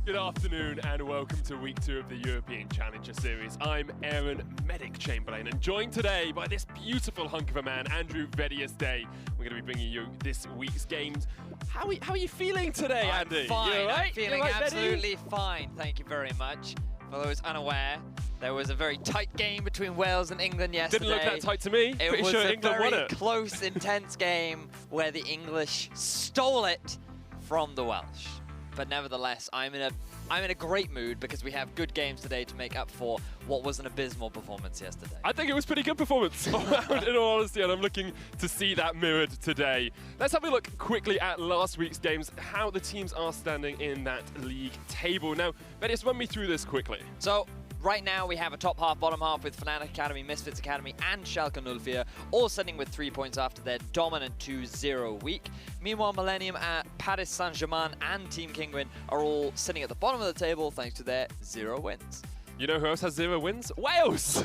Good afternoon and welcome to week 2 of the European Challenger Series. I'm Aaron Medic Chamberlain and joined today by this beautiful hunk of a man, Andrew Vedius Day. We're going to be bringing you this week's games. How are you feeling today, Andy? I'm fine. Right? I'm feeling right, absolutely fine. Thank you very much. For those unaware, there was a very tight game between Wales and England yesterday. Didn't look that tight to me. It Pretty was sure a England won very it. close, intense game where the English stole it from the Welsh. But nevertheless, I'm in a great mood because we have good games today to make up for what was an abysmal performance yesterday. I think it was pretty good performance, in all honesty, and I'm looking to see that mirrored today. Let's have a look quickly at last week's games, how the teams are standing in that league table. Now, Vedius, run me through this quickly. So, right now we have a top half, bottom half with Fnatic Academy, Misfits Academy and Schalke 04, all sitting with 3 points after their dominant 2-0 week. Meanwhile, Millenium at Paris Saint-Germain and Team Kinguin are all sitting at the bottom of the table thanks to their 0 wins. You know who else has 0 wins? Wales!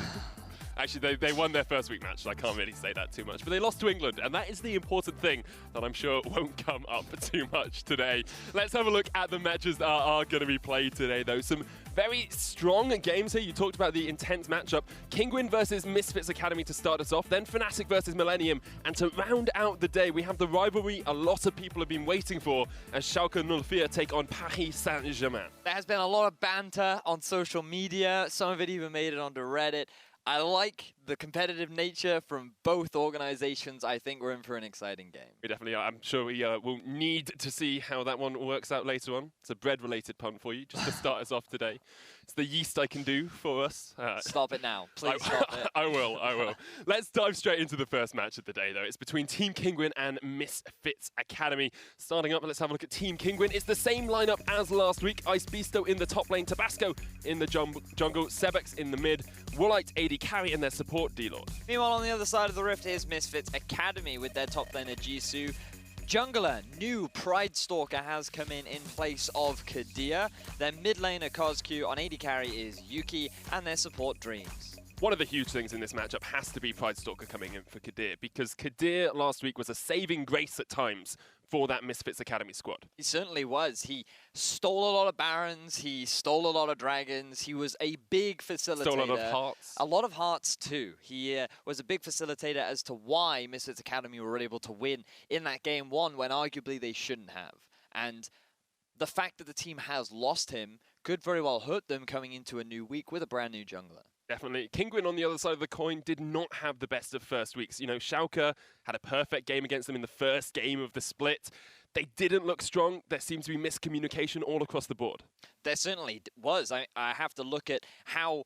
Actually, they won their first week match, so I can't really say that too much. But they lost to England, and that is the important thing that I'm sure won't come up too much today. Let's have a look at the matches that are going to be played today, though. Some very strong games here. You talked about the intense matchup. Kinguin versus Misfits Academy to start us off, then Fnatic versus Millenium. And to round out the day, we have the rivalry a lot of people have been waiting for as Schalke 04 take on Paris Saint-Germain. There has been a lot of banter on social media. Some of it even made it onto Reddit. I like the competitive nature from both organizations. I think we're in for an exciting game. We definitely are. I'm sure we will need to see how that one works out later on. It's a bread-related pun for you, just to start us off today. It's the yeast I can do for us. Stop it now. Please stop it. I will. Let's dive straight into the first match of the day, though. It's between Team Kinguin and Misfits Academy. Starting up, let's have a look at Team Kinguin. It's the same lineup as last week. Ice Beasto in the top lane, Tabasco in the jungle, Sebex in the mid, Woolite, AD Carry, and their support D-Lord. Meanwhile, on the other side of the rift is Misfits Academy with their top laner Jisoo. Jungler, new Pride Stalker has come in place of Kadir. Their mid laner Kozq, on AD carry is Yuki, and their support Dreams. One of the huge things in this matchup has to be Pride Stalker coming in for Kadir, because Kadir last week was a saving grace at times for that Misfits Academy squad. He certainly was. He stole a lot of Barons, he stole a lot of Dragons, he was a big facilitator. Stole a lot of hearts. A lot of hearts too. He was a big facilitator as to why Misfits Academy were able to win in that game 1 when arguably they shouldn't have. And the fact that the team has lost him could very well hurt them coming into a new week with a brand new jungler. Definitely. Kinguin on the other side of the coin did not have the best of first weeks. You know, Schalke had a perfect game against them in the first game of the split. They didn't look strong. There seems to be miscommunication all across the board. There certainly was. I have to look at how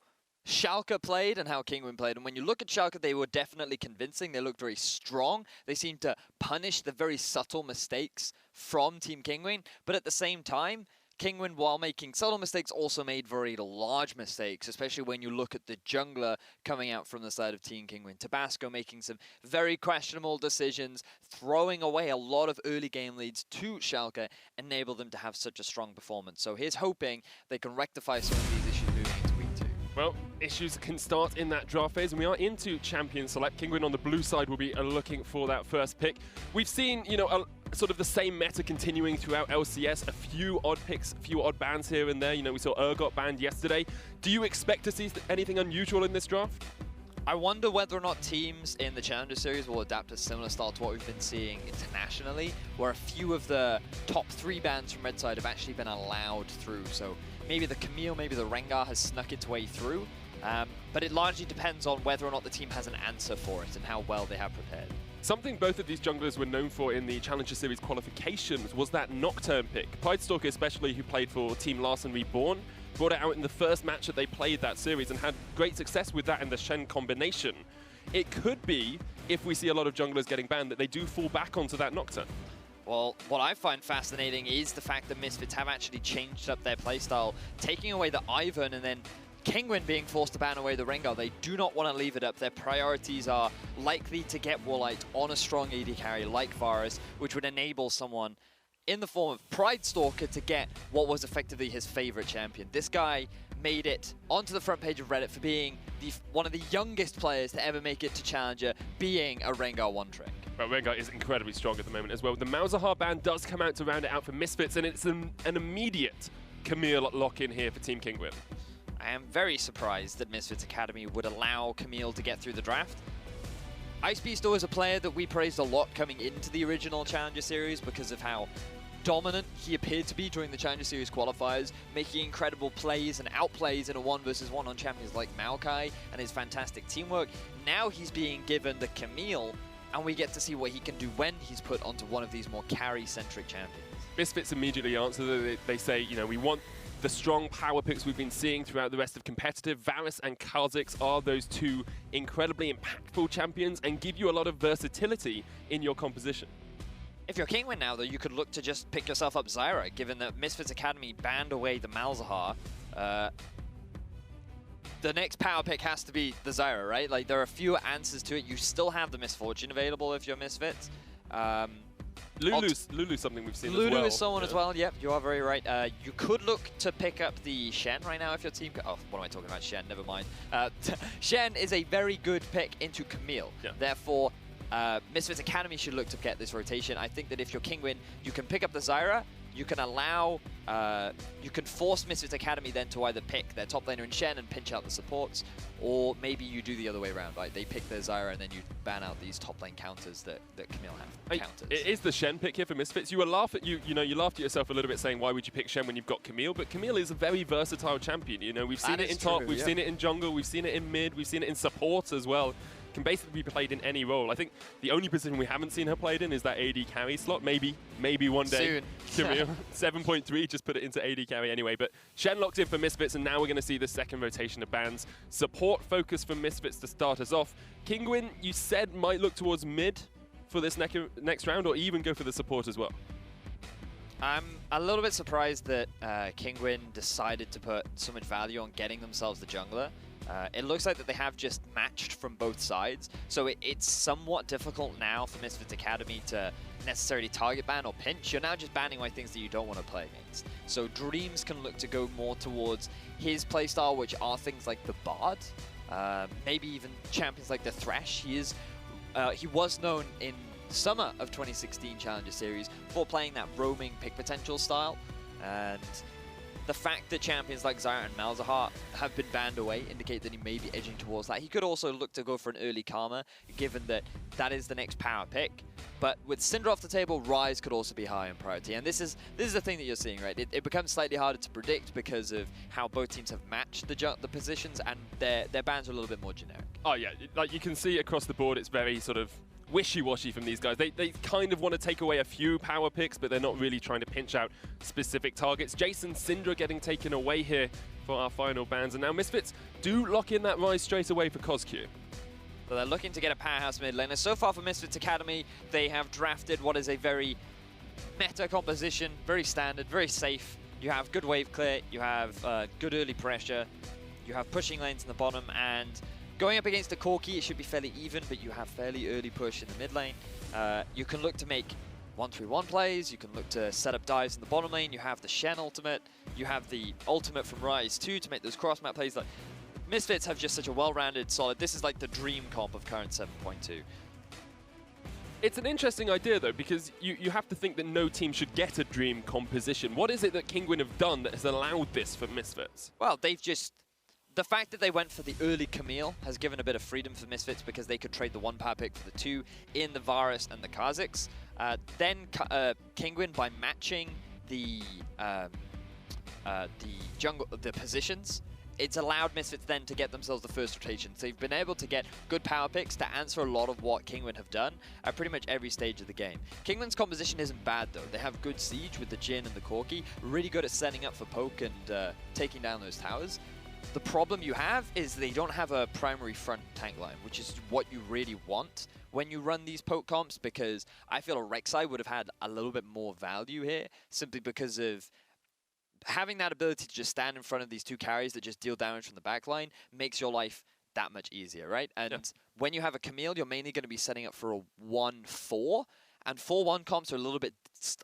Schalke played and how Kinguin played. And when you look at Schalke, they were definitely convincing. They looked very strong. They seemed to punish the very subtle mistakes from Team Kinguin. But at the same time, Kinguin, while making subtle mistakes, also made very large mistakes, especially when you look at the jungler coming out from the side of Team Kinguin. Tabasco making some very questionable decisions, throwing away a lot of early game leads to Schalke, enable them to have such a strong performance. So here's hoping they can rectify some of these issues moving into week 2. Well, issues can start in that draft phase, and we are into Champion Select. Kinguin on the blue side will be looking for that first pick. We've seen, you know, sort of the same meta continuing throughout LCS. A few odd picks, a few odd bans here and there. You know, we saw Urgot banned yesterday. Do you expect to see anything unusual in this draft? I wonder whether or not teams in the Challenger Series will adapt a similar style to what we've been seeing internationally, where a few of the top 3 bans from Red Side have actually been allowed through. So maybe the Camille, maybe the Rengar has snuck its way through. But it largely depends on whether or not the team has an answer for it and how well they have prepared. Something both of these junglers were known for in the Challenger Series qualifications was that Nocturne pick. Pride Stalker especially, who played for Team Larsen Reborn, brought it out in the first match that they played that series and had great success with that in the Shen combination. It could be, if we see a lot of junglers getting banned, that they do fall back onto that Nocturne. Well, what I find fascinating is the fact that Misfits have actually changed up their playstyle, taking away the Ivern and then Kinguin being forced to ban away the Rengar. They do not want to leave it up. Their priorities are likely to get Woolite on a strong AD carry like Varus, which would enable someone in the form of Pride Stalker to get what was effectively his favorite champion. This guy made it onto the front page of Reddit for being one of the youngest players to ever make it to Challenger, being a Rengar one-trick. Well, Rengar is incredibly strong at the moment as well. The Malzahar ban does come out to round it out for Misfits, and it's an immediate Camille lock in here for Team Kinguin? I am very surprised that Misfits Academy would allow Camille to get through the draft. Ice Beast is a player that we praised a lot coming into the original Challenger Series because of how dominant he appeared to be during the Challenger Series qualifiers, making incredible plays and outplays in a 1 versus 1 on champions like Maokai and his fantastic teamwork. Now he's being given the Camille, and we get to see what he can do when he's put onto one of these more carry-centric champions. Misfits immediately answer. They say, you know, we want the strong power picks we've been seeing throughout the rest of competitive. Varus and Kha'Zix are those two incredibly impactful champions and give you a lot of versatility in your composition. If you're Kinguin now, though, you could look to just pick yourself up Zyra, given that Misfits Academy banned away the Malzahar. The next power pick has to be the Zyra, right? Like, there are a few answers to it. You still have the Misfortune available if you're Misfits. Lulu's something we've seen as well. Lulu is someone as well, yep, you are very right. You could look to pick up the Shen right now if your team... Oh, what am I talking about? Shen, never mind. Shen is a very good pick into Camille. Yeah. Therefore, Misfits Academy should look to get this rotation. I think that if you're Kinguin, you can pick up the Zyra, you can allow... you can force Misfits Academy then to either pick their top laner in Shen and pinch out the supports, or maybe you do the other way around, right? They pick their Zyra and then you ban out these top lane counters that Camille have. It is the Shen pick here for Misfits. You laughed at yourself a little bit saying, why would you pick Shen when you've got Camille? But Camille is a very versatile champion. You know, we've seen it in top, we've seen it in jungle, we've seen it in mid, we've seen it in support as well. Can basically be played in any role. I think the only position we haven't seen her played in is that AD carry slot. Maybe one day. Soon. Camille, 7.3, just put it into AD carry anyway. But Shen locked in for Misfits, and now we're going to see the second rotation of bans. Support focus for Misfits to start us off. Kinguin, you said might look towards mid for this next round, or even go for the support as well. I'm a little bit surprised that Kinguin decided to put so much value on getting themselves the jungler. It looks like that they have just matched from both sides, so it's somewhat difficult now for Misfits Academy to necessarily target ban or pinch. You're now just banning away things that you don't want to play against. So Dreams can look to go more towards his playstyle, which are things like the Bard, maybe even champions like the Thresh. He was known in summer of 2016 Challenger Series for playing that roaming pick potential style, and the fact that champions like Zyra and Malzahar have been banned away indicate that he may be edging towards that. He could also look to go for an early Karma, given that that is the next power pick. But with Syndra off the table, Ryze could also be high in priority. And this is the thing that you're seeing, right? It becomes slightly harder to predict because of how both teams have matched the positions, and their bans are a little bit more generic. Oh yeah, like you can see across the board, it's very sort of wishy-washy from these guys. They kind of want to take away a few power picks, but they're not really trying to pinch out specific targets. Jason, Syndra getting taken away here for our final bans. And now Misfits do lock in that Ryze straight away for CosQ. So they're looking to get a powerhouse mid laner. So far for Misfits Academy, they have drafted what is a very meta composition, very standard, very safe. You have good wave clear, you have good early pressure, you have pushing lanes in the bottom, and going up against a Corki, it should be fairly even, but you have fairly early push in the mid lane. You can look to make 1-3-1 plays, you can look to set up dives in the bottom lane, you have the Shen ultimate, you have the ultimate from Ryze too to make those cross-map plays. Like, Misfits have just such a well-rounded, solid, this is like the dream comp of current 7.2. It's an interesting idea though, because you have to think that no team should get a dream composition. What is it that Kinguin have done that has allowed this for Misfits? Well, they've just... The fact that they went for the early Camille has given a bit of freedom for Misfits because they could trade the 1 power pick for the 2 in the Varus and the Kha'Zix. Then Kinguin, by matching the positions, it's allowed Misfits then to get themselves the first rotation. So they've been able to get good power picks to answer a lot of what Kinguin have done at pretty much every stage of the game. Kinguin's composition isn't bad though. They have good siege with the Jhin and the Corki, really good at setting up for poke and taking down those towers. The problem you have is they don't have a primary front tank line, which is what you really want when you run these poke comps, because I feel a Rek'Sai would have had a little bit more value here, simply because of having that ability to just stand in front of these 2 carries that just deal damage from the back line makes your life that much easier, right? And when you have a Camille, you're mainly going to be setting up for a 1-4, and 4-1 comps are a little bit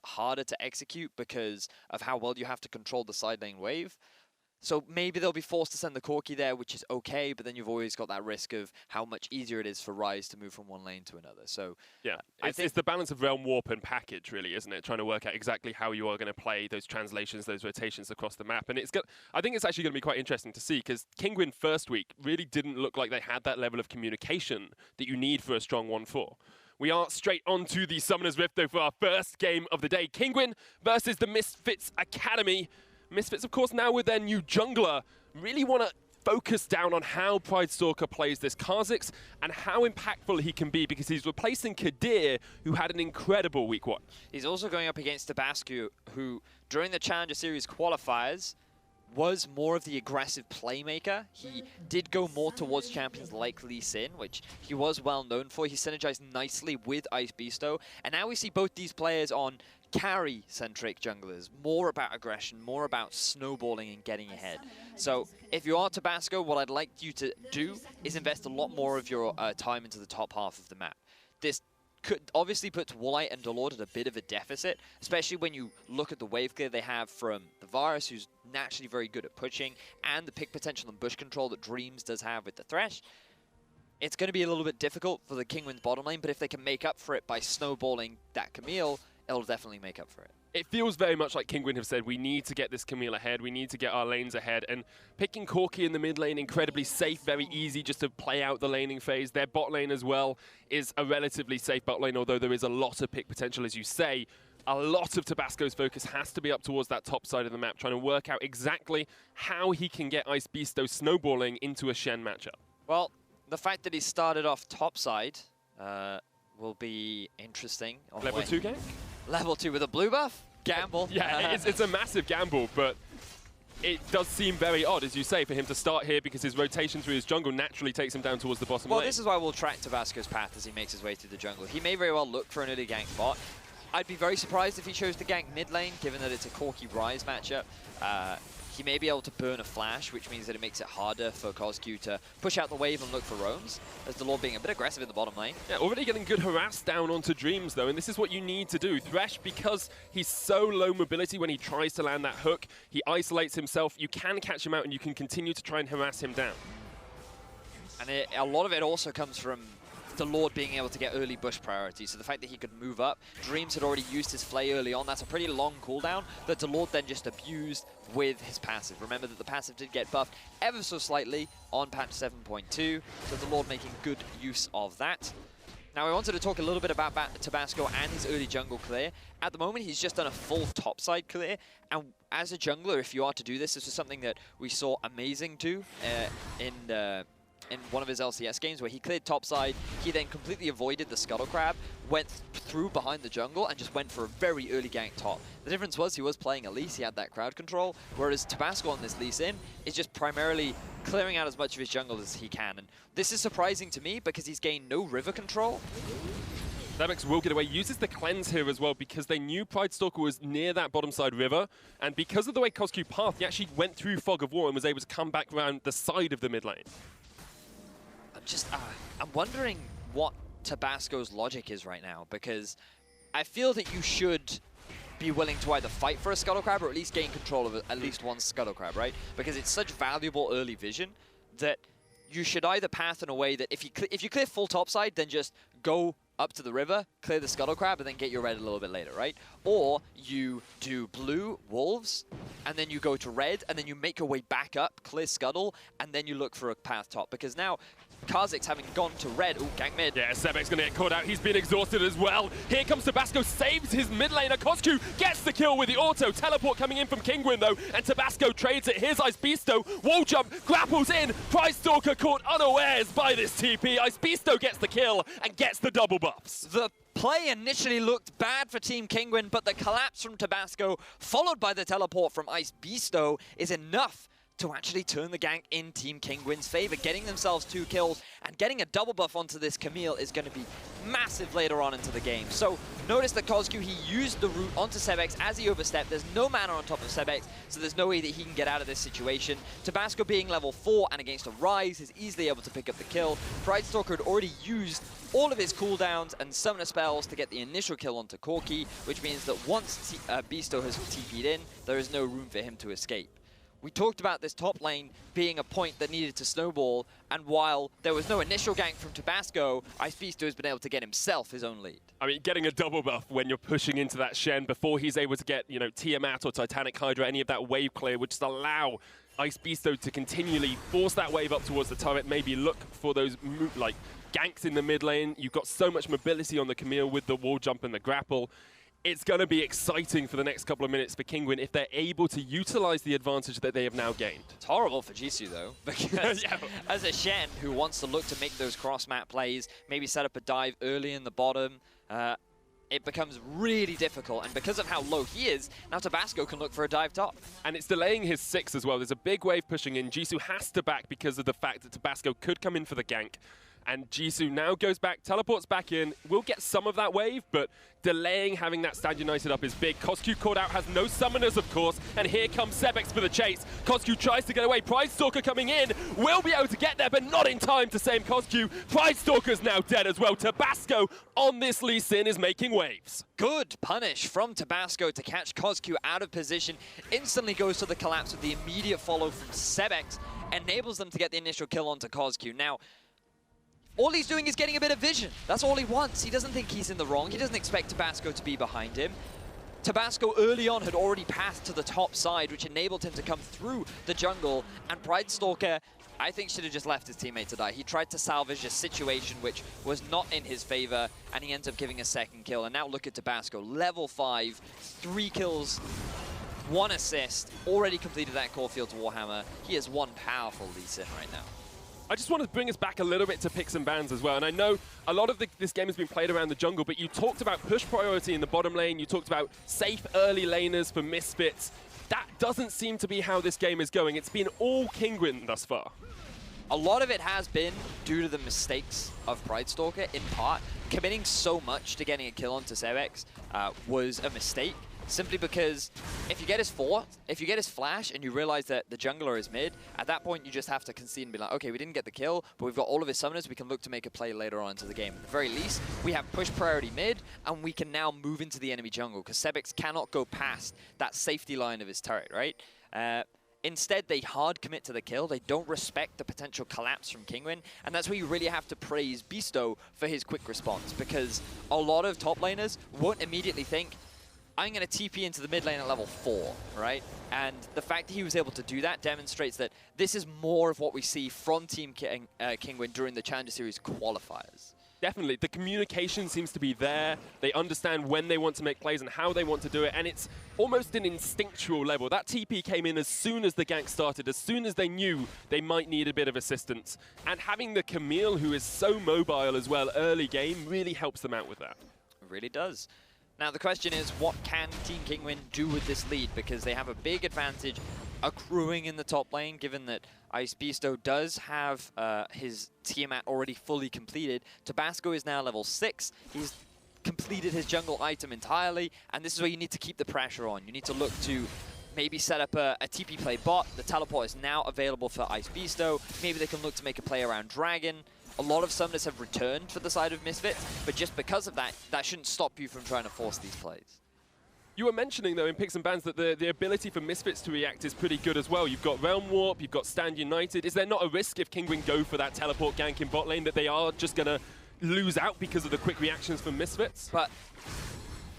harder to execute because of how well you have to control the side lane wave. So maybe they'll be forced to send the Corki there, which is okay, but then you've always got that risk of how much easier it is for Rise to move from one lane to another. So yeah, it's the balance of Realm Warp and Package, really, isn't it? Trying to work out exactly how you are going to play those translations, those rotations across the map. And I think it's actually going to be quite interesting to see, because Kinguin first week really didn't look like they had that level of communication that you need for a strong 1-4. We are straight on to the Summoner's Rift, though, for our first game of the day. Kinguin versus the Misfits Academy. Misfits, of course, now with their new jungler, really want to focus down on how Pridestalker plays this Kha'Zix and how impactful he can be, because he's replacing Kadir, who had an incredible week 1. He's also going up against Tabasco, who, during the Challenger Series qualifiers, was more of the aggressive playmaker. He did go more towards champions like Lee Sin, which he was well known for. He synergized nicely with Ice Beasto, and now we see both these players on carry-centric junglers, more about aggression, more about snowballing and getting ahead. So if you are Tabasco, what I'd like you to do is invest a lot more of your time into the top half of the map. This could obviously put Wallite and Delord at a bit of a deficit, especially when you look at the wave clear they have from the Varus, who's naturally very good at pushing, and the pick potential and bush control that Dreams does have with the Thresh. It's going to be a little bit difficult for the Kinguin's bottom lane, but if they can make up for it by snowballing that Camille, it'll definitely make up for it. It feels very much like Kinguin have said, we need to get this Camille ahead, we need to get our lanes ahead, and picking Corki in the mid lane, incredibly safe, very easy just to play out the laning phase. Their bot lane as well is a relatively safe bot lane, although there is a lot of pick potential, as you say. A lot of Tabasco's focus has to be up towards that top side of the map, trying to work out exactly how he can get Ice Beasto snowballing into a Shen matchup. Well, the fact that he started off top side will be interesting. Level 2 gank? Level 2 with a blue buff? Gamble. Yeah, it's a massive gamble, but it does seem very odd, as you say, for him to start here, because his rotation through his jungle naturally takes him down towards the bottom lane. Well, this is why we'll track Tabasco's path as he makes his way through the jungle. He may very well look for an early gank bot. I'd be very surprised if he chose to gank mid lane, given that it's a Corki Rise matchup. He may be able to burn a flash, which means that it makes it harder for KOZQ to push out the wave and look for roams, as Delord being a bit aggressive in the bottom lane. Yeah, already getting good harass down onto Dreams, though, and this is what you need to do. Thresh, because he's so low mobility when he tries to land that hook, he isolates himself. You can catch him out, and you can continue to try and harass him down. And a lot of it also comes from Delord being able to get early bush priority. So the fact that he could move up, Dreams had already used his Flay early on. That's a pretty long cooldown that Delord then just abused with his passive. Remember that the passive did get buffed ever so slightly on patch 7.2, so Delord making good use of that. Now I wanted to talk a little bit about Tabasco and his early jungle clear. At the moment he's just done a full topside clear, and as a jungler, if you are to do this, this is something that we saw Amazing do in one of his LCS games, where he cleared topside, he then completely avoided the Scuttle Crab, went through behind the jungle, and just went for a very early gank top. The difference was he was playing Elise, he had that crowd control, whereas Tabasco on this Lee Sin is just primarily clearing out as much of his jungle as he can. And this is surprising to me because he's gained no river control. Sabex will get away, uses the cleanse here as well, because they knew Pridestalker was near that bottom side river, and because of the way KOZQ pathed, he actually went through Fog of War and was able to come back around the side of the mid lane. I'm wondering what Tabasco's logic is right now, because I feel that you should be willing to either fight for a Scuttle Crab or at least gain control of at least one Scuttle Crab, right? Because it's such valuable early vision that you should either path in a way that if you clear full topside, then just go up to the river, clear the Scuttle Crab, and then get your red a little bit later, right? Or you do blue Wolves, and then you go to red, and then you make your way back up, clear Scuttle, and then you look for a path top. Because now Kha'Zix having gone to red. Ooh, gank mid. Yeah, Sebek's going to get caught out. He's been exhausted as well. Here comes Tabasco, saves his mid laner. KOZQ gets the kill with the auto. Teleport coming in from Kinguin, though, and Tabasco trades it. Here's Ice Beasto. Wall jump, grapples in. Pridestalker caught unawares by this TP. Ice Beasto gets the kill and gets the double buffs. The play initially looked bad for Team Kinguin, but the collapse from Tabasco, followed by the teleport from Ice Beasto, is enough to actually turn the gank in Team Kinguin's favor. Getting themselves 2 kills and getting a double buff onto this Camille is going to be massive later on into the game. So notice that KOZQ, he used the root onto Sebex as he overstepped. There's no mana on top of Sebex, so there's no way that he can get out of this situation. Tabasco being level 4 and against a Rise is easily able to pick up the kill. Pridestalker had already used all of his cooldowns and summoner spells to get the initial kill onto Corki, which means that once Beasto has TP'd in, there is no room for him to escape. we talked about this top lane being a point that needed to snowball, and while there was no initial gank from Tabasco, Icebeasto has been able to get himself his own lead. I mean, getting a double buff when you're pushing into that Shen before he's able to get, you know, Tiamat or Titanic Hydra, any of that wave clear, would just allow Icebeasto to continually force that wave up towards the turret, maybe look for those, like, ganks in the mid lane. You've got so much mobility on the Camille with the wall jump and the grapple. It's going to be exciting for the next couple of minutes for Kinguin if they're able to utilize the advantage that they have now gained. It's horrible for Jisoo, though, because as a Shen who wants to look to make those cross-map plays, maybe set up a dive early in the bottom, it becomes really difficult. And because of how low he is, now Tabasco can look for a dive top. And it's delaying his 6 as well. There's a big wave pushing in. Jisoo has to back because of the fact that Tabasco could come in for the gank. And Jisoo now goes back, teleports back in. We'll get some of that wave, but delaying having that Stand United up is big. Coscu caught out, has no summoners, of course, and here comes Sebex for the chase. Coscu tries to get away. Pride Stalker coming in, will be able to get there, but not in time to save Coscu. Pride Stalker's now dead as well. Tabasco on this Lee Sin is making waves. Good punish from Tabasco to catch Coscu out of position. Instantly goes to the collapse with the immediate follow from Sebex. Enables them to get the initial kill onto Coscu. Now, all he's doing is getting a bit of vision. That's all he wants. He doesn't think he's in the wrong. He doesn't expect Tabasco to be behind him. Tabasco early on had already passed to the top side, which enabled him to come through the jungle. And Pride Stalker, I think, should have just left his teammate to die. He tried to salvage a situation which was not in his favor, and he ends up giving a second kill. And now look at Tabasco, level 5, 3 kills, 1 assist, already completed that Caulfield's Warhammer. He is one powerful Lee Sin right now. I just want to bring us back a little bit to picks and bans as well. And I know a lot of this game has been played around the jungle, but you talked about push priority in the bottom lane. You talked about safe early laners for Misfits. That doesn't seem to be how this game is going. It's been all Kinguin thus far. A lot of it has been due to the mistakes of Pride Stalker, in part. Committing so much to getting a kill onto Sebex was a mistake. Simply because if you get his flash and you realize that the jungler is mid, at that point you just have to concede and be like, okay, we didn't get the kill, but we've got all of his summoners, we can look to make a play later on into the game. At the very least, we have push priority mid, and we can now move into the enemy jungle, because Sebex cannot go past that safety line of his turret, right? Instead, they hard commit to the kill. They don't respect the potential collapse from Kinguin, and that's where you really have to praise Bisto for his quick response, because a lot of top laners won't immediately think, I'm going to TP into the mid lane at level 4, right? And the fact that he was able to do that demonstrates that this is more of what we see from Team Kinguin during the Challenger Series qualifiers. Definitely. The communication seems to be there. They understand when they want to make plays and how they want to do it, and it's almost an instinctual level. That TP came in as soon as the gank started, as soon as they knew they might need a bit of assistance. And having the Camille, who is so mobile as well early game, really helps them out with that. It really does. Now the question is, what can Team Kinguin do with this lead? Because they have a big advantage accruing in the top lane, given that Icebeasto does have his Tiamat already fully completed. Tabasco is now level 6. He's completed his jungle item entirely, and this is where you need to keep the pressure on. You need to look to maybe set up a TP play bot. The teleport is now available for Icebeasto. Maybe they can look to make a play around Dragon. A lot of summoners have returned for the side of Misfits, but just because of that, that shouldn't stop you from trying to force these plays. You were mentioning, though, in picks and bans that the ability for Misfits to react is pretty good as well. You've got Realm Warp, you've got Stand United. Is there not a risk if Kinguin go for that teleport gank in bot lane that they are just going to lose out because of the quick reactions from Misfits? But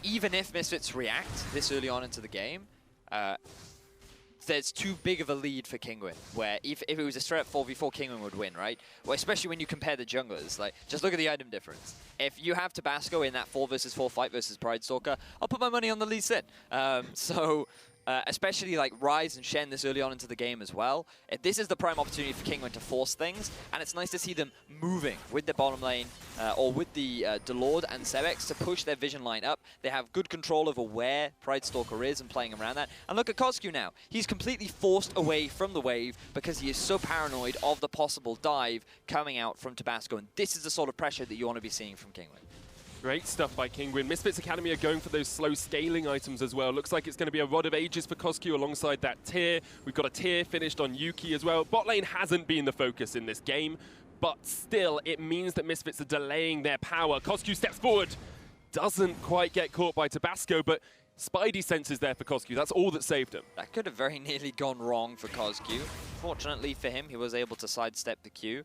even if Misfits react this early on into the game, there's too big of a lead for Kinguin, where if it was a straight up 4v4, Kinguin would win, right? Well, especially when you compare the junglers. Like, just look at the item difference. If you have Tabasco in that 4 versus 4 fight versus Pride Stalker, I'll put my money on the Lee Sin. Especially like Ryze and Shen this early on into the game as well. This is the prime opportunity for Kinguin to force things, and it's nice to see them moving with their bottom lane, or with the Delord and Sebex to push their vision line up. They have good control over where Pride Stalker is and playing around that. And look at Coscu now. He's completely forced away from the wave because he is so paranoid of the possible dive coming out from Tabasco, and this is the sort of pressure that you want to be seeing from Kinguin. Great stuff by Kinguin. Misfits Academy are going for those slow scaling items as well. Looks like it's going to be a Rod of Ages for Coscu alongside that tier. We've got a tier finished on Yuki as well. Bot lane hasn't been the focus in this game, but still it means that Misfits are delaying their power. Coscu steps forward, doesn't quite get caught by Tabasco, but Spidey sense is there for KOSQ. That's all that saved him. That could have very nearly gone wrong for KOSQ. Fortunately for him, he was able to sidestep the Q.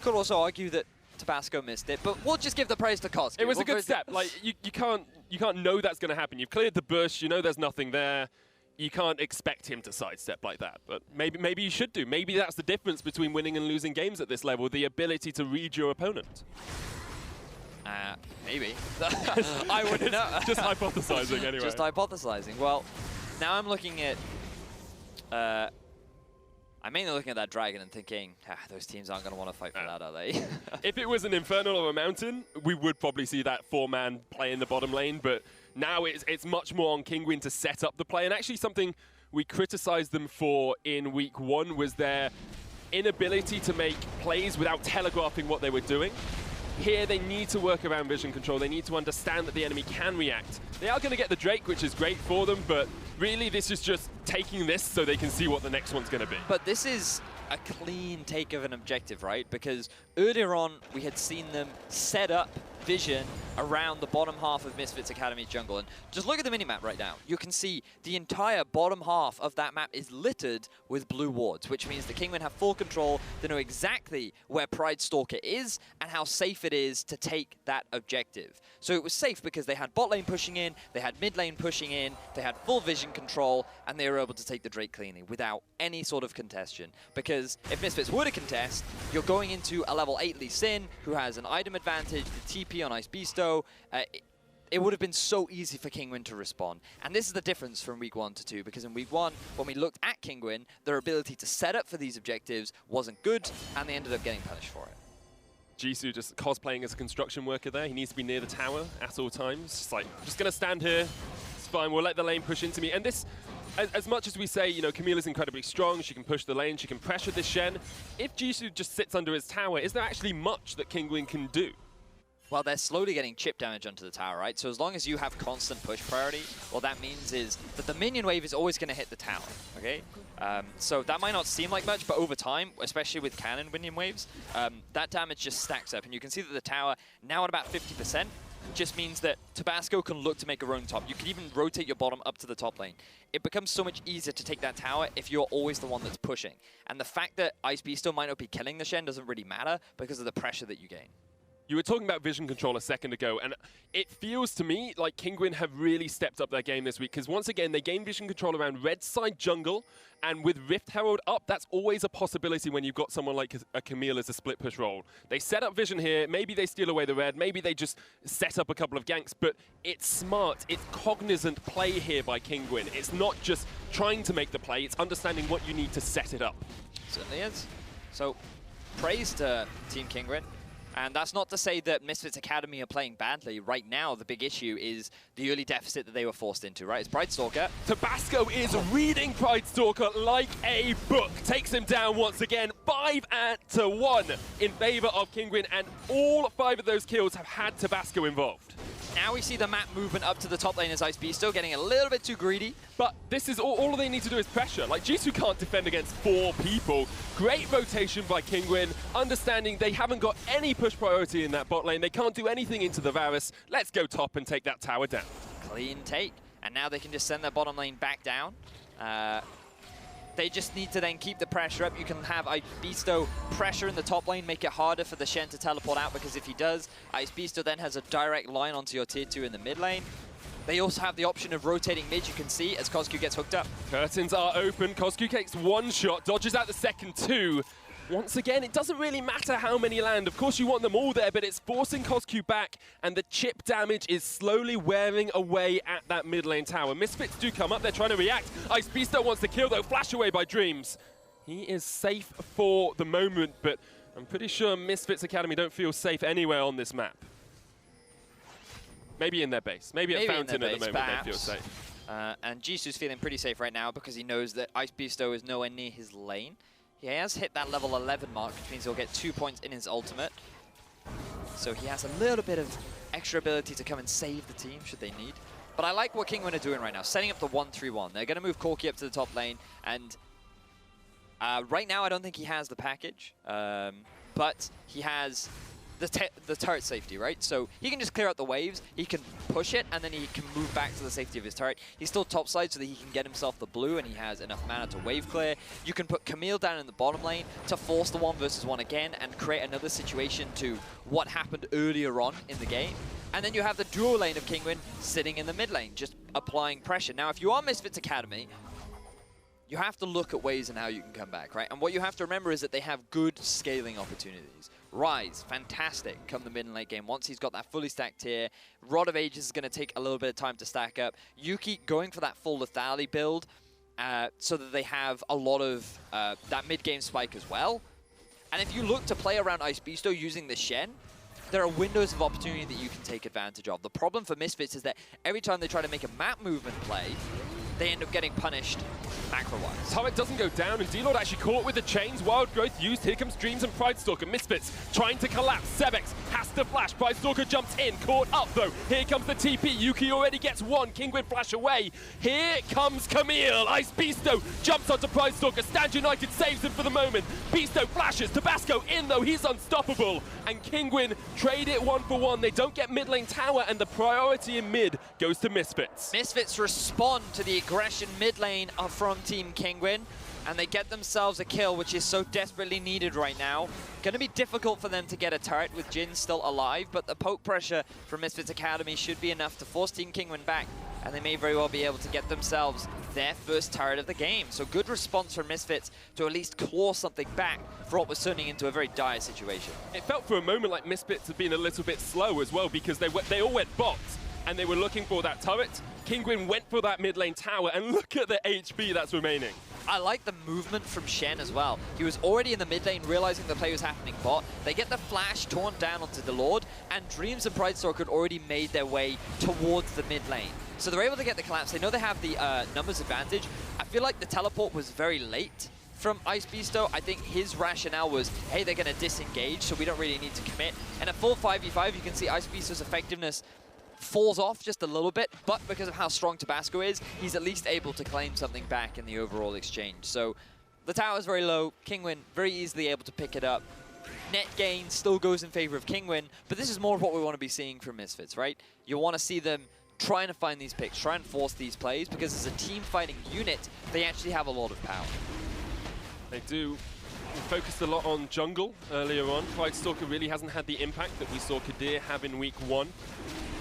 Could also argue that Tabasco missed it, but we'll just give the praise to KOSQ. It was a good step. Like you can't know that's going to happen. You've cleared the bush. You know there's nothing there. You can't expect him to sidestep like that. But maybe you should do. Maybe that's the difference between winning and losing games at this level: the ability to read your opponent. Maybe. I wouldn't know. Just hypothesizing anyway. Just hypothesizing. Well, now I'm looking at... I'm mainly looking at that dragon and thinking, those teams aren't going to want to fight for that, are they? If it was an Infernal or a Mountain, we would probably see that 4-man play in the bottom lane, but now it's much more on Kinguin to set up the play. And actually something we criticized them for in week 1 was their inability to make plays without telegraphing what they were doing. Here, they need to work around vision control. They need to understand that the enemy can react. They are going to get the Drake, which is great for them, but really this is just taking this so they can see what the next one's going to be. But this is a clean take of an objective, right? Because earlier on, we had seen them set up vision around the bottom half of Misfits Academy's jungle. And just look at the minimap right now. You can see the entire bottom half of that map is littered with blue wards, which means the Kinguin have full control. They know exactly where Pride Stalker is and how safe it is to take that objective. So it was safe because they had bot lane pushing in, they had mid lane pushing in, they had full vision control, and they were able to take the Drake cleanly without any sort of contention. Because if Misfits were to contest, you're going into a level 8 Lee Sin, who has an item advantage, the TP on Ice Beasto. It would have been so easy for Kinguin to respond. And this is the difference from week 1 to 2, because in week 1, when we looked at Kinguin, their ability to set up for these objectives wasn't good, and they ended up getting punished for it. Jisoo just cosplaying as a construction worker there. He needs to be near the tower at all times. Just like, just going to stand here. It's fine. We'll let the lane push into me. And this, as much as we say, you know, Camille's incredibly strong. She can push the lane. She can pressure this Shen. If Jisoo just sits under his tower, is there actually much that Kinguin can do? Well, they're slowly getting chip damage onto the tower, right? So as long as you have constant push priority, what that means is that the minion wave is always going to hit the tower, okay? So that might not seem like much, but over time, especially with cannon minion waves, that damage just stacks up. And you can see that the tower, now at about 50%, just means that Tabasco can look to make a roam top. You can even rotate your bottom up to the top lane. It becomes so much easier to take that tower if you're always the one that's pushing. And the fact that Ice Beast still might not be killing the Shen doesn't really matter because of the pressure that you gain. You were talking about vision control a second ago, and it feels to me like Kinguin have really stepped up their game this week, because once again, they gain vision control around red side jungle, and with Rift Herald up, that's always a possibility when you've got someone like a Camille as a split push role. They set up vision here, maybe they steal away the red, maybe they just set up a couple of ganks, but it's smart, it's cognizant play here by Kinguin. It's not just trying to make the play, it's understanding what you need to set it up. Certainly is. So, praise to Team Kinguin. And that's not to say that Misfits Academy are playing badly. Right now, the big issue is the early deficit that they were forced into, right? It's Pride Stalker. Tabasco is reading Pride Stalker like a book. Takes him down once again, 5-1 in favor of Kinguin, and all 5 of those kills have had Tabasco involved. Now we see the map movement up to the top lane as Ice Beast still getting a little bit too greedy. But this is all they need to do is pressure. Like, Jisoo can't defend against 4 people. Great rotation by Kinguin, understanding they haven't got any push priority in that bot lane. They can't do anything into the Varus. Let's go top and take that tower down. Clean take. And now they can just send their bottom lane back down. They just need to then keep the pressure up. You can have Ice Beasto pressure in the top lane, make it harder for the Shen to teleport out, because if he does, Ice Beasto then has a direct line onto your tier 2 in the mid lane. They also have the option of rotating mid, you can see, as KOSQ gets hooked up. Curtains are open. KOSQ takes 1 shot, dodges out the second 2. Once again, it doesn't really matter how many land. Of course, you want them all there, but it's forcing KOSQ back, and the chip damage is slowly wearing away at that mid lane tower. Misfits do come up. They're trying to react. Ice Beasto wants to kill, though. Flash away by Dreams. He is safe for the moment, but I'm pretty sure Misfits Academy don't feel safe anywhere on this map. Maybe in their base. Maybe at Fountain at the moment perhaps. they feel safe. And Jisoo's feeling pretty safe right now because he knows that Ice Beasto is nowhere near his lane. He has hit that level 11 mark, which means he'll get 2 points in his ultimate. So he has a little bit of extra ability to come and save the team, should they need. But I like what Kinguin are doing right now, setting up the 1-3-1. They're going to move Corki up to the top lane, and right now I don't think he has the package, but he has the turret safety, right? So he can just clear out the waves, he can push it, and then he can move back to the safety of his turret. He's still topside so that he can get himself the blue, and he has enough mana to wave clear. You can put Camille down in the bottom lane to force the 1 versus 1 again and create another situation to what happened earlier on in the game. And then you have the dual lane of Kinguin sitting in the mid lane, just applying pressure. Now, if you are Misfits Academy, you have to look at ways and how you can come back, right? And what you have to remember is that they have good scaling opportunities. Ryze, fantastic come the mid and late game. Once he's got that fully stacked tier, Rod of Ages is going to take a little bit of time to stack up. Yuki going for that full lethality build so that they have a lot of that mid-game spike as well. And if you look to play around Ice Beasto using the Shen, there are windows of opportunity that you can take advantage of. The problem for Misfits is that every time they try to make a map movement play, they end up getting punished macro-wise. Turret doesn't go down, and D-Lord actually caught with the chains. Wild Growth used. Here comes Dreams and Pridestalker. Misfits trying to collapse. Sebex has to flash. Pridestalker jumps in. Caught up, though. Here comes the TP. Yuki already gets one. Kinguin flash away. Here comes Camille. Ice Beasto jumps onto Pridestalker. Stand United saves him for the moment. Beasto flashes. Tabasco in, though. He's unstoppable. And Kinguin trade it 1-for-1. They don't get mid lane tower, and the priority in mid goes to Misfits. Misfits respond to the aggression mid lane from Team Kinguin, and they get themselves a kill, which is so desperately needed right now. Going to be difficult for them to get a turret with Jin still alive, but the poke pressure from Misfits Academy should be enough to force Team Kinguin back, and they may very well be able to get themselves their first turret of the game. So good response from Misfits to at least claw something back for what was turning into a very dire situation. It felt for a moment like Misfits had been a little bit slow as well, because they all went bots, and they were looking for that turret. Kinguin went for that mid lane tower, and look at the HP that's remaining. I like the movement from Shen as well. He was already in the mid lane, realizing the play was happening bot. They get the flash torn down onto the Lord, and Dreams and Pridestalker had already made their way towards the mid lane. So they're able to get the collapse. They know they have the numbers advantage. I feel like the teleport was very late from Ice Beasto. I think his rationale was, hey, they're going to disengage, so we don't really need to commit. And a full 5v5, you can see Ice Beasto's effectiveness falls off just a little bit, but because of how strong Tabasco is, he's at least able to claim something back in the overall exchange. So the tower's very low. Kinguin very easily able to pick it up. Net gain still goes in favor of Kinguin, but this is more of what we want to be seeing from Misfits, right? You want to see them trying to find these picks, try and force these plays, because as a team fighting unit, they actually have a lot of power. They do. We focused a lot on jungle earlier on. Pridestalker really hasn't had the impact that we saw Kadir have in week 1.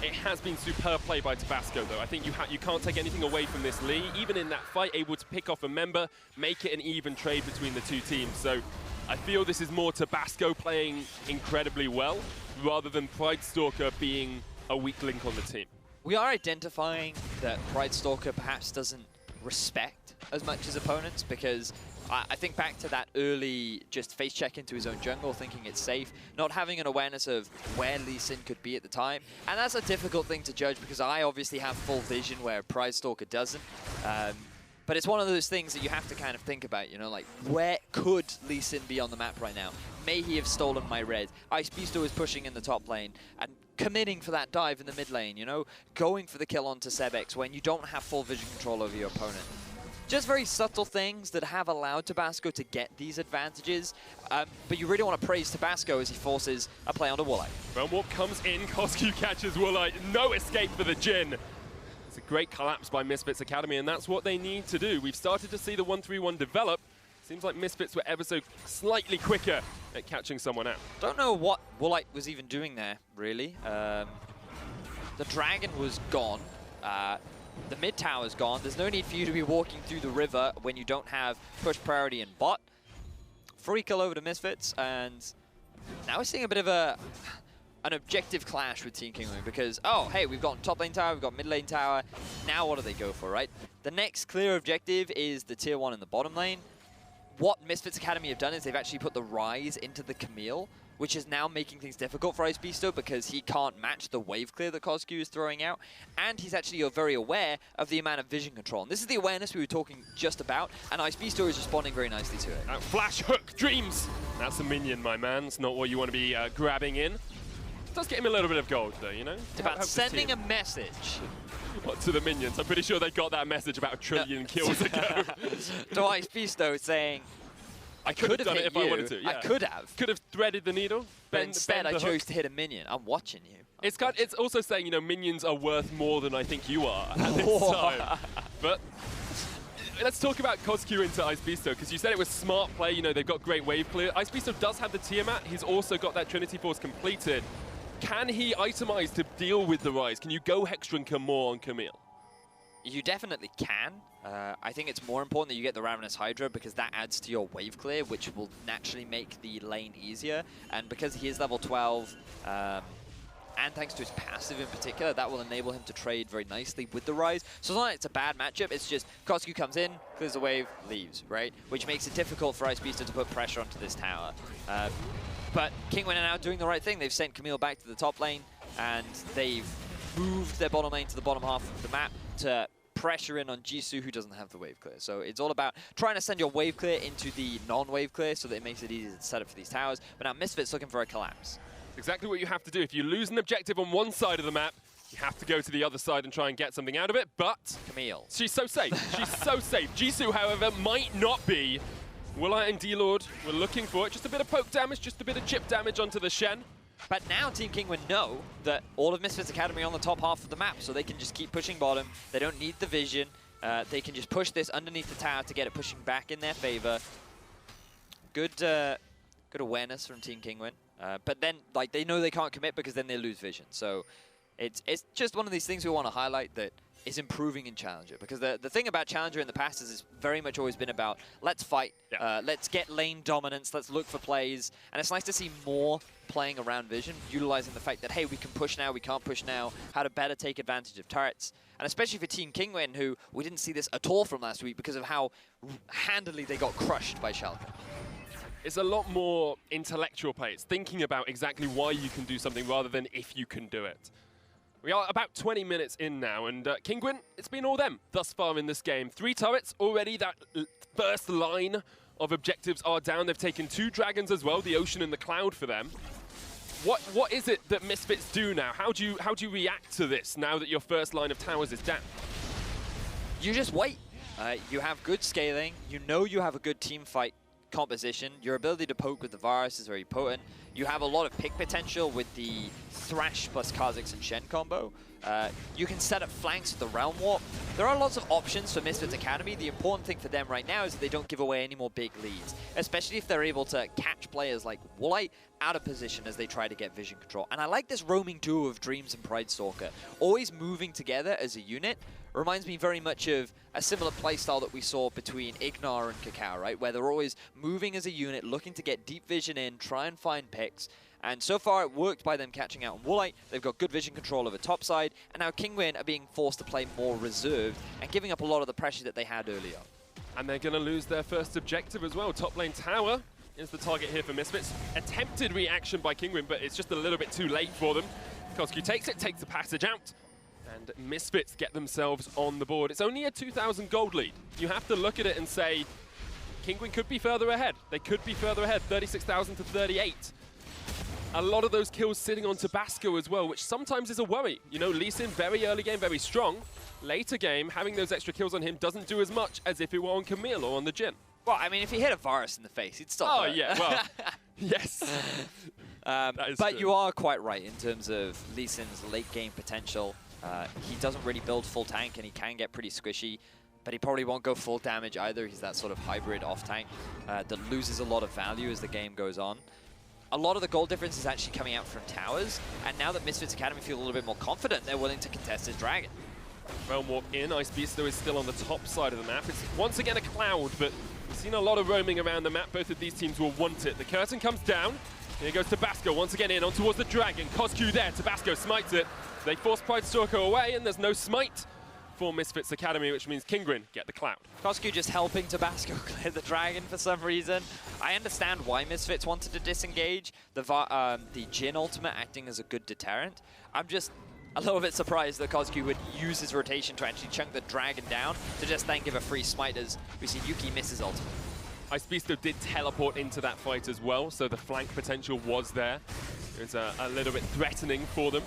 It has been superb play by Tabasco, though. I think you can't take anything away from this Lee. Even in that fight, able to pick off a member, make it an even trade between the two teams. So I feel this is more Tabasco playing incredibly well, rather than Pridestalker being a weak link on the team. We are identifying that Pridestalker perhaps doesn't respect as much his opponents, because I think back to that early just face check into his own jungle, thinking it's safe, not having an awareness of where Lee Sin could be at the time. And that's a difficult thing to judge, because I obviously have full vision where Pridestalker doesn't. But it's one of those things that you have to kind of think about, you know, like, where could Lee Sin be on the map right now? May he have stolen my red? Ice Beasto is pushing in the top lane and committing for that dive in the mid lane, you know, going for the kill onto Sebex when you don't have full vision control over your opponent. Just very subtle things that have allowed Tabasco to get these advantages, but you really want to praise Tabasco as he forces a play onto Woolite. Realm Warp comes in, Coscu catches Woolite, no escape for the Jin. It's a great collapse by Misfits Academy, and that's what they need to do. We've started to see the 1-3-1 develop. Seems like Misfits were ever so slightly quicker at catching someone out. Don't know what Woolite was even doing there, really. The dragon was gone. The mid tower's gone. There's no need for you to be walking through the river when you don't have push priority in bot. Free kill over to Misfits, and now we're seeing a bit of an objective clash with Team Kinguin, because, oh, hey, we've got top lane tower, we've got mid lane tower. Now what do they go for, right? The next clear objective is the tier 1 in the bottom lane. What Misfits Academy have done is they've actually put the Ryze into the Camille, which is now making things difficult for Ice Beasto, because he can't match the wave clear that Coscu is throwing out, and he's actually very aware of the amount of vision control. And this is the awareness we were talking just about, and Ice Beasto is responding very nicely to it. Flash hook, Dreams! That's a minion, my man. It's not what you want to be grabbing in. It does get him a little bit of gold, though, you know? It's about sending a message. What, to the minions? I'm pretty sure they got that message about a trillion kills ago. To Ice Beasto saying, I could have done it if I wanted to. Yeah. I could have. Could have threaded the needle. But instead, I chose to hit a minion. I'm watching you. It's also saying, you know, minions are worth more than I think you are at this time. But let's talk about Cosq into Icebeasto, because you said it was smart play. You know, they've got great wave clear. Icebeasto does have the Tiamat. He's also got that Trinity Force completed. Can he itemize to deal with the Rise? Can you go Hexdrinker more on Camille? You definitely can. I think it's more important that you get the Ravenous Hydra, because that adds to your wave clear, which will naturally make the lane easier. And because he is level 12, and thanks to his passive in particular, that will enable him to trade very nicely with the Rise. So it's not like it's a bad matchup, it's just Cosq comes in, clears the wave, leaves, right? Which makes it difficult for Icebeasto to put pressure onto this tower. But Kinguin are now doing the right thing. They've sent Camille back to the top lane, and they've moved their bottom lane to the bottom half of the map to pressure in on Jisoo, who doesn't have the wave clear. So it's all about trying to send your wave clear into the non-wave clear so that it makes it easier to set up for these towers. But now Misfits looking for a collapse. Exactly what you have to do. If you lose an objective on one side of the map, you have to go to the other side and try and get something out of it. But Camille, she's so safe. She's so safe. Jisoo, however, might not be. Willite and D-Lord were looking for it. Just a bit of poke damage, just a bit of chip damage onto the Shen. But now Team Kinguin know that all of Misfits Academy are on the top half of the map, so they can just keep pushing bottom. They don't need the vision. They can just push this underneath the tower to get it pushing back in their favor. Good awareness from Team Kinguin. But then, like, they know they can't commit because then they lose vision. So it's just one of these things we want to highlight that is improving in Challenger. Because the thing about Challenger in the past is it's very much always been about, let's fight, let's get lane dominance, let's look for plays. And it's nice to see more playing around vision, utilizing the fact that, hey, we can push now, we can't push now, how to better take advantage of turrets. And especially for Team Kinguin, who we didn't see this at all from last week because of how handily they got crushed by Schalke. It's a lot more intellectual play. It's thinking about exactly why you can do something rather than if you can do it. We are about 20 minutes in now, and Kinguin, it's been all them thus far in this game. 3 turrets already. That first line of objectives are down. They've taken 2 dragons as well, the Ocean and the Cloud for them. What is it that Misfits do now? How do you react to this now that your first line of towers is down? You just wait. You have good scaling. You know you have a good team fight composition. Your ability to poke with the Varus is very potent. You have a lot of pick potential with the Thrash plus Kha'Zix and Shen combo. You can set up flanks with the Realm Warp. There are lots of options for Misfits Academy. The important thing for them right now is that they don't give away any more big leads, especially if they're able to catch players like Willite out of position as they try to get vision control. And I like this roaming duo of Dreams and Pridestalker, always moving together as a unit. Reminds me very much of a similar playstyle that we saw between Ignar and Kakao, right? Where they're always moving as a unit, looking to get deep vision in, try and find picks. And so far it worked by them catching out on Willite. They've got good vision control over top side. And now Kinguin are being forced to play more reserved and giving up a lot of the pressure that they had earlier. And they're going to lose their first objective as well. Top lane tower is the target here for Misfits. Attempted reaction by Kinguin, but it's just a little bit too late for them. Cosq takes it, takes the passage out. And Misfits get themselves on the board. It's only a 2,000 gold lead. You have to look at it and say, Kinguin could be further ahead. They could be further ahead, 36,000 to 38. A lot of those kills sitting on Tabasco as well, which sometimes is a worry. You know, Lee Sin, very early game, very strong. Later game, having those extra kills on him doesn't do as much as if it were on Camille or on the Jhin. Well, I mean, if he hit a Varus in the face, he'd stop. Oh, yeah, well, yes. But true. You are quite right in terms of Lee Sin's late game potential. He doesn't really build full tank, and he can get pretty squishy, but he probably won't go full damage either. He's that sort of hybrid off-tank that loses a lot of value as the game goes on. A lot of the goal difference is actually coming out from towers, and now that Misfits Academy feel a little bit more confident, they're willing to contest his dragon. Realm Warp in. Icebeasto is still on the top side of the map. It's once again a Cloud, but we've seen a lot of roaming around the map. Both of these teams will want it. The curtain comes down. Here goes Tabasco once again in on towards the dragon. Cosq there. Tabasco smites it. They force Pridestalker away, and there's no smite for Misfits Academy, which means Kinguin get the Cloud. Cosq just helping Tabasco clear the dragon for some reason. I understand why Misfits wanted to disengage. The Jhin ultimate acting as a good deterrent. I'm just a little bit surprised that Cosq would use his rotation to actually chunk the dragon down to just then give a free smite as we see Yuki miss his ultimate. Icebeasto did teleport into that fight as well, so the flank potential was there. It was a little bit threatening for them.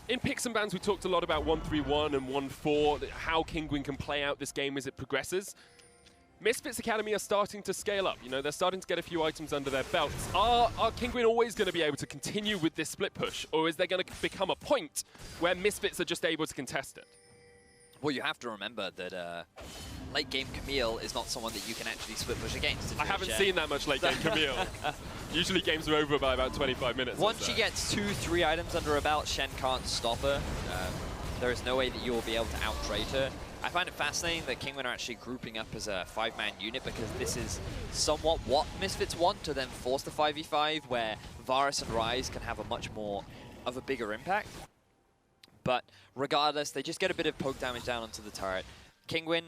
In picks and bans, we talked a lot about 1-3-1 and 1-4, how Kinguin can play out this game as it progresses. Misfits Academy are starting to scale up. You know, they're starting to get a few items under their belts. Are Kinguin always going to be able to continue with this split push, or is there going to become a point where Misfits are just able to contest it? Well, you have to remember that late game Camille is not someone that you can actually split push against. I haven't seen that much late game Camille. Usually games are over by about 25 minutes. Once she gets 2-3 items under her belt, Shen can't stop her. There is no way that you will be able to out-trade her. I find it fascinating that Kinguin are actually grouping up as a 5-man unit, because this is somewhat what Misfits want, to then force the 5v5 where Varus and Ryze can have a much more of a bigger impact. But regardless, they just get a bit of poke damage down onto the turret. Kinguin,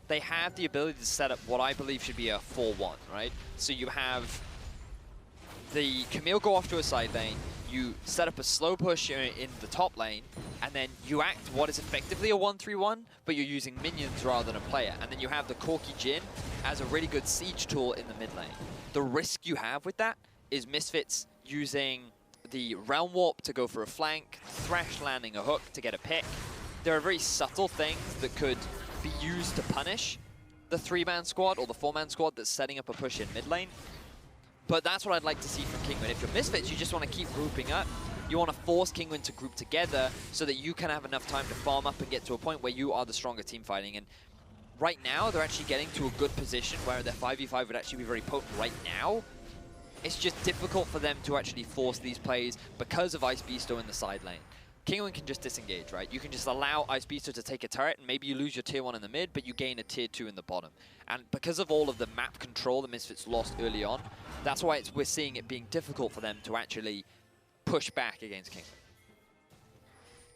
they have the ability to set up what I believe should be a 4-1, right? So you have the Camille go off to a side lane, you set up a slow push in the top lane, and then you act what is effectively a 1-3-1, but you're using minions rather than a player. And then you have the Corki Jhin as a really good siege tool in the mid lane. The risk you have with that is Misfits using the Realm Warp to go for a flank, Thresh landing a hook to get a pick. There are very subtle things that could be used to punish the 3-man squad or the 4-man squad that's setting up a push in mid lane. But that's what I'd like to see from Kinguin. If you're Misfits, you just want to keep grouping up. You want to force Kinguin to group together so that you can have enough time to farm up and get to a point where you are the stronger team fighting. And right now, they're actually getting to a good position where their 5v5 would actually be very potent right now. It's just difficult for them to actually force these plays because of Ice Beasto in the side lane. Kinguin can just disengage, right? You can just allow Ice Beasto to take a turret, and maybe you lose your tier 1 in the mid, but you gain a tier 2 in the bottom. And because of all of the map control the Misfits lost early on, that's why we're seeing it being difficult for them to actually push back against Kinguin.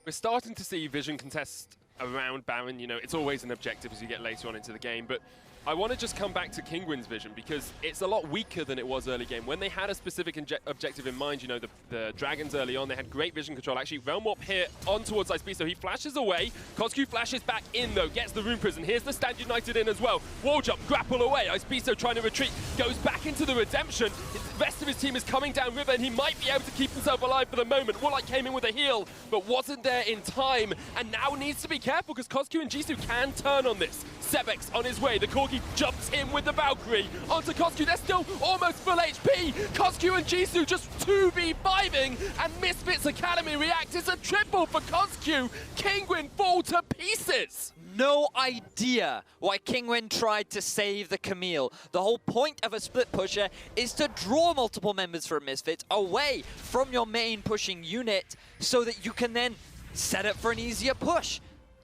We're starting to see Vision contest around Baron. You know, it's always an objective as you get later on into the game, but I want to just come back to Kinguin's Vision, because it's a lot weaker than it was early game. When they had a specific objective in mind, you know, the Dragons early on, they had great vision control. Actually, Realm Warp here on towards Ice Beast, so he flashes away. Kozku flashes back in, though, gets the Rune Prison. Here's the Stand United in as well. Wall jump, grapple away. Ice Beast trying to retreat, goes back into the Redemption. The rest of his team is coming down river, and he might be able to keep himself alive for the moment. Warlock came in with a heal, but wasn't there in time, and now needs to be careful, because Kozku and Jisoo can turn on this. Sebex on his way. The Corgi jumps in with the Valkyrie onto Kozku. They're still almost full HP. Kozku and Jisoo just 2v5ing, and Misfits Academy react. It's a triple for Kozku. Kinguin fall to pieces. No idea why Kinguin tried to save the Camille. The whole point of a split pusher is to draw multiple members from Misfits away from your main pushing unit so that you can then set up for an easier push.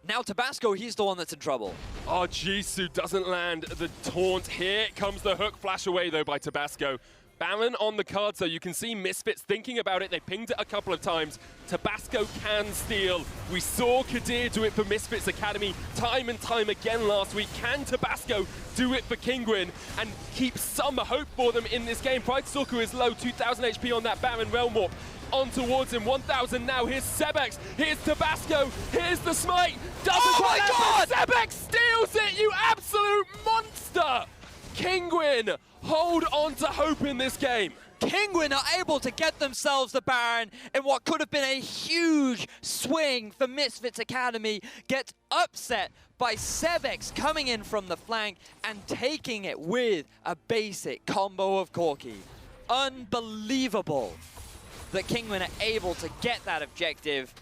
Now Tabasco, he's the one that's in trouble. Oh, Jisoo doesn't land the taunt. Here comes the hook, flash away though by Tabasco. Baron on the card, so you can see Misfits thinking about it. They pinged it a couple of times. Tabasco can steal. We saw Kadir do it for Misfits Academy time and time again last week. Can Tabasco do it for Kinguin and keep some hope for them in this game? Pride Stalker is low, 2,000 HP on that Baron Realm Warp. On towards him, 1,000 now. Here's Sebex, here's Tabasco, here's the smite. Doesn't quite happen. Sebex steals it, you absolute monster! Kinguin, hold on to hope in this game. Kinguin are able to get themselves the Baron in what could have been a huge swing for Misfits Academy. Gets upset by Sebex coming in from the flank and taking it with a basic combo of Corki. Unbelievable that Kinguin are able to get that objective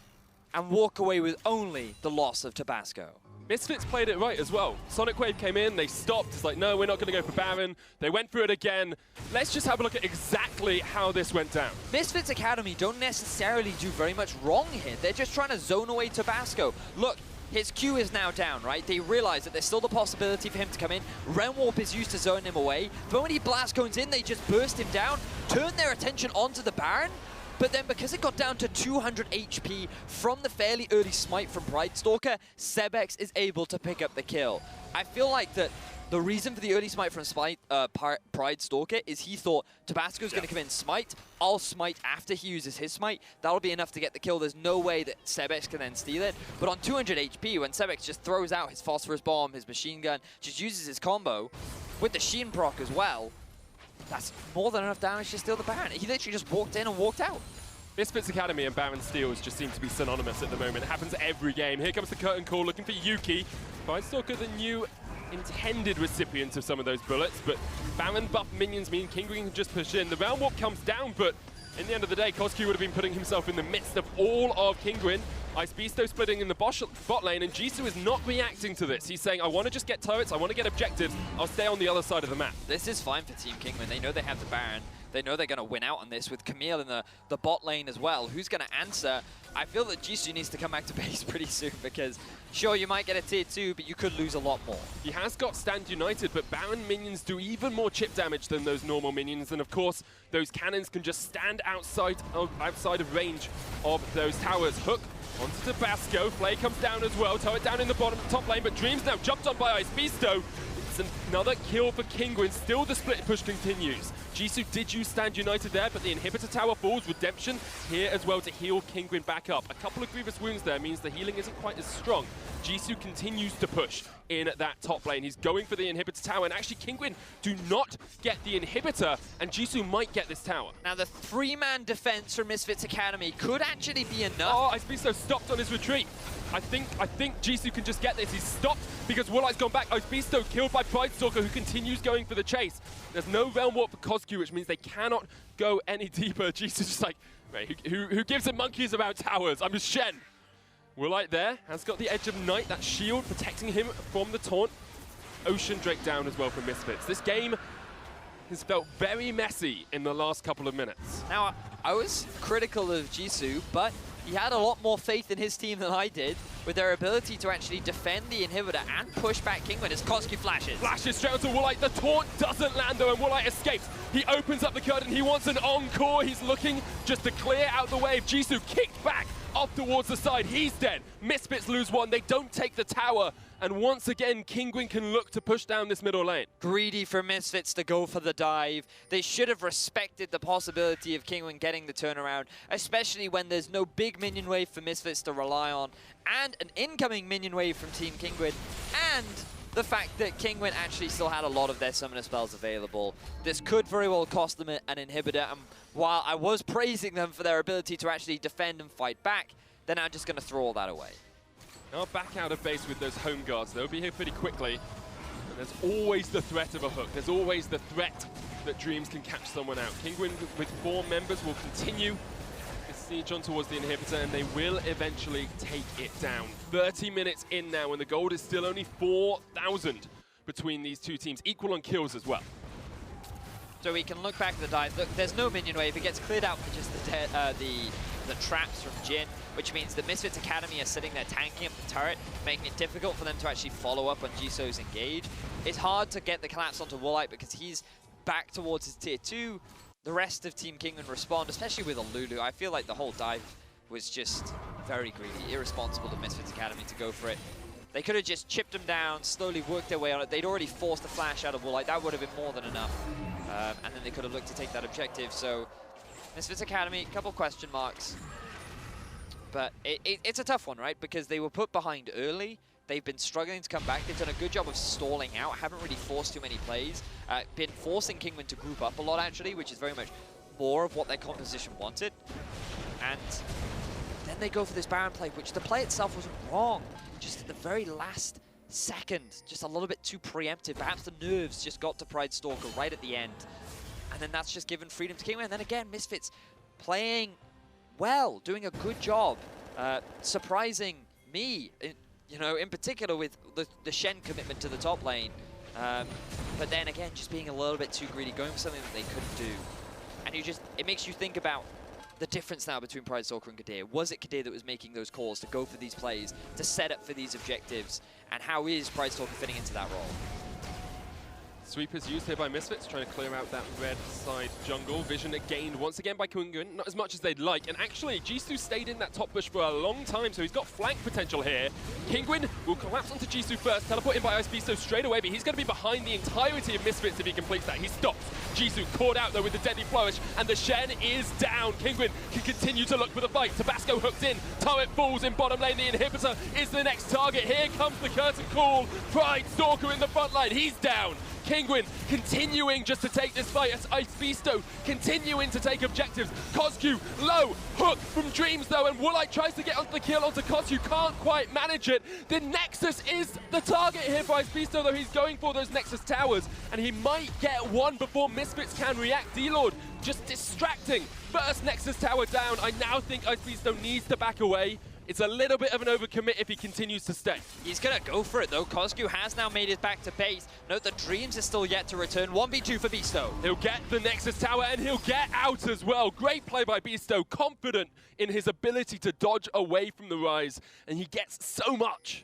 and walk away with only the loss of Tabasco. Misfits played it right as well. Sonic Wave came in, they stopped. It's like, no, we're not going to go for Baron. They went through it again. Let's just have a look at exactly how this went down. Misfits Academy don't necessarily do very much wrong here. They're just trying to zone away Tabasco. Look, his Q is now down, right? They realize that there's still the possibility for him to come in. Realm Warp is used to zone him away. But when he blast cones in, they just burst him down, turn their attention onto the Baron. But then because it got down to 200 HP from the fairly early smite from Pride Stalker, Sebex is able to pick up the kill. I feel like that the reason for the early smite from Pride Stalker is he thought Tabasco's going to come in smite, I'll smite after he uses his smite, that'll be enough to get the kill. There's no way that Sebex can then steal it. But on 200 HP, when Sebex just throws out his Phosphorus Bomb, his machine gun, just uses his combo, with the Sheen proc as well, that's more than enough damage to steal the Baron. He literally just walked in and walked out. Misfits Academy and Baron steals just seem to be synonymous at the moment. It happens every game. Here comes the curtain call, looking for Yuki. Pride Stalker, the new intended recipient of some of those bullets, but Baron buff minions mean Kinguin can just push in. The Realm Warp comes down, but in the end of the day, KGN would have been putting himself in the midst of all of Kinguin. Ice Beasto splitting in the bot lane, and Jisoo is not reacting to this. He's saying, I want to just get turrets, I want to get objectives, I'll stay on the other side of the map. This is fine for Team Kinguin. They know they have the Baron. They know they're going to win out on this with Camille in the bot lane as well. Who's going to answer? I feel that Jisoo needs to come back to base pretty soon because, sure, you might get a tier 2, but you could lose a lot more. He has got Stand United, but Baron minions do even more chip damage than those normal minions, and of course, those cannons can just stand outside of range of those towers. Hook onto Tabasco, Flay comes down as well, turret down in the top lane, but Dreams now jumped on by Ice Beasto. It's another kill for Kinguin, still the split push continues. Jisoo did use Stand United there, but the inhibitor tower falls. Redemption here as well to heal Kinguin back up. A couple of grievous wounds there means the healing isn't quite as strong. Jisoo continues to push in that top lane. He's going for the inhibitor tower, and actually Kinguin do not get the inhibitor, and Jisoo might get this tower. Now the 3-man defense from Misfits Academy could actually be enough. Oh, Ice Beasto stopped on his retreat. I think Jisoo can just get this. He's stopped because Woolite's gone back. Ice Beasto killed by Pridestalker, who continues going for the chase. There's no Realm Warp for KGN, which means they cannot go any deeper. Jisoo's just like, mate, who gives a monkeys about towers? I'm just Shen. Woolite there has got the Edge of Night, that shield protecting him from the taunt. Ocean Drake down as well from Misfits. This game has felt very messy in the last couple of minutes. Now, I was critical of Jisoo, but he had a lot more faith in his team than I did with their ability to actually defend the inhibitor and push back Kinguin as KGN flashes. Flashes straight onto Woolite. The taunt doesn't land though, and Woolite escapes. He opens up the curtain. He wants an encore. He's looking just to clear out the wave. Jisoo kicked back off towards the side. He's dead. Misfits lose one. They don't take the tower. And once again, Kinguin can look to push down this middle lane. Greedy for Misfits to go for the dive. They should have respected the possibility of Kinguin getting the turnaround, especially when there's no big minion wave for Misfits to rely on, and an incoming minion wave from Team Kinguin, and the fact that Kinguin actually still had a lot of their summoner spells available. This could very well cost them an inhibitor, and while I was praising them for their ability to actually defend and fight back, they're now just going to throw all that away. Now back out of base with those home guards. They'll be here pretty quickly. And there's always the threat of a hook. There's always the threat that Dreams can catch someone out. Kinguin with 4 members will continue to siege on towards the inhibitor, and they will eventually take it down. 30 minutes in now, and the gold is still only 4,000 between these two teams. Equal on kills as well. So we can look back at the dive. Look, there's no minion wave. It gets cleared out for just the traps from Jin, which means the Misfits Academy are sitting there tanking up the turret, making it difficult for them to actually follow up on Jisoo's engage. It's hard to get the collapse onto Woolite because he's back towards his tier 2. The rest of Team Kinguin respond, especially with a Lulu. I feel like the whole dive was just very greedy, irresponsible of Misfits Academy to go for it. They could have just chipped him down, slowly worked their way on it. They'd already forced a flash out of Woolite. That would have been more than enough. And then they could have looked to take that objective. So Misfits Academy, a couple question marks. But it's a tough one, right? Because they were put behind early. They've been struggling to come back. They've done a good job of stalling out. Haven't really forced too many plays. Been forcing Kinguin to group up a lot, actually, which is very much more of what their composition wanted. And then they go for this Baron play, which the play itself wasn't wrong. Just at the very last second, just a little bit too preemptive. Perhaps the nerves just got to Pridestalker right at the end. And then that's just given freedom to Kinguin. And then again, Misfits playing well, doing a good job, surprising me, in particular with the Shen commitment to the top lane. But then again, just being a little bit too greedy, going for something that they couldn't do. And it makes you think about the difference now between Pridestalker and Kadir. Was it Kadir that was making those calls to go for these plays, to set up for these objectives? And how is Pridestalker fitting into that role? Sweepers used here by Misfits, trying to clear out that red side jungle. Vision gained once again by Kinguin, not as much as they'd like. And actually, Jisoo stayed in that top bush for a long time, so he's got flank potential here. Kinguin will collapse onto Jisoo first, teleport in by Ice Beasto straight away, but he's going to be behind the entirety of Misfits if he completes that. He stops. Jisoo caught out, though, with the deadly flourish, and the Shen is down. Kinguin can continue to look for the fight. Tabasco hooked in. Turret falls in bottom lane. The inhibitor is the next target. Here comes the curtain call. Pridestalker in the front line. He's down. Kinguin continuing just to take this fight as Ice Beasto continuing to take objectives. Kozku low, hook from Dreams though, and Woolite tries to get onto the kill onto Kozku, can't quite manage it. The Nexus is the target here for Ice Beasto though, he's going for those Nexus towers, and he might get one before Misfits can react. D-Lord just distracting. First Nexus tower down, I now think Ice Beasto needs to back away. It's a little bit of an overcommit if he continues to stay. He's going to go for it, though. Kozku has now made it back to base. Note that Dreams is still yet to return. 1v2 for Beasto. He'll get the Nexus tower, and he'll get out as well. Great play by Beasto, confident in his ability to dodge away from the Rise, and he gets so much.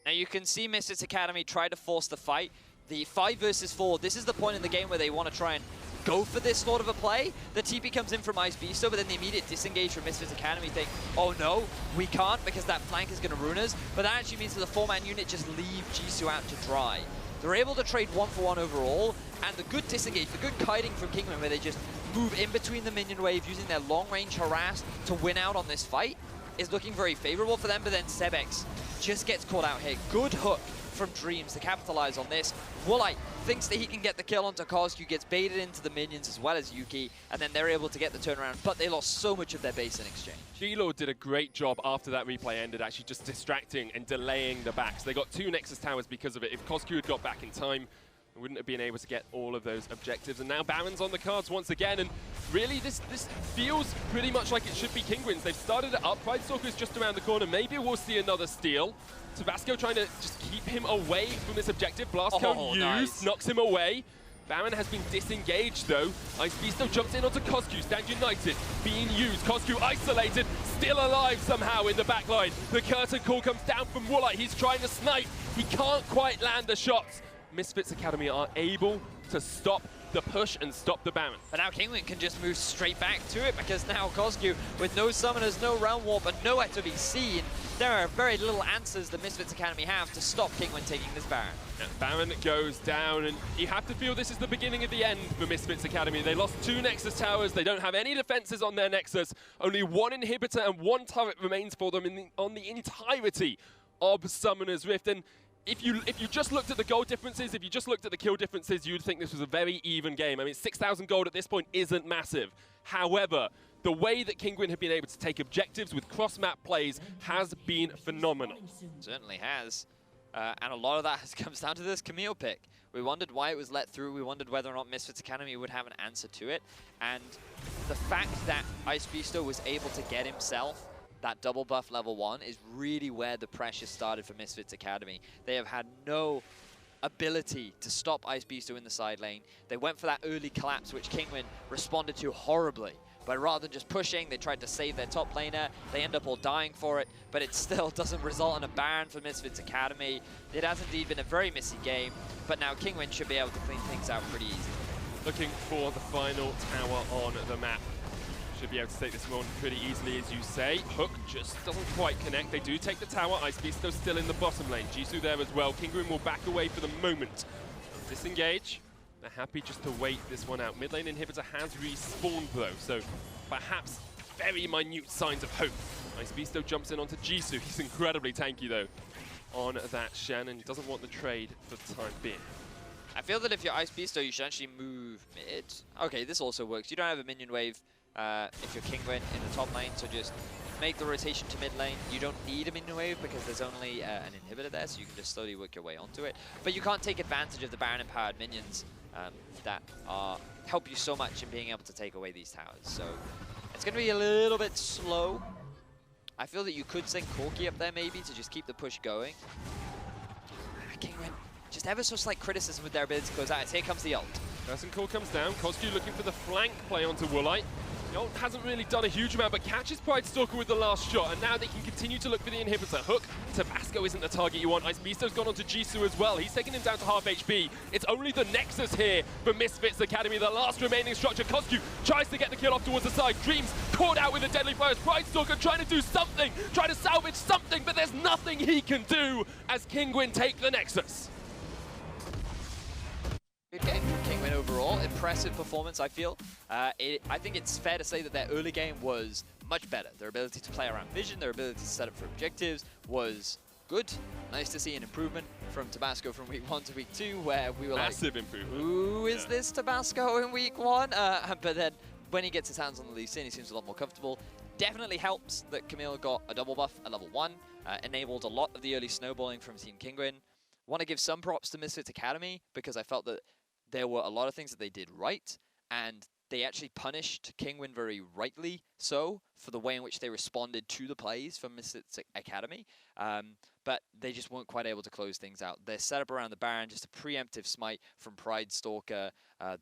Now, you can see Misfits Academy try to force the fight. The 5 versus 4, this is the point in the game where they want to try and go for this sort of a play. The TP comes in from Ice Beasto, but then the immediate disengage from Misfits Academy think, oh no, we can't because that flank is going to ruin us. But that actually means that the 4-man unit just leave Jisoo out to dry. They're able to trade 1-for-1 overall, and the good disengage, the good kiting from Kinguin where they just move in between the minion wave using their long-range harass to win out on this fight is looking very favorable for them, but then Sebex just gets caught out here. Good hook from Dreams to capitalize on this. Woolite thinks that he can get the kill onto Kozku, gets baited into the minions as well as Yuki, and then they're able to get the turnaround, but they lost so much of their base in exchange. G-Lord did a great job after that replay ended, actually just distracting and delaying the backs. They got 2 Nexus towers because of it. If Kozku had got back in time, they wouldn't have been able to get all of those objectives. And now Baron's on the cards once again, and really this feels pretty much like it should be Kinguin's. They've started it up, Pride Stalker's just around the corner. Maybe we'll see another steal. Tabasco trying to just keep him away from this objective. Blast cone used, nice. Knocks him away. Baron has been disengaged though. Ice Beasto jumps in onto Kozku, Stand United, being used. Kozku isolated, still alive somehow in the backline. The curtain call comes down from Woolite. He's trying to snipe. He can't quite land the shots. Misfits Academy are able to stop the push and stop the Baron. But now Kinguin can just move straight back to it because now Kozku, with no summoners, no realm warp, and nowhere to be seen, there are very little answers the Misfits Academy have to stop Kinguin taking this Baron. And Baron goes down, and you have to feel this is the beginning of the end for Misfits Academy. They lost 2 Nexus towers, they don't have any defenses on their Nexus, only 1 inhibitor and 1 turret remains for them on the entirety of Summoner's Rift. And if you just looked at the gold differences, if you just looked at the kill differences, you'd think this was a very even game. I mean, 6,000 gold at this point isn't massive. However, the way that Kinguin have been able to take objectives with cross-map plays has been phenomenal. Certainly has. And a lot of that comes down to this Camille pick. We wondered why it was let through. We wondered whether or not Misfits Academy would have an answer to it. And the fact that Ice Beasto was able to get himself that double buff level 1 is really where the pressure started for Misfits Academy. They have had no ability to stop Ice Beasto in the side lane. They went for that early collapse, which Kinguin responded to horribly. But rather than just pushing, they tried to save their top laner. They end up all dying for it, but it still doesn't result in a Baron for Misfits Academy. It has indeed been a very messy game, but now Kinguin should be able to clean things out pretty easily. Looking for the final tower on the map. Should be able to take this one pretty easily, as you say. Hook just doesn't quite connect. They do take the tower. Ice Beasto still in the bottom lane. Jisoo there as well. Kinguin will back away for the moment. Disengage. They're happy just to wait this one out. Mid lane inhibitor has respawned though, so perhaps very minute signs of hope. Ice Beasto jumps in onto Jisoo. He's incredibly tanky though on that Shen, and doesn't want the trade for the time being. I feel that if you're Ice Beasto, you should actually move mid. Okay, this also works. You don't have a minion wave if you're Kinguin in the top lane, so just make the rotation to mid lane. You don't need a minion wave because there's only an inhibitor there, so you can just slowly work your way onto it. But you can't take advantage of the Baron empowered minions that help you so much in being able to take away these towers. So it's going to be a little bit slow. I feel that you could send Corki up there maybe to just keep the push going. Kinguin, just ever so slight criticism with their ability to close out. Here comes the ult. Person call comes down. Kozku looking for the flank play onto Woolite. The ult hasn't really done a huge amount, but catches Pride Stalker with the last shot, and now they can continue to look for the inhibitor. Hook, Tabasco isn't the target you want. Ice Beasto's gone onto Jisoo as well. He's taken him down to half HP. It's only the Nexus here for Misfits Academy, the last remaining structure. Kozku tries to get the kill off towards the side. Dreams caught out with a deadly fire. Pride Stalker trying to do something, trying to salvage something, but there's nothing he can do as Kinguin take the Nexus. Good game from Kinguin overall. Impressive performance, I feel. I think it's fair to say that their early game was much better. Their ability to play around vision, their ability to set up for objectives was good. Nice to see an improvement from Tabasco from week 1 to week 2, where we were Massive like, improvement. who is this Tabasco in week 1? But then when he gets his hands on the Lee Sin, he seems a lot more comfortable. Definitely helps that Camille got a double buff at level 1, enabled a lot of the early snowballing from Team Kinguin. Want to give some props to Misfits Academy, because I felt that there were a lot of things that they did right, and they actually punished Kinguin very rightly so for the way in which they responded to the plays from Misfits Academy. But they just weren't quite able to close things out. Their setup around the Baron, just a preemptive smite from Pride Stalker,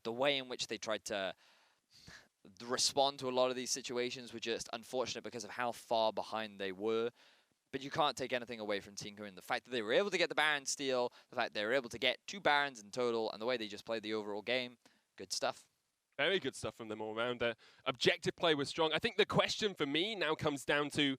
the way in which they tried to respond to a lot of these situations were just unfortunate because of how far behind they were. But you can't take anything away from Team Kinguin. The fact that they were able to get the Baron steal, the fact they were able to get 2 Barons in total, and the way they just played the overall game, good stuff. Very good stuff from them all around. Objective play was strong. I think the question for me now comes down to,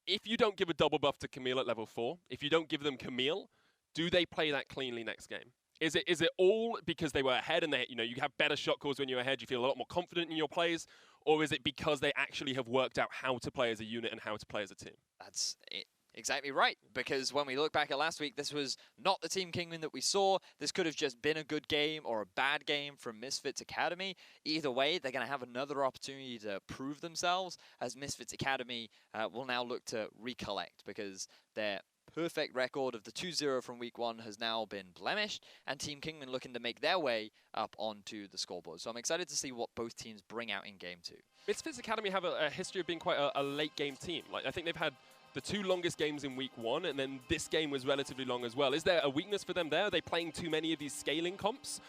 if you don't give a double buff to Camille at level 4, if you don't give them Camille, do they play that cleanly next game? Is it all because they were ahead and you have better shot calls when you're ahead, you feel a lot more confident in your plays, or is it because they actually have worked out how to play as a unit and how to play as a team? That's it. Exactly right, because when we look back at last week, this was not the Team Kinguin that we saw. This could have just been a good game or a bad game from Misfits Academy. Either way, they're going to have another opportunity to prove themselves, as Misfits Academy will now look to recollect, because their perfect record of the 2-0 from week 1 has now been blemished, and Team Kinguin looking to make their way up onto the scoreboard. So I'm excited to see what both teams bring out in game 2. Misfits Academy have a history of being quite a late game team. Like, I think they've had the 2 longest games in week 1, and then this game was relatively long as well. Is there a weakness for them there? Are they playing too many of these scaling comps?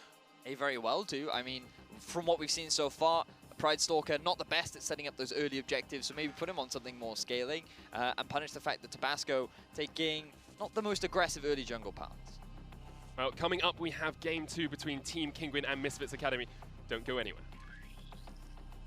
They very well do. I mean, from what we've seen so far, Pride Stalker not the best at setting up those early objectives, so maybe put him on something more scaling and punish the fact that Tabasco taking not the most aggressive early jungle paths. Well, coming up, we have game 2 between Team Kinguin and Misfits Academy. Don't go anywhere.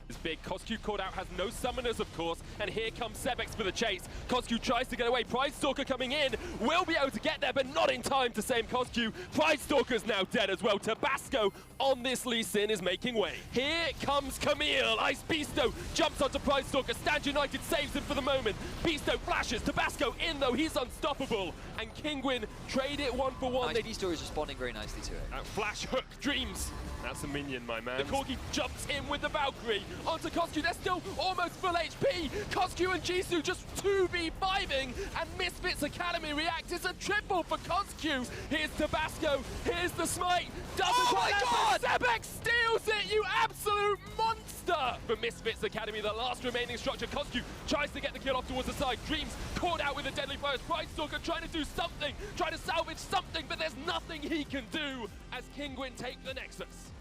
This big Coscu caught out, has no summoners, of course, and here comes Sebex for the chase. Coscu tries to get away. Pride Stalker coming in, will be able to get there, but not in time to save Coscu. Pride Stalker's now dead as well. Tabasco on this Lee Sin is making way. Here comes Camille. Ice Beasto jumps onto Pride Stalker. Stand United saves him for the moment. Beasto flashes. Tabasco in, though. He's unstoppable. And Kinguin trade it 1-for-1. Nice. Beasto is responding very nicely to it. Flash hook, Dreams. That's a minion, my man. The Corgi jumps in with the Valkyrie onto Coscu. They're still almost full HP. Coscu and Jisoo just 2v5ing, and Misfits Academy react. It's a triple for Coscu. Here's Tabasco. Here's the smite. Oh my God! Sebex steals it, you absolute monster! For Misfits Academy, the last remaining structure. Coscu tries to get the kill off towards the side. Dreams caught out with a deadly fire. Pride Stalker trying to do something, trying to salvage something, but there's nothing he can do as Kinguin take the Nexus.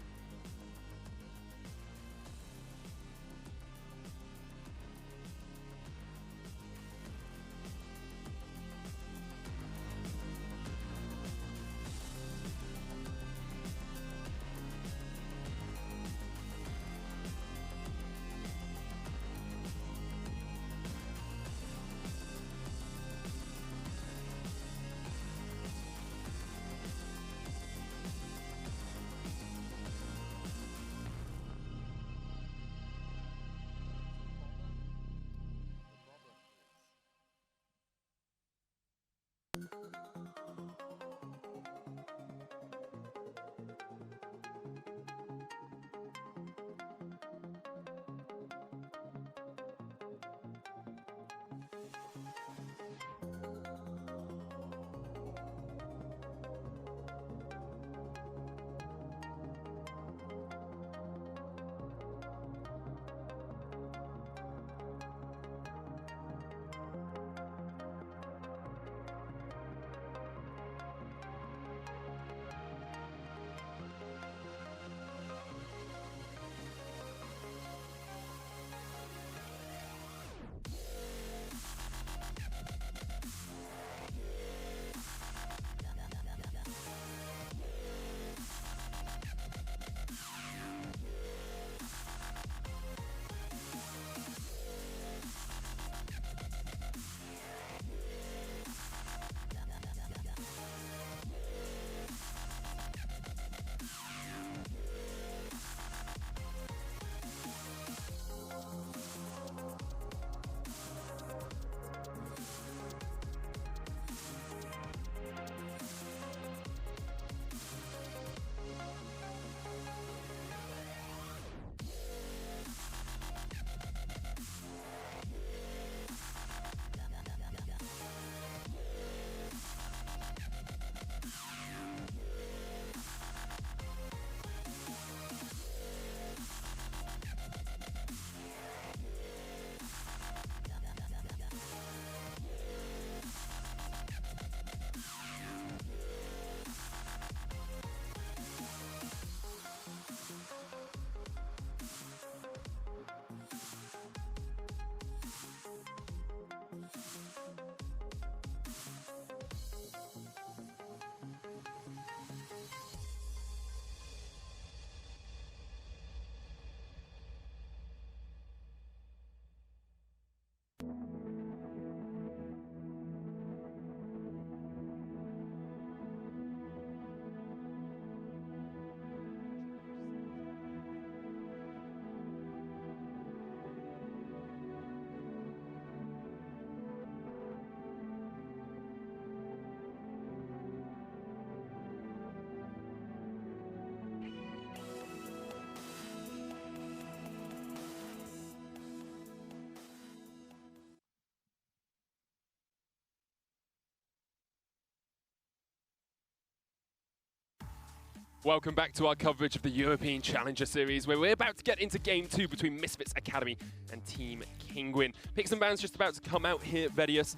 Welcome back to our coverage of the European Challenger Series, where we're about to get into Game 2 between Misfits Academy and Team Kinguin. Picks and bans just about to come out here, Vedius.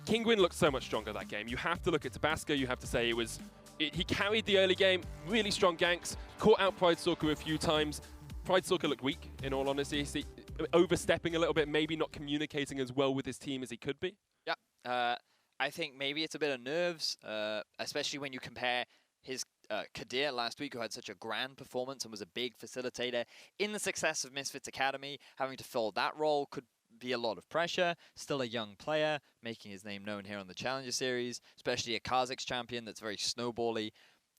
Kinguin looked so much stronger that game. You have to look at Tabasco, you have to say he carried the early game, really strong ganks, caught out Pridestalker a few times. Pridestalker looked weak, in all honesty. Overstepping a little bit, maybe not communicating as well with his team as he could be. Yeah, I think maybe it's a bit of nerves, especially when you compare his Kadir last week, who had such a grand performance and was a big facilitator in the success of Misfits Academy. Having to fill that role could be a lot of pressure. Still a young player, making his name known here on the Challenger Series, especially a Kazakhs champion that's very snowbally.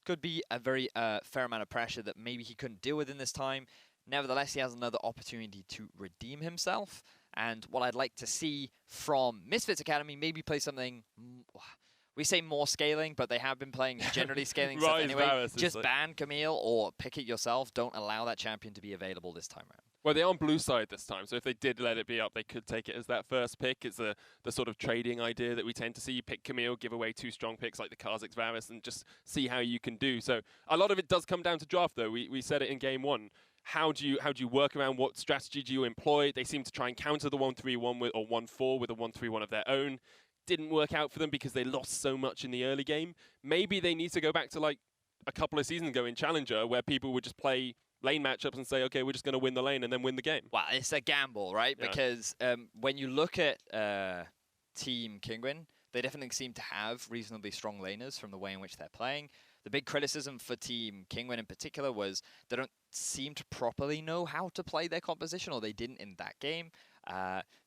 Could be a very fair amount of pressure that maybe he couldn't deal with in this time. Nevertheless, he has another opportunity to redeem himself. And what I'd like to see from Misfits Academy, maybe play something... We say more scaling, but they have been playing generally scaling stuff anyway. Just ban Camille or pick it yourself. Don't allow that champion to be available this time around. Well, they're on blue side this time, so if they did let it be up, they could take it as that first pick. It's the sort of trading idea that we tend to see. You pick Camille, give away 2 strong picks like the Kazakhs Varus, and just see how you can do. So a lot of it does come down to draft, though. We said it in Game 1. How do you work around? What strategy do you employ? They seem to try and counter the 1-3-1 with, or 1-4 with a 1-3-1 of their own. Didn't work out for them because they lost so much in the early game. Maybe they need to go back to like a couple of seasons ago in Challenger, where people would just play lane matchups and say, okay, we're just going to win the lane and then win the game. Well, it's a gamble, right? Yeah. Because when you look at Team Kinguin, they definitely seem to have reasonably strong laners from the way in which they're playing. The big criticism for Team Kinguin in particular was they don't seem to properly know how to play their composition, or they didn't in that game.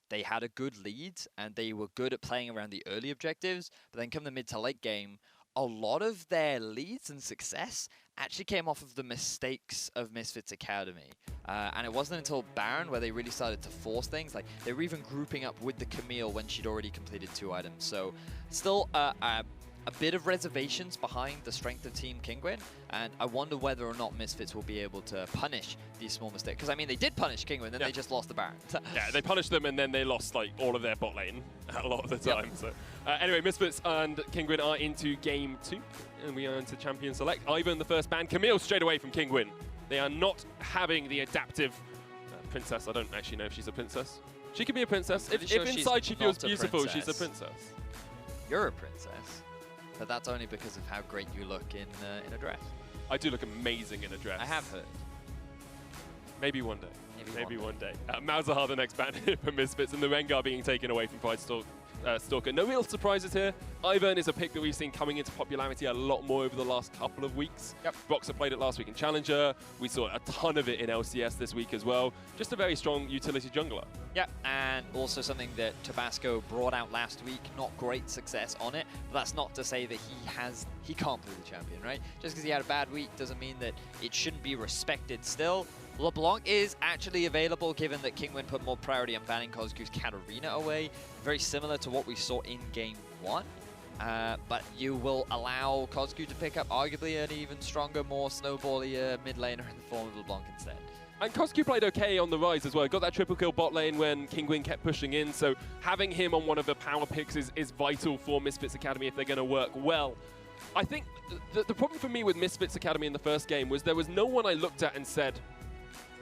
They had a good lead, and they were good at playing around the early objectives, but then come the mid to late game, a lot of their leads and success actually came off of the mistakes of Misfits Academy. And it wasn't until Baron where they really started to force things. Like, they were even grouping up with the Camille when she'd already completed 2 items. So still a bit of reservations behind the strength of Team Kinguin, and I wonder whether or not Misfits will be able to punish these small mistakes. Because, I mean, they did punish Kinguin, then they just lost the Baron. Yeah, they punished them, and then they lost, like, all of their bot lane a lot of the time. So anyway, Misfits and Kinguin are into Game 2, and we are into Champion Select. Ivan, the first ban. Camille straight away from Kinguin. They are not having the adaptive princess. I don't actually know if she's a princess. She could be a princess. If inside she feels beautiful, she's a princess. You're a princess. But that's only because of how great you look in a dress. I do look amazing in a dress. I have heard. Maybe one day. Maybe one day. Malzahar, the next ban for Misfits, and the Rengar being taken away from Pridestalker. No real surprises here. Ivern is a pick that we've seen coming into popularity a lot more over the last couple of weeks. Yep. Boxer played it last week in Challenger. We saw a ton of it in LCS this week as well. Just a very strong utility jungler. Yeah, and also something that Tabasco brought out last week. Not great success on it, but that's not to say that he can't play the champion, right? Just because he had a bad week doesn't mean that it shouldn't be respected still. LeBlanc is actually available, given that Kinguin put more priority on banning Kozgu's Katarina away. Very similar to what we saw in Game 1. But you will allow Kozgu to pick up arguably an even stronger, more snowbally mid laner in the form of LeBlanc instead. And Kozgu played okay on the rise as well. Got that triple kill bot lane when Kinguin kept pushing in, so having him on one of the power picks is vital for Misfits Academy if they're going to work well. I think the problem for me with Misfits Academy in the first game was there was no one I looked at and said,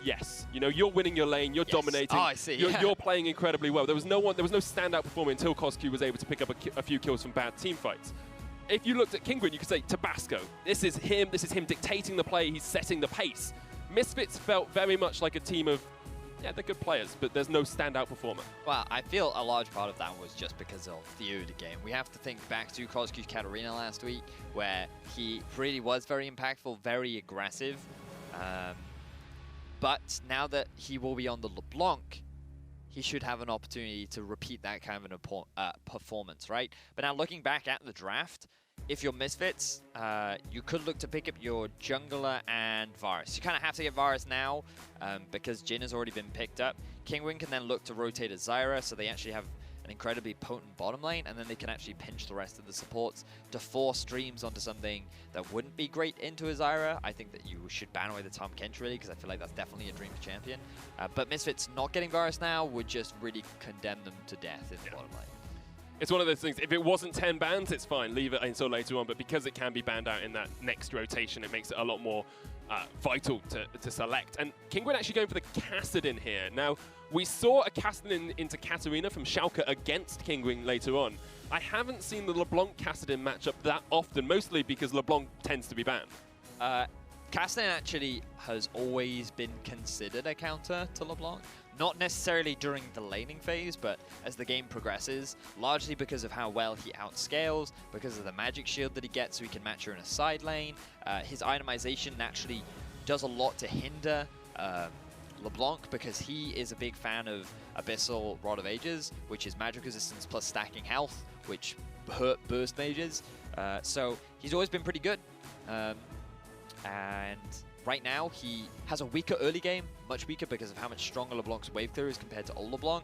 yes, you know, you're winning your lane, you're dominating. Oh, I see. You're playing incredibly well. There was no standout performer until Kozgu was able to pick up a few kills from bad team fights. If you looked at Kinguin, you could say Tabasco. This is him dictating the play, he's setting the pace. Misfits felt very much like a team of, yeah, they're good players, but there's no standout performer. Well, I feel a large part of that was just because of the early game. We have to think back to Kozgu's Katarina last week, where he really was very impactful, very aggressive. But now that he will be on the LeBlanc, he should have an opportunity to repeat that kind of an performance, right? But now looking back at the draft, if you're Misfits, you could look to pick up your jungler and Varus. You kind of have to get Varus now because Jhin has already been picked up. Kinguin can then look to rotate a Zyra, so they actually have an incredibly potent bottom lane, and then they can actually pinch the rest of the supports to force streams onto something that wouldn't be great into a Zyra. I think that you should ban away the Tahm Kench really, because I feel like that's definitely a dream champion. But Misfits not getting Varus now would just really condemn them to death in the bottom lane. It's one of those things, if it wasn't 10 bans, it's fine, leave it until later on, but because it can be banned out in that next rotation, it makes it a lot more vital to select. And Kinguin actually going for the Kassadin here. Now, we saw a Kassadin into Katarina from Schalke against Kinguin later on. I haven't seen the LeBlanc Kassadin matchup that often, mostly because LeBlanc tends to be banned. Kassadin actually has always been considered a counter to LeBlanc. Not necessarily during the laning phase, but as the game progresses, largely because of how well he outscales, because of the magic shield that he gets so he can match her in a side lane. His itemization naturally does a lot to hinder LeBlanc, because he is a big fan of Abyssal Rod of Ages, which is magic resistance plus stacking health, which hurt burst mages. So he's always been pretty good. And right now, he has a weaker early game, much weaker because of how much stronger LeBlanc's wave clear is compared to old LeBlanc.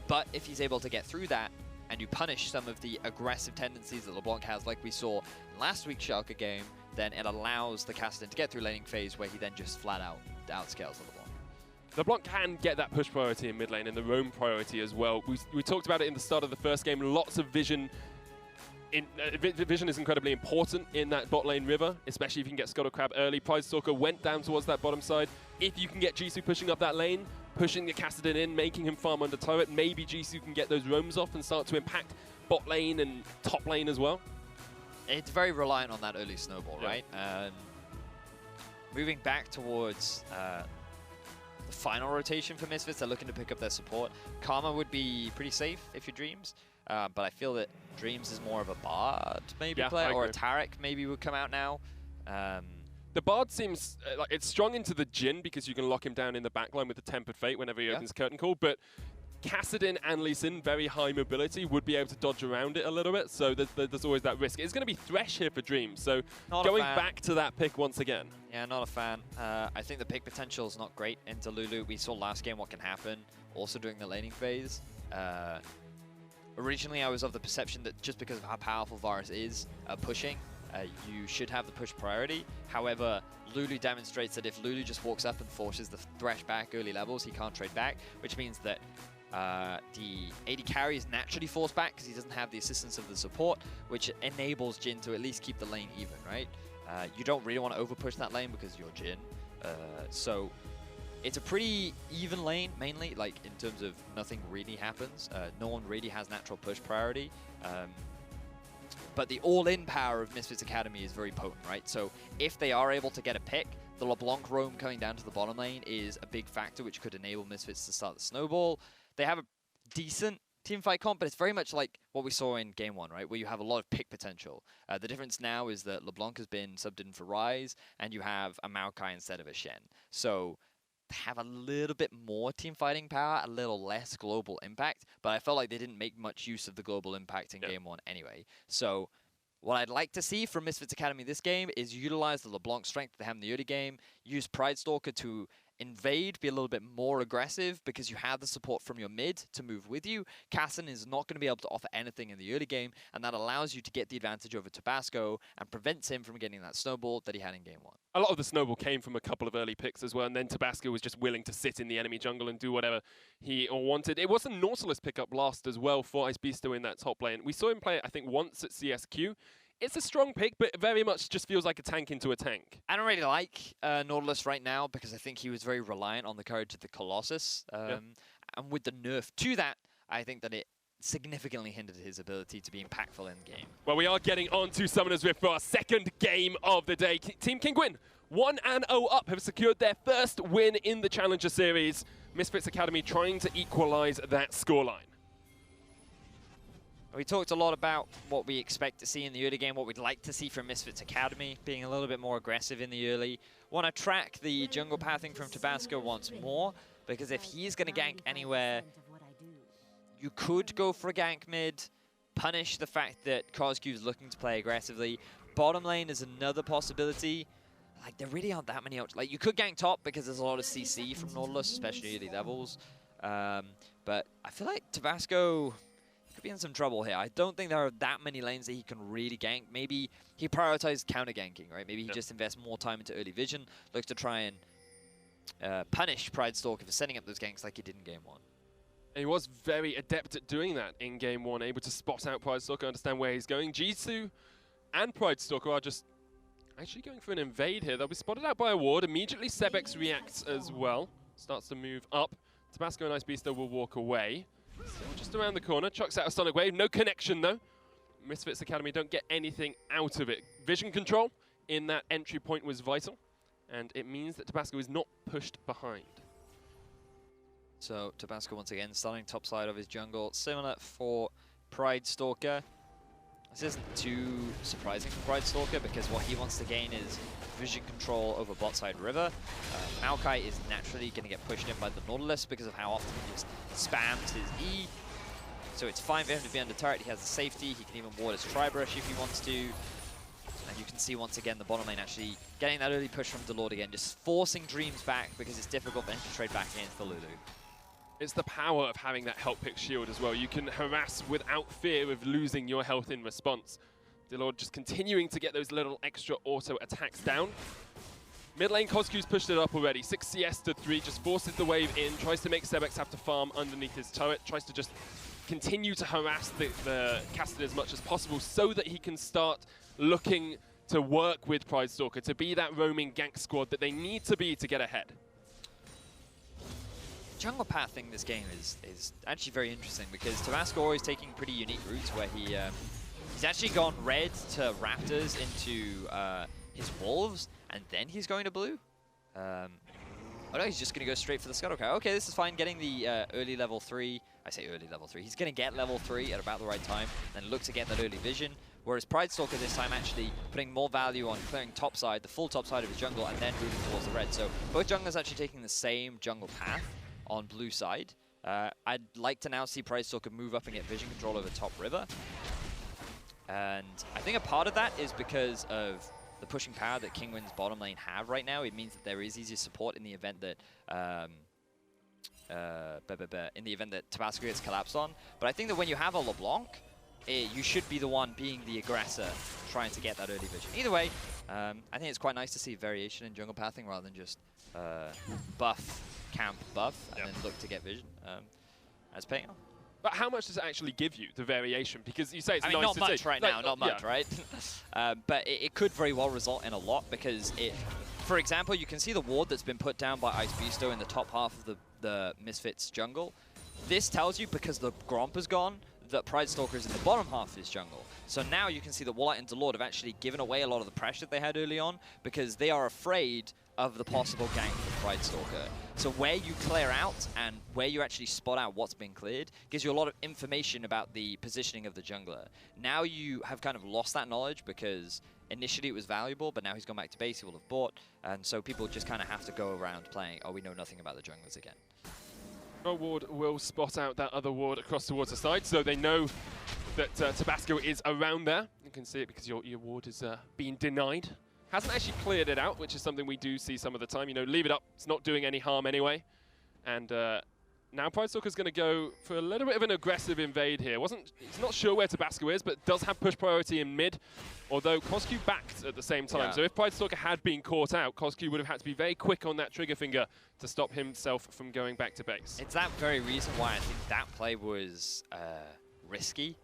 But if he's able to get through that, and you punish some of the aggressive tendencies that LeBlanc has, like we saw in last week's Schalke game, then it allows the Kassadin to get through laning phase, where he then just flat out outscales LeBlanc. LeBlanc can get that push priority in mid lane and the roam priority as well. We talked about it in the start of the first game, lots of vision. Vision is incredibly important in that bot lane river, especially if you can get Scuttle Crab early. Pridestalker went down towards that bottom side. If you can get Jisoo pushing up that lane, pushing the Kassadin in, making him farm under turret, maybe Jisoo can get those roams off and start to impact bot lane and top lane as well. It's very reliant on that early snowball, right? Moving back towards the final rotation for Misfits, they're looking to pick up their support. Karma would be pretty safe if you're Dreams. But I feel that Dreams is more of a Bard maybe player, or a Tarek maybe would come out now. The Bard seems like it's strong into the Jhin because you can lock him down in the backline with the Tempered Fate whenever he opens Curtain Call. But Kassadin and Lee Sin, very high mobility, would be able to dodge around it a little bit. So there's always that risk. It's going to be Thresh here for Dreams. So going back to that pick once again. Yeah, not a fan. I think the pick potential is not great into Lulu. We saw last game what can happen, also during the laning phase. Originally, I was of the perception that just because of how powerful Varus is pushing, you should have the push priority. However, Lulu demonstrates that if Lulu just walks up and forces the Thresh back early levels, he can't trade back, which means that the AD carry is naturally forced back because he doesn't have the assistance of the support, which enables Jhin to at least keep the lane even, right? You don't really want to overpush that lane because you're Jhin. So it's a pretty even lane, mainly, like in terms of nothing really happens. No one really has natural push priority. But the all-in power of Misfits Academy is very potent, right? So if they are able to get a pick, the LeBlanc roam coming down to the bottom lane is a big factor which could enable Misfits to start the snowball. They have a decent teamfight comp, but it's very much like what we saw in Game 1, right? Where you have a lot of pick potential. The difference now is that LeBlanc has been subbed in for Ryze, and you have a Maokai instead of a Shen. So have a little bit more team fighting power, a little less global impact, but I felt like they didn't make much use of the global impact in Game 1 anyway. So what I'd like to see from Misfits Academy this game is utilize the LeBlanc strength they have in the early game, use Pridestalker to invade, be a little bit more aggressive because you have the support from your mid to move with you. Kassadin is not going to be able to offer anything in the early game, and that allows you to get the advantage over Tabasco and prevents him from getting that snowball that he had in Game 1. A lot of the snowball came from a couple of early picks as well, and then Tabasco was just willing to sit in the enemy jungle and do whatever he wanted. It was a Nautilus pickup last as well for Ice Beasto in that top lane. We saw him play it, I think, once at CSQ. It's a strong pick, but it very much just feels like a tank into a tank. I don't really like Nautilus right now because I think he was very reliant on the courage of the Colossus. And with the nerf to that, I think that it significantly hindered his ability to be impactful in the game. Well, we are getting on to Summoner's Rift for our second game of the day. Team Kinguin, 1-0 up, have secured their first win in the Challenger Series. Misfits Academy trying to equalize that scoreline. We talked a lot about what we expect to see in the early game, what we'd like to see from Misfits Academy, being a little bit more aggressive in the early. Want to track the jungle pathing from Tabasco once more, because if he's going to gank anywhere, you could go for a gank mid, punish the fact that Kozq is looking to play aggressively. Bottom lane is another possibility. Like, there really aren't that many. Like, you could gank top because there's a lot of CC from Nautilus, especially early levels. But I feel like Tabasco could be in some trouble here. I don't think there are that many lanes that he can really gank. Maybe he prioritized counter ganking, right? Maybe he just invests more time into early vision, looks to try and punish Pridestalker for setting up those ganks like he did in Game 1. And he was very adept at doing that in Game 1, able to spot out Pride Stalker, understand where he's going. Jisoo and Pride Stalker are just actually going for an invade here. They'll be spotted out by a ward. Immediately, Sebex reacts as well. Starts to move up. Tabasco and Ice Beasto will walk away. Still just around the corner. Chucks out a Sonic Wave. No connection, though. Misfits Academy don't get anything out of it. Vision control in that entry point was vital. And it means that Tabasco is not pushed behind. So Tabasco once again starting top side of his jungle. Similar for Pride Stalker. This isn't too surprising for Pride Stalker because what he wants to gain is vision control over bot side river. Maokai is naturally going to get pushed in by the Nautilus because of how often he just spams his E. So it's fine for him to be under turret. He has the safety. He can even ward his Tri-Brush if he wants to. And you can see once again the bottom lane actually getting that early push from Delord again, just forcing Dreams back because it's difficult for him to trade back against the Lulu. It's the power of having that help pick shield as well. You can harass without fear of losing your health in response. Delord just continuing to get those little extra auto attacks down. Mid lane, Coscu's pushed it up already. 6 CS to 3, just forces the wave in, tries to make Sebex have to farm underneath his turret, tries to just continue to harass the Caster as much as possible so that he can start looking to work with Pride Stalker, to be that roaming gank squad that they need to be to get ahead. Jungle path thing this game is actually very interesting because Tabasco always taking pretty unique routes where he's actually gone red to Raptors into his Wolves, and then he's going to blue. Oh no, he's just going to go straight for the Scuttle Cow. Okay, this is fine, getting the early level 3. I say early level 3. He's going to get level 3 at about the right time, then look to get that early vision. Whereas Pride Stalker this time actually putting more value on clearing top side, the full top side of his jungle, and then moving towards the red. So both junglers actually taking the same jungle path on blue side. I'd like to now see Pride Stalker move up and get vision control over top river. And I think a part of that is because of the pushing power that Kinguin's bottom lane have right now. It means that there is easier support in the event that Tabasco gets collapsed on. But I think that when you have a LeBlanc, you should be the one being the aggressor, trying to get that early vision. Either way, I think it's quite nice to see variation in jungle pathing rather than just buff, camp, buff, and then look to get vision. That's paying off. But how much does it actually give you, the variation? Because you say it's nice not to much see. right now, not much, right? But it could very well result in a lot because for example, you can see the ward that's been put down by Ice Beasto in the top half of the Misfits jungle. This tells you, because the Gromp is gone, that Pride Stalker is in the bottom half of his jungle. So now you can see that Warlight and Delord have actually given away a lot of the pressure they had early on because they are afraid of the possible gank from Pride Stalker. So where you clear out and where you actually spot out what's been cleared gives you a lot of information about the positioning of the jungler. Now you have kind of lost that knowledge because initially it was valuable, but now he's gone back to base, he will have bought, and so people just kind of have to go around playing, oh, we know nothing about the junglers again. A ward will spot out that other ward across towards the side, so they know that Tabasco is around there. You can see it because your ward is being denied. Hasn't actually cleared it out, which is something we do see some of the time. You know, leave it up, it's not doing any harm anyway. And now Pride Stalker's going to go for a little bit of an aggressive invade here. He's not sure where Tabasco is, but does have push priority in mid, although Coscu backed at the same time. Yeah. So if Pride Stalker had been caught out, Coscu would have had to be very quick on that trigger finger to stop himself from going back to base. It's that very reason why I think that play was risky.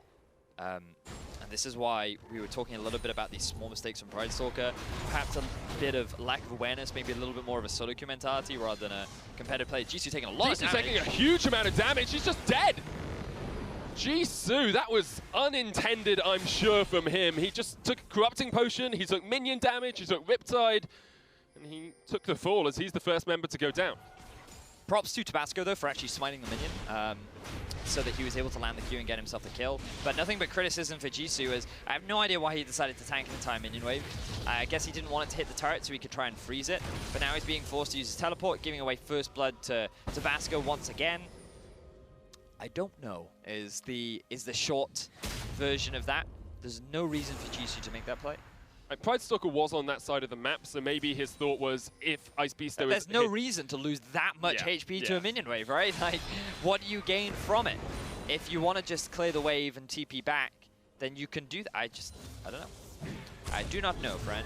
And this is why we were talking a little bit about these small mistakes from Pride Stalker. Perhaps a bit of lack of awareness, maybe a little bit more of a solo queue mentality rather than a competitive play. Jisoo taking a lot of damage. Taking a huge amount of damage. He's just dead. Jisoo, that was unintended, I'm sure, from him. He just took Corrupting Potion, he took minion damage, he took Riptide, and he took the fall as he's the first member to go down. Props to Tabasco, though, for actually smiting the minion, so that he was able to land the Q and get himself the kill. But nothing but criticism for Jisoo, as I have no idea why he decided to tank an entire minion wave. I guess he didn't want it to hit the turret so he could try and freeze it, but now he's being forced to use his teleport, giving away first blood to Tabasco once again. I don't know, is the short version of that. There's no reason for Jisoo to make that play. Pride Stalker was on that side of the map, so maybe his thought was if Ice Beasto is... There's no reason to lose that much HP to a minion wave, right? Like, what do you gain from it? If you want to just clear the wave and TP back, then you can do that. I don't know. I do not know, friend.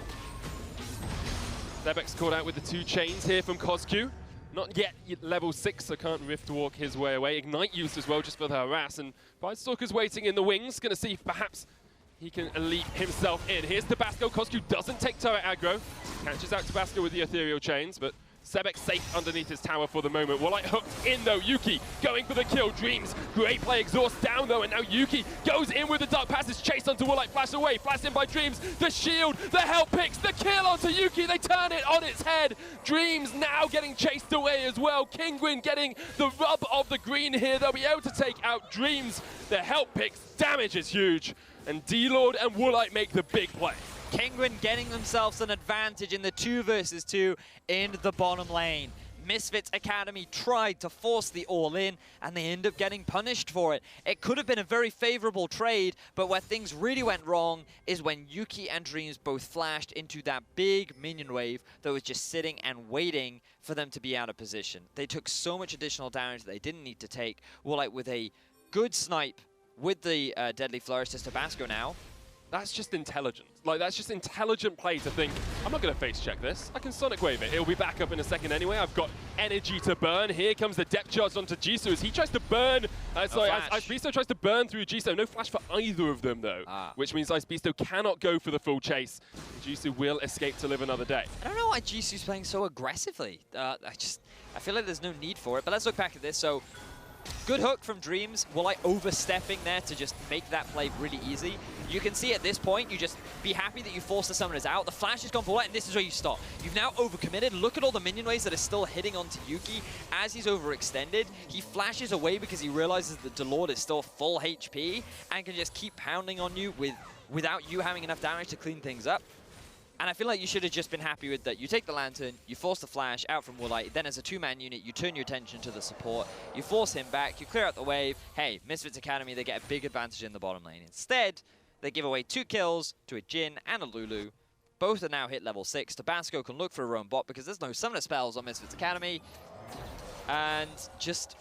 Sebex caught out with the 2 chains here from Coscu. Not yet level 6, so can't Rift Walk his way away. Ignite used as well just for the harass, and Stalker's waiting in the wings. Going to see if perhaps he can elite himself in. Here's Tabasco. Coscu doesn't take turret aggro. Catches out Tabasco with the ethereal chains, but Sebek safe underneath his tower for the moment. Woolite hooked in though. Yuki going for the kill. Dreams. Great play. Exhaust down though. And now Yuki goes in with the dark passes. Chase onto Woolite. Flash away. Flash in by Dreams. The shield. The help picks. The kill onto Yuki. They turn it on its head. Dreams now getting chased away as well. Kinguin getting the rub of the green here. They'll be able to take out Dreams. The help picks. Damage is huge. And D-Lord and Woolite make the big play. Kinguin getting themselves an advantage in the 2 versus 2 in the bottom lane. Misfits Academy tried to force the all-in, and they end up getting punished for it. It could have been a very favorable trade, but where things really went wrong is when Yuki and Dreams both flashed into that big minion wave that was just sitting and waiting for them to be out of position. They took so much additional damage that they didn't need to take. Woolite with a good snipe with the Deadly Flourish to Tabasco now. That's just intelligent. Like, that's just intelligent play to think, I'm not going to face check this. I can Sonic Wave it. It'll be back up in a second anyway. I've got energy to burn. Here comes the depth charge onto Jisoo as he tries to burn. Sorry, Ice Beasto tries to burn through Jisoo. No flash for either of them, though, which means Ice Beasto cannot go for the full chase. Jisoo will escape to live another day. I don't know why Jisoo's playing so aggressively. I feel like there's no need for it, but let's look back at this. So, good hook from Dreams. Woolite overstepping there to just make that play really easy. You can see at this point, you just be happy that you forced the summoners out. The flash has gone for Woolite, and this is where you stop. You've now overcommitted. Look at all the minion waves that are still hitting onto Yuki as he's overextended. He flashes away because he realizes that DeLord is still full HP and can just keep pounding on you without you having enough damage to clean things up. And I feel like you should have just been happy with that. You take the Lantern, you force the flash out from Woolite, then as a 2-man unit, you turn your attention to the support, you force him back, you clear out the wave. Hey, Misfits Academy, they get a big advantage in the bottom lane. Instead, they give away 2 kills to a Jhin and a Lulu. Both are now hit level 6. Tabasco can look for a roam bot because there's no summoner spells on Misfits Academy. And just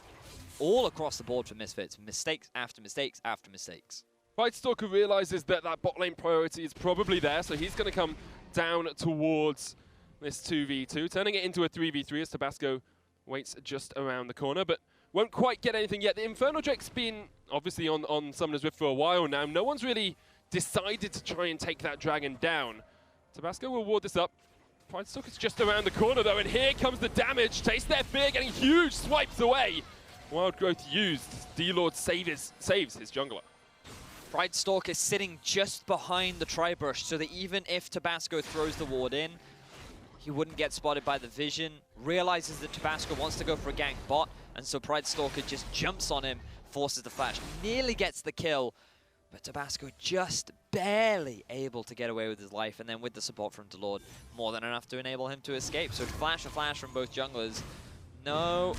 all across the board for Misfits, mistakes after mistakes after mistakes. Stalker realizes that bot lane priority is probably there, so he's going to come down towards this 2v2, turning it into a 3v3 as Tabasco waits just around the corner, but won't quite get anything yet. The Infernal Drake's been obviously on Summoner's Rift for a while now. No one's really decided to try and take that dragon down. Tabasco will ward this up. Stalker's just around the corner though, and here comes the damage. Taste their fear, getting huge swipes away. Wild Growth used. D-Lord saves his jungler. Stalker is sitting just behind the Tri-Brush, so that even if Tabasco throws the ward in, he wouldn't get spotted by the vision. Realizes that Tabasco wants to go for a gank bot, and so Stalker just jumps on him, forces the flash, nearly gets the kill, but Tabasco just barely able to get away with his life, and then with the support from DeLord, more than enough to enable him to escape. So flash from both junglers. No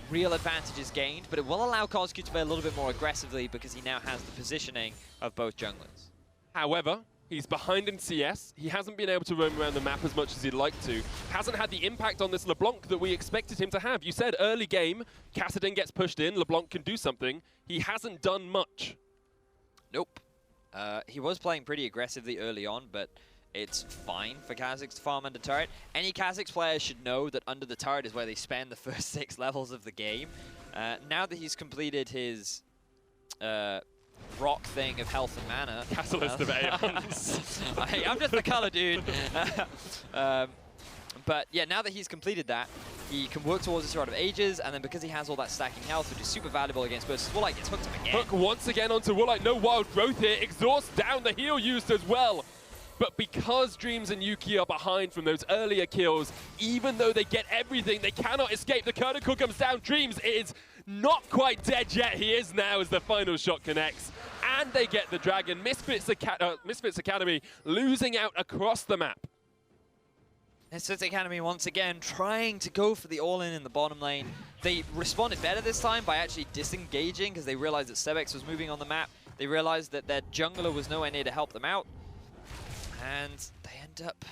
real advantages gained, but it will allow Coscu to play a little bit more aggressively because he now has the positioning of both junglers. However, he's behind in CS. He hasn't been able to roam around the map as much as he'd like to. Hasn't had the impact on this LeBlanc that we expected him to have. You said early game, Kassadin gets pushed in, LeBlanc can do something. He hasn't done much. Nope. He was playing pretty aggressively early on, but it's fine for Kha'Zix to farm under turret. Any Kha'Zix player should know that under the turret is where they spend the first 6 levels of the game. Now that he's completed his rock thing of health and mana. Catalyst of Aeons. I'm just the color dude. But yeah, now that he's completed that, he can work towards the Rod of Ages, and then because he has all that stacking health, which is super valuable against bursts, Woolite gets hooked up again. Hook once again onto Woolite. No Wild Growth here. Exhaust down, the heal used as well. But because Dreams and Yuki are behind from those earlier kills, even though they get everything, they cannot escape. The Curticle comes down. Dreams is not quite dead yet. He is now as the final shot connects. And they get the dragon. Misfits Academy losing out across the map. Misfits Academy once again trying to go for the all-in in the bottom lane. They responded better this time by actually disengaging because they realized that Sebek was moving on the map. They realized that their jungler was nowhere near to help them out. And they end up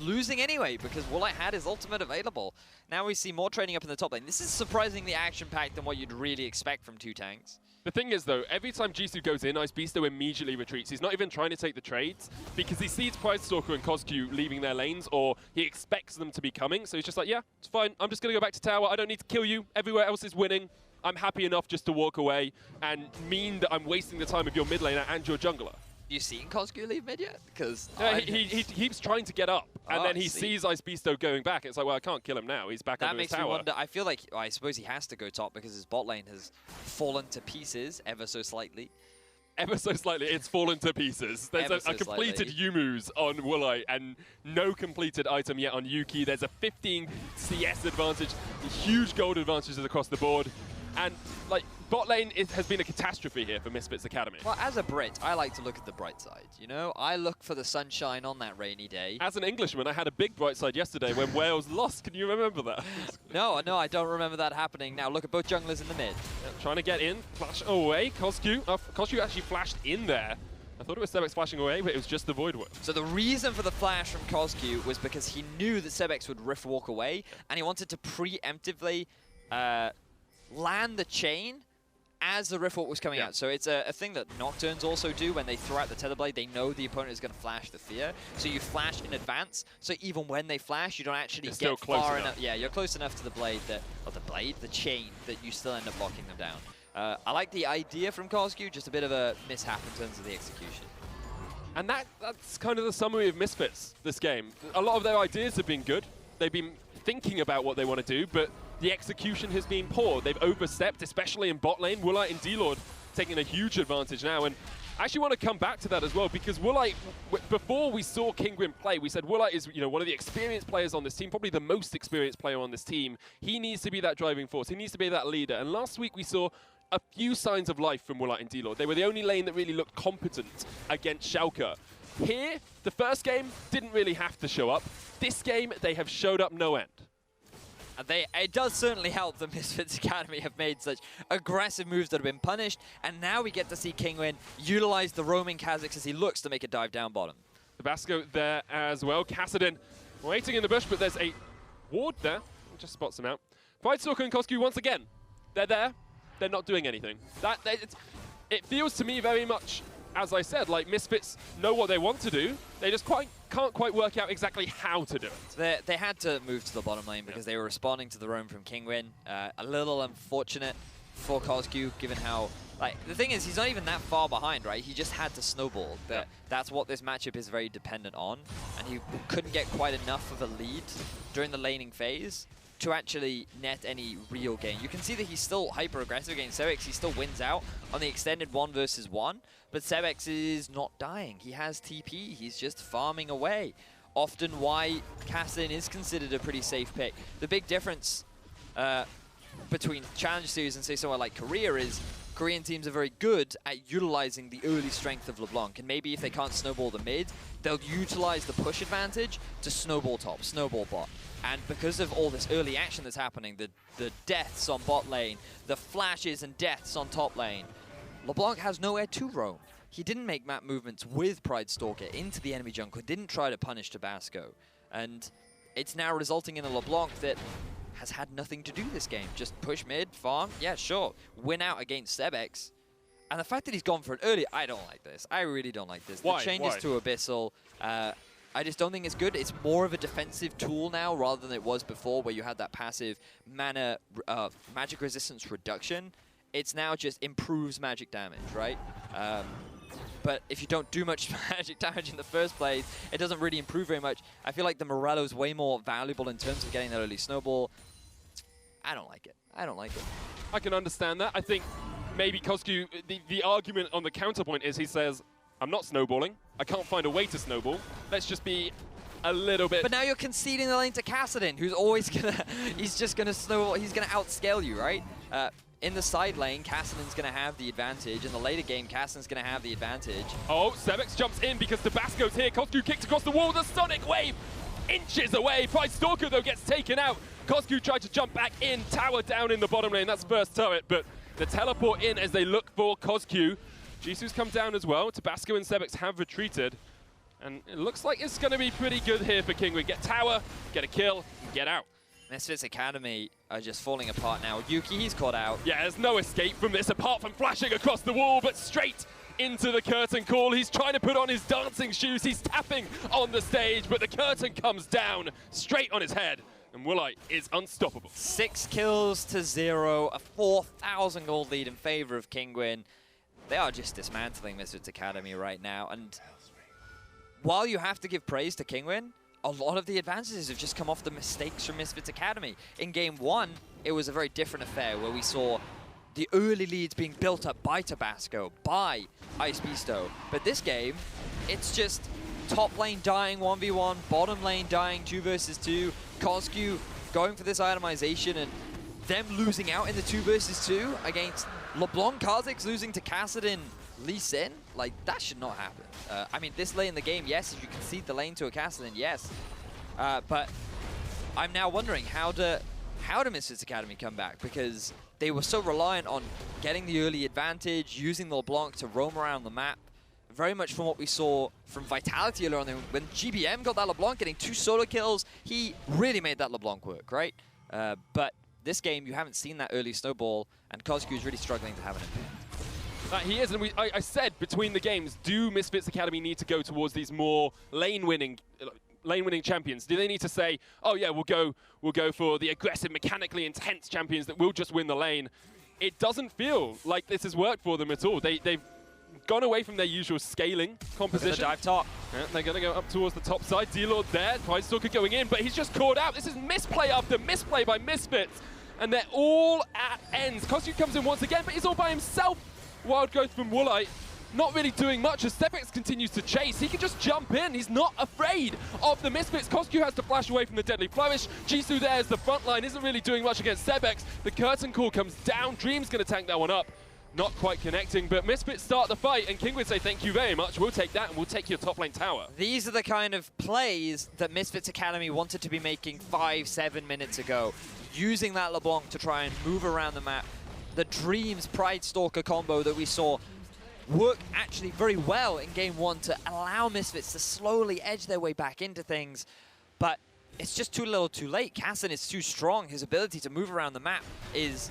losing anyway because Woolite had his ultimate available. Now we see more trading up in the top lane. This is surprisingly action-packed than what you'd really expect from two tanks. The thing is, though, every time Jisoo goes in, Icebeasto immediately retreats. He's not even trying to take the trades because he sees Pridestalker and Cosq leaving their lanes, or he expects them to be coming. So he's just like, yeah, it's fine. I'm just going to go back to tower. I don't need to kill you. Everywhere else is winning. I'm happy enough just to walk away and mean that I'm wasting the time of your mid laner and your jungler. You seen Cosq leave mid yet? Because he keeps trying to get up, and then he sees Icebeasto going back. It's like, well, I can't kill him now. He's back under his tower. That makes me wonder. I feel like, I suppose he has to go top because his bot lane has fallen to pieces ever so slightly. Ever so slightly, it's fallen to pieces. There's a completed Yumu's on Woolite and no completed item yet on Yuki. There's a 15 CS advantage, huge gold advantages across the board. And like bot lane has been a catastrophe here for Misfits Academy. Well, as a Brit, I like to look at the bright side. You know, I look for the sunshine on that rainy day. As an Englishman, I had a big bright side yesterday when Wales lost. Can you remember that? No, I don't remember that happening. Now look at both junglers in the mid. Trying to get in, flash away. Cosq actually flashed in there. I thought it was Sebex flashing away, but it was just the Void Whip. So the reason for the flash from Cosq was because he knew that Sebex would rift walk away, and he wanted to preemptively land the chain as the rift walk was coming out. So it's a thing that Nocturnes also do when they throw out the Tether Blade. They know the opponent is going to flash the Fear, so you flash in advance. So even when they flash, you don't actually get far enough. Yeah, you're close enough to the blade the chain that you still end up locking them down. I like the idea from Cosq, just a bit of a mishap in terms of the execution. And that's kind of the summary of Misfits this game. A lot of their ideas have been good. They've been thinking about what they want to do, but the execution has been poor. They've overstepped, especially in bot lane. Woolite and D-Lord taking a huge advantage now. And I actually want to come back to that as well, because Woolite, before we saw Kinguin play, we said Woolite is one of the experienced players on this team, probably the most experienced player on this team. He needs to be that driving force. He needs to be that leader. And last week we saw a few signs of life from Woolite and D-Lord. They were the only lane that really looked competent against Schalke. Here, the first game didn't really have to show up. This game, they have showed up no end. It does certainly help that Misfits Academy have made such aggressive moves that have been punished, and now we get to see Kinguin utilize the roaming Kha'Zix as he looks to make a dive down bottom. Tabasco there as well. Kassadin waiting in the bush, but there's a ward there. Just spots him out. Pridestalker and Cosq once again. They're there. They're not doing anything. It feels to me very much, as I said, like Misfits know what they want to do. They just can't quite work out exactly how to do it. They had to move to the bottom lane because they were responding to the roam from Kinguin. A little unfortunate for Cosq, given how... the thing is, he's not even that far behind, right? He just had to snowball. That's what this matchup is very dependent on. And he couldn't get quite enough of a lead during the laning phase to actually net any real gain. You can see that he's still hyper-aggressive against Sebex. He still wins out on the extended 1 versus 1, but Sebex is not dying. He has TP. He's just farming away. Often why Kassadin is considered a pretty safe pick. The big difference between Challenge Series and say somewhere like Korea is Korean teams are very good at utilizing the early strength of LeBlanc, and maybe if they can't snowball the mid, they'll utilize the push advantage to snowball top, snowball bot. And because of all this early action that's happening, the deaths on bot lane, the flashes and deaths on top lane, LeBlanc has nowhere to roam. He didn't make map movements with Pridestalker into the enemy jungle, didn't try to punish Tabasco. And it's now resulting in a LeBlanc that has had nothing to do this game. Just push mid, farm, yeah, sure. Win out against Sebex. And the fact that he's gone for it early, I don't like this. I really don't like this. Why? The changes to Abyssal, I just don't think it's good. It's more of a defensive tool now rather than it was before, where you had that passive mana magic resistance reduction. It's now just improves magic damage, right? But if you don't do much magic damage in the first place, it doesn't really improve very much. I feel like the Morello is way more valuable in terms of getting that early snowball. I don't like it. I don't like it. I can understand that. I think maybe Cosq, the argument on the counterpoint is he says, I'm not snowballing. I can't find a way to snowball. Let's just be a little bit... But now you're conceding the lane to Kassadin, who's always gonna... he's just gonna snowball. He's gonna outscale you, right? In the side lane, Kassadin's gonna have the advantage. In the later game, Kassadin's gonna have the advantage. Oh, Sebex jumps in because Tabasco's here. Cosq kicked across the wall. The Sonic Wave inches away. Pridestalker, though, gets taken out. Cosq tried to jump back in. Tower down in the bottom lane. That's first turret, but the teleport in as they look for Cosq. Jisoo's come down as well. Tabasco and Sebex have retreated. And it looks like it's going to be pretty good here for Kinguin. Get tower, get a kill, and get out. Misfits Academy are just falling apart now. Yuki, he's caught out. Yeah, there's no escape from this apart from flashing across the wall, but straight into the curtain call. He's trying to put on his dancing shoes. He's tapping on the stage, but the curtain comes down straight on his head. And Woolite is unstoppable. 6 kills to 0, a 4,000 gold lead in favor of Kinguin. They are just dismantling Misfits Academy right now. And while you have to give praise to Kinguin, a lot of the advantages have just come off the mistakes from Misfits Academy. In game 1, it was a very different affair where we saw the early leads being built up by Tabasco, by Ice Beasto. But this game, it's just top lane dying 1v1, bottom lane dying 2 versus 2, Coscu going for this itemization and them losing out in the 2 versus 2 against LeBlanc Kha'Zix losing to Kassadin Lee Sin. Like, that should not happen. I mean, this late in the game, yes, if you concede the lane to a Kassadin, yes. But I'm now wondering how do Misfits Academy come back? Because they were so reliant on getting the early advantage, using the LeBlanc to roam around the map. Very much from what we saw from Vitality earlier on. When GBM got that LeBlanc, getting 2 solo kills, he really made that LeBlanc work, right? But this game, you haven't seen that early snowball, and Coscu is really struggling to have an impact. He is, and I said between the games, do Misfits Academy need to go towards these more lane-winning champions? Do they need to say, oh yeah, we'll go for the aggressive, mechanically intense champions that will just win the lane? It doesn't feel like this has worked for them at all. They've gone away from their usual scaling composition. Dive top. Yeah, they're going to go up towards the top side. D-Lord there, Pride Stalker going in, but he's just caught out. This is misplay after misplay by Misfits, and they're all at ends. Coscu comes in once again, but he's all by himself. Wild growth from Woolite, not really doing much as Stepex continues to chase. He can just jump in. He's not afraid of the Misfits. Coscu has to flash away from the Deadly Flourish. Jisoo there as the front line, isn't really doing much against Stepex. The curtain call comes down. Dream's going to tank that one up. Not quite connecting, but Misfits start the fight, and Kinguin say thank you very much. We'll take that, and we'll take your top lane tower. These are the kind of plays that Misfits Academy wanted to be making 5-7 minutes ago. Using that LeBlanc to try and move around the map. The Dreams Pride Stalker combo that we saw work actually very well in game 1 to allow Misfits to slowly edge their way back into things. But it's just too little too late. Kassadin is too strong. His ability to move around the map is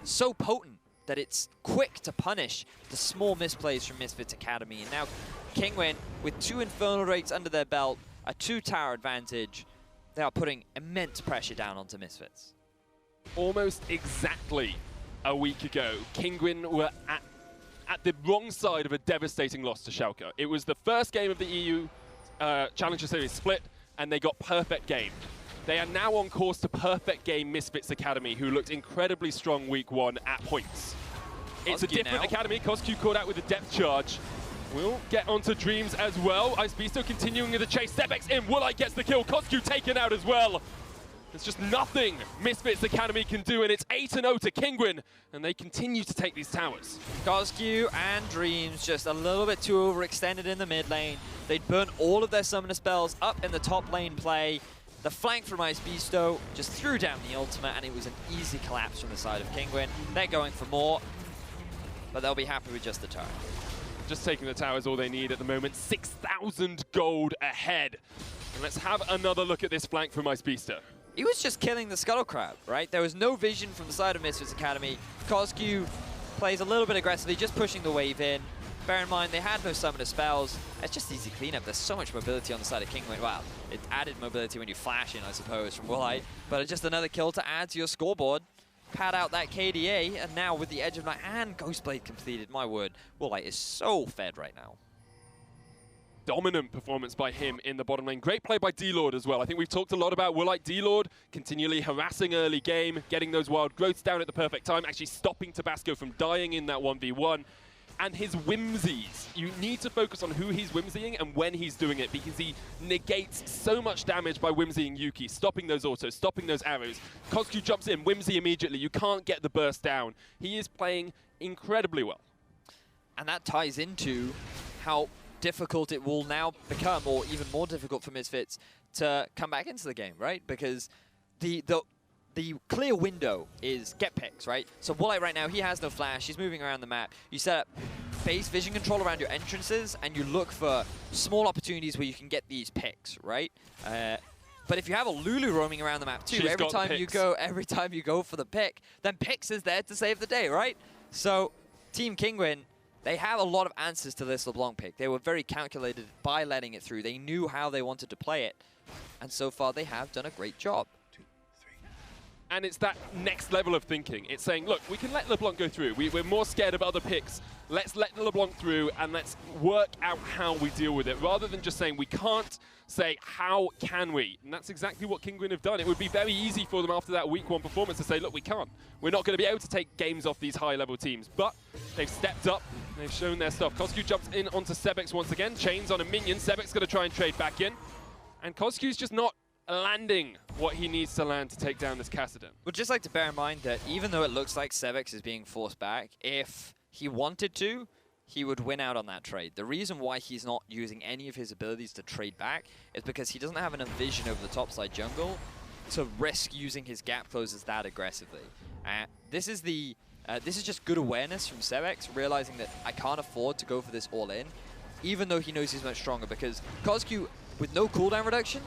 so potent that it's quick to punish the small misplays from Misfits Academy. And now Kinguin, with 2 Infernal Rakes under their belt, a 2-tower advantage, they are putting immense pressure down onto Misfits. Almost exactly a week ago, Kinguin were at the wrong side of a devastating loss to Schalke. It was the first game of the EU Challenger Series split, and they got perfect game. They are now on course to perfect game Misfits Academy, who looked incredibly strong week 1 at points. It's a different academy. Coscu caught out with a depth charge. We'll get onto Dreams as well. Ice Beasto continuing with the chase. Stepex in. Woolite gets the kill. Coscu taken out as well. There's just nothing Misfits Academy can do, and it's 8-0 to Kinguin, and they continue to take these towers. Coscu and Dreams just a little bit too overextended in the mid lane. They'd burn all of their summoner spells up in the top lane play. The flank from Ice Beasto just threw down the ultimate, and it was an easy collapse from the side of Kinguin. They're going for more, but they'll be happy with just the tower. Just taking the tower is all they need at the moment. 6,000 gold ahead. And let's have another look at this flank from Ice Beasto. He was just killing the Scuttle Crab, right? There was no vision from the side of Misfits Academy. Coscu plays a little bit aggressively, just pushing the wave in. Bear in mind, they had no summoner spells. It's just easy cleanup. There's so much mobility on the side of Kinguin. Wow, it added mobility when you flash in, I suppose, from Woolite. But it's just another kill to add to your scoreboard. Pad out that KDA, and now with the Edge of Night and Ghostblade completed, my word, Woolite is so fed right now. Dominant performance by him in the bottom lane. Great play by D-Lord as well. I think we've talked a lot about Woolite. D-Lord continually harassing early game, getting those wild growths down at the perfect time, actually stopping Tabasco from dying in that 1v1. And his whimsies. You need to focus on who he's whimsying and when he's doing it, because he negates so much damage by whimsying Yuki, stopping those autos, stopping those arrows. Coscu jumps in, whimsy immediately. You can't get the burst down. He is playing incredibly well. And that ties into how difficult it will now become, or even more difficult for Misfits to come back into the game, right? Because the clear window is get picks, right? So Woolite right now, he has no flash, he's moving around the map. You set up base vision control around your entrances, and you look for small opportunities where you can get these picks, right? But if you have a Lulu roaming around the map too, every time you go for the pick, then Pix is there to save the day, right? So Team Kinguin, they have a lot of answers to this LeBlanc pick. They were very calculated by letting it through. They knew how they wanted to play it, and so far they have done a great job. And it's that next level of thinking. It's saying, look, we can let LeBlanc go through. We're more scared of other picks. Let's let LeBlanc through and let's work out how we deal with it, rather than just saying we can't, say how can we? And that's exactly what Kinguin have done. It would be very easy for them after that week 1 performance to say, look, we can't. We're not going to be able to take games off these high-level teams. But they've stepped up. They've shown their stuff. Kozku jumps in onto Sebex once again. Chains on a minion. Sebex going to try and trade back in. And Kozku's just not landing what he needs to land to take down this Kassadin. Would just like to bear in mind that even though it looks like Sebex is being forced back, if he wanted to, he would win out on that trade. The reason why he's not using any of his abilities to trade back is because he doesn't have enough vision over the topside jungle to risk using his gap closes that aggressively. This is just good awareness from Sebex, realizing that I can't afford to go for this all in, even though he knows he's much stronger, because Kozku, with no cooldown reduction,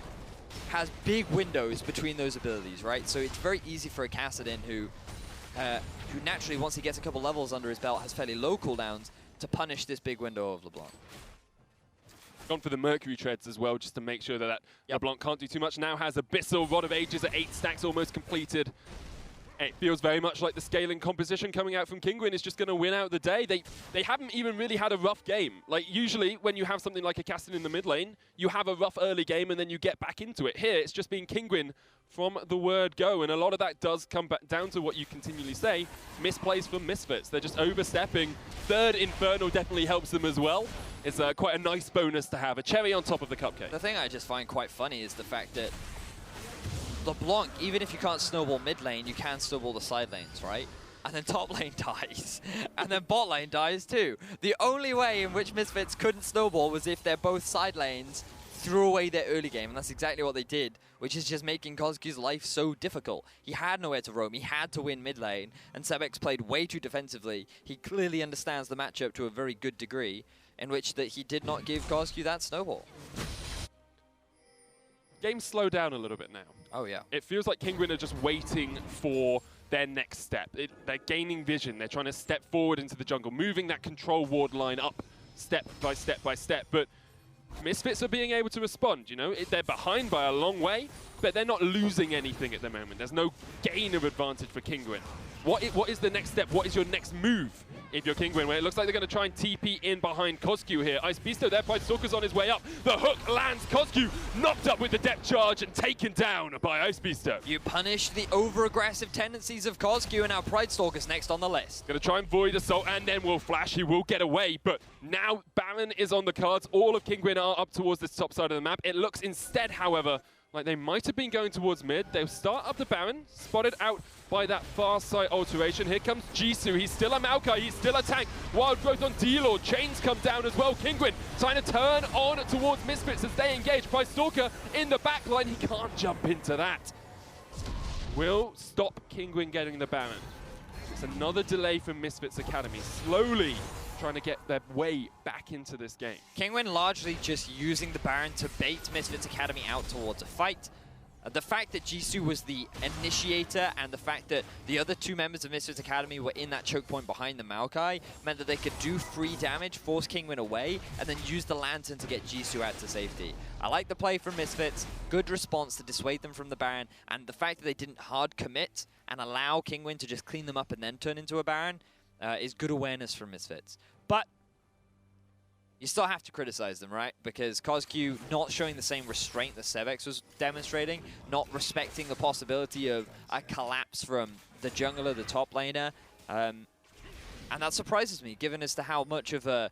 has big windows between those abilities, right? So it's very easy for a Kassadin who naturally, once he gets a couple levels under his belt, has fairly low cooldowns, to punish this big window of LeBlanc. Gone for the Mercury Treads as well, just to make sure that LeBlanc can't do too much. Now has Abyssal, Rod of Ages at 8 stacks almost completed. It feels very much like the scaling composition coming out from Kinguin is just going to win out the day. They haven't even really had a rough game. Like, usually when you have something like a Kassadin in the mid lane, you have a rough early game and then you get back into it. Here, it's just been Kinguin from the word go, and a lot of that does come back down to what you continually say, misplays from Misfits. They're just overstepping. Third Inferno definitely helps them as well. It's quite a nice bonus to have, a cherry on top of the cupcake. The thing I just find quite funny is the fact that LeBlanc, even if you can't snowball mid lane, you can snowball the side lanes, right? And then top lane dies, and then bot lane dies too. The only way in which Misfits couldn't snowball was if they're both side lanes threw away their early game, and that's exactly what they did, which is just making Kozku's life so difficult. He had nowhere to roam, he had to win mid lane, and Sebex played way too defensively. He clearly understands the matchup to a very good degree, in which that he did not give Kozku that snowball. Game's slowed down a little bit now. Oh yeah. It feels like Kinguin are just waiting for their next step. They're gaining vision, they're trying to step forward into the jungle, moving that control ward line up step by step by step, but Misfits are being able to respond, you know? They're behind by a long way, but they're not losing anything at the moment. There's no gain of advantage for Kinguin. What is the next step? What is your next move if you're Kinguin? Well, it looks like they're going to try and TP in behind Kozku here. Ice Beasto there, Pride Stalker's on his way up. The hook lands, Kozku knocked up with the depth charge and taken down by Ice Beasto. You punish the over-aggressive tendencies of Kozku, and now Pride Stalker's next on the list. Going to try and void Assault, and then will flash. He will get away, but now Baron is on the cards. All of Kinguin are up towards this top side of the map. It looks instead, however, like they might have been going towards mid. They'll start up the Baron, spotted out by that far side alteration. Here comes Jisoo. He's still a Maokai. He's still a tank. Wild growth on D-Lord. Chains come down as well. Kinguin trying to turn on towards Misfits as they engage. Price Stalker in the back line. He can't jump into that. Will stop Kinguin getting the Baron. It's another delay from Misfits Academy. Slowly trying to get their way back into this game. Kinguin largely just using the Baron to bait Misfits Academy out towards a fight. The fact that Jisoo was the initiator and the fact that the other two members of Misfits Academy were in that choke point behind the Maokai meant that they could do free damage, force Kinguin away, and then use the Lantern to get Jisoo out to safety. I like the play from Misfits, good response to dissuade them from the Baron, and the fact that they didn't hard commit and allow Kinguin to just clean them up and then turn into a Baron is good awareness from Misfits. But you still have to criticize them, right? Because Kozku not showing the same restraint that Sebex was demonstrating, not respecting the possibility of a collapse from the jungler, the top laner. And that surprises me, given as to how much of a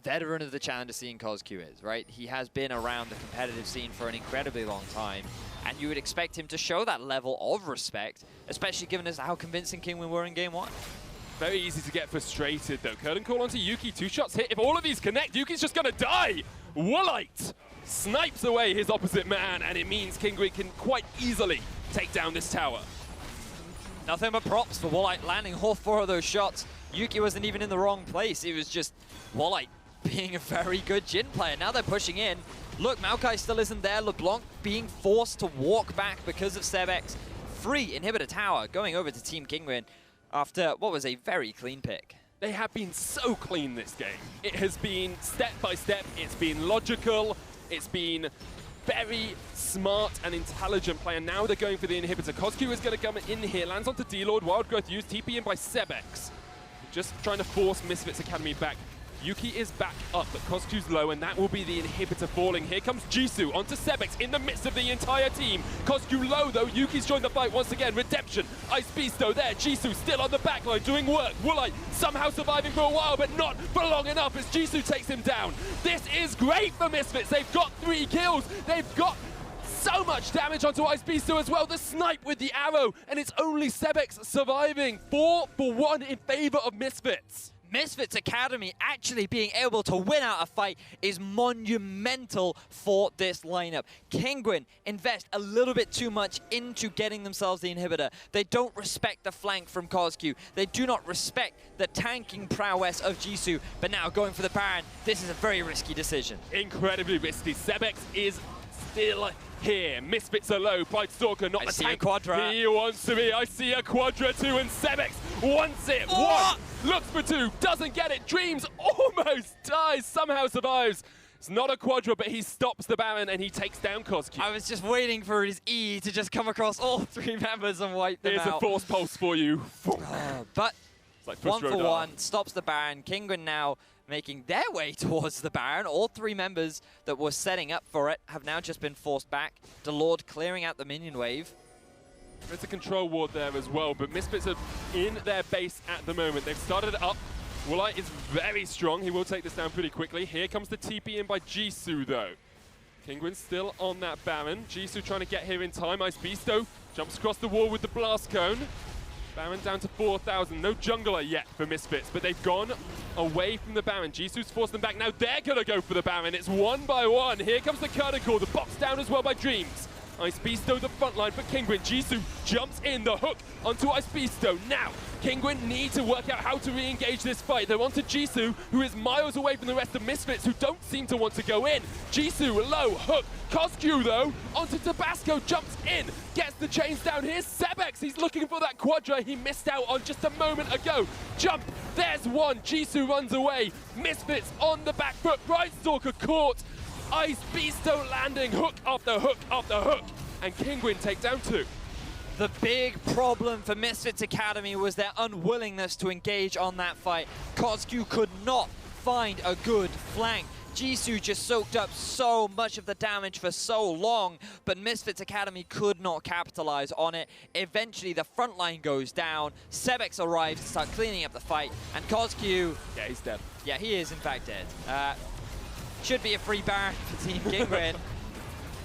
veteran of the challenger scene Kozku is, right? He has been around the competitive scene for an incredibly long time, and you would expect him to show that level of respect, especially given as to how convincing Kinguin were in Game 1. Very easy to get frustrated, though. Curtain call onto Yuki. 2 shots hit. If all of these connect, Yuki's just going to die. Woolite snipes away his opposite man, and it means Kinguin can quite easily take down this tower. Nothing but props for Woolite landing all 4 of those shots. Yuki wasn't even in the wrong place. It was just Wallite being a very good Jhin player. Now they're pushing in. Look, Maokai still isn't there. LeBlanc being forced to walk back because of Sebex. Free inhibitor tower going over to Team Kinguin after what was a very clean pick. They have been so clean this game. It has been step by step. It's been logical. It's been very smart and intelligent play, and now they're going for the inhibitor. KOSQ is going to come in here, lands onto D-Lord, Wild Growth used, TP in by Sebex. Just trying to force Misfits Academy back. Yuki is back up, but KOSQ's low, and that will be the inhibitor falling. Here comes Jisoo onto Sebex in the midst of the entire team. KOSQ low though, Yuki's joined the fight once again. Redemption, Ice Beasto there, Jisoo still on the backline doing work. Woolite somehow surviving for a while, but not for long enough as Jisoo takes him down. This is great for Misfits, they've got 3 kills, they've got so much damage onto Ice Beasto as well. The snipe with the arrow, and it's only Sebex surviving. 4 for 1 in favor of Misfits. Misfits Academy actually being able to win out a fight is monumental for this lineup. Kinguin invest a little bit too much into getting themselves the inhibitor. They don't respect the flank from KOSQ. They do not respect the tanking prowess of Jisoo. But now going for the Baron, this is a very risky decision. Incredibly risky. Sebex is still here. Misfits are low. Pride Stalker not the tank. Quadra. He wants to be. I see a Quadra too, and Sebex wants it. Oh! 1, looks for 2, doesn't get it. Dreams almost dies, somehow survives. It's not a Quadra, but he stops the Baron and he takes down KOSQ. I was just waiting for his E to just come across all 3 members and wipe them Here's out. a force pulse for you. But It's like 1 for 1, stops the Baron. Kinguin now making their way towards the Baron. All 3 members that were setting up for it have now just been forced back. DeLord clearing out the minion wave. There's a control ward there as well, but Misfits are in their base at the moment. They've started up. Woolite is very strong. He will take this down pretty quickly. Here comes the TP in by Jisoo though. Kinguin still on that Baron. Jisoo trying to get here in time. Ice Beasto jumps across the wall with the blast cone. Baron down to 4,000. No jungler yet for Misfits, but they've gone away from the Baron. Jisoo's forced them back. Now they're going to go for the Baron. It's 1 by 1. Here comes the curtain call. The box down as well by Dreams. Ice Beasto the front line for Kinguin. Jisoo jumps in the hook onto Ice Beasto. Now, Kinguin need to work out how to re-engage this fight. They're onto Jisoo, who is miles away from the rest of Misfits, who don't seem to want to go in. Jisoo, low, hook. KOSQ, though, onto Tabasco, jumps in, gets the chains down. Here's Sebex. He's looking for that Quadra he missed out on just a moment ago. Jump. There's 1. Jisoo runs away. Misfits on the back foot. Pride Stalker caught. Ice Beasto landing, hook after hook after hook, and Kinguin take down 2. The big problem for Misfits Academy was their unwillingness to engage on that fight. KOSQ could not find a good flank. Jisoo just soaked up so much of the damage for so long, but Misfits Academy could not capitalize on it. Eventually, the front line goes down. Sebex arrives to start cleaning up the fight, and KOSQ... Yeah, he's dead. Yeah, he is in fact dead. Should be a free Baron for Team Kinguin.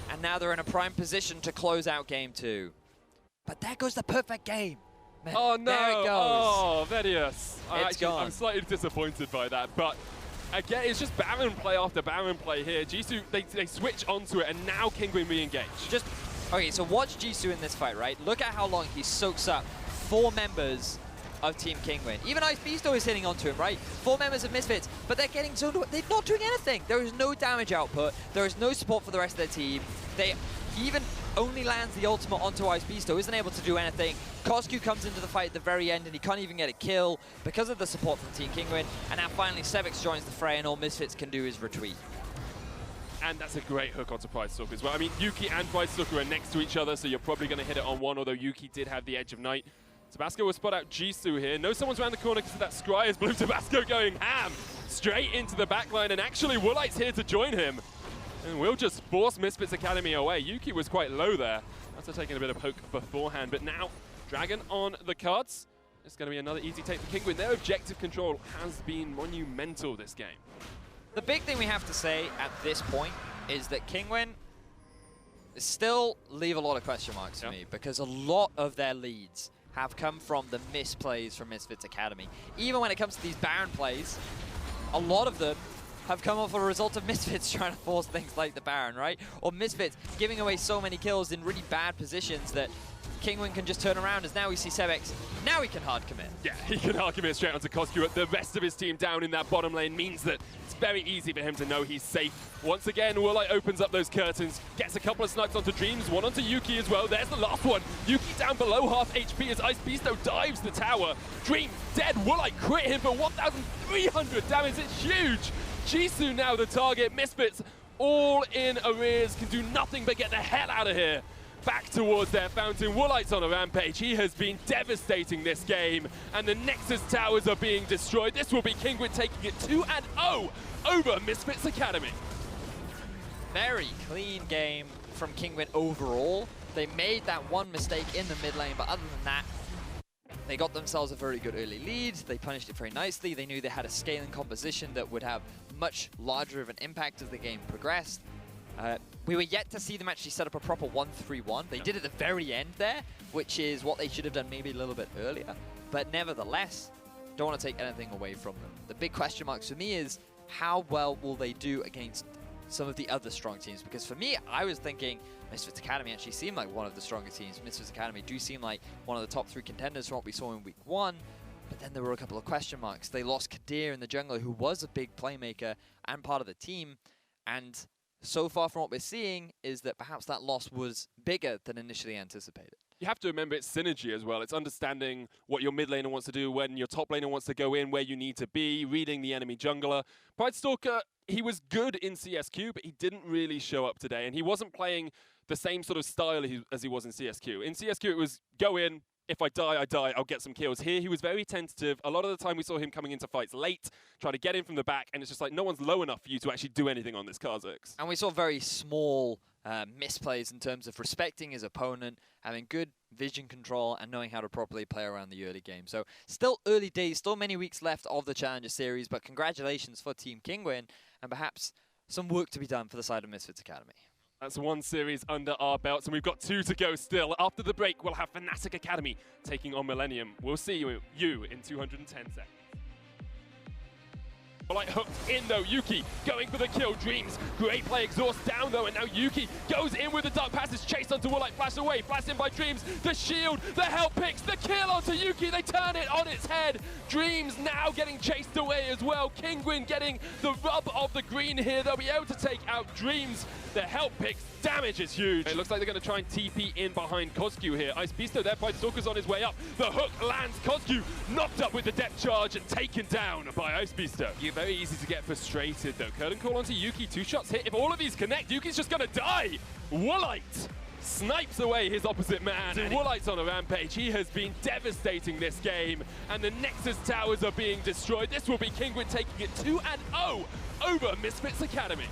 And now they're in a prime position to close out game 2. But there goes the perfect game. Man, oh no! There it goes. Oh, Vedius. Gone. I'm slightly disappointed by that, but again, it's just Baron play after Baron play here. Jisoo, they switch onto it, and now Kinguin re-engage. Okay, so watch Jisoo in this fight, right? Look at how long he soaks up 4 members of Team Kinguin. Even Ice Beasto is hitting onto him, right? 4 members of Misfits, but they're getting zoned. They're not doing anything. There is no damage output. There is no support for the rest of their team. He even only lands the ultimate onto Ice Beasto, isn't able to do anything. KOSQ comes into the fight at the very end and he can't even get a kill because of the support from Team Kinguin. And now finally Sebex joins the fray and all Misfits can do is retreat. And that's a great hook onto Pride Stalker as well. I mean, Yuki and Pride Stalker are next to each other, so you're probably going to hit it on one, although Yuki did have the Edge of Night. Tabasco will spot out Jisoo here. No, someone's around the corner because of that scry as Blue Tabasco going ham straight into the backline, and actually Woolite's here to join him. And we'll just force Misfits Academy away. Yuki was quite low there after taking a bit of poke beforehand, but now Dragon on the cards. It's going to be another easy take for Kinguin. Their objective control has been monumental this game. The big thing we have to say at this point is that Kinguin still leave a lot of question marks for me, because a lot of their leads have come from the misplays from Misfits Academy. Even when it comes to these Baron plays, a lot of them have come up for a result of Misfits trying to force things like the Baron, right? Or Misfits giving away so many kills in really bad positions that Kinguin can just turn around, as now we see Sebex. Now he can hard commit. Yeah, he can hard commit straight onto Koskyu. The rest of his team down in that bottom lane means that it's very easy for him to know he's safe. Once again, Woolite opens up those curtains, gets a couple of snipes onto Dreams, one onto Yuki as well. There's the last one. Yuki down below half HP as Ice Beasto dives the tower. Dreams dead. Woolite crit him for 1,300 damage. It's huge. Jisoo now the target. Misfits all in arrears, can do nothing but get the hell out of here. Back towards their fountain. Woolite's on a rampage. He has been devastating this game, and the Nexus towers are being destroyed. This will be Kinguin taking it 2-0 over Misfits Academy. Very clean game from Kinguin overall. They made that one mistake in the mid lane, but other than that, they got themselves a very good early lead. They punished it very nicely. They knew they had a scaling composition that would have much larger of an impact as the game progressed. We were yet to see them actually set up a proper 1-3-1. They did at the very end there, which is what they should have done maybe a little bit earlier. But nevertheless, don't want to take anything away from them. The big question marks for me is, how well will they do against some of the other strong teams? Because for me, I was thinking Misfits Academy actually seemed like one of the stronger teams. Misfits Academy do seem like one of the top 3 contenders from what we saw in week 1. But then there were a couple of question marks. They lost Kadir in the jungler, who was a big playmaker and part of the team. And so far from what we're seeing is that perhaps that loss was bigger than initially anticipated. You have to remember it's synergy as well. It's understanding what your mid laner wants to do, when your top laner wants to go in, where you need to be, reading the enemy jungler. Pridestalker, he was good in CSQ, but he didn't really show up today, and he wasn't playing the same sort of style as he was in CSQ. In CSQ, it was go in, if I die, I'll get some kills. Here, he was very tentative. A lot of the time, we saw him coming into fights late, trying to get in from the back, and it's just like, no one's low enough for you to actually do anything on this Kha'Zix. And we saw very small misplays in terms of respecting his opponent, having good vision control, and knowing how to properly play around the early game. So still early days, still many weeks left of the Challenger Series, but congratulations for Team Kinguin, and perhaps some work to be done for the side of Misfits Academy. That's one series under our belts, and we've got 2 to go still. After the break, we'll have Fnatic Academy taking on Millenium. We'll see you in 210 seconds. Like hooked in though, Yuki going for the kill. Dreams, great play, exhaust down though, and now Yuki goes in with the dark passage, chased onto Woolite, flash away, flashed in by Dreams, the shield, the help picks, the kill onto Yuki, they turn it on its head. Dreams now getting chased away as well. Kinguin getting the rub of the green here, they'll be able to take out Dreams. The help picks, damage is huge. It looks like they're going to try and TP in behind Koskyu here. Ice Beasto there, Pridestalker's on his way up. The hook lands, Koskyu knocked up with the depth charge and taken down by Ice Beasto. You're very easy to get frustrated though. Curtain call onto Yuki, 2 shots hit. If all of these connect, Yuki's just going to die. Woolite snipes away his opposite man, and Woolite's on a rampage. He has been devastating this game, and the Nexus towers are being destroyed. This will be Kinguin taking it 2-0 over Misfits Academy.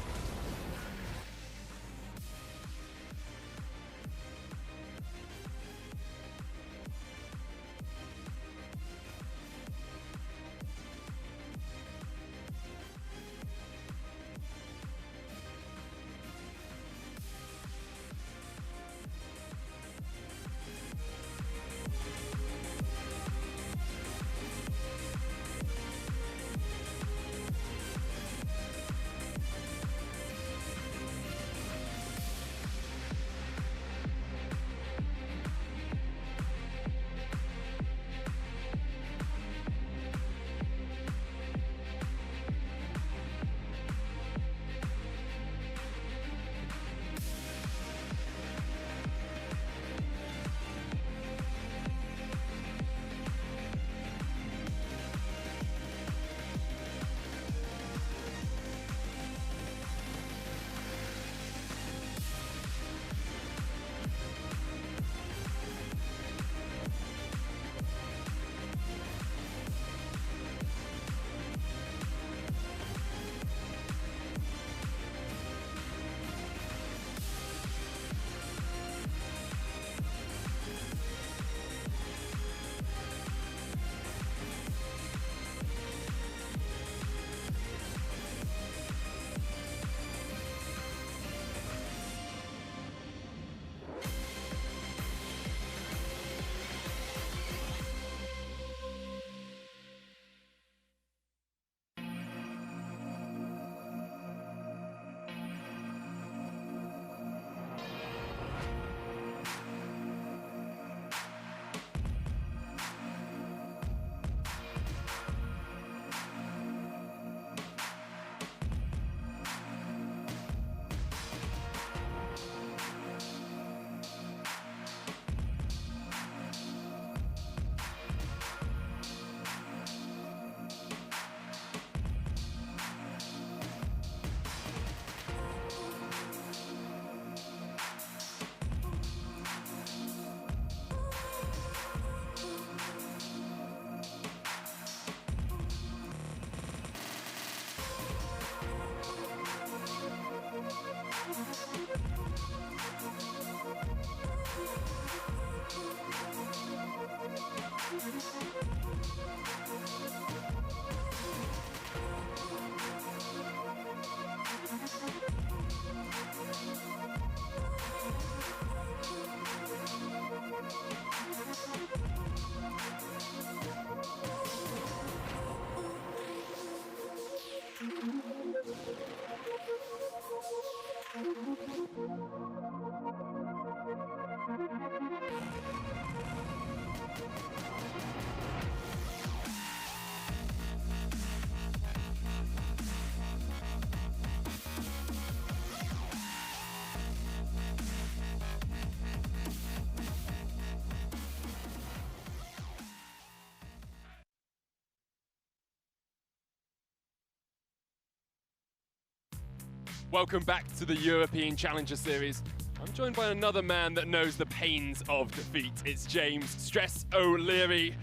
Welcome back to the European Challenger Series. I'm joined by another man that knows the pains of defeat. It's James Stress O'Leary.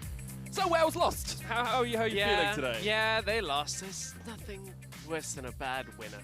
So Wales lost. How are you feeling today? Yeah, they lost. There's nothing worse than a bad winner.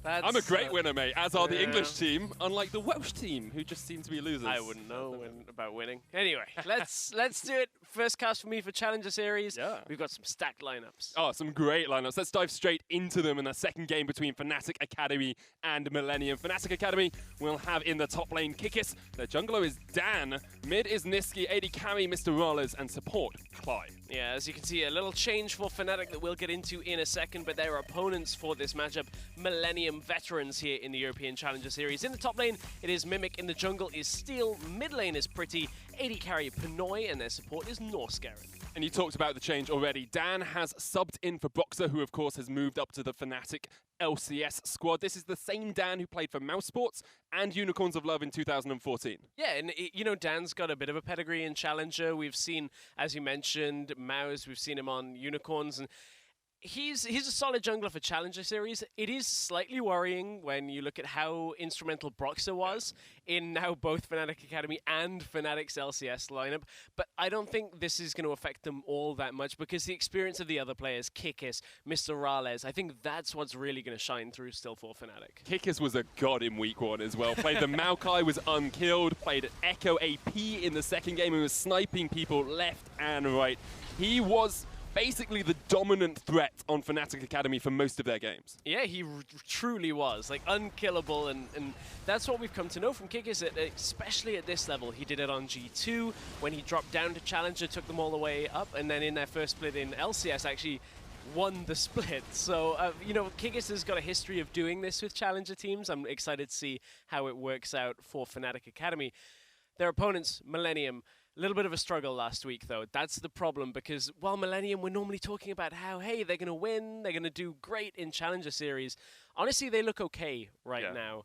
I'm a great winner, mate, as are the English team, unlike the Welsh team, who just seem to be losers. I wouldn't know about winning. Anyway, let's do it. First cast for me for Challenger Series. Yeah. We've got some stacked lineups. Oh, some great lineups. Let's dive straight into them in the second game between Fnatic Academy and Millenium. Fnatic Academy will have in the top lane Kikis. Their jungler is Dan. Mid is Niski, AD Carry, Mr. Rollers, and support Cly. Yeah, as you can see, a little change for Fnatic that we'll get into in a second, but their opponents for this matchup, Millenium veterans here in the European Challenger Series. In the top lane, it is Mimic. In the jungle is Steel. Mid lane is Pretty. AD carry Pinoy, and their support is Norsgaren. And you talked about the change already. Dan has subbed in for Boxer, who of course has moved up to the Fnatic LCS squad. This is the same Dan who played for Mouse Sports and Unicorns of Love in 2014. Yeah, and you know, Dan's got a bit of a pedigree in Challenger. We've seen, as you mentioned, Mouse. We've seen him on Unicorns, and he's a solid jungler for Challenger Series. It is slightly worrying when you look at how instrumental Broxer was in now both Fnatic Academy and Fnatic's LCS lineup, but I don't think this is going to affect them all that much because the experience of the other players, Kikis, Mr. Rales, I think that's what's really going to shine through still for Fnatic. Kikis was a god in week one as well. Played the Maokai, was unkilled, played Echo AP in the second game and was sniping people left and right. He was basically the dominant threat on Fnatic Academy for most of their games. Yeah, he truly was, like, unkillable, and that's what we've come to know from Kikis, especially at this level. He did it on G2, when he dropped down to Challenger, took them all the way up, and then in their first split in LCS actually won the split. So, you know, Kikis has got a history of doing this with Challenger teams. I'm excited to see how it works out for Fnatic Academy. Their opponents, Millenium, a little bit of a struggle last week, though. That's the problem, because while Millenium, we're normally talking about how, hey, they're going to win, they're going to do great in Challenger Series. Honestly, they look okay right now.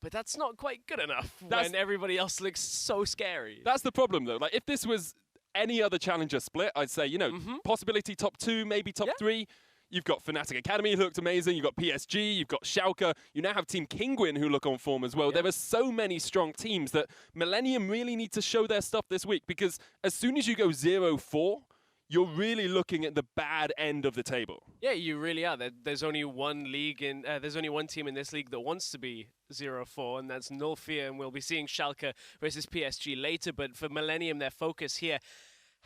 But that's not quite good enough when everybody else looks so scary. That's the problem, though. Like, if this was any other Challenger split, I'd say, you know, possibility top 2, maybe top 3. You've got Fnatic Academy, who looked amazing. You've got PSG. You've got Schalke. You now have Team Kinguin, who look on form as well. There are so many strong teams that Millenium really need to show their stuff this week, because as soon as you go 0-4, you're really looking at the bad end of the table. Yeah, you really are. There's only one league in. There's only one team in this league that wants to be 0-4, and that's Nullfear. And we'll be seeing Schalke versus PSG later. But for Millenium, their focus here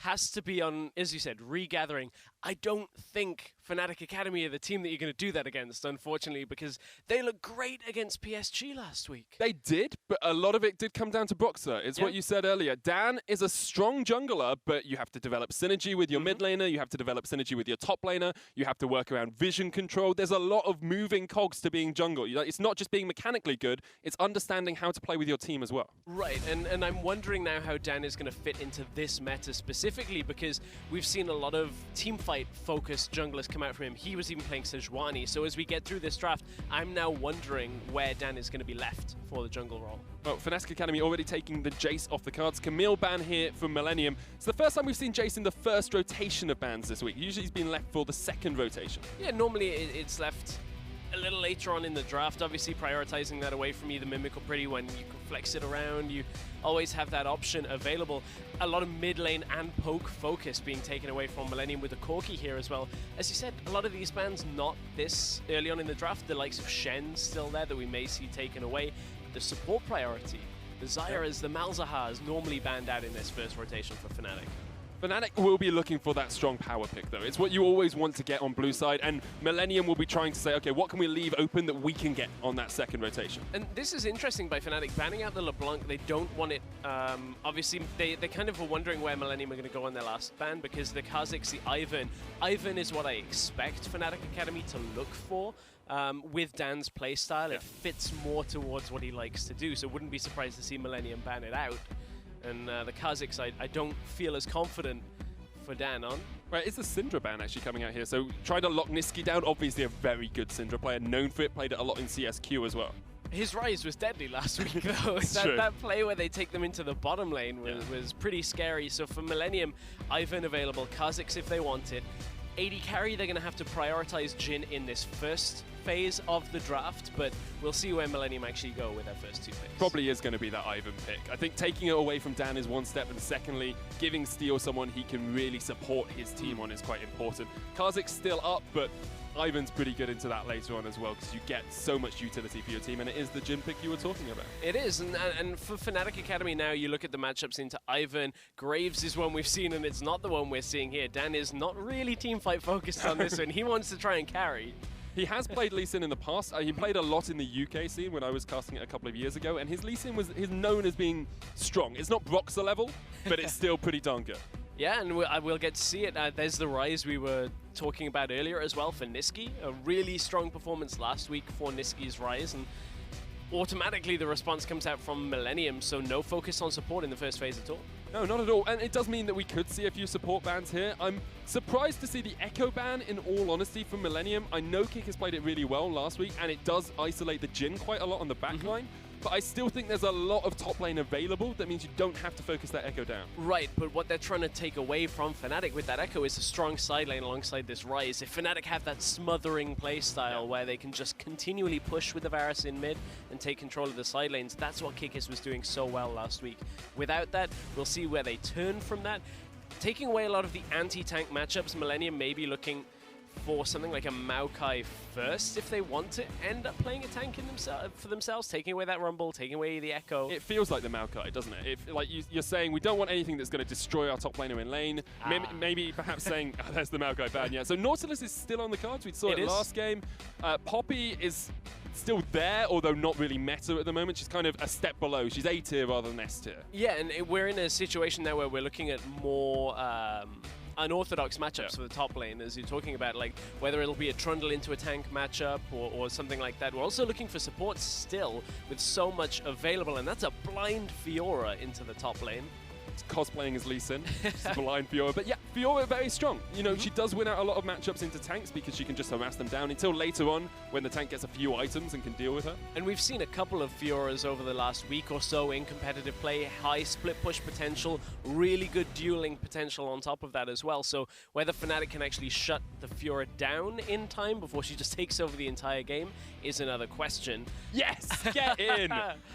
has to be on, as you said, regathering. I don't think Fnatic Academy are the team that you're going to do that against, unfortunately, because they look great against PSG last week. They did, but a lot of it did come down to Boxer. It's what you said earlier. Dan is a strong jungler, but you have to develop synergy with your mid laner, you have to develop synergy with your top laner, you have to work around vision control. There's a lot of moving cogs to being jungle. It's not just being mechanically good, it's understanding how to play with your team as well. Right, and I'm wondering now how Dan is going to fit into this meta specifically, because we've seen a lot of teamfight-focused junglers come out from him. He was even playing Sejuani, so as we get through this draft, I'm now wondering where Dan is going to be left for the jungle role. Well, Fnatic Academy already taking the Jace off the cards. Camille ban here from Millenium. It's the first time we've seen Jace in the first rotation of bans this week. Usually he's been left for the second rotation. Yeah, normally it's left a little later on in the draft, obviously prioritizing that away from either Mimic or Pretty when you can flex it around. You always have that option available. A lot of mid lane and poke focus being taken away from Millenium with the Corki here as well. As you said, a lot of these bans not this early on in the draft. The likes of Shen still there that we may see taken away. The support priority, the Zyras, the Malzahars normally banned out in this first rotation for Fnatic. Fnatic will be looking for that strong power pick, though. It's what you always want to get on blue side, and Millenium will be trying to say, okay, what can we leave open that we can get on that second rotation? And this is interesting by Fnatic banning out the LeBlanc. They don't want it Obviously, they kind of were wondering where Millenium are going to go on their last ban because the Kazakhs, the Ivan. Ivan is what I expect Fnatic Academy to look for. With Dan's playstyle, it fits more towards what he likes to do, so wouldn't be surprised to see Millenium ban it out. And the Kazakhs, I don't feel as confident for Dan on. Right, is the Syndra ban actually coming out here? So trying to lock Niski down, obviously a very good Syndra player, known for it, played it a lot in CSQ as well. His rise was deadly last week, though. that play where they take them into the bottom lane was pretty scary. So for Millenium, Ivan available, Kazakhs if they want it. AD carry, they're going to have to prioritize Jhin in this first phase of the draft, but we'll see where Millenium actually go with their first 2 picks. Probably is going to be that Ivan pick. I think taking it away from Dan is one step, and secondly, giving Steel someone he can really support his team on is quite important. Kazakh's still up, but Ivan's pretty good into that later on as well, because you get so much utility for your team, and it is the Jhin pick you were talking about. It is, and for Fnatic Academy now, you look at the matchups into Ivan. Graves is one we've seen, and it's not the one we're seeing here. Dan is not really teamfight focused on this one. He wants to try and carry. He has played Lee Sin in the past. He played a lot in the UK scene when I was casting it a couple of years ago, and his Lee Sin is known as being strong. It's not Broxah level, but it's still pretty darn good. Yeah, and we'll get to see it. There's the rise we were talking about earlier as well for Niski. A really strong performance last week for Niski's rise, and automatically the response comes out from Millenium, so no focus on support in the first phase at all. No, not at all. And it does mean that we could see a few support bans here. I'm surprised to see the Echo ban, in all honesty, from Millenium. I know Kick has played it really well last week, and it does isolate the Jhin quite a lot on the back line. But I still think there's a lot of top lane available. That means you don't have to focus that Echo down. Right, but what they're trying to take away from Fnatic with that Echo is a strong side lane alongside this Rise. If Fnatic have that smothering playstyle where they can just continually push with the Varus in mid and take control of the side lanes, that's what Kikis was doing so well last week. Without that, we'll see where they turn from that. Taking away a lot of the anti-tank matchups, Millenium may be looking for something like a Maokai first if they want to end up playing a tank in for themselves, taking away that Rumble, taking away the Echo. It feels like the Maokai, doesn't it? Like you're saying, we don't want anything that's going to destroy our top laner in lane. Maybe perhaps saying, oh, there's the Maokai ban, yeah. So Nautilus is still on the cards. We saw it last game. Poppy is still there, although not really meta at the moment. She's kind of a step below. She's A tier rather than S tier. Yeah, and we're in a situation now where we're looking at more unorthodox matchups for the top lane, as you're talking about, like whether it'll be a Trundle into a tank matchup or something like that. We're also looking for support still with so much available, and that's a blind Fiora into the top lane. Cosplaying as Lee Sin, she's blind Fiora, but yeah, Fiora very strong. You know, she does win out a lot of matchups into tanks because she can just harass them down until later on when the tank gets a few items and can deal with her. And we've seen a couple of Fioras over the last week or so in competitive play, high split push potential, really good dueling potential on top of that as well. So whether Fnatic can actually shut the Fiora down in time before she just takes over the entire game is another question. Yes, get in!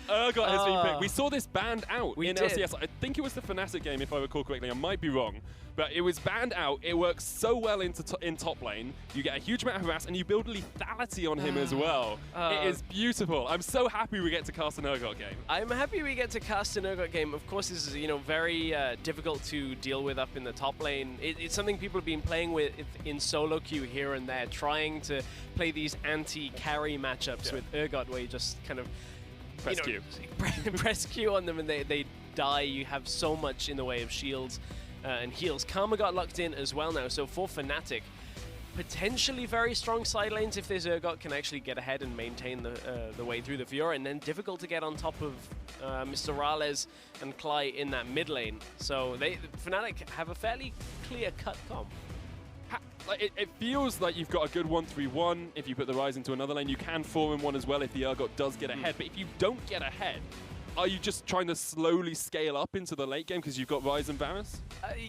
Urgot has been picked. We saw this banned out in LCS. I think it was the Fnatic game, if I recall correctly. I might be wrong, but it was banned out. It works so well in top lane. You get a huge amount of harass, and you build lethality on him as well. It is beautiful. I'm so happy we get to cast an Urgot game. I'm happy we get to cast an Urgot game. Of course, this is very difficult to deal with up in the top lane. It's something people have been playing with in solo queue here and there, trying to play these anti-carry matchups with Urgot, where you just kind of press Q on them and they die. You have so much in the way of shields and heals. Karma got locked in as well now, so for Fnatic, potentially very strong side lanes if this Urgot can actually get ahead and maintain the way through the Fiora, and then difficult to get on top of Mr. Rales and Cly in that mid lane. So Fnatic have a fairly clear-cut comp. It feels like you've got a good 1-3-1. If you put the Rise into another lane, you can 4-in-1 as well if the Urgot does get ahead. But if you don't get ahead, are you just trying to slowly scale up into the late game because you've got Rise and Varus?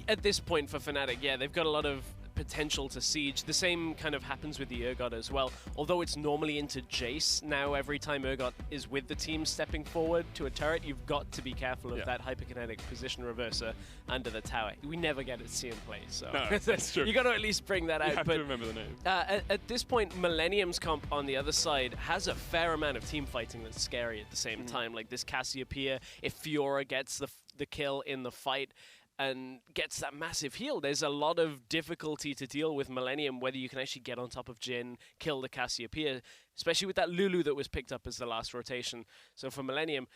At this point for Fnatic, yeah, they've got a lot of potential to siege. The same kind of happens with the Urgot as well. Although it's normally into Jace, now every time Urgot is with the team stepping forward to a turret, you've got to be careful of that hyperkinetic position reverser under the tower. We never get to see him play, so no, that's true. You got to at least bring that out. You have to remember the name. At this point, Millenium's comp on the other side has a fair amount of team fighting that's scary at the same time. Like this Cassiopeia, if Fiora gets the kill in the fight and gets that massive heal, there's a lot of difficulty to deal with Millenium, whether you can actually get on top of Jhin, kill the Cassiopeia, especially with that Lulu that was picked up as the last rotation. So for Millenium,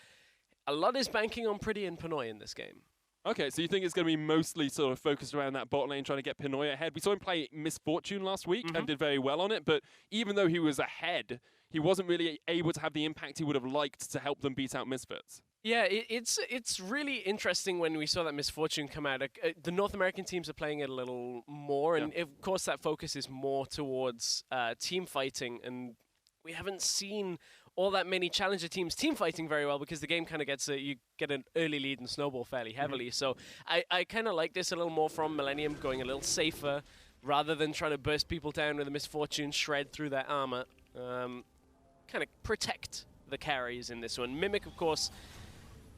A lot is banking on Pretty and Pinoy in this game. Okay, so you think it's going to be mostly sort of focused around that bot lane, trying to get Pinoy ahead? We saw him play Misfortune last week and did very well on it, but even though he was ahead, he wasn't really able to have the impact he would have liked to help them beat out Misfits. Yeah, it's really interesting when we saw that Misfortune come out. The North American teams are playing it a little more, and of course that focus is more towards team fighting, and we haven't seen all that many challenger teams team fighting very well because the game kind of gets you get an early lead and snowball fairly heavily. So I kind of like this a little more from Millenium, going a little safer rather than trying to burst people down with a Misfortune, shred through their armor. Kind of protect the carries in this one. Mimic, of course,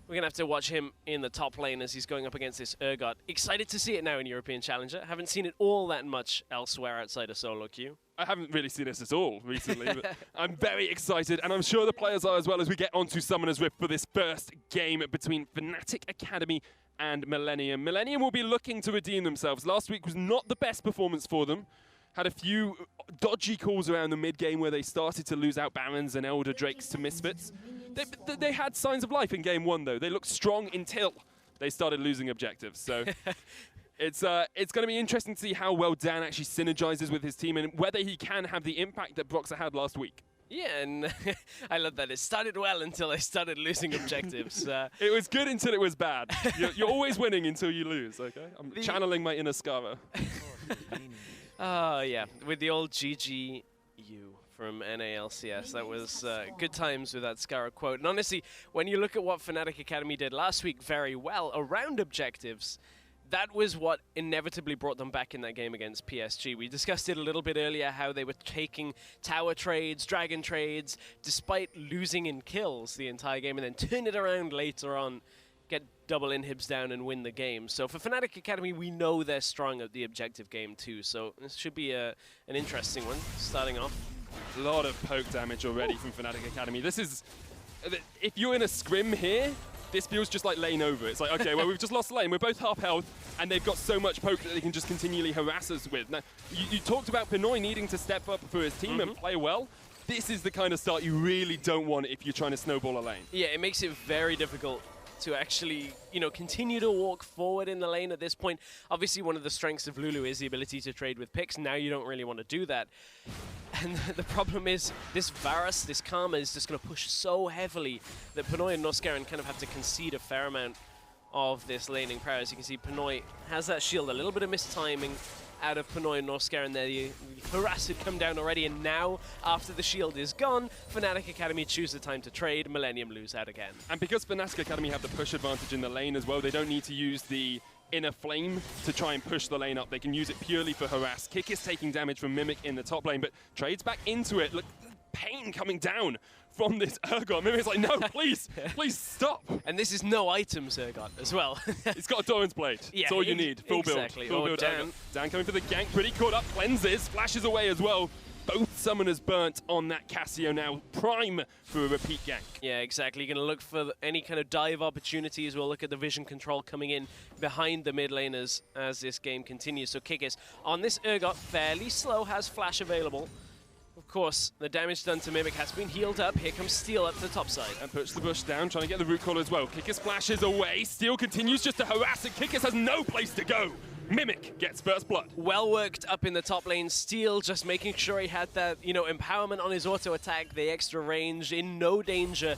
we're going to have to watch him in the top lane as he's going up against this Urgot. Excited to see it now in European Challenger. Haven't seen it all that much elsewhere outside of solo queue. I haven't really seen this at all recently, but I'm very excited, and I'm sure the players are as well as we get onto Summoner's Rift for this first game between Fnatic Academy and Millenium. Millenium will be looking to redeem themselves. Last week was not the best performance for them. Had a few dodgy calls around the mid-game where they started to lose out Barons and Elder Drakes to Misfits. They had signs of life in game one, though. They looked strong until they started losing objectives. So it's going to be interesting to see how well Dan actually synergizes with his team and whether he can have the impact that Broxah had last week. Yeah, and I love that. It started well until they started losing objectives. It was good until it was bad. You're always winning until you lose, okay? I'm channeling my inner Scarver. Oh, yeah, with the old GGU from NALCS. That was good times with that Scarra quote. And honestly, when you look at what Fnatic Academy did last week very well around objectives, that was what inevitably brought them back in that game against PSG. We discussed it a little bit earlier, how they were taking tower trades, dragon trades, despite losing in kills the entire game, and then turn it around later on, get double inhibs down and win the game. So for Fnatic Academy, we know they're strong at the objective game too. So this should be an interesting one, starting off. A lot of poke damage already from Fnatic Academy. This is, if you're in a scrim here, this feels just like lane over. It's like, okay, well, we've just lost the lane. We're both half health, and they've got so much poke that they can just continually harass us with. Now, you talked about Pinoy needing to step up for his team and play well. This is the kind of start you really don't want if you're trying to snowball a lane. Yeah, it makes it very difficult to actually, continue to walk forward in the lane at this point. Obviously, one of the strengths of Lulu is the ability to trade with picks. Now you don't really want to do that. And the problem is, this Varus, this Karma, is just going to push so heavily that Pinoy and Norscaran kind of have to concede a fair amount of this laning power. As you can see, Pinoy has that shield, a little bit of mistiming out of Pinoy and Norscaran there. The harass had come down already, and now, after the shield is gone, Fnatic Academy choose the time to trade. Millenium lose out again. And because Fnatic Academy have the push advantage in the lane as well, they don't need to use the inner flame to try and push the lane up. They can use it purely for harass. Kick is taking damage from Mimic in the top lane, but trades back into it. Look, pain coming down from this Urgot. Mimic's like, no, please, please stop. And this is no items Urgot as well. It's got a Doran's Blade. Yeah, that's all you need. Full build. Full build. Dan coming for the gank. Pretty caught up. Cleanses. Flashes away as well. Both summoners burnt on that Cassio now. Prime for a repeat gank. Yeah, exactly. You're going to look for any kind of dive opportunities. We'll look at the vision control coming in behind the mid laners as this game continues. So Kikis on this Urgot, fairly slow, has flash available. Of course, the damage done to Mimic has been healed up. Here comes Steel up the top side. And puts the bush down, trying to get the root call as well. Kikis flashes away. Steel continues just to harass it. Kikis has no place to go. Mimic gets first blood. Well worked up in the top lane. Steel just making sure he had that, empowerment on his auto attack, the extra range, in no danger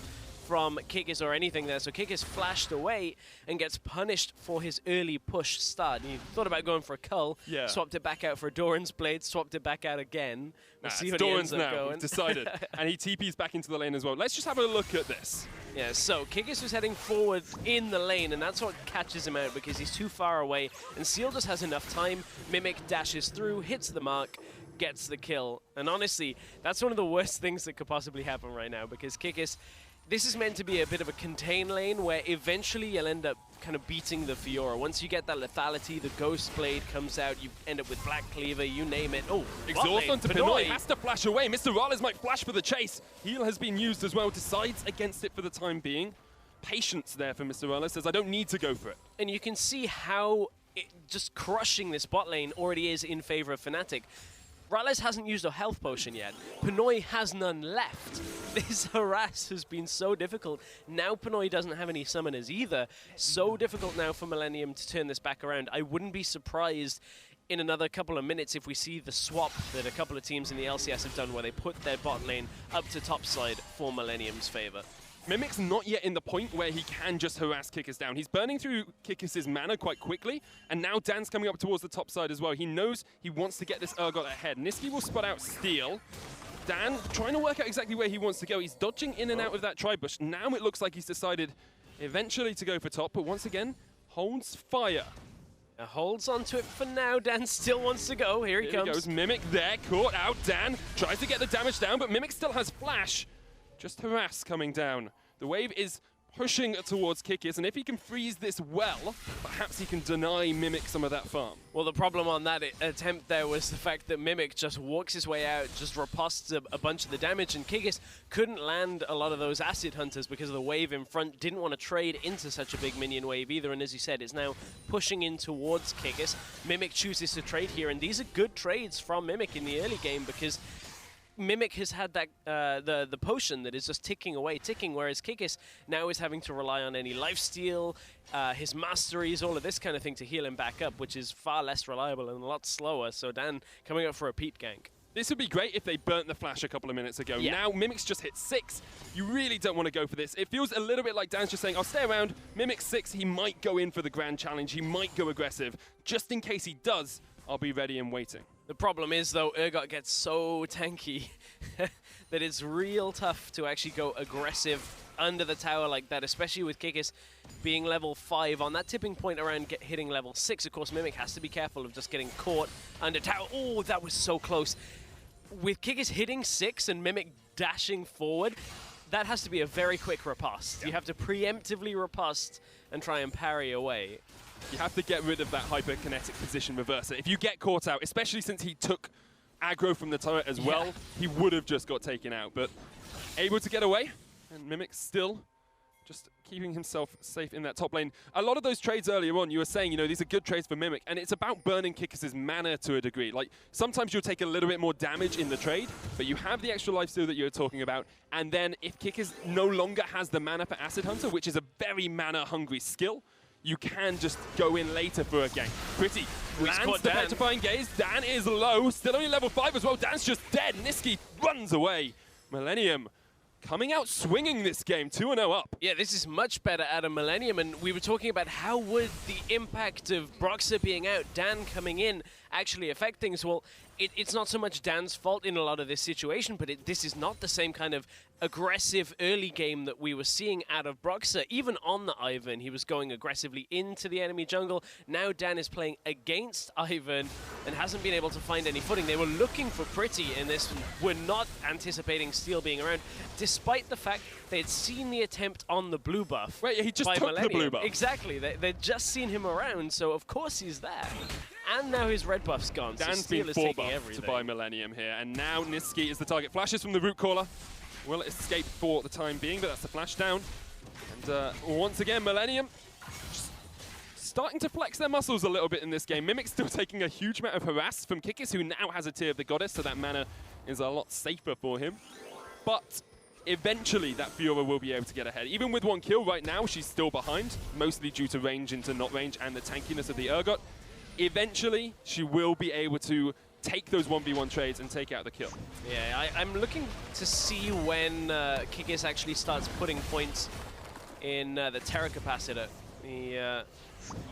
from Kikis or anything there. So Kikis flashed away and gets punished for his early push start. He thought about going for a cull, swapped it back out for Doran's Blade, swapped it back out again. We'll see what Doran's he ends up going. Decided. And he TPs back into the lane as well. Let's just have a look at this. Yeah, so Kikis was heading forward in the lane, and that's what catches him out because he's too far away, and Seal just has enough time. Mimic dashes through, hits the mark, gets the kill. And honestly, that's one of the worst things that could possibly happen right now because Kikis, this is meant to be a bit of a contain lane where eventually you'll end up kind of beating the Fiora. Once you get that lethality, the Ghost Blade comes out, you end up with Black Cleaver, you name it. Oh, exhaust onto Pinoy. Has to flash away. Mr. Rales might flash for the chase. Heal has been used as well. Decides against it for the time being. Patience there for Mr. Rales. Says, I don't need to go for it. And you can see how just crushing this bot lane already is in favor of Fnatic. Rallis hasn't used a health potion yet. Pinoy has none left. This harass has been so difficult. Now Pinoy doesn't have any summoners either. So difficult now for Millenium to turn this back around. I wouldn't be surprised in another couple of minutes if we see the swap that a couple of teams in the LCS have done where they put their bot lane up to top side for Millenium's favor. Mimic's not yet in the point where he can just harass Kikis down. He's burning through Kikis' mana quite quickly, and now Dan's coming up towards the top side as well. He knows he wants to get this Urgot ahead. Nisqy will spot out Steel. Dan trying to work out exactly where he wants to go. He's dodging in and out of that tri-bush. Now it looks like he's decided eventually to go for top, but once again, holds fire. Holds on to it for now. Dan still wants to go. Here he comes. Goes. Mimic there, caught out. Dan tries to get the damage down, but Mimic still has flash. Just harass coming down. The wave is pushing towards Kikis, and if he can freeze this well, perhaps he can deny Mimic some of that farm. Well, the problem on that attempt there was the fact that Mimic just walks his way out, just riposts a bunch of the damage, and Kikis couldn't land a lot of those Acid Hunters because of the wave in front, didn't want to trade into such a big minion wave either, and as you said, it's now pushing in towards Kikis. Mimic chooses to trade here, and these are good trades from Mimic in the early game because Mimic has had that the potion that is just ticking away, whereas Kikis now is having to rely on any lifesteal, his masteries, all of this kind of thing to heal him back up, which is far less reliable and a lot slower. So Dan coming up for a Pete gank. This would be great if they burnt the flash a couple of minutes ago. Yeah. Now Mimic's just hit 6. You really don't want to go for this. It feels a little bit like Dan's just saying, I'll stay around. Mimic's 6, he might go in for the grand challenge. He might go aggressive. Just in case he does, I'll be ready and waiting. The problem is, though, Urgot gets so tanky that it's real tough to actually go aggressive under the tower like that, especially with Kikis being level 5 on that tipping point around hitting level 6. Of course, Mimic has to be careful of just getting caught under tower. Oh, that was so close. With Kikis hitting 6 and Mimic dashing forward, that has to be a very quick riposte. Yep. You have to preemptively riposte and try and parry away. You have to get rid of that hyperkinetic position reverser. If you get caught out, especially since he took aggro from the turret as well, he would have just got taken out. But able to get away, and Mimic still just keeping himself safe in that top lane. A lot of those trades earlier on, you were saying, you know, these are good trades for Mimic, and it's about burning Kikis' mana to a degree. Like, sometimes you'll take a little bit more damage in the trade, but you have the extra lifesteal that you were talking about, and then if Kikis no longer has the mana for Acid Hunter, which is a very mana-hungry skill, you can just go in later for a gank. Pretty lands the petrifying gaze. Dan is low, still only level 5 as well. Dan's just dead. Nisqy runs away. Millenium coming out swinging this game, 2-0 up. Yeah, this is much better out of Millenium, and we were talking about how would the impact of Broxah being out, Dan coming in, actually affect things. Well, it's not so much Dan's fault in a lot of this situation, but this is not the same kind of aggressive early game that we were seeing out of Broxah. Even on the Ivan, he was going aggressively into the enemy jungle. Now Dan is playing against Ivan and hasn't been able to find any footing. They were looking for Pretty in this and were not anticipating Steel being around, despite the fact they had seen the attempt on the blue buff. Right, he just took Millenium. the blue buff. Exactly, they'd just seen him around, so of course he's there. And now his red buff's gone, Dan's so Steel been is 4 taking buff everything. to buy Millenium here, and now Nisqy is the target. Flashes from the root caller. Will escape for the time being, but that's the flash down. And once again, Millenium just starting to flex their muscles a little bit in this game. Mimic's still taking a huge amount of harass from Kikis, who now has a Tear of the Goddess, so that mana is a lot safer for him. But eventually that Fiora will be able to get ahead. Even with 1 kill right now, she's still behind, mostly due to range into not range and the tankiness of the Urgot. Eventually, she will be able to take those 1v1 trades and take out the kill. Yeah, I'm looking to see when Kikis actually starts putting points in the Terra Capacitor, the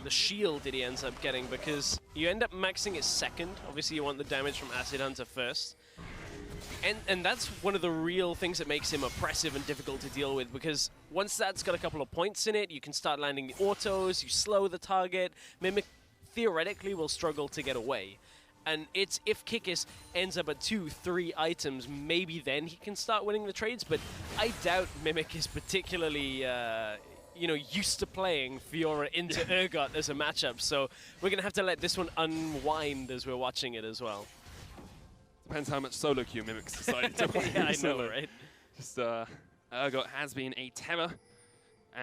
shield that he ends up getting, because you end up maxing it second. Obviously, you want the damage from Acid Hunter first. And that's one of the real things that makes him oppressive and difficult to deal with, because once that's got a couple of points in it, you can start landing the autos, you slow the target. Mimic theoretically will struggle to get away. And it's if Kikis ends up at 2-3 items, maybe then he can start winning the trades. But I doubt Mimic is particularly, used to playing Fiora into Urgot as a matchup. So we're going to have to let this one unwind as we're watching it as well. Depends how much solo queue Mimic's decided to play. Yeah, I know, right? Just Urgot has been a terror.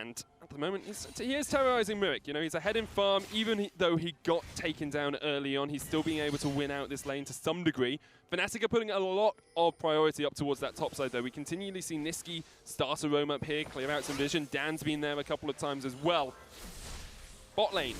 And at the moment, he is terrorizing Mirik. You know, he's ahead in farm. Even though he got taken down early on, he's still being able to win out this lane to some degree. Fnatic are putting a lot of priority up towards that top side, though. We continually see Nisqy start to roam up here, clear out some vision. Dan's been there a couple of times as well. Bot lane.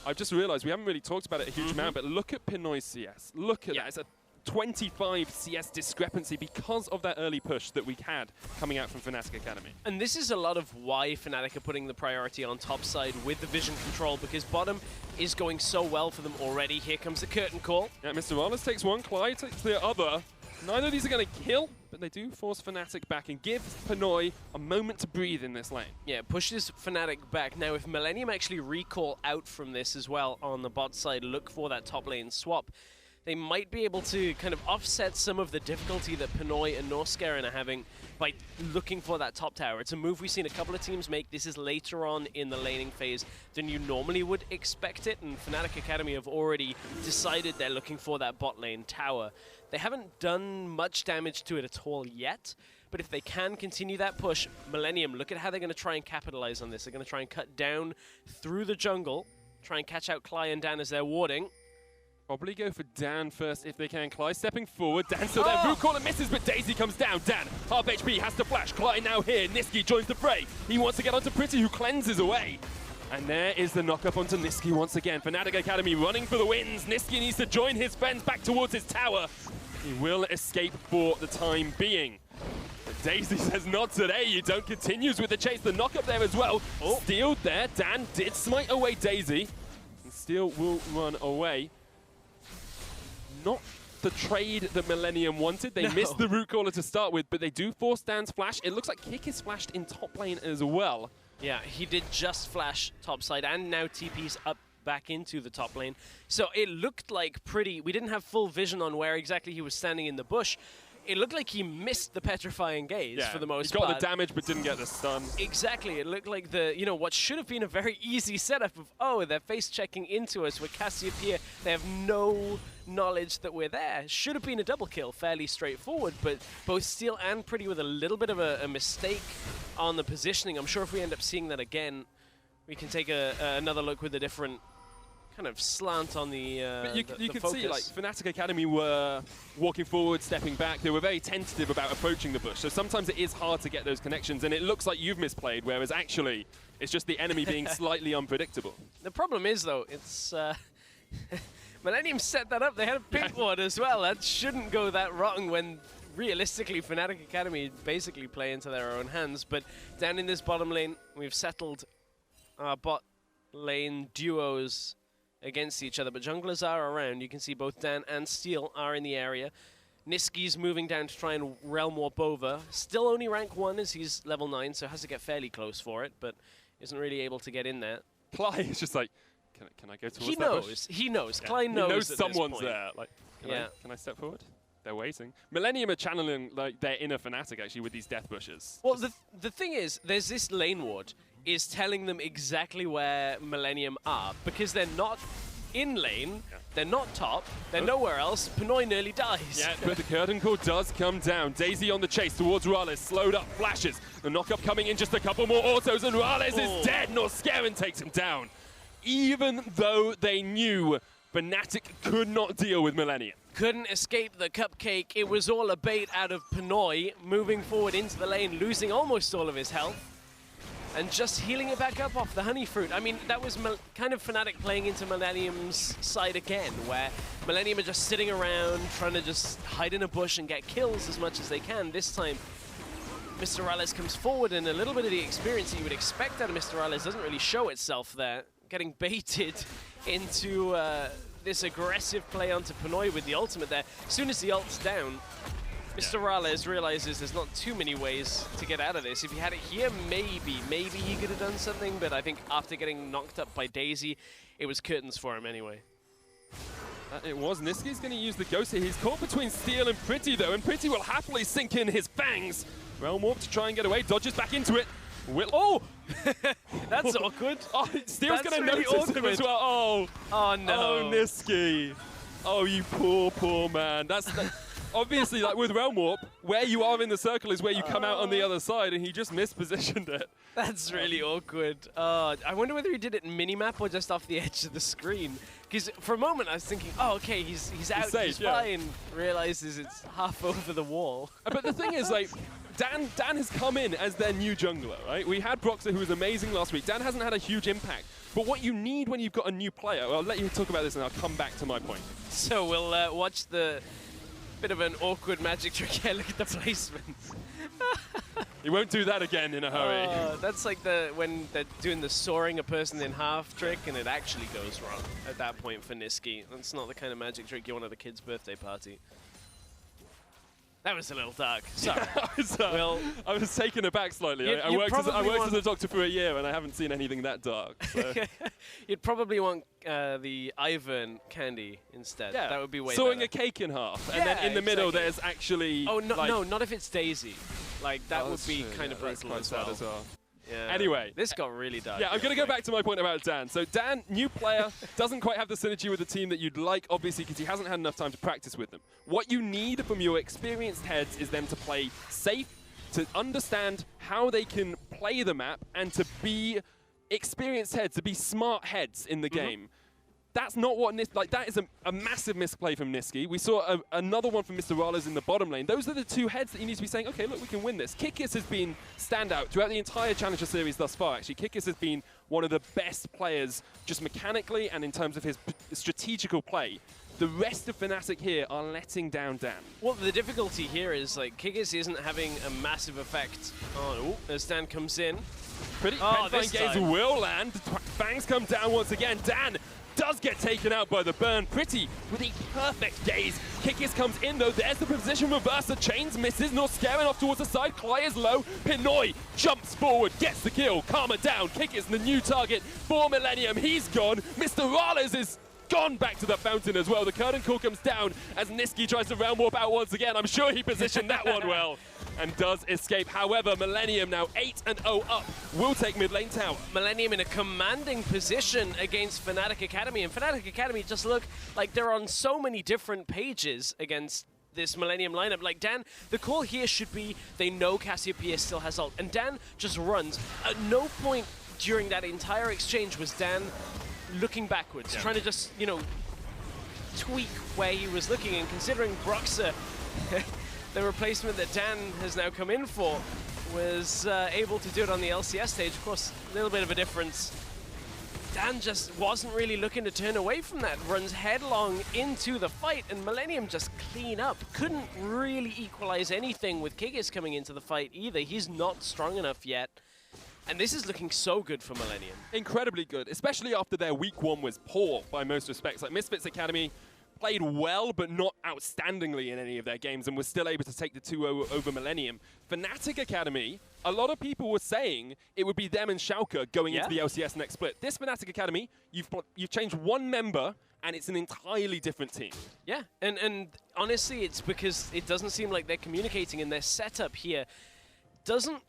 I've just realized we haven't really talked about it a huge amount, but look at Pinoy's CS. Look at that. It's a 25 CS discrepancy because of that early push that we had coming out from Fnatic Academy. And this is a lot of why Fnatic are putting the priority on top side with the vision control, because bottom is going so well for them already. Here comes the curtain call. Yeah, Mr. Wallace takes one, Clyde takes the other. Neither of these are going to kill, but they do force Fnatic back and give Pinoy a moment to breathe in this lane. Yeah, pushes Fnatic back. Now, if Millenium actually recall out from this as well on the bot side, look for that top lane swap, they might be able to kind of offset some of the difficulty that Pinoy and Norskeren are having by looking for that top tower. It's a move we've seen a couple of teams make. This is later on in the laning phase than you normally would expect it, and Fnatic Academy have already decided they're looking for that bot lane tower. They haven't done much damage to it at all yet, but if they can continue that push, Millenium, look at how they're going to try and capitalize on this. They're going to try and cut down through the jungle, try and catch out Cly and Dan as they're warding. Probably go for Dan first if they can. Cly stepping forward. Dan still there. Root caller misses, but Daisy comes down. Dan, half HP, has to flash. Cly now here. Nisqy joins the fray. He wants to get onto Pretty, who cleanses away. And there is the knock-up onto Nisqy once again. Fnatic Academy running for the wins. Nisqy needs to join his friends back towards his tower. He will escape for the time being. But Daisy says not today. You don't. Continues with the chase. The knock-up there as well. Steal there. Dan did smite away Daisy. And Steel will run away. Not the trade that Millenium wanted. They missed the root caller to start with, but they do force Dan's flash. It looks like Kick is flashed in top lane as well. Yeah, he did just flash top side, and now TP's up back into the top lane. So it looked like we didn't have full vision on where exactly he was standing in the bush. It looked like he missed the petrifying gaze for the most part. He got the damage but didn't get the stun. Exactly. It looked like what should have been a very easy setup of, they're face checking into us. We're Cassiopeia. They have no knowledge that we're there. Should have been a double kill, fairly straightforward, but both Steel and Pretty with a little bit of a mistake on the positioning. I'm sure if we end up seeing that again, we can take another look with a different kind of slant on the but you can focus. see, like, Fnatic Academy were walking forward, stepping back. They were very tentative about approaching the bush. So sometimes it is hard to get those connections, and it looks like you've misplayed, whereas actually it's just the enemy being slightly unpredictable. The problem is, though, it's Millenium set that up. They had a pink ward as well. That shouldn't go that wrong when realistically Fnatic Academy basically play into their own hands. But down in this bottom lane, we've settled our bot lane duos against each other, but junglers are around. You can see both Dan and Steel are in the area. Nisqy's moving down to try and realm warp over. Still only rank 1 as he's level 9, so has to get fairly close for it, but isn't really able to get in there. Cly is just like, can I go towards he that knows. bush? He knows. Yeah. Cly knows. He knows at someone's this point. there. Like, can I step forward? They're waiting. Millenium are channeling like their inner Fnatic actually with these death bushes. Well, the thing is, there's this lane ward is telling them exactly where Millenium are, because they're not in lane, they're not top, they're nowhere else. Pinoy nearly dies. Yeah, but the curtain call does come down. Daisy on the chase towards Rales, slowed up, flashes. The knock-up coming in, just a couple more autos, and Rales is dead. Norskeren takes him down. Even though they knew Fnatic could not deal with Millenium. Couldn't escape the cupcake. It was all a bait out of Pinoy, moving forward into the lane, losing almost all of his health, and just healing it back up off the honey fruit. I mean, that was kind of Fnatic playing into Millenium's side again, where Millenium are just sitting around, trying to just hide in a bush and get kills as much as they can. This time, Mr. Rales comes forward, and a little bit of the experience that you would expect out of Mr. Rales doesn't really show itself there. Getting baited into this aggressive play onto Pinoy with the ultimate there. As soon as the ult's down, Mr. Rales realizes there's not too many ways to get out of this. If he had it here, maybe he could have done something, but I think after getting knocked up by Daisy, it was curtains for him anyway. It was. Nisqy's going to use the ghost here. He's caught between Steel and Pretty, though, and Pretty will happily sink in his fangs. Realm Warp to try and get away, dodges back into it. Oh! That's awkward. Oh, Steel's going to really notice him as well. Oh. Oh, no. Oh, Nisqy. Oh, you poor man. That's obviously, like with Realm Warp, where you are in the circle is where you come out on the other side, and he just mispositioned it. That's really awkward. I wonder whether he did it in minimap or just off the edge of the screen. Because for a moment I was thinking, oh, okay, he's out, safe, he's yeah. fine. Realizes it's half over the wall. But the thing is, like, Dan has come in as their new jungler, right? We had Broxah, who was amazing last week. Dan hasn't had a huge impact. But what you need when you've got a new player, well, I'll let you talk about this and I'll come back to my point. So we'll watch the bit of an awkward magic trick here. Look at the placements. He won't do that again in a hurry. That's like when they're doing the soaring a person in half trick and it actually goes wrong at that point for Niski. That's not the kind of magic trick you want at a kid's birthday party. That was a little dark. Sorry. I was taken aback slightly. I worked as a doctor for a year and I haven't seen anything that dark. So. You'd probably want the Ivern candy instead. Yeah. That would be way Sawing better. a cake in half. And then in the middle there's actually... Oh, no, like, no, not if it's Daisy. Like, that would be kind of brutal quite as sad well. as well. Yeah. Anyway. This got really dark. Yeah, I'm going to go back to my point about Dan. So Dan, new player, doesn't quite have the synergy with the team that you'd like, obviously, because he hasn't had enough time to practice with them. What you need from your experienced heads is them to play safe, to understand how they can play the map, and to be experienced heads, to be smart heads in the game. That's not what that is a massive misplay from Niski. We saw another one from Mr. Rales in the bottom lane. Those are the two heads that you need to be saying, okay, look, we can win this. Kikis has been standout throughout the entire Challenger Series thus far, actually. Kikis has been one of the best players just mechanically and in terms of his strategical play. The rest of Fnatic here are letting down Dan. Well, the difficulty here is, like, Kikis isn't having a massive effect on... as Dan comes in. Pretty Penfine Gaze will land. Fangs come down once again. Dan does get taken out by the burn. Pretty with a perfect gaze. Kikis comes in though. There's the position reverser. Chains misses. Not scaring off towards the side. Klai is low. Pinoy jumps forward. Gets the kill. Karma down. Kikis the new target for Millenium. He's gone. Mr. Rales is gone back to the fountain as well. The curtain call comes down as Niski tries to round warp out once again. I'm sure he positioned that one well and does escape. However, Millenium now 8-0 up will take mid lane tower. Millenium in a commanding position against Fnatic Academy, and Fnatic Academy just look like they're on so many different pages against this Millenium lineup. Like, Dan, the call here should be they know Cassiopeia still has ult, and Dan just runs. At no point during that entire exchange was Dan looking backwards, trying to just, you know, tweak where he was looking, and considering Broxah, the replacement that Dan has now come in for, was able to do it on the LCS stage. Of course, a little bit of a difference. Dan just wasn't really looking to turn away from that, runs headlong into the fight, and Millenium just clean up. Couldn't really equalize anything with Kikis coming into the fight either. He's not strong enough yet. And this is looking so good for Millenium. Incredibly good, especially after their week one was poor by most respects. Like, Misfits Academy played well, but not outstandingly in any of their games, and was still able to take the 2-0 over Millenium. Fnatic Academy, a lot of people were saying it would be them and Schalke going into the LCS next split. This Fnatic Academy, you've changed one member, and it's an entirely different team. Yeah, and honestly, it's because it doesn't seem like they're communicating, and their setup here doesn't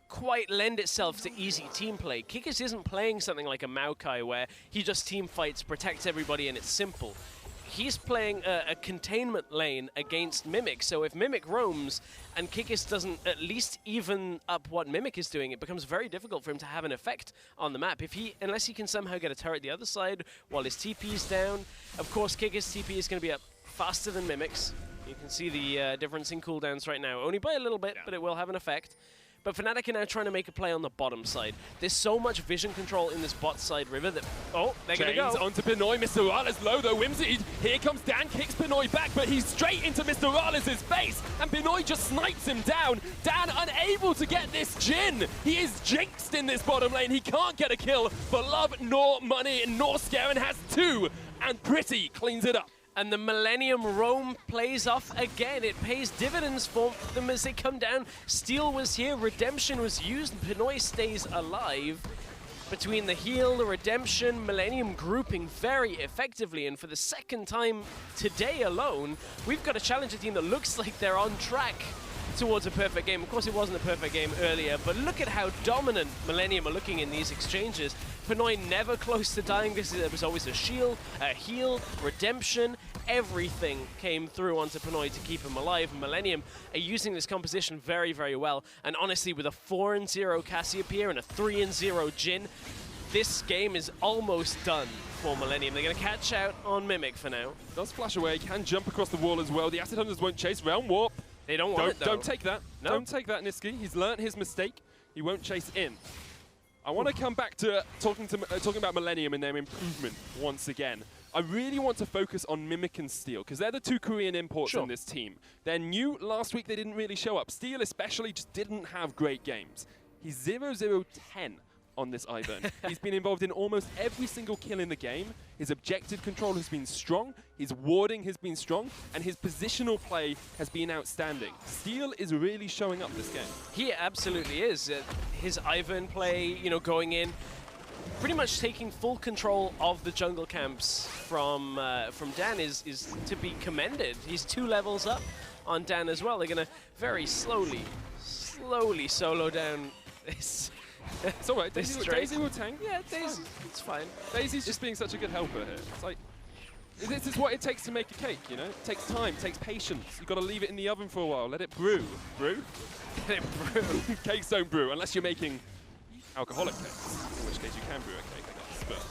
quite lend itself to easy team play. Kikis isn't playing something like a Maokai where he just team fights, protects everybody, and it's simple. He's playing a containment lane against Mimic, so if Mimic roams and Kikis doesn't at least even up what Mimic is doing, it becomes very difficult for him to have an effect on the map. Unless he can somehow get a turret the other side while his TP is down. Of course, Kikis' TP is going to be up faster than Mimic's. You can see the difference in cooldowns right now, only by a little bit, but it will have an effect. But Fnatic are now trying to make a play on the bottom side. There's so much vision control in this bot side river that... Oh, they're going to go. Onto Pinoy. Mr. Rales low, though. Whimsy. Here comes Dan, kicks Pinoy back, but he's straight into Mr. Rales' face, and Pinoy just snipes him down. Dan unable to get this Jhin. He is jinxed in this bottom lane. He can't get a kill for love nor money, nor scare, and has two, and Pretty cleans it up. And the Millenium roam plays off again. It pays dividends for them as they come down. Steel was here, Redemption was used, and Pinoy stays alive. Between the heal, the Redemption, Millenium grouping very effectively, and for the second time today alone, we've got a Challenger team that looks like they're on track towards a perfect game. Of course, it wasn't a perfect game earlier, but look at how dominant Millenium are looking in these exchanges. Pinoy never close to dying. There was always a shield, a heal, redemption. Everything came through onto Pinoy to keep him alive. Millenium are using this composition very, very well. And honestly, with a 4-0 Cassiopeia and a 3-0 Jhin, this game is almost done for Millenium. They're going to catch out on Mimic for now. Does flash away, can jump across the wall as well. The Acid Hunters won't chase. Realm Warp. They don't want it, though. Don't take that. No. Don't take that, Niski. He's learnt his mistake. He won't chase in. I want to come back to talking about Millenium and their improvement once again. I really want to focus on Mimic and Steel, because they're the two Korean imports on this team. They're new. Last week they didn't really show up. Steel especially just didn't have great games. He's 0-0-10 on this Ivern. He's been involved in almost every single kill in the game. His objective control has been strong, his warding has been strong, and his positional play has been outstanding. Steel is really showing up this game. He absolutely is. His Ivern play, you know, going in, pretty much taking full control of the jungle camps from Dan is to be commended. He's 2 levels up on Dan as well. They're going to very slowly solo down this. It's all right. Daisy will tank. Yeah, Daisy, it's fine. Daisy's just being such a good helper here. It's like, this is what it takes to make a cake, you know? It takes time, it takes patience. You've got to leave it in the oven for a while, let it brew. Brew? Let it brew. Cakes don't brew, unless you're making alcoholic cakes, in which case you can brew a cake, I guess.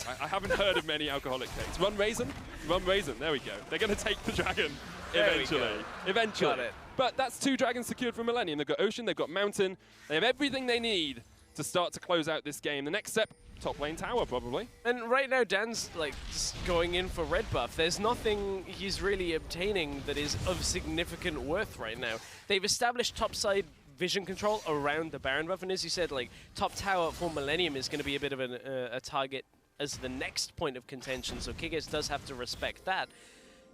But I haven't heard of many alcoholic cakes. Run Raisin? Run Raisin, there we go. They're going to take the dragon eventually. Eventually. Got it. But that's 2 dragons secured from Millenium. They've got Ocean, they've got Mountain. They have everything they need to start to close out this game. The next step, top lane tower, probably. And right now, Dan's like just going in for red buff. There's nothing he's really obtaining that is of significant worth right now. They've established topside vision control around the Baron buff, and as you said, like top tower for Millenium is going to be a bit of a target as the next point of contention, so KGS does have to respect that.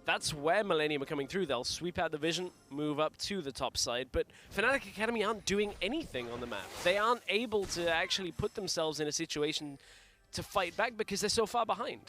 That's where Millenium are coming through. They'll sweep out the vision, move up to the top side, but Fnatic Academy aren't doing anything on the map. They aren't able to actually put themselves in a situation to fight back because they're so far behind.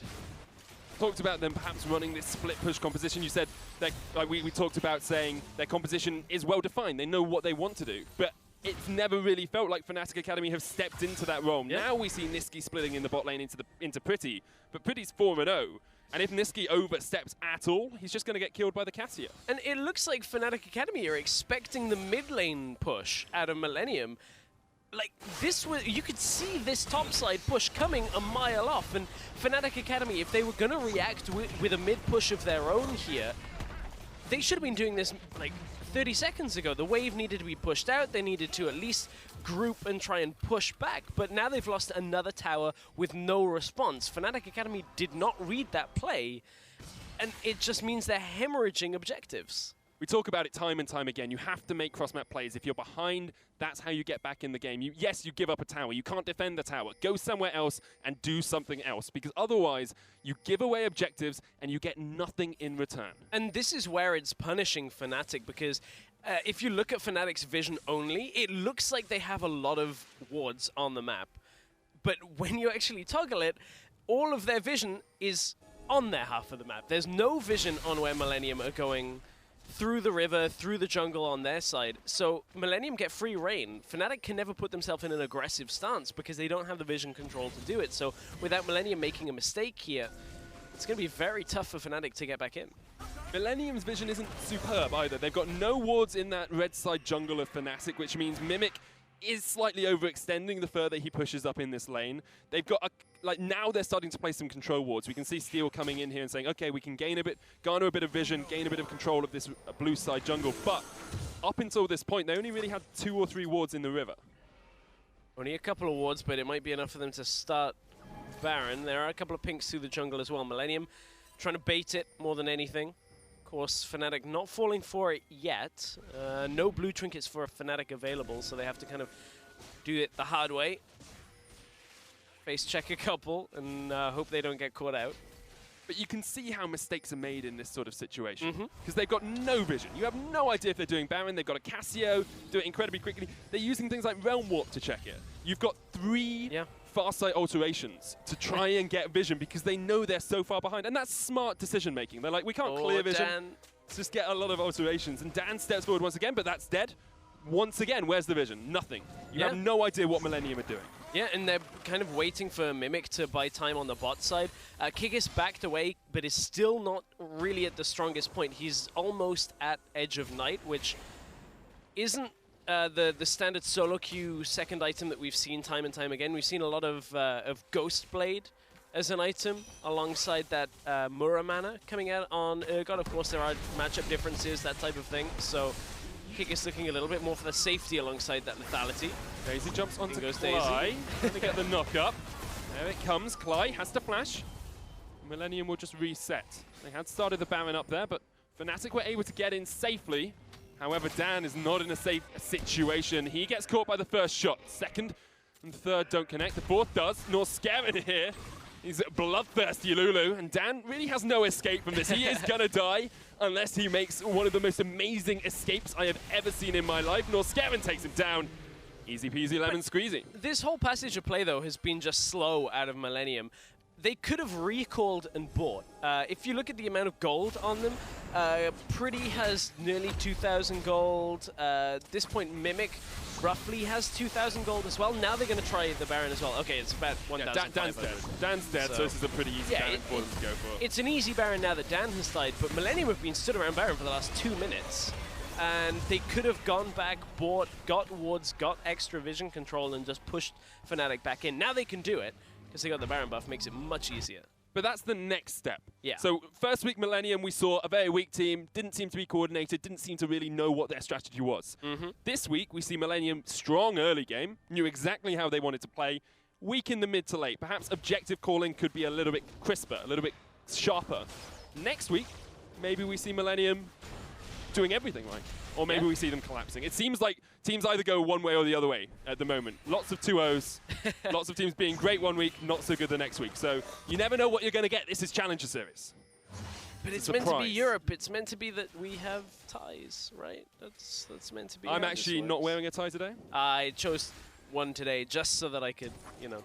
Talked about them perhaps running this split push composition. You said, that, like we talked about saying their composition is well defined. They know what they want to do, but it's never really felt like Fnatic Academy have stepped into that role. Yep. Now we see Niski splitting in the bot lane into Pretty, but Pretty's 4-0. And if Niski oversteps at all, he's just going to get killed by the Cassia. And it looks like Fnatic Academy are expecting the mid lane push out of Millenium. Like, this was, you could see this topside push coming a mile off. And Fnatic Academy, if they were going to react with a mid push of their own here, they should have been doing this like 30 seconds ago. The wave needed to be pushed out. They needed to at least group and try and push back, but now they've lost another tower with no response. Fnatic Academy did not read that play, and it just means they're hemorrhaging objectives. We talk about it time and time again. You have to make cross-map plays. If you're behind, that's how you get back in the game. Yes, you give up a tower. You can't defend the tower. Go somewhere else and do something else, because otherwise you give away objectives and you get nothing in return. And this is where it's punishing Fnatic, because if you look at Fnatic's vision only, it looks like they have a lot of wards on the map. But when you actually toggle it, all of their vision is on their half of the map. There's no vision on where Millenium are going through the river, through the jungle on their side. So Millenium get free reign. Fnatic can never put themselves in an aggressive stance because they don't have the vision control to do it. So without Millenium making a mistake here, it's going to be very tough for Fnatic to get back in. Millenium's vision isn't superb either. They've got no wards in that red side jungle of Fnatic, which means Mimic is slightly overextending the further he pushes up in this lane. They've got now they're starting to play some control wards. We can see Steel coming in here and saying, okay, we can garner a bit of vision, gain a bit of control of this blue side jungle. But up until this point, they only really had 2 or 3 wards in the river. Only a couple of wards, but it might be enough for them to start Baron. There are a couple of pinks through the jungle as well. Millenium trying to bait it more than anything. Of course, Fnatic not falling for it yet. No blue trinkets for Fnatic available, so they have to kind of do it the hard way. Face check a couple and hope they don't get caught out. But you can see how mistakes are made in this sort of situation. Because they've got no vision. You have no idea if they're doing Baron. They've got a Cassio, do it incredibly quickly. They're using things like Realm Warp to check it. You've got 3 Farsight alterations to try and get vision because they know they're so far behind. And that's smart decision making. They're like, we can't clear vision. just get a lot of alterations. And Dan steps forward once again, but that's dead. Once again, where's the vision? Nothing. You have no idea what Millenium are doing. Yeah, and they're kind of waiting for Mimic to buy time on the bot side. Kikis backed away, but is still not really at the strongest point. He's almost at Edge of Night, which isn't the standard solo queue second item that we've seen time and time again. We've seen a lot of Ghost Blade as an item alongside that Muramana coming out on Urgot. Of course, there are matchup differences, that type of thing. So Kikis looking a little bit more for the safety alongside that lethality. Daisy jumps onto goes Cly, trying to get the knock up. There it comes, Cly has to flash. Millenium will just reset. They had started the Baron up there, but Fnatic were able to get in safely. However, Dan is not in a safe situation. He gets caught by the first shot. Second and third don't connect. The fourth does. Norscaven here. He's bloodthirsty Lulu, and Dan really has no escape from this. He is gonna die unless he makes one of the most amazing escapes I have ever seen in my life. Norscaven takes him down. Easy peasy lemon squeezy. This whole passage of play, though, has been just slow out of Millenium. They could have recalled and bought. If you look at the amount of gold on them, Pretty has nearly 2,000 gold. At this point, Mimic roughly has 2,000 gold as well. Now they're going to try the Baron as well. Okay, it's about 1,500. Dan's dead. Dan's dead, so this is a pretty easy Baron for them to go for. It's an easy Baron now that Dan has died, but Millenium have been stood around Baron for the last 2 minutes. And they could have gone back, bought, got wards, got extra vision control, and just pushed Fnatic back in. Now they can do it, because they got the Baron buff, makes it much easier. But that's the next step. Yeah. So first week Millenium, we saw a very weak team, didn't seem to be coordinated, didn't seem to really know what their strategy was. This week, we see Millenium strong early game, knew exactly how they wanted to play, weak in the mid to late. Perhaps objective calling could be a little bit crisper, a little bit sharper. Next week, maybe we see Millenium doing everything right. Or maybe we see them collapsing. It seems like teams either go one way or the other way at the moment. Lots of 2-0s, lots of teams being great one week, not so good the next week. So you never know what you're going to get. This is Challenger Series. But it's meant to be Europe. It's meant to be that we have ties, right? That's meant to be. I'm actually not wearing a tie today. I chose one today just so that I could, you know,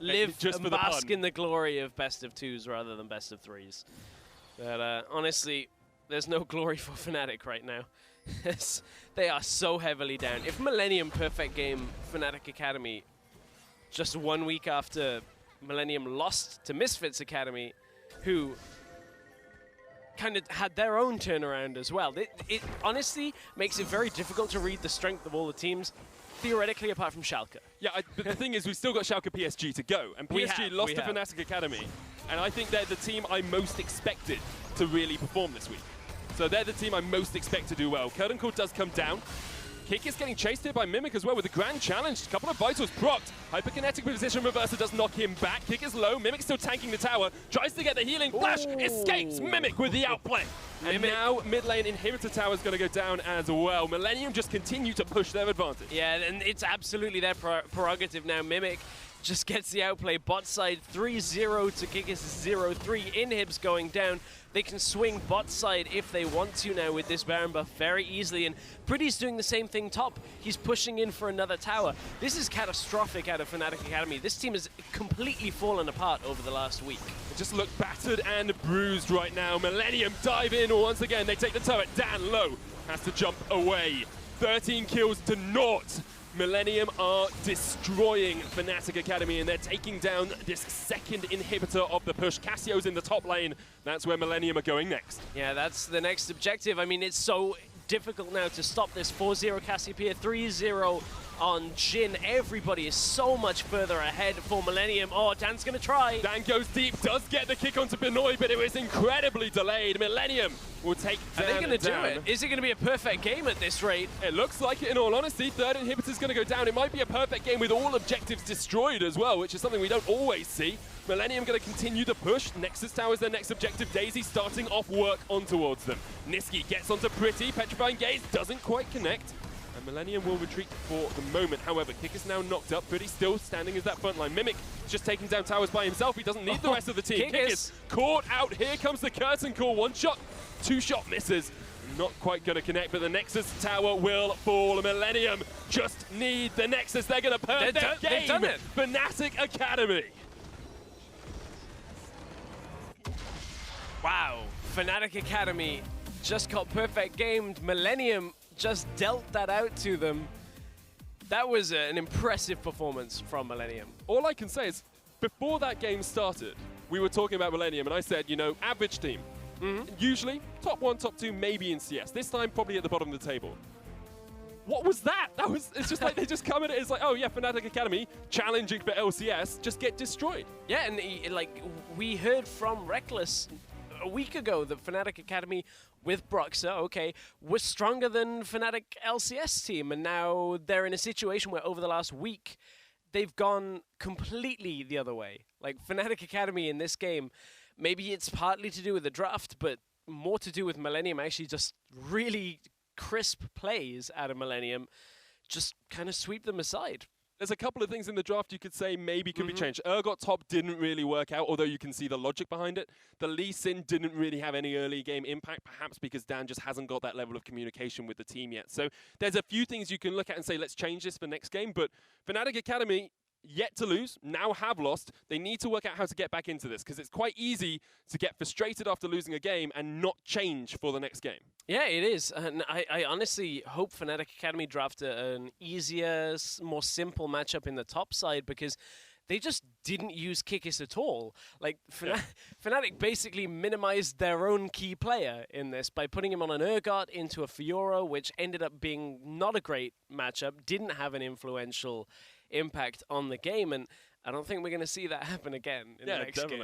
live just and bask in the glory of best of twos rather than best of threes. But honestly, there's no glory for Fnatic right now. They are so heavily down. If Millenium perfect game Fnatic Academy just 1 week after Millenium lost to Misfits Academy, who kind of had their own turnaround as well. It honestly makes it very difficult to read the strength of all the teams, theoretically, apart from Schalke. Yeah, but the thing is, we've still got Schalke PSG to go, and PSG lost to Fnatic Academy, and I think they're the team I most expected to really perform this week. So they're the team I most expect to do well. Curtain Call does come down. Kick is getting chased here by Mimic as well with a grand challenge. A couple of vitals procced. Hyperkinetic position reverser does knock him back. Kick is low. Mimic still tanking the tower. Tries to get the healing flash. Escapes Mimic with the outplay. And now mid lane inhibitor tower is going to go down as well. Millenium just continue to push their advantage. Yeah, and it's absolutely their prerogative now. Mimic just gets the outplay. Bot side 3-0 to Kikis 0-3. Inhibs going down. They can swing bot side if they want to now with this Baron buff very easily. And Pretty's doing the same thing top. He's pushing in for another tower. This is catastrophic out of Fnatic Academy. This team has completely fallen apart over the last week. They just look battered and bruised right now. Millenium dive in once again. They take the turret. Dan low has to jump away. 13 kills to naught. Millenium are destroying Fnatic Academy, and they're taking down this second inhibitor of the push. Cassio's in the top lane. That's where Millenium are going next. Yeah, that's the next objective. I mean, it's so difficult now to stop this. 4-0 Cassiopeia, 3-0 on Jhin. Everybody is so much further ahead for Millenium. Oh, Dan's going to try. Dan goes deep, does get the kick onto Benoit, but it was incredibly delayed. Millenium will take Dan down. Are they going to do it? Is it going to be a perfect game at this rate? It looks like it, in all honesty. Third inhibitor's going to go down. It might be a perfect game with all objectives destroyed as well, which is something we don't always see. Millenium going to continue to push. Nexus Tower is their next objective. Daisy starting off work on towards them. Niski gets onto Pretty. Petrifying Gaze doesn't quite connect. And Millenium will retreat for the moment. However, Kick is now knocked up. Pretty still standing as that front line. Mimic just taking down towers by himself. He doesn't need the rest of the team. Kick is caught out. Here comes the curtain call. One shot, two shot misses. Not quite going to connect, but the Nexus Tower will fall. Millenium just need the Nexus. They're going to purge their game. They've done it. Fnatic Academy. Wow. Fnatic Academy just got perfect gamed. Millenium just dealt that out to them. That was an impressive performance from Millenium. All I can say is, before that game started, we were talking about Millenium, and I said, you know, average team. Usually, top 1, top 2, maybe in CS. This time, probably at the bottom of the table. What was that? It's just like they just come in it. It's like, oh yeah, Fnatic Academy challenging for LCS, just get destroyed. Yeah, and we heard from Reckless a week ago that Fnatic Academy with Broxa, okay, was stronger than Fnatic LCS team, and now they're in a situation where over the last week they've gone completely the other way. Like Fnatic Academy in this game, maybe it's partly to do with the draft, but more to do with Millenium actually just really crisp plays out of Millenium, just kind of sweep them aside. There's a couple of things in the draft you could say maybe could be changed. Urgot top didn't really work out, although you can see the logic behind it. The Lee Sin didn't really have any early game impact, perhaps because Dan just hasn't got that level of communication with the team yet. So there's a few things you can look at and say, let's change this for next game. But Fnatic Academy, yet to lose, now have lost. They need to work out how to get back into this, because it's quite easy to get frustrated after losing a game and not change for the next game. Yeah, it is. And I honestly hope Fnatic Academy draft an easier, more simple matchup in the top side, because they just didn't use Kikis at all. Like, Fnatic basically minimized their own key player in this by putting him on an Urgot into a Fiora, which ended up being not a great matchup, didn't have an influential impact on the game, and I don't think we're going to see that happen again in the next game.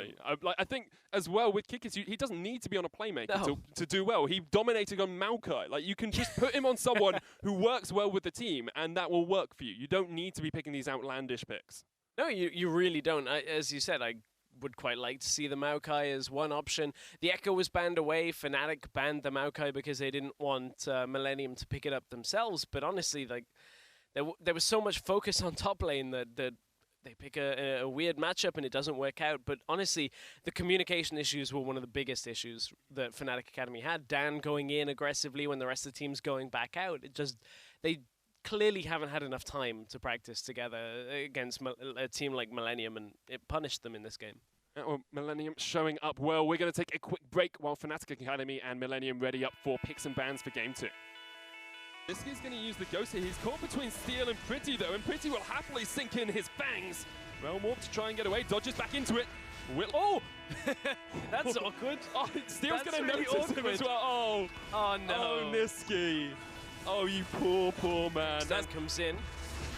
I think as well with Kikis, he doesn't need to be on a playmaker to do well. He dominated on Maokai. Like, you can just put him on someone who works well with the team, and that will work for you. You don't need to be picking these outlandish picks. No, you really don't. As you said, I would quite like to see the Maokai as one option. The Echo was banned away. Fnatic banned the Maokai because they didn't want Millenium to pick it up themselves. But honestly, like, there was so much focus on top lane that they pick a weird matchup and it doesn't work out. But honestly, the communication issues were one of the biggest issues that Fnatic Academy had. Dan going in aggressively when the rest of the team's going back out. They clearly haven't had enough time to practice together against a team like Millenium, and it punished them in this game. Well, Millenium showing up well. We're going to take a quick break while Fnatic Academy and Millenium ready up for picks and bans for Game 2. This kid's going to use the Ghost here. He's caught between Steel and Pretty, though, and Pretty will happily sink in his fangs. Realmorph to try and get away, dodges back into it. Oh! That's awkward. Oh, Steel's going to really notice him as well. Oh no. Oh, Niski. Oh, you poor man. Dan comes in.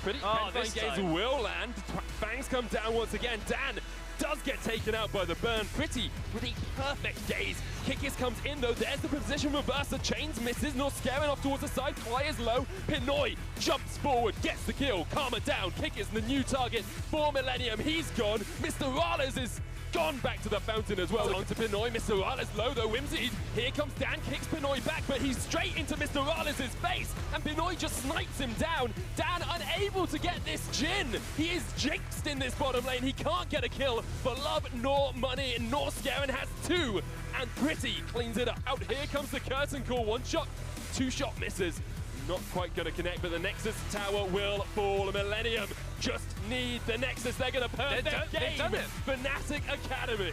Pretty this gaze will land. Fangs come down once again. Dan does get taken out by the burn. Pretty with a perfect gaze. Kikis comes in though. There's the position reverser. Chains misses. Not scaring off towards the side. Fly is low. Pinoy jumps forward. Gets the kill. Karma down. Kikis the new target for Millenium. He's gone. Mr. Rales is gone back to the fountain as well. On to Pinoy. Mr. Rales low though. Whimsy. Here comes Dan. Kicks Pinoy back, but he's straight into Mr. Rales' face. And Pinoy just snipes him down. Dan unable to get this Jhin. He is jinxed in this bottom lane. He can't get a kill for love nor money. Nor Scarin has two. And Pretty cleans it up. Out here comes the curtain call. One shot, two shot misses. Not quite going to connect, but the Nexus tower will fall. Millenium just need the Nexus. They're going to perfect game. Fnatic Academy.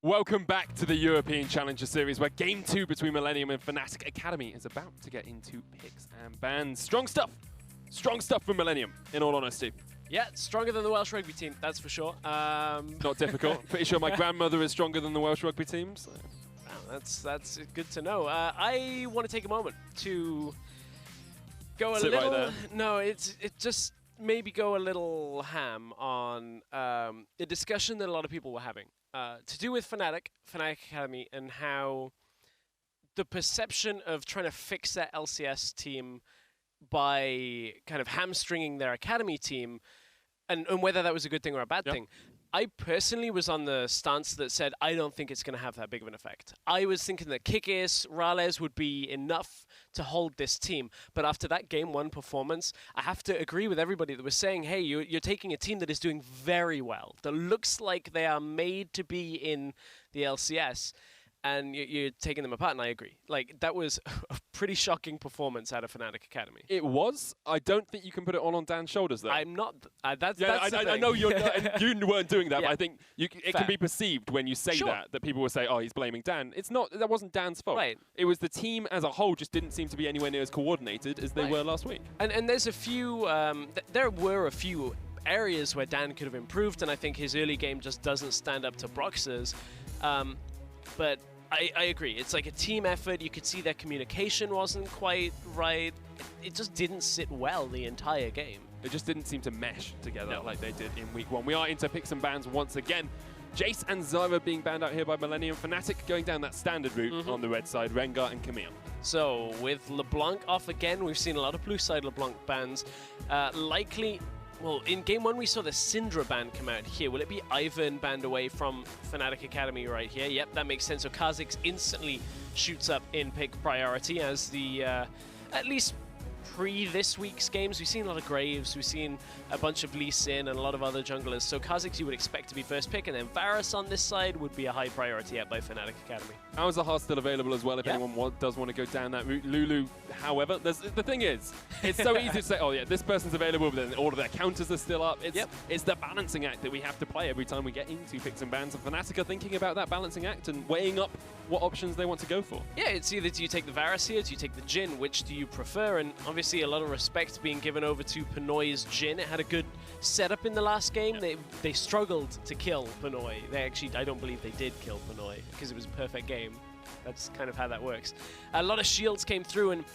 Welcome back to the European Challenger Series, where Game 2 between Millenium and Fnatic Academy is about to get into picks and bans. Strong stuff from Millenium, in all honesty. Yeah, stronger than the Welsh rugby team, that's for sure. Not difficult. Pretty sure my grandmother is stronger than the Welsh rugby team. So. Wow, that's good to know. I want to take a moment to go a Sit little. right there. No, it just maybe go a little ham on a discussion that a lot of people were having to do with Fnatic Academy, and how the perception of trying to fix that LCS team by kind of hamstringing their academy team, and whether that was a good thing or a bad thing. I personally was on the stance that said, I don't think it's going to have that big of an effect. I was thinking that Kikis, Rales would be enough to hold this team. But after that Game 1 performance, I have to agree with everybody that was saying, hey, you're taking a team that is doing very well, that looks like they are made to be in the LCS, and you're taking them apart, and I agree. Like, that was a pretty shocking performance out of Fnatic Academy. It was. I don't think you can put it all on Dan's shoulders, though. I'm not. That's I know you're not, and you weren't doing that, but I think it Fair. can be perceived when you say that people will say, oh, he's blaming Dan. It's not. That wasn't Dan's fault. Right. It was the team as a whole just didn't seem to be anywhere near as coordinated as they were last week. And there's a few, there were a few areas where Dan could have improved, and I think his early game just doesn't stand up to Brox's. But I agree. It's like a team effort. You could see their communication wasn't quite right. It just didn't sit well the entire game. It just didn't seem to mesh together like they did in week 1. We are into picks and bans once again. Jace and Zyra being banned out here by Millenium. Fnatic going down that standard route on the red side. Rengar and Camille. So with LeBlanc off again, we've seen a lot of blue side LeBlanc bans. Likely, well, in Game 1 we saw the Syndra ban come out here. Will it be Ivan banned away from Fnatic Academy right here? Yep, that makes sense. So Kha'Zix instantly shoots up in pick priority as the, at least this week's games, we've seen a lot of Graves, we've seen a bunch of Lee Sin and a lot of other junglers. So Kha'Zix you would expect to be first pick, and then Varus on this side would be a high priority out by Fnatic Academy. Alzahar still available as well if anyone does want to go down that route. Lulu, however, the thing is, it's so easy to say, oh yeah, this person's available, but then all of their counters are still up. It's the balancing act that we have to play every time we get into picks and bans, and Fnatic are thinking about that balancing act and weighing up what options they want to go for. Yeah, it's either do you take the Varus here, do you take the Jhin, which do you prefer? And obviously a lot of respect being given over to Pinoy's Jhin. It had a good setup in the last game. They struggled to kill Pinoy. They actually, I don't believe they did kill Pinoy because it was a perfect game. That's kind of how that works. A lot of shields came through, and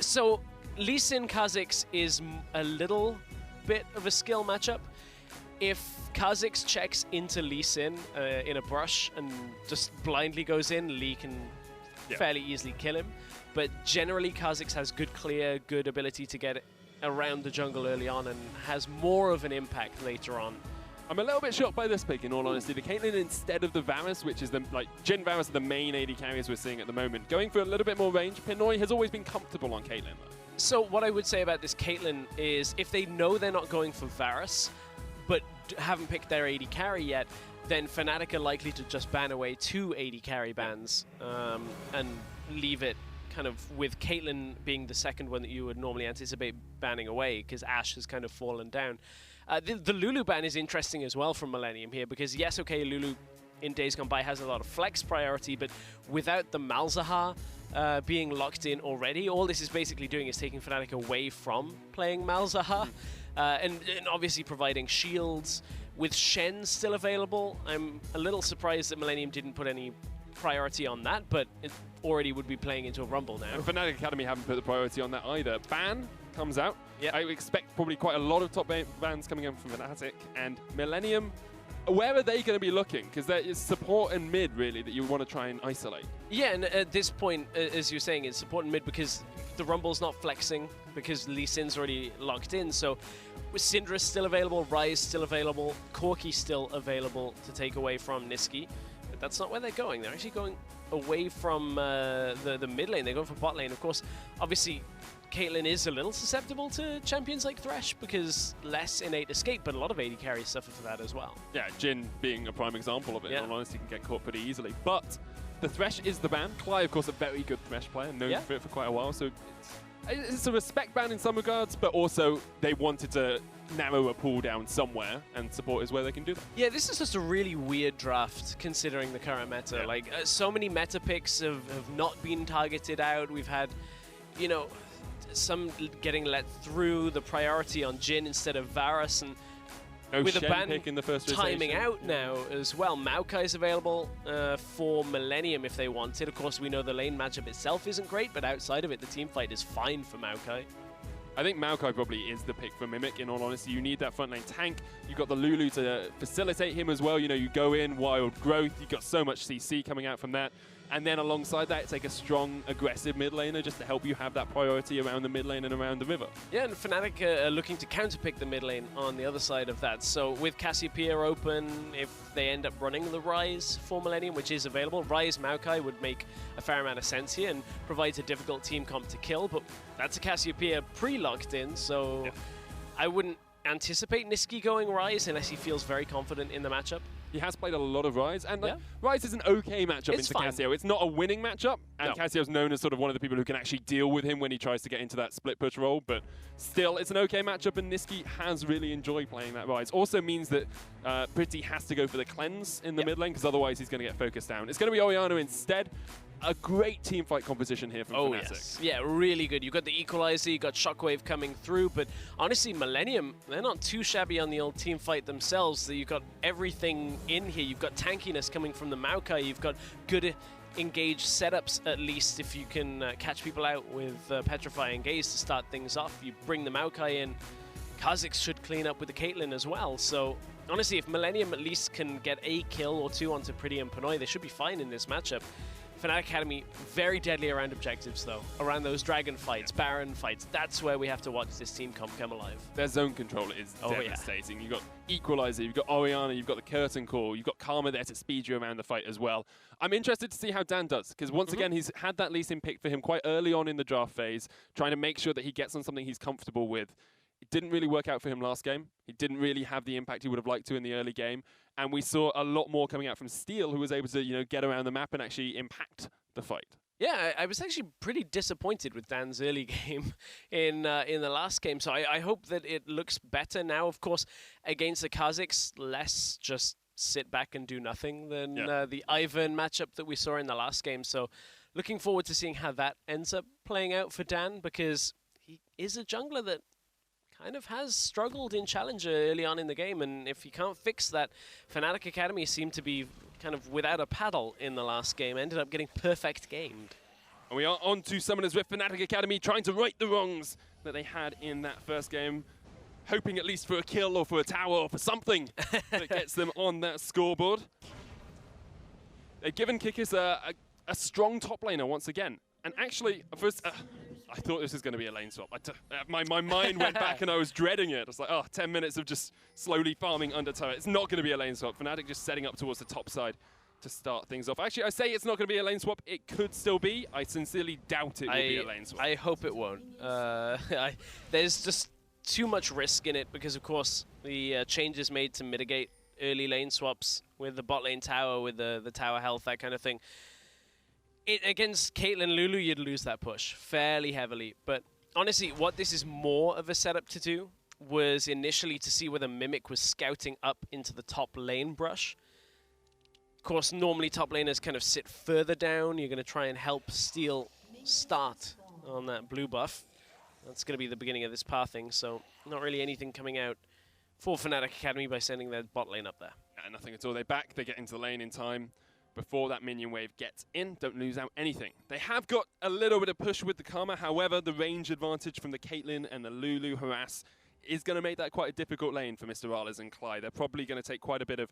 so Lee Sin Kha'Zix is a little bit of a skill matchup. If Kha'Zix checks into Lee Sin in a brush and just blindly goes in, Lee can fairly easily kill him. But generally, Kha'Zix has good ability to get around the jungle early on and has more of an impact later on. I'm a little bit shocked by this pick, in all honesty. The Caitlyn instead of the Varus, which is the, like, Jhin Varus are the main AD carriers we're seeing at the moment. Going for a little bit more range. Pinoy has always been comfortable on Caitlyn, though. So what I would say about this Caitlyn is if they know they're not going for Varus, but haven't picked their AD carry yet, then Fnatic are likely to just ban away 2 AD carry bans and leave it kind of with Caitlyn being the second one that you would normally anticipate banning away, because Ashe has kind of fallen down. The Lulu ban is interesting as well from Millenium here, because yes, okay, Lulu in days gone by has a lot of flex priority, but without the Malzahar being locked in already, all this is basically doing is taking Fnatic away from playing Malzahar and obviously providing shields. With Shen still available, I'm a little surprised that Millenium didn't put any priority on that, but it already would be playing into a rumble now. And Fnatic Academy haven't put the priority on that either. Ban comes out. Yep. I expect probably quite a lot of top bans coming in from Fnatic, and Millenium, where are they going to be looking? Because there is support and mid, really, that you want to try and isolate. Yeah, and at this point, as you're saying, it's support and mid because the Rumble's not flexing, because Lee Sin's already locked in. So Syndra's still available, Ryze still available, Corki still available to take away from Niski. But that's not where they're going. They're actually going away from the mid lane. They're going for bot lane. Of course, obviously, Caitlyn is a little susceptible to champions like Thresh because less innate escape, but a lot of AD carries suffer for that as well. Yeah, Jhin being a prime example of it. In all honesty, can get caught pretty easily. But the Thresh is the ban. Cly, of course, a very good Thresh player, known for it for quite a while, so it's it's a respect ban in some regards, but also they wanted to narrow a pool down somewhere, and support is where they can do that. Yeah, this is just a really weird draft considering the current meta. Yeah. Like, so many meta picks have not been targeted out. We've had, you know, some getting let through, the priority on Jhin instead of Varus, and No with a Shen ban pick in the first timing rotation. out now as well. Maokai is available for Millenium if they wanted. Of course, we know the lane matchup itself isn't great, but outside of it, the team fight is fine for Maokai. I think Maokai probably is the pick for Mimic, in all honesty. You need that front lane tank. You've got the Lulu to facilitate him as well. You know, you go in, wild growth. You've got so much CC coming out from that. And then alongside that, take a strong, aggressive mid laner just to help you have that priority around the mid lane and around the river. Yeah, and Fnatic are looking to counterpick the mid lane on the other side of that. So with Cassiopeia open, if they end up running the Ryze for Millenium, which is available, Ryze Maokai would make a fair amount of sense here and provides a difficult team comp to kill, but that's a Cassiopeia pre-locked in, so yeah. I wouldn't anticipate Niski going Ryze unless he feels very confident in the matchup. He has played a lot of Ryze, and Ryze is an okay matchup into Cassio. It's not a winning matchup, and Cassio's known as sort of one of the people who can actually deal with him when he tries to get into that split push role, but still, it's an okay matchup, and Niski has really enjoyed playing that Ryze. Also means that Pretty has to go for the cleanse in the mid lane, because otherwise he's going to get focused down. It's going to be Orianna instead. A great team fight composition here from Fnatic. Yes. Yeah, really good. You've got the Equalizer, you've got Shockwave coming through, but honestly, Millenium, they're not too shabby on the old team fight themselves. So you've got everything in here. You've got tankiness coming from the Maokai. You've got good engaged setups, at least, if you can catch people out with Petrify and Gaze to start things off. You bring the Maokai in. Kha'Zix should clean up with the Caitlyn as well. So honestly, if Millenium at least can get a kill or two onto Pretty and Pinoy, they should be fine in this matchup. Fnatic Academy, very deadly around objectives, though. Around those dragon fights, Baron fights. That's where we have to watch this team come alive. Their zone control is devastating. You've got Equalizer, you've got Orianna, you've got the Curtain Call, you've got Karma there to speed you around the fight as well. I'm interested to see how Dan does, because once again, he's had that Lee Sin pick for him quite early on in the draft phase, trying to make sure that he gets on something he's comfortable with. It didn't really work out for him last game. He didn't really have the impact he would have liked to in the early game. And we saw a lot more coming out from Steel, who was able to, you know, get around the map and actually impact the fight. Yeah, I was actually pretty disappointed with Dan's early game in the last game. So I hope that it looks better now. Of course, against the Kha'Zix, less just sit back and do nothing than the Ivern matchup that we saw in the last game. So looking forward to seeing how that ends up playing out for Dan, because he is a jungler that kind of has struggled in Challenger early on in the game, and if you can't fix that, Fnatic Academy seemed to be kind of without a paddle in the last game, ended up getting perfect gamed. And we are on to Summoners with Fnatic Academy, trying to right the wrongs that they had in that first game, hoping at least for a kill or for a tower or for something that gets them on that scoreboard. They've given Kikis a strong top laner once again, and actually, first, I thought this was going to be a lane swap. My mind went back and I was dreading it. I was like, oh, 10 minutes of just slowly farming under turret. It's not going to be a lane swap. Fnatic just setting up towards the top side to start things off. Actually, I say it's not going to be a lane swap. It could still be. I sincerely doubt it will be a lane swap. I hope it won't. There's just too much risk in it because, of course, the changes made to mitigate early lane swaps with the bot lane tower, with the tower health, that kind of thing. Against Caitlyn Lulu, you'd lose that push fairly heavily. But honestly, what this is more of a setup to do was initially to see whether Mimic was scouting up into the top lane brush. Of course, normally top laners kind of sit further down. You're going to try and help Steel start on that blue buff. That's going to be the beginning of this pathing, so not really anything coming out for Fnatic Academy by sending their bot lane up there. Yeah, nothing at all. They back, they get into the lane in time before that minion wave gets in. Don't lose out anything. They have got a little bit of push with the Karma. However, the range advantage from the Caitlyn and the Lulu harass is going to make that quite a difficult lane for Mr. Rales and Clyde. They're probably going to take quite a bit of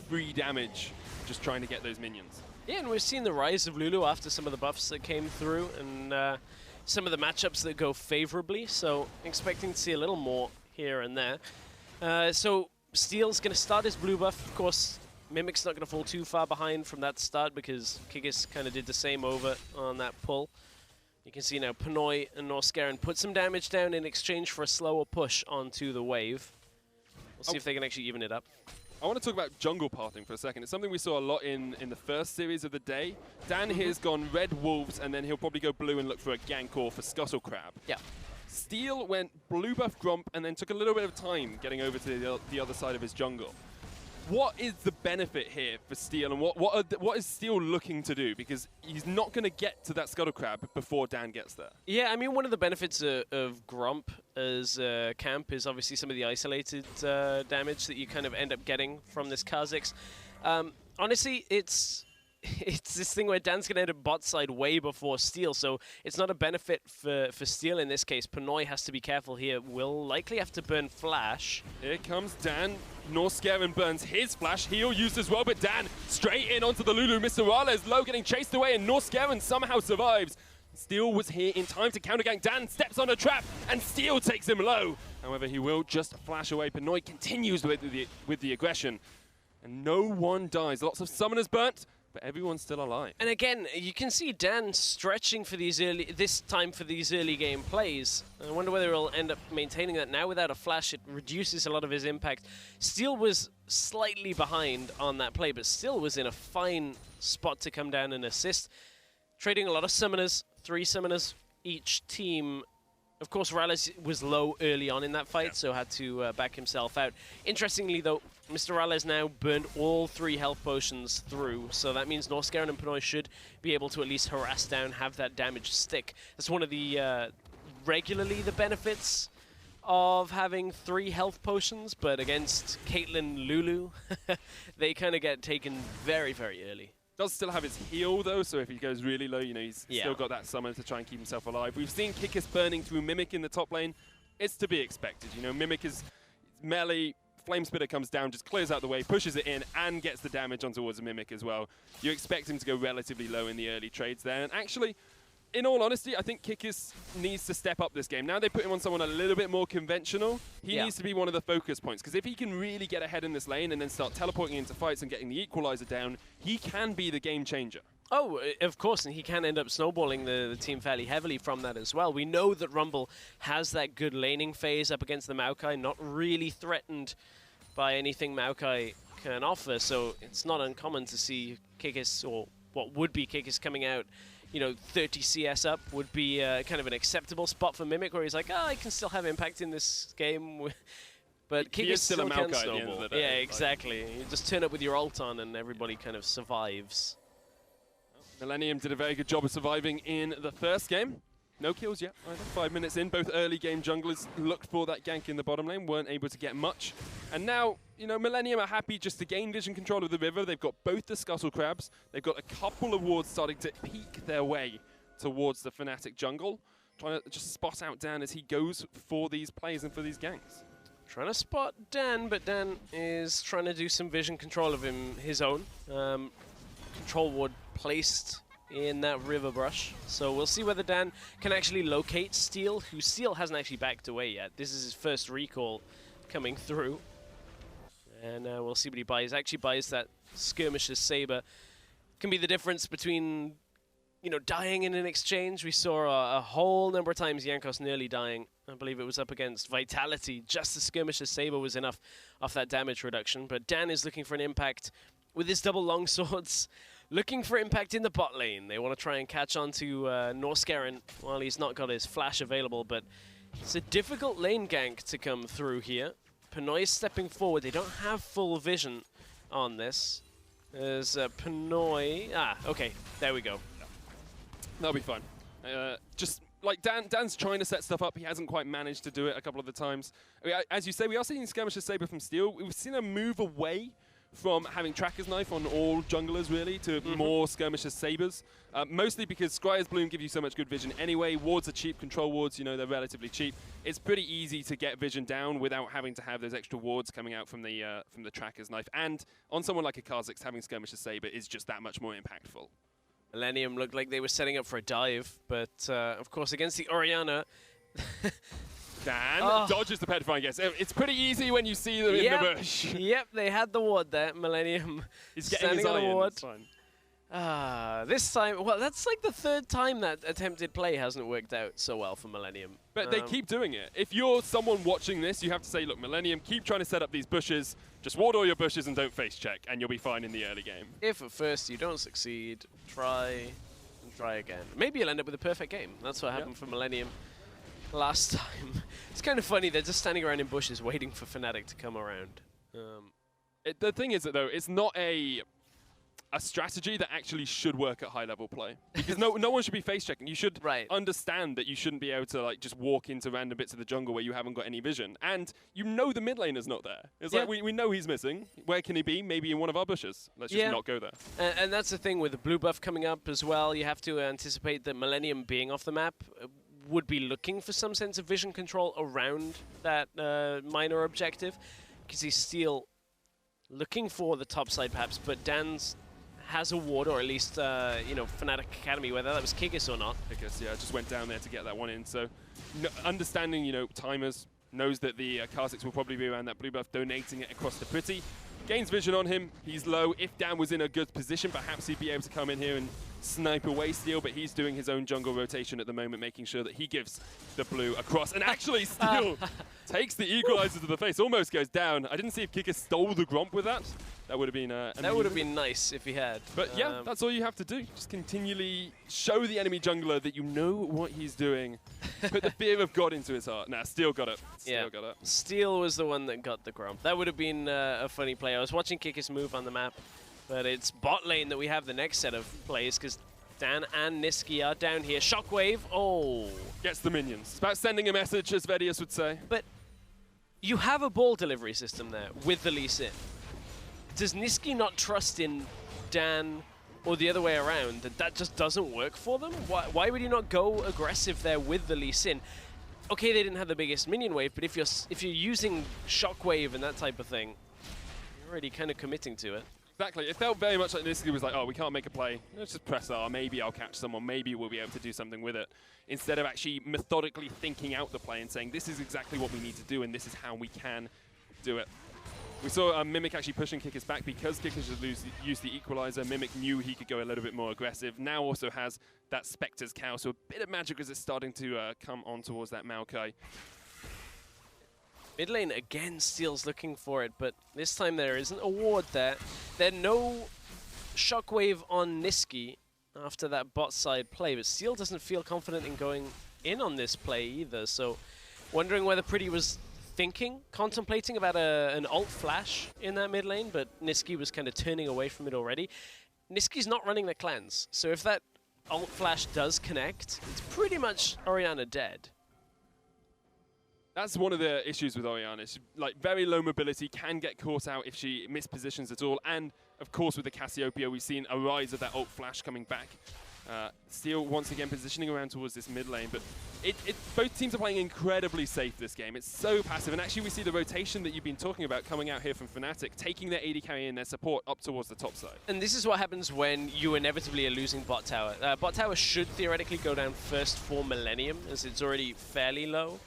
free damage just trying to get those minions. Yeah, and we've seen the rise of Lulu after some of the buffs that came through and some of the matchups that go favorably. So expecting to see a little more here and there. So Steel's going to start his blue buff. Of course, Mimic's not going to fall too far behind from that start because Kikis kind of did the same over on that pull. You can see now Pinoy and Norscaran put some damage down in exchange for a slower push onto the wave. We'll see if they can actually even it up. I want to talk about jungle pathing for a second. It's something we saw a lot in the first series of the day. Dan here's gone red wolves, and then he'll probably go blue and look for a gank or for scuttle crab. Yeah. Steel went blue buff Gromp and then took a little bit of time getting over to the other side of his jungle. What is the benefit here for Steel, and what is Steel looking to do? Because he's not going to get to that Scuttle Crab before Dan gets there. Yeah, I mean, one of the benefits of Gromp as camp is obviously some of the isolated damage that you kind of end up getting from this Kha'Zix. Honestly, it's this thing where Dan's going to end up bot side way before Steel, so it's not a benefit for Steel in this case. Pinoy has to be careful here. Will likely have to burn Flash. Here comes Dan. Norscaron burns his Flash. Heal used as well, but Dan straight in onto the Lulu. Mr. Rales low getting chased away, and Norscaron somehow survives. Steel was here in time to counter gank. Dan steps on a trap, and Steel takes him low. However, he will just flash away. Pinoy continues with the aggression, and no one dies. Lots of summoners burnt, but everyone's still alive. And again, you can see Dan stretching for these early game plays. I wonder whether he'll end up maintaining that now. Without a flash, it reduces a lot of his impact. Steel was slightly behind on that play, but still was in a fine spot to come down and assist. Trading a lot of summoners, 3 summoners each team. Of course, Rales was low early on in that fight, so had to back himself out. Interestingly, though, Mr. Rales now burned all 3 health potions through, so that means Norscaron and Pinoy should be able to at least harass down, have that damage stick. That's one of the regularly the benefits of having 3 health potions, but against Caitlyn, Lulu, they kind of get taken very, very early. Does still have his heal though, so if he goes really low, you know, he's still got that summon to try and keep himself alive. We've seen Kikis burning through Mimic in the top lane. It's to be expected, you know. Mimic is melee, Flame Spitter comes down, just clears out the way, pushes it in, and gets the damage on towards a Mimic as well. You expect him to go relatively low in the early trades there, and actually, in all honesty, I think Kikis needs to step up this game. Now they put him on someone a little bit more conventional. He needs to be one of the focus points, because if he can really get ahead in this lane and then start teleporting into fights and getting the equalizer down, he can be the game changer. Oh, of course, and he can end up snowballing the team fairly heavily from that as well. We know that Rumble has that good laning phase up against the Maokai, not really threatened by anything Maokai can offer, so it's not uncommon to see Kikis, or what would be Kikis, coming out, you know, 30 CS up would be kind of an acceptable spot for Mimic, where he's like, oh, I can still have impact in this game. But Kikis still a Maokai at the end of the day. Yeah, exactly. You just turn up with your ult on and everybody kind of survives. Millenium did a very good job of surviving in the first game. No kills yet either. 5 minutes in, both early game junglers looked for that gank in the bottom lane, weren't able to get much. And now, you know, Millenium are happy just to gain vision control of the river. They've got both the Scuttle Crabs. They've got a couple of wards starting to peek their way towards the Fnatic jungle, trying to just spot out Dan as he goes for these plays and for these ganks. Trying to spot Dan, but Dan is trying to do some vision control of his own. Control ward placed in that river brush. So we'll see whether Dan can actually locate Steel, who Steel hasn't actually backed away yet. This is his first recall coming through. And we'll see what he buys. Actually buys that Skirmisher's Saber. Can be the difference between, you know, dying in an exchange. We saw a whole number of times Jankos nearly dying. I believe it was up against Vitality. Just the Skirmisher's Saber was enough off that damage reduction. But Dan is looking for an impact with his double longswords. Looking for impact in the bot lane. They want to try and catch on to Norscaron while he's not got his flash available, but it's a difficult lane gank to come through here. Pinoy is stepping forward. They don't have full vision on this. There's Pinoy. Ah, okay. There we go. That'll be fine. Just like Dan's trying to set stuff up. He hasn't quite managed to do it a couple of the times. As you say, we are seeing Skirmisher's Saber from Steel. We've seen a move away from having Tracker's Knife on all junglers, really, to more Skirmisher's Sabers. Mostly because Scryer's Bloom give you so much good vision anyway. Wards are cheap, control wards, you know, they're relatively cheap. It's pretty easy to get vision down without having to have those extra wards coming out from the Tracker's Knife. And on someone like a Kha'Zix, having Skirmisher's Saber is just that much more impactful. Millenium looked like they were setting up for a dive, but of course against the Orianna, Dan dodges the petrifying guess. It's pretty easy when you see them in the bush. Yep, they had the ward there. Millennium He's getting his eye in, that's fine. This time, well, that's like the third time that attempted play hasn't worked out so well for Millenium. But they keep doing it. If you're someone watching this, you have to say, look, Millenium, keep trying to set up these bushes. Just ward all your bushes and don't face check, and you'll be fine in the early game. If at first you don't succeed, try and try again. Maybe you'll end up with a perfect game. That's what happened for Millenium last time. It's kind of funny, they're just standing around in bushes waiting for Fnatic to come around. The thing is that, though, it's not a strategy that actually should work at high-level play. Because no one should be face-checking. You should understand that you shouldn't be able to like just walk into random bits of the jungle where you haven't got any vision. And you know the mid laner's not there. It's like, we know he's missing. Where can he be? Maybe in one of our bushes. Let's just not go there. And that's the thing with the blue buff coming up as well. You have to anticipate that Millenium being off the map would be looking for some sense of vision control around that minor objective. Because he's still looking for the top side perhaps, but Dan's has a ward, or at least, Fnatic Academy, whether that was Kigis or not. Kigis, yeah, just went down there to get that one in. So, understanding, timers, knows that the Kha'Zix will probably be around that blue buff, donating it across the pretty. Gains vision on him. He's low. If Dan was in a good position, perhaps he'd be able to come in here and snipe away Steel, but he's doing his own jungle rotation at the moment, making sure that he gives the blue across. And actually, Steel takes the equalizer to the face, almost goes down. I didn't see if Kika stole the Gromp with that. That would have been that would have been nice if he had. But yeah, that's all you have to do. Just continually show the enemy jungler that you know what he's doing. Put the fear of God into his heart. Nah, Steel got it. Steel got it. Steel was the one that got the Gromp. That would have been a funny play. I was watching Kikis move on the map, but it's bot lane that we have the next set of plays because Dan and Niski are down here. Shockwave, gets the minions. It's about sending a message, as Vedius would say. But you have a ball delivery system there with the Lee Sin. Does Niski not trust in Dan or the other way around, that just doesn't work for them? Why would you not go aggressive there with the Lee Sin? Okay, they didn't have the biggest minion wave, but if you're using Shockwave and that type of thing, you're already kind of committing to it. Exactly. It felt very much like Niski was like, oh, we can't make a play. Let's just press R. Maybe I'll catch someone. Maybe we'll be able to do something with it. Instead of actually methodically thinking out the play and saying, this is exactly what we need to do and this is how we can do it. We saw Mimic actually pushing Kikis back because Kikis had used the equalizer. Mimic knew he could go a little bit more aggressive. Now also has that Spectre's Cow, so a bit of magic as it's starting to come on towards that Maokai. Mid lane again, Steel's looking for it, but this time there isn't a ward there. There's no Shockwave on Niski after that bot side play, but Steel doesn't feel confident in going in on this play either, so wondering whether Pretty was contemplating about an ult flash in that mid lane, but Niski was kind of turning away from it already. Niski's not running the clans, so if that ult flash does connect, it's pretty much Orianna dead. That's one of the issues with Orianna. She's like very low mobility, can get caught out if she mispositions at all, and of course with the Cassiopeia we've seen a rise of that ult flash coming back. Steel once again positioning around towards this mid lane, but both teams are playing incredibly safe this game. It's so passive, and actually we see the rotation that you've been talking about coming out here from Fnatic, taking their AD carry and their support up towards the top side. And this is what happens when you inevitably are losing bot tower. Bot tower should theoretically go down first for Millenium, as it's already fairly low.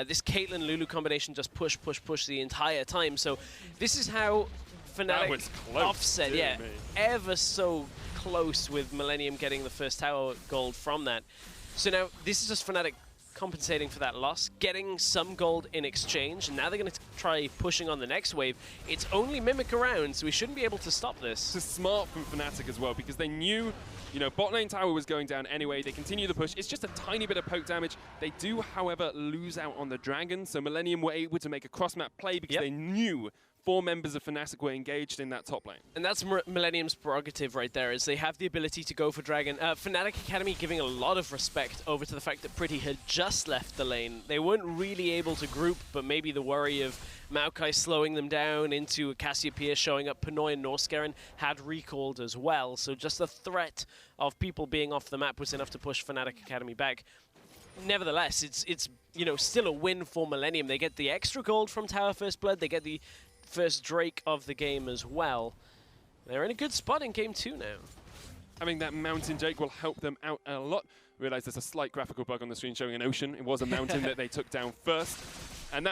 This Caitlyn-Lulu combination just push the entire time, so this is how Fnatic offset, ever so close with Millenium getting the first tower gold from that. So now this is just Fnatic compensating for that loss, getting some gold in exchange, and now they're going to try pushing on the next wave. It's only Mimic around, so we shouldn't be able to stop this. It's smart from Fnatic as well, because they knew, bot lane tower was going down anyway. They continue the push. It's just a tiny bit of poke damage. They do, however, lose out on the dragon, so Millenium were able to make a cross-map play because they knew 4 members of Fnatic were engaged in that top lane. And that's Millenium's prerogative right there, is they have the ability to go for Dragon. Fnatic Academy giving a lot of respect over to the fact that Pretty had just left the lane. They weren't really able to group, but maybe the worry of Maokai slowing them down into Cassiopeia showing up, Pinoy and Norskeren had recalled as well. So just the threat of people being off the map was enough to push Fnatic Academy back. Nevertheless, it's still a win for Millenium. They get the extra gold from Tower First Blood. They get the first Drake of the game as well. They're in a good spot in Game 2 now. Having that Mountain Drake will help them out a lot. Realize there's a slight graphical bug on the screen showing an ocean. It was a mountain that they took down first. And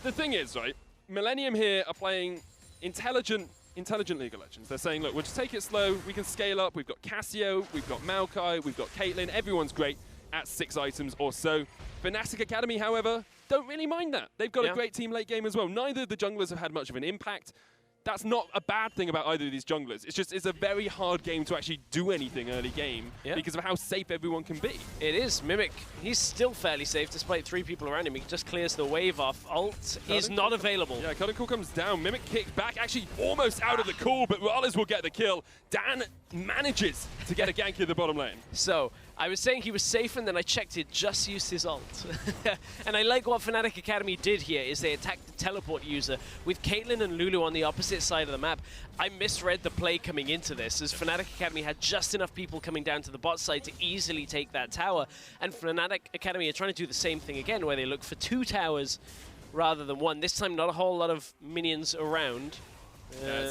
the thing is, right, Millenium here are playing intelligent intelligent League of Legends. They're saying, look, we'll just take it slow. We can scale up. We've got Cassio, we've got Maokai, we've got Caitlyn. Everyone's great at 6 items or so. Fnatic Academy, however, don't really mind that. They've got a great team late game as well. Neither of the junglers have had much of an impact. That's not a bad thing about either of these junglers. It's just, it's a very hard game to actually do anything early game because of how safe everyone can be. It is. Mimic, he's still fairly safe despite 3 people around him. He just clears the wave off. Ult is not available. Yeah, Cutting comes down. Mimic kicked back, actually almost out of the call, but Rales will get the kill. Dan manages to get a gank in the bottom lane. So, I was saying he was safe, and then I checked it, just used his ult. And I like what Fnatic Academy did here, is they attacked the teleport user with Caitlyn and Lulu on the opposite side of the map. I misread the play coming into this, as Fnatic Academy had just enough people coming down to the bot side to easily take that tower, and Fnatic Academy are trying to do the same thing again, where they look for 2 towers rather than 1. This time, not a whole lot of minions around.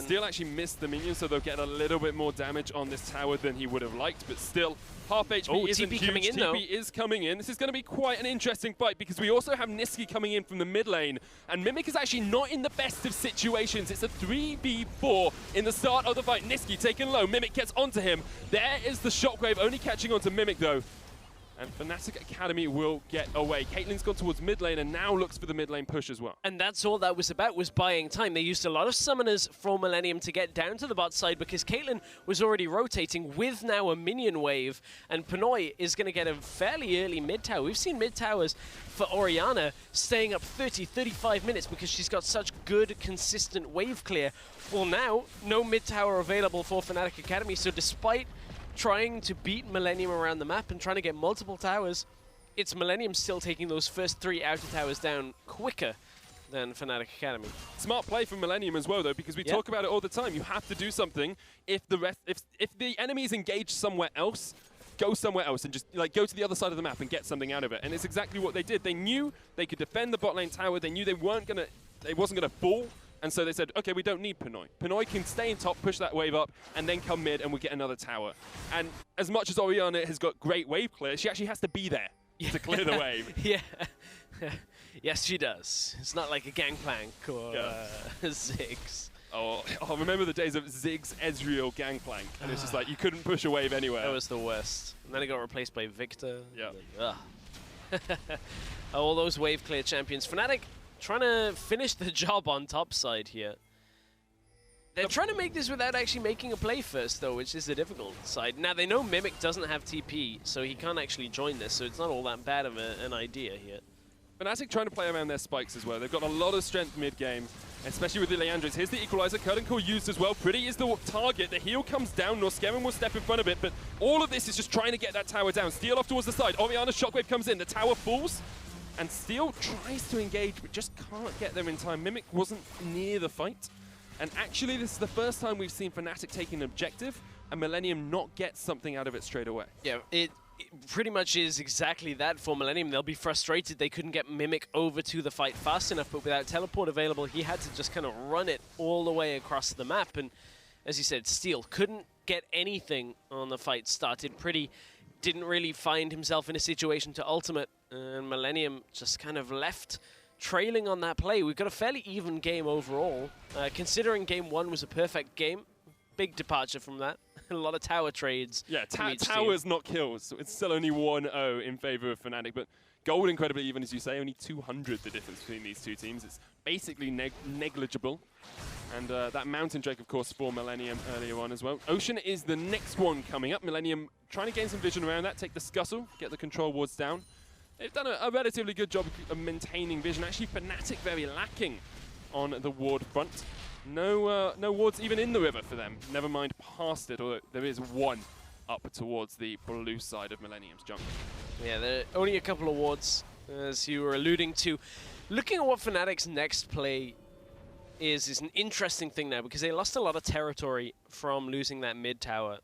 Steel actually missed the minion, so they'll get a little bit more damage on this tower than he would have liked, but still, half HP isn't TP huge. coming in, TP is coming in. This is going to be quite an interesting fight because we also have Nisqy coming in from the mid lane, and Mimic is actually not in the best of situations. It's a 3v4 in the start of the fight. Nisqy taken low. Mimic gets onto him. There is the shockwave, only catching onto Mimic though. And Fnatic Academy will get away. Caitlyn's gone towards mid lane and now looks for the mid lane push as well. And that's all that was about, was buying time. They used a lot of summoners for Millenium to get down to the bot side because Caitlyn was already rotating with now a minion wave. And Pinoy is going to get a fairly early mid tower. We've seen mid towers for Orianna staying up 30, 35 minutes because she's got such good, consistent wave clear. Well, now, no mid tower available for Fnatic Academy. So despite trying to beat Millenium around the map and trying to get multiple towers, it's Millenium still taking those first 3 outer towers down quicker than Fnatic Academy. Smart play from Millenium as well, though, because we talk about it all the time. You have to do something. If the enemy is engaged somewhere else, go somewhere else and just go to the other side of the map and get something out of it. And it's exactly what they did. They knew they could defend the bot lane tower. They knew they wasn't gonna fall. And so they said, okay, we don't need Pinoy. Pinoy can stay in top, push that wave up, and then come mid, and we'll get another tower. And as much as Orianna has got great wave clear, she actually has to be there to clear the wave. Yeah. Yes, she does. It's not like a Gangplank or Ziggs. Oh, remember the days of Ziggs, Ezreal, Gangplank. And it's just like, you couldn't push a wave anywhere. That was the worst. And then it got replaced by Victor. Yeah. All those wave clear champions. Fnatic trying to finish the job on top side here. They're trying to make this without actually making a play first, though, which is the difficult side. Now, they know Mimic doesn't have TP, so he can't actually join this, so it's not all that bad of an idea here. Fnatic trying to play around their spikes as well. They've got a lot of strength mid-game, especially with the Leandros. Here's the equalizer. Curtain Call used as well. Pretty is the target. The heal comes down. Norskerin will step in front of it, but all of this is just trying to get that tower down. Steel off towards the side. Orianna's shockwave comes in. The tower falls. And Steel tries to engage, but just can't get there in time. Mimic wasn't near the fight. And actually, this is the first time we've seen Fnatic taking an objective and Millenium not get something out of it straight away. Yeah, it pretty much is exactly that for Millenium. They'll be frustrated they couldn't get Mimic over to the fight fast enough, but without teleport available, he had to just kind of run it all the way across the map. And as you said, Steel couldn't get anything on the fight started. Pretty didn't really find himself in a situation to ultimate, and Millenium just kind of left trailing on that play. We've got a fairly even game overall. Considering game 1 was a perfect game, big departure from that. A lot of tower trades. Yeah, towers, not kills. So it's still only 1-0 in favor of Fnatic, but gold incredibly even, as you say, only 200 the difference between these two teams. It's basically negligible. And that Mountain Drake, of course, for Millenium earlier on as well. Ocean is the next one coming up. Millenium trying to gain some vision around that, take the Scuttle, get the control wards down. They've done a relatively good job of maintaining vision. Actually, Fnatic very lacking on the ward front. No wards even in the river for them. Never mind past it, although there is one up towards the blue side of Millenium's jungle. Yeah, there are only a couple of wards, as you were alluding to. Looking at what Fnatic's next play is an interesting thing now, because they lost a lot of territory from losing that mid tower.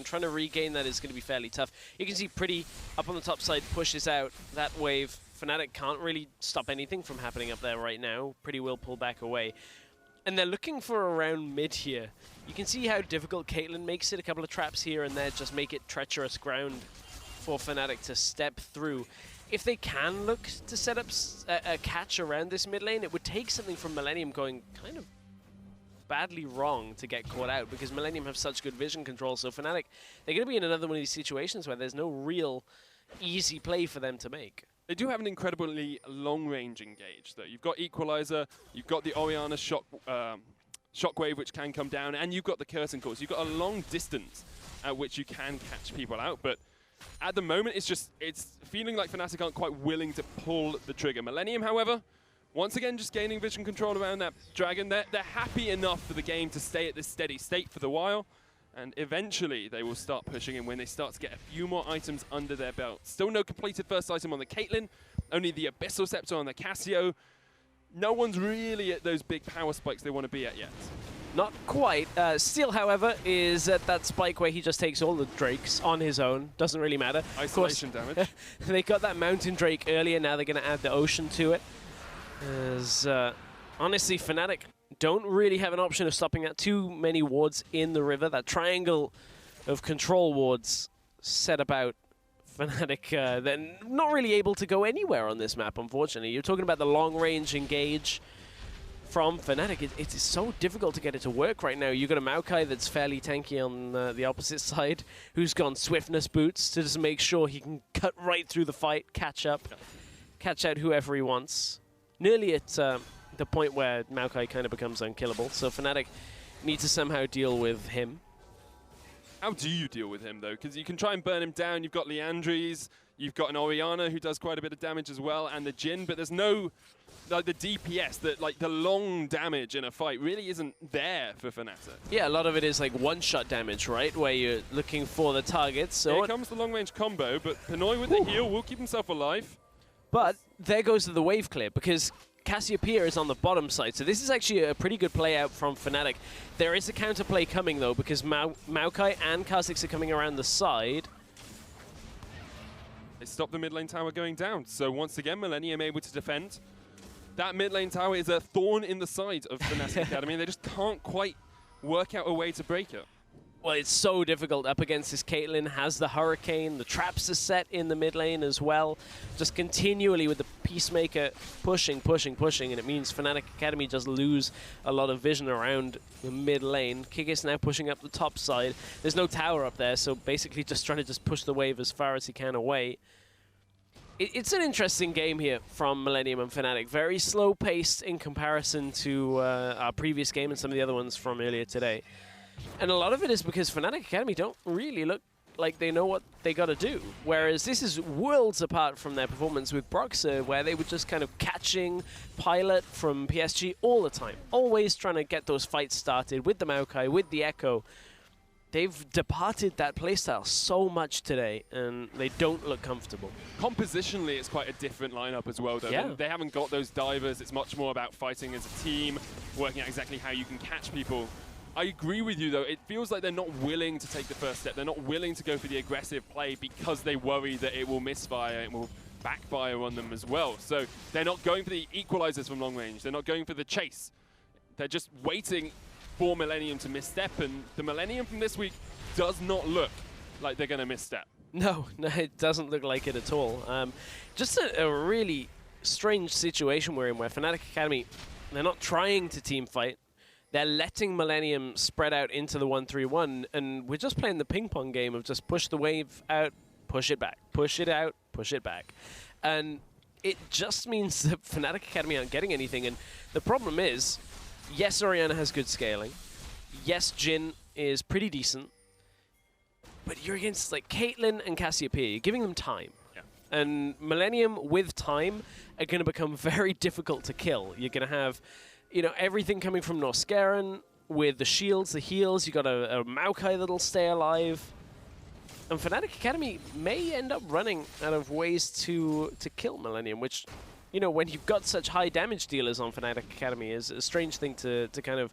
Trying to regain that is going to be fairly tough. You can see Pretty up on the top side pushes out that wave. Fnatic can't really stop anything from happening up there right now. Pretty will pull back away. And they're looking for around mid here. You can see how difficult Caitlyn makes it. A couple of traps here and there just make it treacherous ground for Fnatic to step through. If they can look to set up a catch around this mid lane, it would take something from Millenium going kind of badly wrong to get caught out because Millenium have such good vision control. So Fnatic, they're going to be in another one of these situations where there's no real easy play for them to make. They do have an incredibly long-range engage, though. You've got Equalizer, you've got the Orianna Shockwave, which can come down, and you've got the Curtain Call. So you've got a long distance at which you can catch people out. But at the moment, it's feeling like Fnatic aren't quite willing to pull the trigger. Millenium, however, once again, just gaining vision control around that Dragon. They're happy enough for the game to stay at this steady state for the while. And eventually, they will start pushing in when they start to get a few more items under their belt. Still no completed first item on the Caitlyn, only the Abyssal Scepter on the Cassio. No one's really at those big power spikes they want to be at yet. Not quite. Steel, however, is at that spike where he just takes all the Drakes on his own. Doesn't really matter. Isolation damage. They got that Mountain Drake earlier, now they're going to add the Ocean to it. As, honestly, Fnatic don't really have an option of stopping at too many wards in the river. That triangle of control wards set about Fnatic, they're not really able to go anywhere on this map, unfortunately. You're talking about the long-range engage from Fnatic. It is so difficult to get it to work right now. You've got a Maokai that's fairly tanky on the opposite side, who's gone Swiftness Boots to just make sure he can cut right through the fight, catch up, catch out whoever he wants. Nearly at the point where Maokai kind of becomes unkillable, so Fnatic need to somehow deal with him. How do you deal with him, though? Because you can try and burn him down. You've got Leandries, you've got an Orianna who does quite a bit of damage as well, and the Jhin, but there's no, like, the DPS, the long damage in a fight really isn't there for Fnatic. Yeah, a lot of it is like one-shot damage, right? Where you're looking for the targets. So here comes the long-range combo, but Pinoy with the heal will keep himself alive. But there goes the wave clear, because Cassiopeia is on the bottom side, so this is actually a pretty good play out from Fnatic. There is a counterplay coming, though, because Maokai and Kha'Zix are coming around the side. They stop the mid lane tower going down, so once again, Millenium able to defend. That mid lane tower is a thorn in the side of Fnatic Academy. They just can't quite work out a way to break it. Well, it's so difficult up against this Caitlyn, has the Hurricane, the traps are set in the mid lane as well. Just continually with the Peacemaker pushing, and it means Fnatic Academy just lose a lot of vision around the mid lane. Kikis now pushing up the top side. There's no tower up there, so basically just trying to just push the wave as far as he can away. It's an interesting game here from Millenium and Fnatic. Very slow-paced in comparison to our previous game and some of the other ones from earlier today. And a lot of it is because Fnatic Academy don't really look like they know what they got to do. Whereas this is worlds apart from their performance with Broxah, where they were just kind of catching Pilot from PSG all the time. Always trying to get those fights started with the Maokai, with the Echo. They've departed that playstyle so much today, and they don't look comfortable. Compositionally, it's quite a different lineup as well, though. Yeah. They haven't got those divers. It's much more about fighting as a team, working out exactly how you can catch people. I agree with you, though. It feels like they're not willing to take the first step. They're not willing to go for the aggressive play because they worry that it will misfire, it will backfire on them as well. So they're not going for the equalizers from long range. They're not going for the chase. They're just waiting for Millenium to misstep, and the Millenium from this week does not look like they're going to misstep. No, it doesn't look like it at all. Just a really strange situation we're in where Fnatic Academy, they're not trying to team fight. They're letting Millenium spread out into the 1-3-1, and we're just playing the ping-pong game of just push the wave out, push it back, push it out, push it back. And it just means that Fnatic Academy aren't getting anything, and the problem is, yes, Orianna has good scaling. Yes, Jhin is pretty decent. But you're against like Caitlyn and Cassiopeia. You're giving them time. Yeah. And Millenium with time are going to become very difficult to kill. You're going to have, you know, everything coming from Norscaran with the shields, the heals. You got a Maokai that'll stay alive. And Fnatic Academy may end up running out of ways to kill Millenium, which, you know, when you've got such high damage dealers on Fnatic Academy is a strange thing to kind of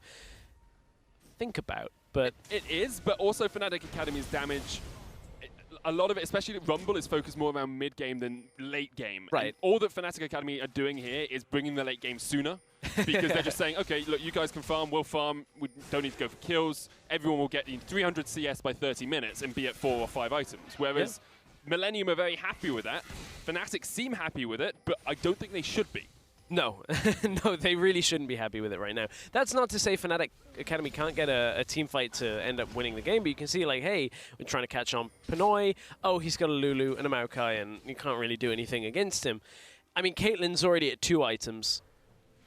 think about. But it is, but also Fnatic Academy's damage, a lot of it, especially Rumble, is focused more around mid-game than late game. Right. And all that Fnatic Academy are doing here is bringing the late game sooner, because they're just saying, okay, look, you guys can farm, we'll farm, we don't need to go for kills, everyone will get 300 CS by 30 minutes and be at 4 or 5 items. Whereas Millenium are very happy with that. Fnatic seem happy with it, but I don't think they should be. No, no, they really shouldn't be happy with it right now. That's not to say Fnatic Academy can't get a team fight to end up winning the game, but you can see, like, hey, we're trying to catch on Pinoy. Oh, he's got a Lulu and a Maokai, and you can't really do anything against him. I mean, Caitlyn's already at 2 items.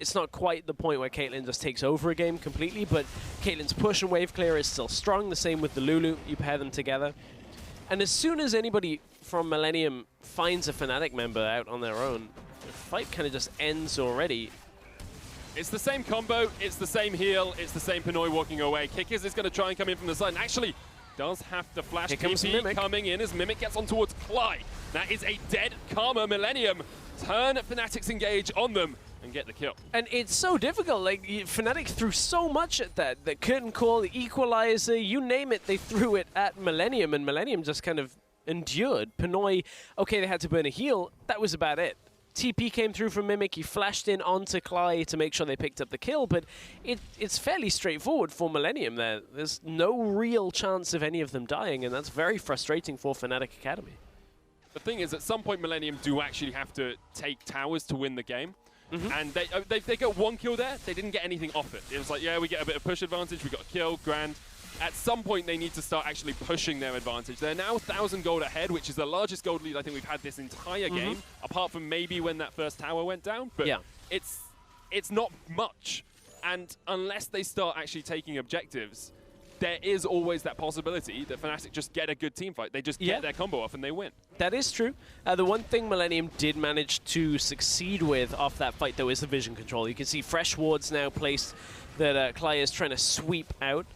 It's not quite the point where Caitlyn just takes over a game completely, but Caitlyn's push and wave clear is still strong. The same with the Lulu. You pair them together. And as soon as anybody from Millenium finds a Fnatic member out on their own, the fight kind of just ends already. It's the same combo, it's the same heal, it's the same Pinoy walking away. Kickers is going to try and come in from the side, and actually does have to flash. Here comes PP Mimic. coming in as Mimic gets on towards Cly. That is a dead Karma. Millenium turn Fnatic's engage on them and get the kill. And it's so difficult. Like, Fnatic threw so much at that. The curtain call, the equalizer, you name it, they threw it at Millenium, and Millenium just kind of endured. Pinoy, okay, they had to burn a heal. That was about it. TP came through from Mimic, he flashed in onto Cly to make sure they picked up the kill, but it's fairly straightforward for Millenium there. There's no real chance of any of them dying, and that's very frustrating for Fnatic Academy. The thing is, at some point, Millenium do actually have to take towers to win the game. And they got 1 kill there. They didn't get anything off it. It was like, yeah, we get a bit of push advantage. We got a kill, grand. At some point, they need to start actually pushing their advantage. They're now 1,000 gold ahead, which is the largest gold lead I think we've had this entire game, apart from maybe when that first tower went down. But yeah, it's not much. And unless they start actually taking objectives, there is always that possibility that Fnatic just get a good team fight. They just get their combo off and they win. That is true. The one thing Millenium did manage to succeed with off that fight, though, is the vision control. You can see fresh wards now placed that Cly is trying to sweep out.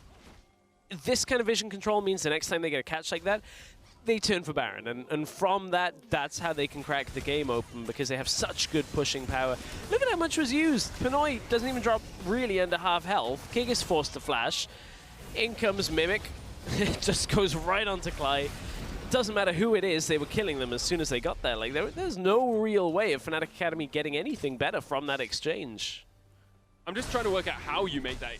This kind of vision control means the next time they get a catch like that, they turn for Baron. And from that, that's how they can crack the game open, because they have such good pushing power. Look at how much was used. Pinoy doesn't even drop really under half health. Kig is forced to flash. In comes Mimic. It just goes right onto Cly. Doesn't matter who it is, they were killing them as soon as they got there. Like, there's no real way of Fnatic Academy getting anything better from that exchange. I'm just trying to work out how you make that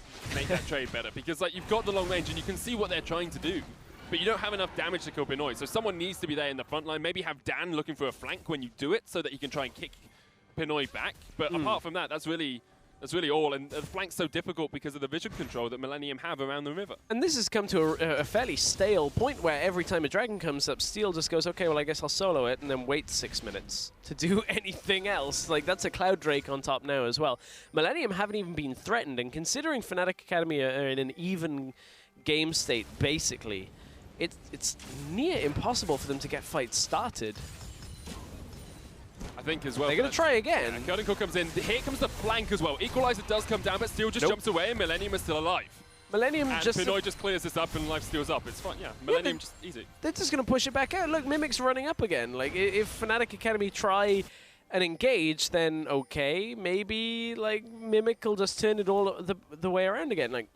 trade better, because like you've got the long range and you can see what they're trying to do, but you don't have enough damage to kill Pinoy. So someone needs to be there in the front line. Maybe have Dan looking for a flank when you do it, so that you can try and kick Pinoy back. But apart from that, that's really all. And the flank's so difficult because of the vision control that Millenium have around the river. And this has come to a fairly stale point where every time a dragon comes up, Steel just goes, okay, well, I guess I'll solo it, and then wait 6 minutes to do anything else. Like, that's a Cloud Drake on top now as well. Millenium haven't even been threatened, and considering Fnatic Academy are in an even game state, basically, it's near impossible for them to get fights started. I think as well. They're going to try again. Yeah, Curtain Call comes in. Here comes the flank as well. Equalizer does come down, but Steel just jumps away, and Millenium is still alive. Millenium and just... Pinoy just clears this up, and life steals up. It's fine, yeah. Millenium just easy. They're just going to push it back out. Look, Mimic's running up again. Like, if Fnatic Academy try and engage, then okay, maybe, like, Mimic will just turn it all the way around again. Like,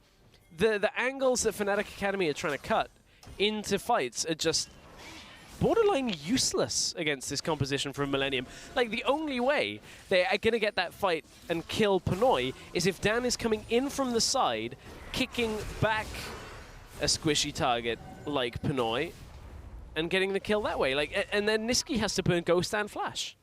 the angles that Fnatic Academy are trying to cut into fights are just borderline useless against this composition from Millenium. Like, the only way they are going to get that fight and kill Pinoy is if Dan is coming in from the side, kicking back a squishy target like Pinoy, and getting the kill that way. Like, and then Nisqy has to burn Ghost and Flash.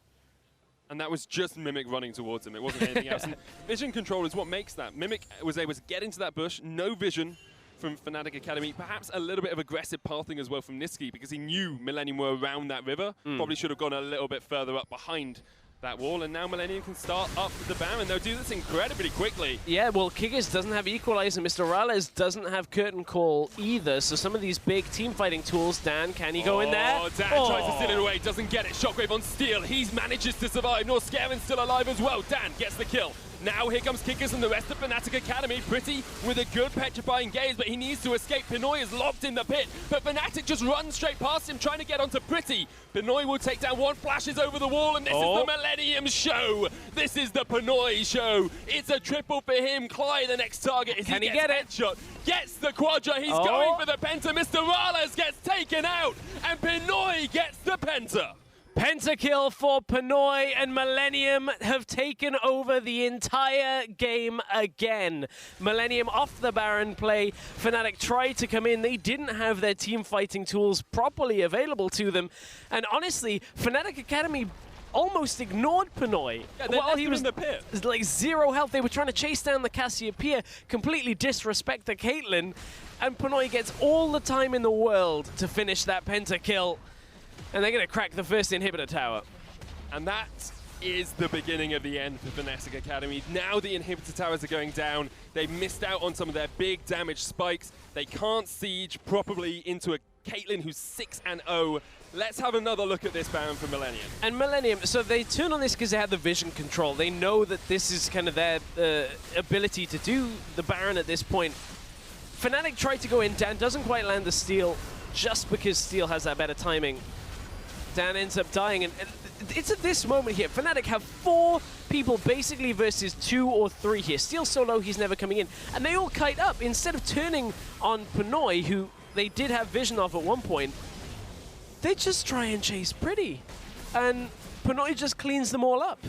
And that was just Mimic running towards him. It wasn't anything else. And vision control is what makes that. Mimic was able to get into that bush, no vision from Fnatic Academy. Perhaps a little bit of aggressive pathing as well from Nisqy, because he knew Millenium were around that river. Probably should have gone a little bit further up behind that wall, and now Millenium can start up the Baron. They'll do this incredibly quickly. Yeah, well, Kiggis doesn't have Equalizer. Mr. Rales doesn't have Curtain Call either, so some of these big team fighting tools, Dan, can he go in there? Dan tries to steal it away, doesn't get it. Shockwave on Steel, he manages to survive. Norscaren's still alive as well. Dan gets the kill. Now here comes Kickers and the rest of Fnatic Academy. Pretty with a good petrifying gaze, but he needs to escape. Pinoy is locked in the pit, but Fnatic just runs straight past him, trying to get onto Pretty. Pinoy will take down one, flashes over the wall, and this is the Millenium show. This is the Pinoy show. It's a triple for him. Cly, the next target. Can he get it? Headshot. Gets the quadra. He's going for the penta. Mr. Rales gets taken out, and Pinoy gets the penta. Pentakill for Pinoy, and Millenium have taken over the entire game again. Millenium off the Baron play. Fnatic tried to come in. They didn't have their team fighting tools properly available to them. And honestly, Fnatic Academy almost ignored Pinoy. Yeah, they left him in the pit. Like 0 health. They were trying to chase down the Cassiopeia, completely disrespect the Caitlyn, and Pinoy gets all the time in the world to finish that pentakill, and they're going to crack the first inhibitor tower. And that is the beginning of the end for Fnatic Academy. Now the inhibitor towers are going down. They missed out on some of their big damage spikes. They can't siege properly into a Caitlyn who's 6-0. Let's have another look at this Baron for Millenium. And Millenium, so they turn on this because they have the vision control. They know that this is kind of their ability to do the Baron at this point. Fnatic tried to go in. Dan doesn't quite land the steal just because Steel has that better timing. Dan ends up dying, and it's at this moment here. Fnatic have 4 people basically versus 2 or 3 here. Steel so low, he's never coming in. And they all kite up. Instead of turning on Pinoy, who they did have vision of at one point, they just try and chase Pretty. And Pinoy just cleans them all up.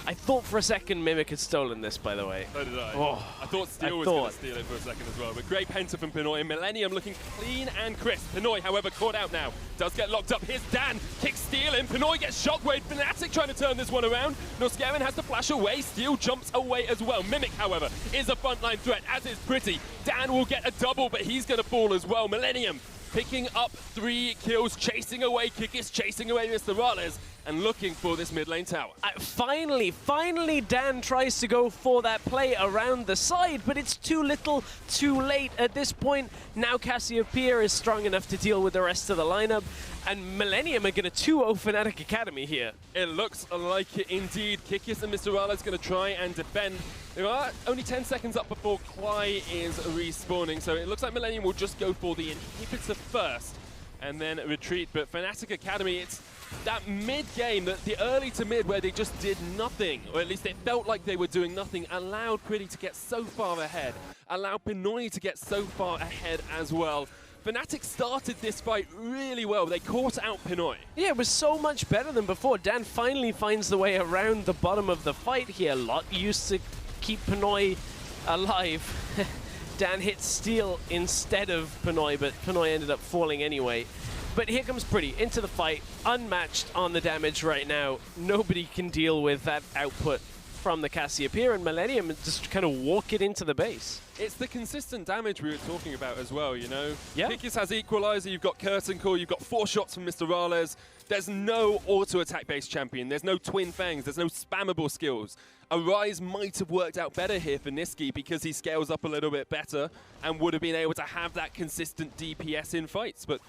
I thought for a second Mimic had stolen this, by the way. So did I. Oh, I thought Steel was going to steal it for a second as well. But great penta from Pinoy. And Millenium looking clean and crisp. Pinoy, however, caught out now. Does get locked up. Here's Dan. Kicks Steel in. Pinoy gets shockwave. Fnatic trying to turn this one around. Noskarin has to flash away. Steel jumps away as well. Mimic, however, is a frontline threat, as is Pretty. Dan will get a double, but he's going to fall as well. Millenium picking up 3 kills, chasing away Kikis, chasing away Mr. Rales, and looking for this mid lane tower. Finally, Dan tries to go for that play around the side, but it's too little, too late at this point. Now Cassiopeia is strong enough to deal with the rest of the lineup, and Millenium are going to 2-0 Fnatic Academy here. It looks like it indeed. Kikis and Mr. Rales going to try and defend. There are only 10 seconds up before Klai is respawning, so it looks like Millenium will just go for the inhibitor first and then retreat. But Fnatic Academy, it's that mid-game, the early to mid where they just did nothing, or at least it felt like they were doing nothing, allowed Pretty to get so far ahead, allowed Pinoy to get so far ahead as well. Fnatic started this fight really well. They caught out Pinoy. Yeah, it was so much better than before. Dan finally finds the way around the bottom of the fight here. Lot used to keep Pinoy alive. Dan hit Steel instead of Pinoy, but Pinoy ended up falling anyway. But here comes Pretty into the fight, unmatched on the damage right now. Nobody can deal with that output from the Cassiopeia, and Millenium just kind of walk it into the base. It's the consistent damage we were talking about as well, you know? Yeah. Kikis has Equalizer, you've got Curtain Call, you've got 4 shots from Mr. Rales. There's no auto-attack based champion, there's no Twin Fangs, there's no spammable skills. Arise might have worked out better here for Niski because he scales up a little bit better and would have been able to have that consistent DPS in fights. But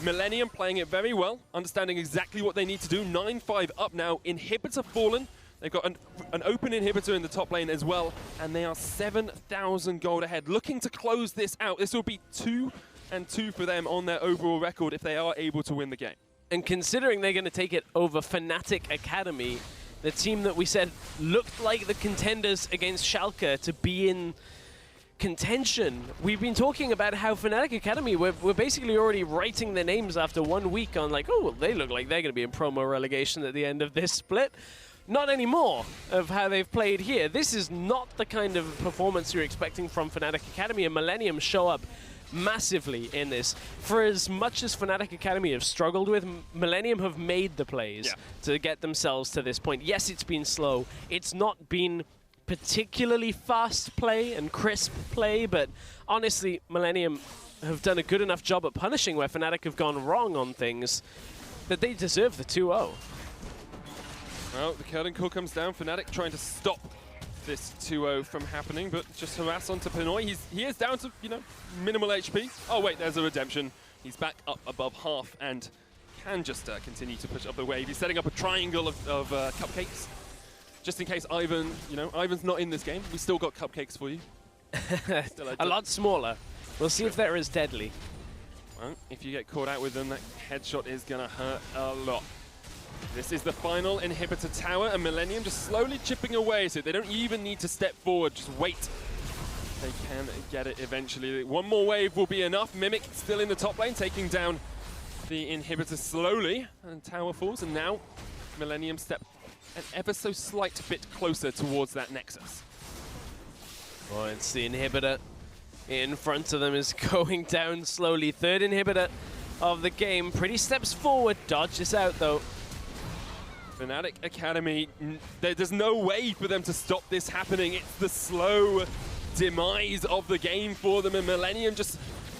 Millenium playing it very well, understanding exactly what they need to do. 9-5 up now, inhibitor fallen. They've got an open inhibitor in the top lane as well, and they are 7,000 gold ahead. Looking to close this out. This will be 2-2 for them on their overall record if they are able to win the game. And considering they're going to take it over Fnatic Academy, the team that we said looked like the contenders against Schalke to be in contention. We've been talking about how Fnatic Academy, we're basically already writing their names after 1 week on like, oh, well, they look like they're going to be in promo relegation at the end of this split. Not anymore of how they've played here. This is not the kind of performance you're expecting from Fnatic Academy, and Millenium show up massively in this. For as much as Fnatic Academy have struggled with, Millenium have made the plays to get themselves to this point. Yes, it's been slow. It's not been particularly fast play and crisp play, but honestly, Millenium have done a good enough job at punishing where Fnatic have gone wrong on things that they deserve the 2-0. Well, the curtain call comes down. Fnatic trying to stop this 2-0 from happening, but just harass onto Pinoy. He is down to, you know, minimal HP. Oh, wait, there's a redemption. He's back up above half and can just continue to push up the wave. He's setting up a triangle of cupcakes. Just in case Ivan, you know, Ivan's not in this game. We still got cupcakes for you. A lot smaller. We'll see if they're as deadly. Well, if you get caught out with them, that headshot is going to hurt a lot. This is the final inhibitor tower, and Millenium just slowly chipping away, so they don't even need to step forward, just wait. They can get it eventually. One more wave will be enough. Mimic still in the top lane, taking down the inhibitor slowly, and tower falls, and now Millenium step an ever so slight bit closer towards that nexus. Oh, it's the inhibitor in front of them is going down slowly. Third inhibitor of the game. Pretty steps forward, dodges out though. Fnatic Academy, there's no way for them to stop this happening. It's the slow demise of the game for them, and Millenium just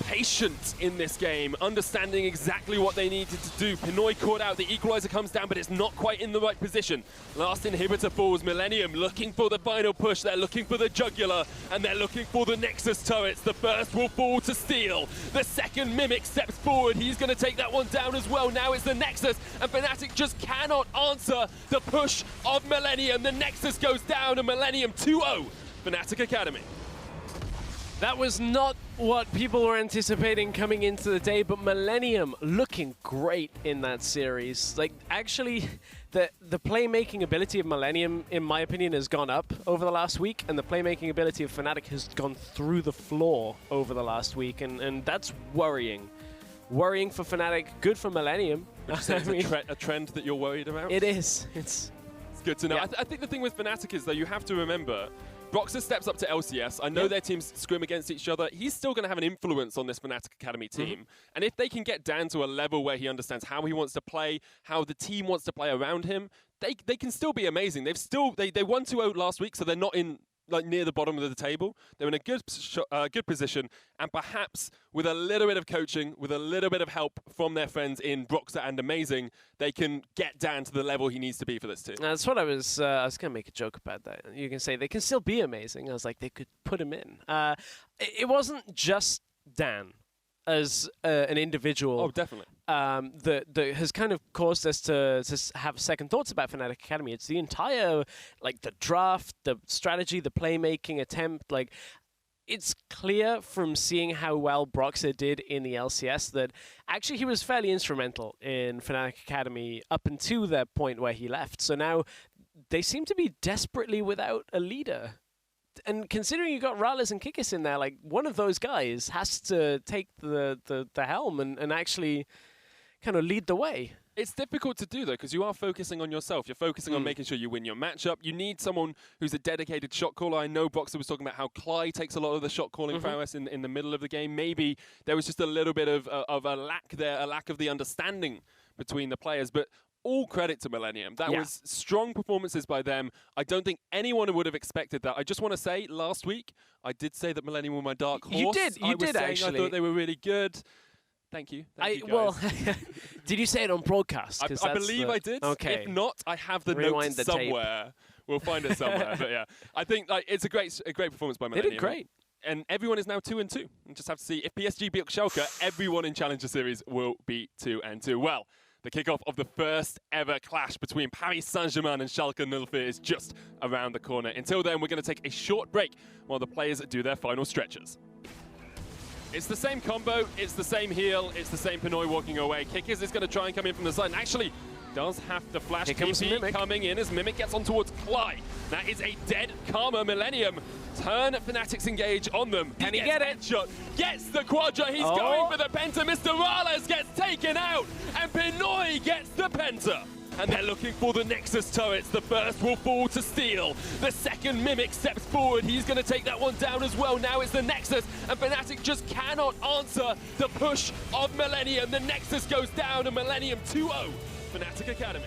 patient in this game, understanding exactly what they needed to do. Pinoy caught out, the equalizer comes down, but it's not quite in the right position. Last inhibitor falls, Millenium looking for the final push, they're looking for the jugular, and they're looking for the Nexus turrets. The first will fall to Steel. The second Mimic steps forward, he's going to take that one down as well. Now it's the Nexus, and Fnatic just cannot answer the push of Millenium. The Nexus goes down, and Millenium 2-0, Fnatic Academy. That was not what people were anticipating coming into the day, but Millenium looking great in that series. Like, actually, the playmaking ability of Millenium, in my opinion, has gone up over the last week, and the playmaking ability of Fnatic has gone through the floor over the last week, and that's worrying. Worrying for Fnatic, good for Millenium. Would you say it's a trend that you're worried about? It is. It's good to know. Yeah. I think the thing with Fnatic is, though, you have to remember, Broxer steps up to LCS. I know their teams scrim against each other. He's still going to have an influence on this Fnatic Academy team. And if they can get down to a level where he understands how he wants to play, how the team wants to play around him, they can still be amazing. They won 2-0 last week, so they're not in like near the bottom of the table. They're in a good position, and perhaps with a little bit of coaching, with a little bit of help from their friends in Broxer and Amazing, they can get down to the level he needs to be for this team. That's what I was going to make a joke about that. You can say they can still be amazing. I was like, they could put him in. It wasn't just Dan as an individual. Oh, definitely. That has kind of caused us to have second thoughts about Fnatic Academy. It's the entire, like, the draft, the strategy, the playmaking attempt. Like, it's clear from seeing how well Broxer did in the LCS that actually he was fairly instrumental in Fnatic Academy up until the point where he left. So now they seem to be desperately without a leader. And considering you got Rales and Kikis in there, like, one of those guys has to take the helm and actually kind of lead the way. It's difficult to do, though, because you are focusing on yourself. You're focusing on making sure you win your matchup. You need someone who's a dedicated shot caller. I know Broxer was talking about how Cly takes a lot of the shot calling prowess in the middle of the game. Maybe there was just a little bit of a lack there, a lack of the understanding between the players. But all credit to Millenium. That was strong performances by them. I don't think anyone would have expected that. I just want to say, last week, I did say that Millenium were my dark horse. You did actually. I thought they were really good. Thank you. Thank you, guys. Well, did you say it on broadcast? I believe I did. Okay. If not, I have the Rewind notes the somewhere. We'll find it somewhere. But yeah, I think like it's a great performance by Millenium. They did great. And everyone is now 2-2. You just have to see if PSG beat Schalke, everyone in Challenger Series will be 2-2. Well, the kickoff of the first ever clash between Paris Saint-Germain and Schalke 04 is just around the corner. Until then, we're going to take a short break while the players do their final stretches. It's the same combo, it's the same heal, it's the same Pinoy walking away. Kikis is going to try and come in from the side, and actually does have to flash. Here comes Mimic coming in as Mimic gets on towards Cly. That is a dead Karma. Millenium turn Fnatic's engage on them. Can he get it? Headshot, gets the Quadra, he's going for the Penta. Mr. Rales gets taken out, and Pinoy gets the Penta. And they're looking for the Nexus turrets. The first will fall to Steel. The second Mimic steps forward. He's going to take that one down as well. Now it's the Nexus, and Fnatic just cannot answer the push of Millenium. The Nexus goes down, and Millenium 2-0, Fnatic Academy.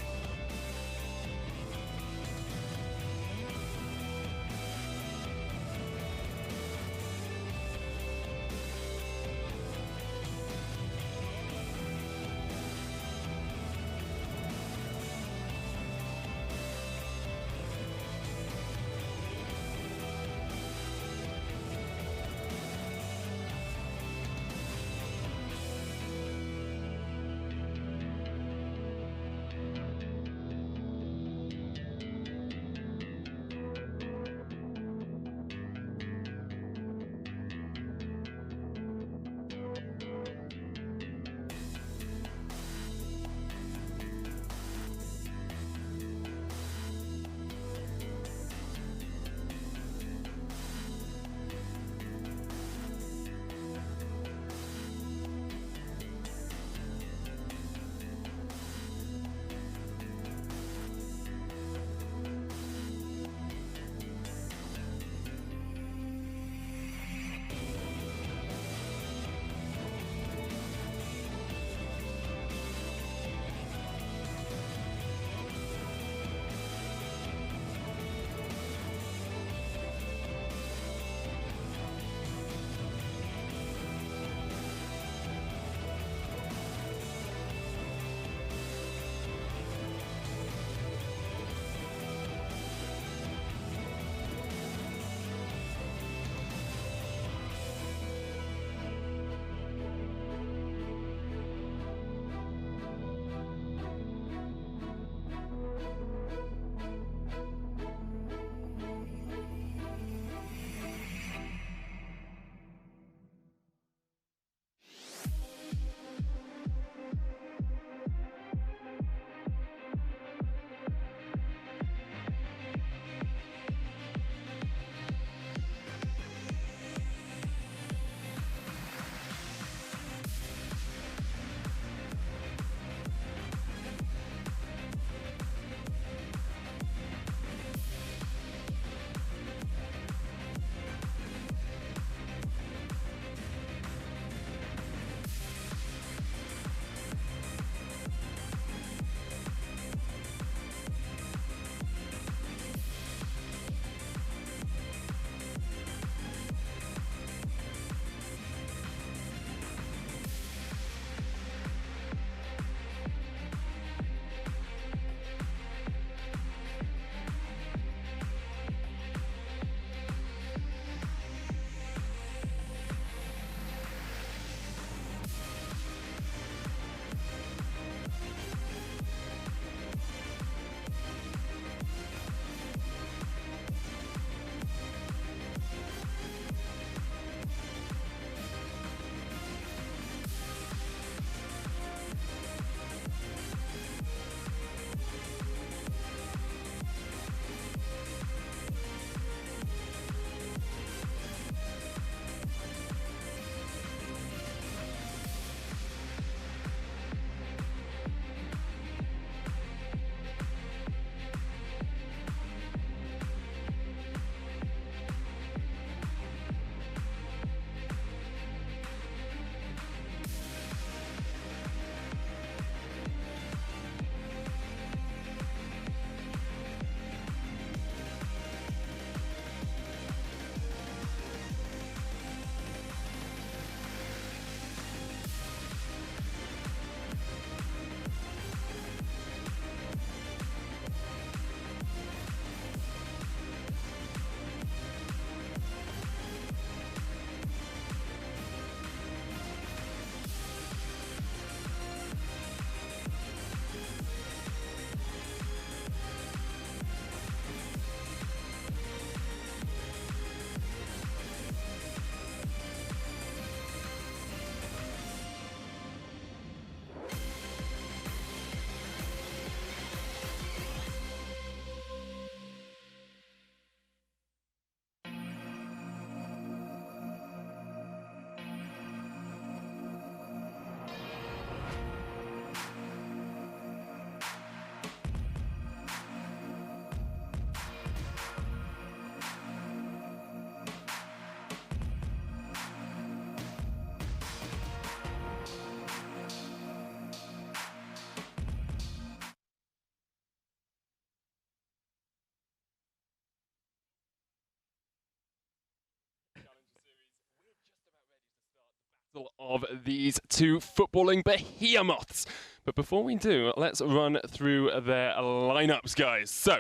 of these two footballing behemoths. But before we do, let's run through their lineups, guys. So,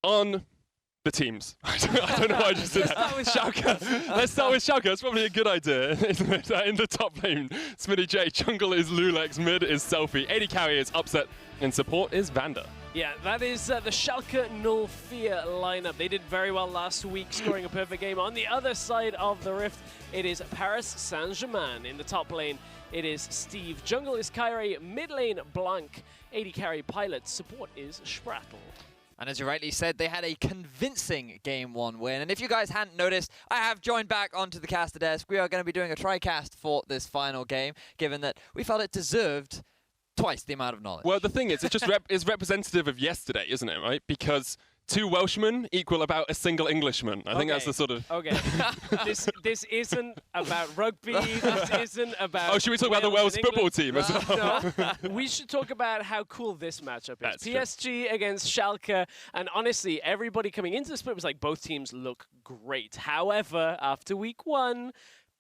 on the teams. I don't know why I just did that. Schalke. Let's start with Schalke. It's probably a good idea. In the top lane, Smitty J. Jungle is Lulex. Mid is Selfie. AD carry is Upset. And support is Vander. Yeah, that is the Schalke 04 lineup. They did very well last week, scoring a perfect game. On the other side of the rift, it is Paris Saint-Germain. In the top lane, it is Steve. Jungle is Kyrie. Mid lane, Blanc. AD carry, Pilot. Support is Sprattle. And as you rightly said, they had a convincing Game 1 win. And if you guys hadn't noticed, I have joined back onto the caster desk. We are going to be doing a TriCast for this final game, given that we felt it deserved twice the amount of knowledge. Well, the thing is, it just is representative of yesterday, isn't it, right? Because 2 Welshmen equal about a single Englishman. I think that's the sort of... Okay. this isn't about rugby. This isn't about... Oh, should we talk about the Wales football team as well? No. We should talk about how cool this matchup is. That's PSG true. against Schalke. And honestly, everybody coming into the split was like, both teams look great. However, after week 1...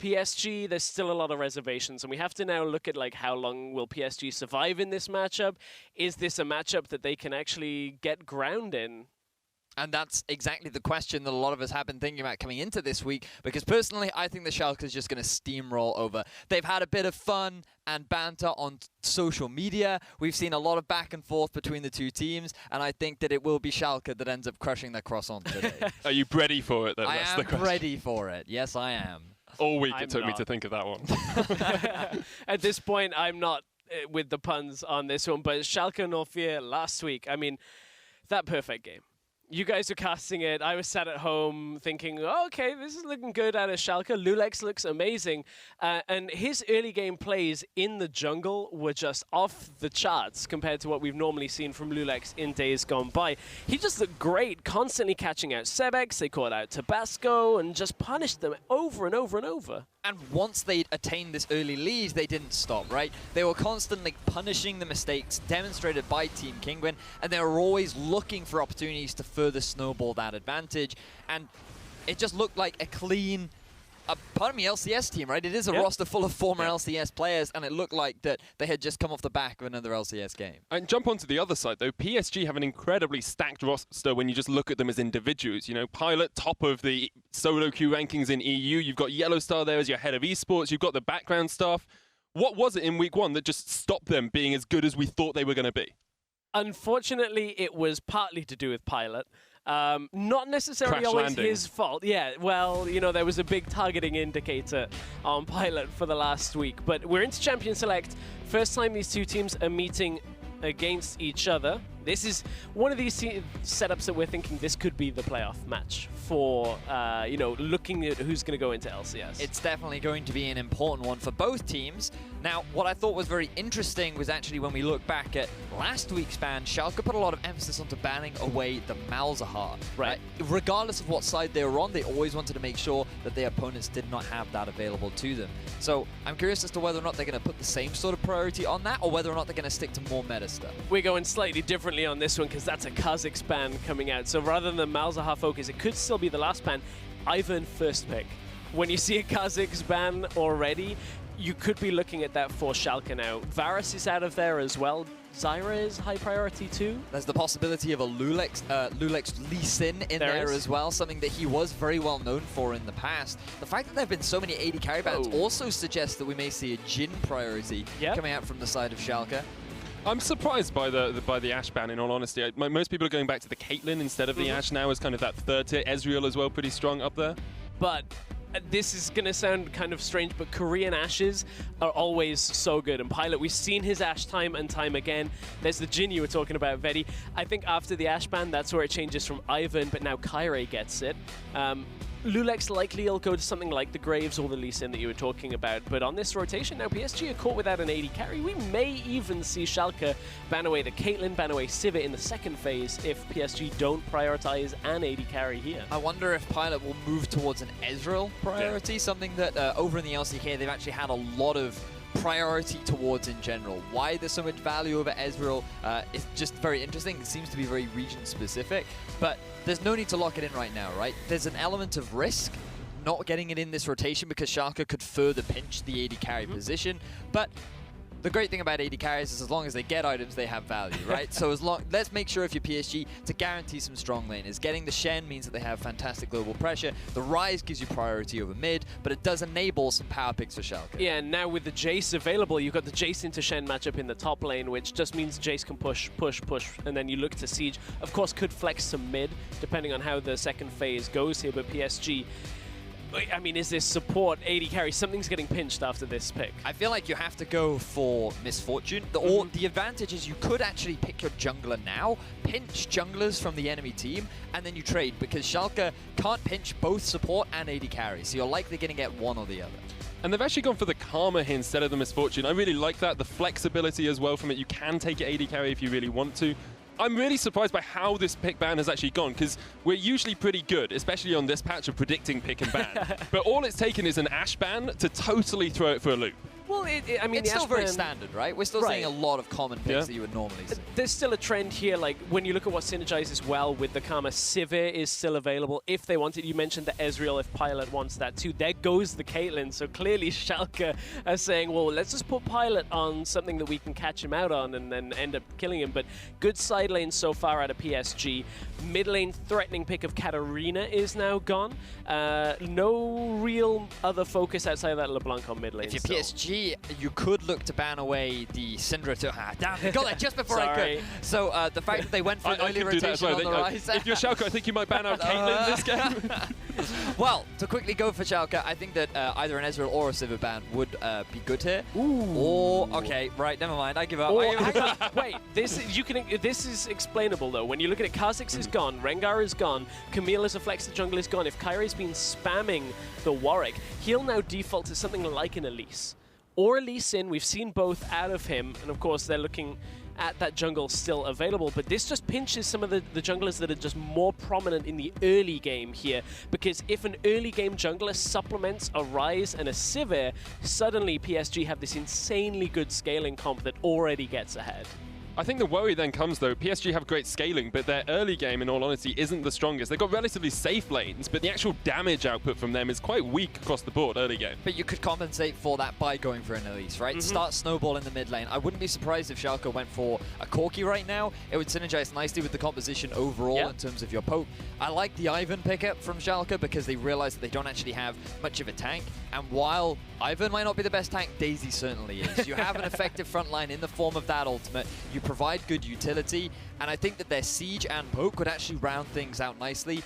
PSG, there's still a lot of reservations, and we have to now look at like how long will PSG survive in this matchup? Is this a matchup that they can actually get ground in? And that's exactly the question that a lot of us have been thinking about coming into this week, because personally, I think the Schalke is just going to steamroll over. They've had a bit of fun and banter on social media. We've seen a lot of back and forth between the two teams, and I think that it will be Schalke that ends up crushing their croissant today. Are you ready for it, though? I That's am the question. ready for it. Yes, I am. All week I'm it took me not. to think of that one. At this point, I'm not with the puns on this one, but Schalke 04 last week, I mean, that perfect game. You guys are casting it. I was sat at home thinking, oh, okay, this is looking good out of Schalke. Lulex looks amazing. And his early game plays in the jungle were just off the charts compared to what we've normally seen from Lulex in days gone by. He just looked great, constantly catching out Sebex. They caught out Tabasco and just punished them over and over and over. And once they attained this early lead, they didn't stop, right? They were constantly punishing the mistakes demonstrated by Team Kinguin, and they were always looking for opportunities to further snowball that advantage. And it just looked like a clean, LCS team, right? It is a roster full of former LCS players, and it looked like that they had just come off the back of another LCS game. And jump onto the other side, though. PSG have an incredibly stacked roster when you just look at them as individuals. You know, Pilot, top of the solo queue rankings in EU. You've got Yellowstar there as your head of esports. You've got the background staff. What was it in week 1 that just stopped them being as good as we thought they were going to be? Unfortunately, it was partly to do with Pilot. Not necessarily Crash always landing. his fault. Yeah, well, you know, there was a big targeting indicator on Pilot for the last week. But we're into Champion Select. First time these two teams are meeting against each other. This is one of these setups that we're thinking this could be the playoff match for, you know, looking at who's going to go into LCS. It's definitely going to be an important one for both teams. Now, what I thought was very interesting was actually when we look back at last week's ban, Schalke put a lot of emphasis onto banning away the Malzahar. Right. Regardless of what side they were on, they always wanted to make sure that their opponents did not have that available to them. So I'm curious as to whether or not they're going to put the same sort of priority on that, or whether or not they're going to stick to more meta stuff. We're going slightly differently on this one because that's a Kha'Zix ban coming out. So rather than the Malzahar focus, it could still be the last ban. Ivan first pick. When you see a Kha'Zix ban already, you could be looking at that for Schalke now. Varus is out of there as well. Zyra is high priority too. There's the possibility of a Lulex Lee Sin in there as well, something that he was very well known for in the past. The fact that there have been so many AD carry bans also suggests that we may see a Jhin priority coming out from the side of Schalke. I'm surprised by the Ashe ban, in all honesty. Most people are going back to the Caitlyn instead of the Ashe now as kind of that third tier. Ezreal as well, pretty strong up there. But this is going to sound kind of strange, but Korean Ashes are always so good. And Pilot, we've seen his Ashe time and time again. There's the Jhin you were talking about, Vedi. I think after the Ashe ban, that's where it changes from Ivan, but now Kyrie gets it. Lulex likely will go to something like the Graves or the Lee Sin that you were talking about, but on this rotation now, PSG are caught without an AD carry. We may even see Schalke ban away the Caitlyn, ban away Sivir in the second phase if PSG don't prioritize an AD carry here. I wonder if Pilot will move towards an Ezreal priority, something that over in the LCK they've actually had a lot of priority towards in general. Why there's so much value over Ezreal is just very interesting. It seems to be very region specific, but there's no need to lock it in right now, right? There's an element of risk, not getting it in this rotation because Schalke could further pinch the AD carry position. But the great thing about AD carries is as long as they get items, they have value, right? So let's make sure if you're PSG to guarantee some strong laners. Getting the Shen means that they have fantastic global pressure. The Ryze gives you priority over mid, but it does enable some power picks for Schalke. Yeah, and now with the Jace available, you've got the Jace into Shen matchup in the top lane, which just means Jace can push, and then you look to Siege. Of course, could flex some mid, depending on how the second phase goes here, but PSG... I mean, is this support AD carry? Something's getting pinched after this pick. I feel like you have to go for Misfortune. The advantage is you could actually pick your jungler now, pinch junglers from the enemy team, and then you trade, because Schalke can't pinch both support and AD carry, so you're likely going to get one or the other. And they've actually gone for the Karma here instead of the Misfortune. I really like that. The flexibility as well from it. You can take it AD carry if you really want to. I'm really surprised by how this pick ban has actually gone, because we're usually pretty good, especially on this patch, of predicting pick and ban. But all it's taken is an Ashe ban to totally throw it for a loop. Well, I mean, it's still very standard, right? We're still seeing a lot of common picks that you would normally see. There's still a trend here, like, when you look at what synergizes well with the Karma, Sivir is still available if they want it. You mentioned the Ezreal if Pilot wants that too. There goes the Caitlyn, so clearly Schalke are saying, well, let's just put Pilot on something that we can catch him out on and then end up killing him. But good side lane so far out of PSG. Mid lane threatening pick of Katarina is now gone. No real other focus outside of that LeBlanc on mid lane. If you're PSG, you could look to ban away the Syndra to... damn, they got that just before I could. So the fact that they went for an early rotation on the Ryze... If you're Schalke, I think you might ban out Caitlyn this game. Well, to quickly go for Schalke, I think that either an Ezreal or a Sivir ban would be good here. Ooh. Okay, right, never mind. I give up. Wait, this is explainable though. When you look at it, Kha'Zix is gone, Rengar is gone, Camille as a flex jungle is gone. If Kyrie's been spamming the Warwick, he'll now default to something like an Elise. Or Lee Sin, we've seen both out of him, and of course they're looking at that jungle still available, but this just pinches some of the junglers that are just more prominent in the early game here, because if an early game jungler supplements a Ryze and a Sivir, suddenly PSG have this insanely good scaling comp that already gets ahead. I think the worry then comes, though, PSG have great scaling, but their early game, in all honesty, isn't the strongest. They've got relatively safe lanes, but the actual damage output from them is quite weak across the board early game. But you could compensate for that by going for an Elise, right? Start snowball in the mid lane. I wouldn't be surprised if Schalke went for a Corki right now. It would synergize nicely with the composition overall in terms of your poke. I like the Ivan pickup from Schalke because they realize that they don't actually have much of a tank. And while Ivan might not be the best tank, Daisy certainly is. You have an effective front line in the form of that ultimate. You provide good utility, and I think that their Siege and Poke would actually round things out nicely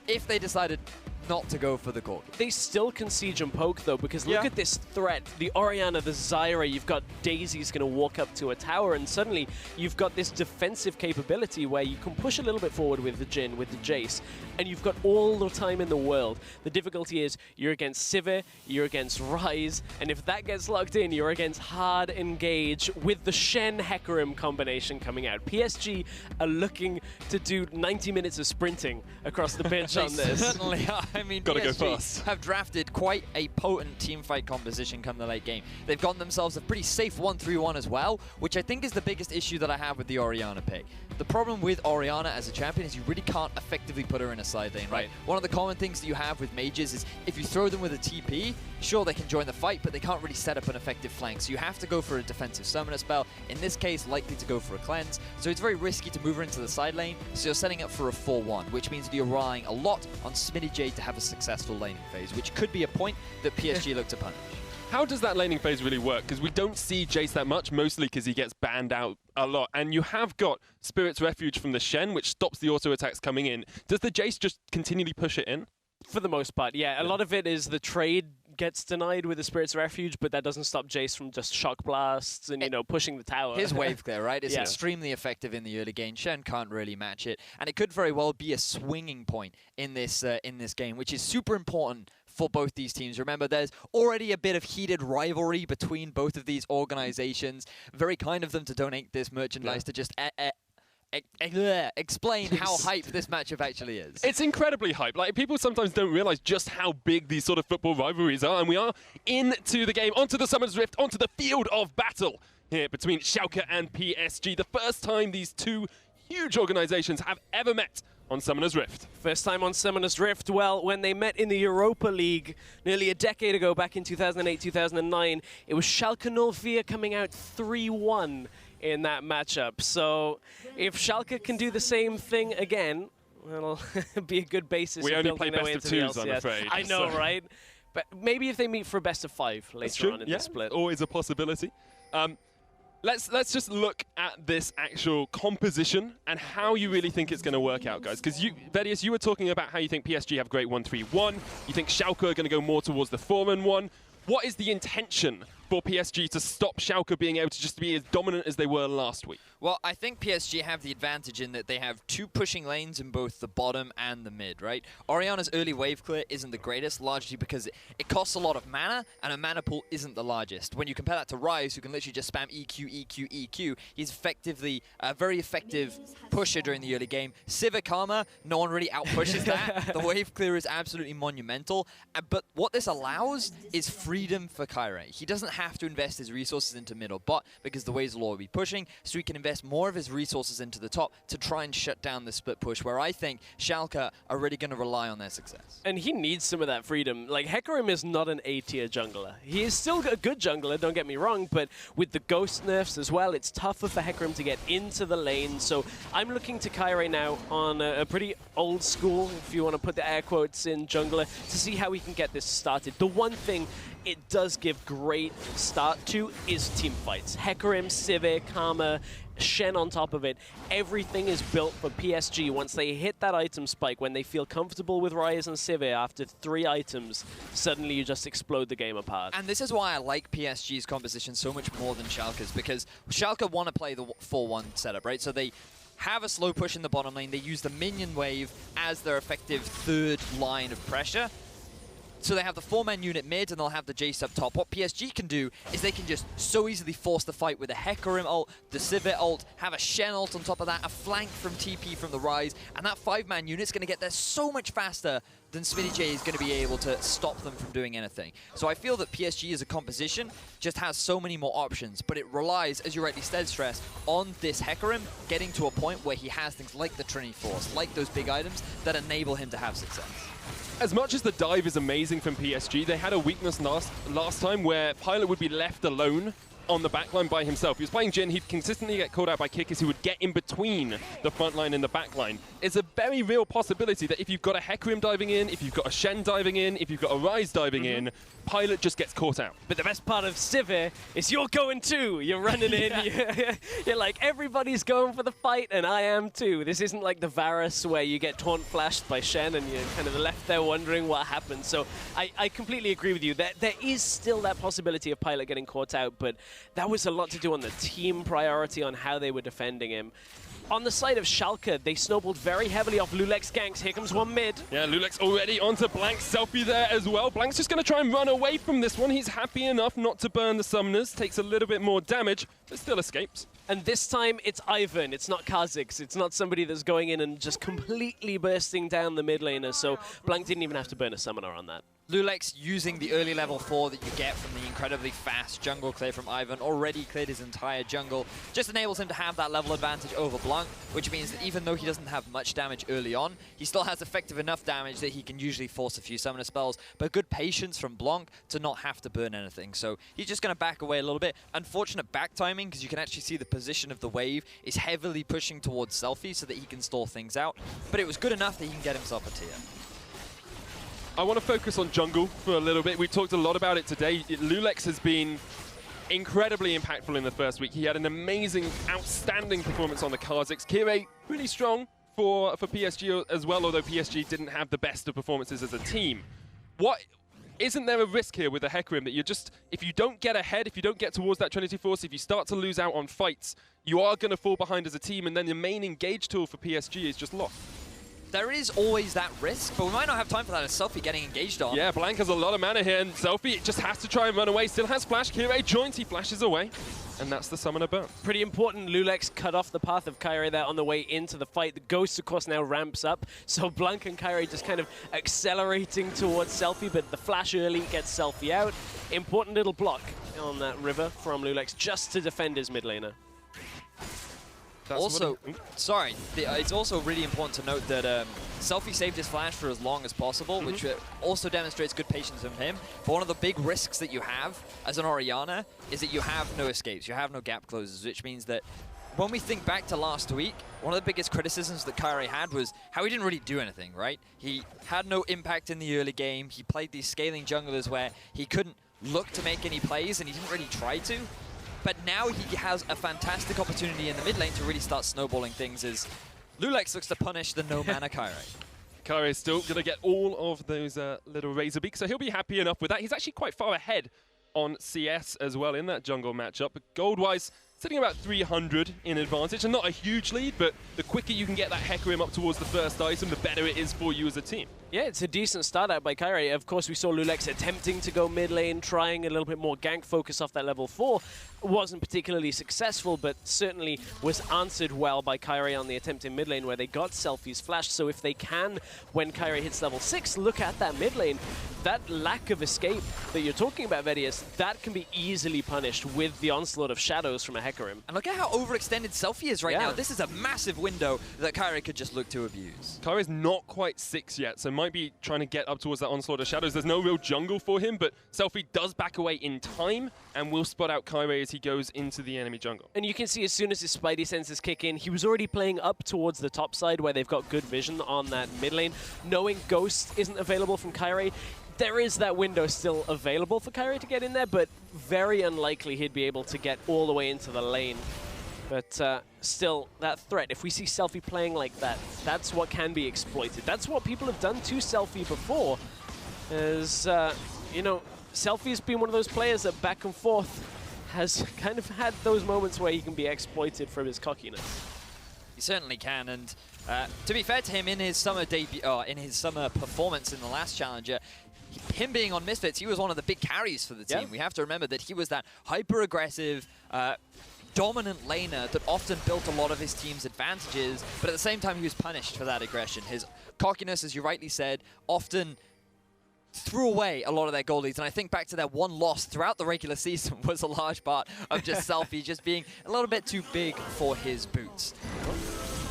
if they decided not to go for the Corki. They still can Siege and Poke though, because look at this threat. The Orianna, the Zyra, you've got Daisy's going to walk up to a tower, and suddenly you've got this defensive capability where you can push a little bit forward with the Jhin, with the Jace, and you've got all the time in the world. The difficulty is you're against Sivir, you're against Ryze, and if that gets locked in, you're against hard engage with the Shen Hecarim combination coming out. PSG are looking to do 90 minutes of sprinting across the pitch on this. Certainly are. I mean, Gotta go PSG fast. have drafted quite a potent teamfight composition come the late game. They've gotten themselves a pretty safe 1-3-1 as well, which I think is the biggest issue that I have with the Orianna pick. The problem with Orianna as a champion is you really can't effectively put her in a side lane, right? One of the common things that you have with mages is if you throw them with a TP, sure, they can join the fight, but they can't really set up an effective flank. So you have to go for a defensive summoner spell. In this case, likely to go for a cleanse. So it's very risky to move her into the side lane. So you're setting up for a 4-1, which means that you're relying a lot on Smitty J to have a successful laning phase, which could be a point that PSG look to punish. How does that laning phase really work? Because we don't see Jace that much, mostly because he gets banned out a lot. And you have got Spirit's Refuge from the Shen, which stops the auto attacks coming in. Does the Jace just continually push it in? For the most part, yeah. A lot of it is the trade gets denied with the Spirit's Refuge, but that doesn't stop Jace from just shock blasts and, you know, pushing the tower. His wave clear, right? It's extremely effective in the early game. Shen can't really match it. And it could very well be a swinging point in this game, which is super important for both these teams. Remember, there's already a bit of heated rivalry between both of these organizations. Very kind of them to donate this merchandise to just explain how hype this matchup actually is. It's incredibly hype. Like, people sometimes don't realize just how big these sort of football rivalries are, and we are into the game, onto the Summoner's Rift, onto the field of battle here between Schalke and PSG. The first time these two huge organizations have ever met on Summoner's Rift. First time on Summoner's Rift, well, when they met in the Europa League nearly a decade ago, back in 2008-2009, it was Schalke 04 coming out 3-1 in that matchup. So if Schalke can do the same thing again, it'll be a good basis. We of only play building best their way of into twos, the I'm LCS. afraid. I know, right? But maybe if they meet for a best of 5 later on in the split. Always a possibility. Let's just look at this actual composition and how you really think it's going to work out, guys. Because Vedius, you were talking about how you think PSG have great 1-3-1. You think Schalke are going to go more towards the 4-1. What is the intention for PSG to stop Schalke being able to just be as dominant as they were last week? Well, I think PSG have the advantage in that they have 2 pushing lanes in both the bottom and the mid, right? Orianna's early wave clear isn't the greatest, largely because it costs a lot of mana, and a mana pool isn't the largest. When you compare that to Ryze, who can literally just spam EQ, EQ, EQ, he's effectively a very effective pusher during the early game. Sivir Karma, no one really outpushes that. The wave clear is absolutely monumental, but what this allows is freedom for Kyrie. He doesn't have to invest his resources into mid or bot, because the waves will all be pushing, so he can invest more of his resources into the top to try and shut down the split push, where I think Schalke are really going to rely on their success. And he needs some of that freedom. Like, Hecarim is not an A-tier jungler. He is still a good jungler, don't get me wrong, but with the ghost nerfs as well, it's tougher for Hecarim to get into the lane. So I'm looking to Kyrie now on a pretty old school, if you want to put the air quotes in, jungler, to see how we can get this started. The one thing it does give great start to is team fights. Hecarim, Sivir, Karma, Shen on top of it. Everything is built for PSG. Once they hit that item spike, when they feel comfortable with Ryze and Sivir after 3 items, suddenly you just explode the game apart. And this is why I like PSG's composition so much more than Schalke's, because Schalke want to play the 4-1 setup, right? So they have a slow push in the bottom lane. They use the minion wave as their effective 3rd line of pressure. So they have the 4-man unit mid, and they'll have the Jace up top. What PSG can do is they can just so easily force the fight with a Hecarim ult, the Sivir ult, have a Shen ult on top of that, a flank from TP from the Ryze, and that 5-man unit's going to get there so much faster than Smitty J is going to be able to stop them from doing anything. So I feel that PSG as a composition just has so many more options, but it relies, as you rightly said, Stress, on this Hecarim getting to a point where he has things like the Trinity Force, like those big items that enable him to have success. As much as the dive is amazing from PSG, they had a weakness last time where Pilot would be left alone on the backline by himself. He was playing Jhin, he'd consistently get called out by Kickers who would get in between the front line and the back line. It's a very real possibility that if you've got a Hecarim diving in, if you've got a Shen diving in, if you've got a Ryze diving in, Pilot just gets caught out. But the best part of Sivir is you're going too. You're running in. You're like, everybody's going for the fight, and I am too. This isn't like the Varus where you get taunt flashed by Shen and you're kind of left there wondering what happened. So I completely agree with you. There is still that possibility of Pilot getting caught out, but that was a lot to do on the team priority on how they were defending him. On the side of Schalke, they snowballed very heavily off Lulek's ganks. Here comes one mid. Yeah, Lulek's already onto Blank's selfie there as well. Blank's just going to try and run away from this one. He's happy enough not to burn the summoners. Takes a little bit more damage, but still escapes. And this time, it's Ivan. It's not Kha'Zix. It's not somebody that's going in and just completely bursting down the mid laner. So Blank didn't even have to burn a summoner on that. Lulek's using the early level 4 that you get from the incredibly fast jungle clear from Ivan, already cleared his entire jungle, just enables him to have that level advantage over Blanc, which means that even though he doesn't have much damage early on, he still has effective enough damage that he can usually force a few summoner spells, but good patience from Blanc to not have to burn anything. So he's just going to back away a little bit. Unfortunate back timing, because you can actually see the position of the wave is heavily pushing towards Selfie so that he can stall things out, but it was good enough that he can get himself a tier. I want to focus on jungle for a little bit. We talked a lot about it today. Lulex has been incredibly impactful in the first week. He had an amazing, outstanding performance on the Kha'Zix. Kirei, really strong for PSG as well, although PSG didn't have the best of performances as a team. Isn't there a risk here with the Hecarim that you're just, if you don't get ahead, if you don't get towards that Trinity Force, if you start to lose out on fights, you are going to fall behind as a team, and then the main engage tool for PSG is just lost? There is always that risk, but we might not have time for that as Selfie getting engaged on. Yeah, Blank has a lot of mana here, and Selfie just has to try and run away. Still has flash. Kirei joins, he flashes away, and that's the summoner burn. Pretty important. Lulex cut off the path of Kyrie there on the way into the fight. The Ghost, of course, now ramps up, so Blank and Kyrie just kind of accelerating towards Selfie, but the flash early gets Selfie out. Important little block on that river from Lulex just to defend his mid laner. Also, sorry, it's also really important to note that Selfie saved his flash for as long as possible, which also demonstrates good patience from him. But one of the big risks that you have as an Orianna is that you have no escapes, you have no gap closes, which means that when we think back to last week, one of the biggest criticisms that Kairi had was how he didn't really do anything, right? He had no impact in the early game. He played these scaling junglers where he couldn't look to make any plays, and he didn't really try to. But now he has a fantastic opportunity in the mid lane to really start snowballing things as Lulex looks to punish the no mana Kairi. Kairi is still going to get all of those little Razorbeaks, so he'll be happy enough with that. He's actually quite far ahead on CS as well in that jungle matchup. But gold-wise, sitting about 300 in advantage, and not a huge lead, but the quicker you can get that Hecarim up towards the first item, the better it is for you as a team. Yeah, it's a decent start out by Kairi. Of course, we saw Lulex attempting to go mid lane, trying a little bit more gank focus off that level 4. Wasn't particularly successful, but certainly was answered well by Kairi on the attempt in mid lane where they got Selfie's flash. So if they can, when Kairi hits level 6, look at that mid lane. That lack of escape that you're talking about, Vedius, that can be easily punished with the onslaught of shadows from a Hecarim. And look at how overextended Selfie is right now. This is a massive window that Kairi could just look to abuse. Kairi's not quite 6 yet, so might be trying to get up towards that onslaught of shadows. There's no real jungle for him, but Selfie does back away in time and will spot out Kairi as he goes into the enemy jungle. And you can see as soon as his Spidey senses kick in, he was already playing up towards the top side where they've got good vision on that mid lane. Knowing Ghost isn't available from Kairi, there is that window still available for Kairi to get in there, but very unlikely he'd be able to get all the way into the lane. But still, that threat, if we see Selfie playing like that, that's what can be exploited. That's what people have done to Selfie before. As, you know, Selfie's been one of those players that back and forth has kind of had those moments where he can be exploited from his cockiness. He certainly can, and to be fair to him, in his summer debut, in his summer performance in the last Challenger, him being on Misfits, he was one of the big carries for the team. We have to remember that he was that hyper-aggressive, dominant laner that often built a lot of his team's advantages, but at the same time he was punished for that aggression. His cockiness, as you rightly said, often threw away a lot of their goal leads, and I think back to that one loss throughout the regular season was a large part of just Selfie just being a little bit too big for his boots.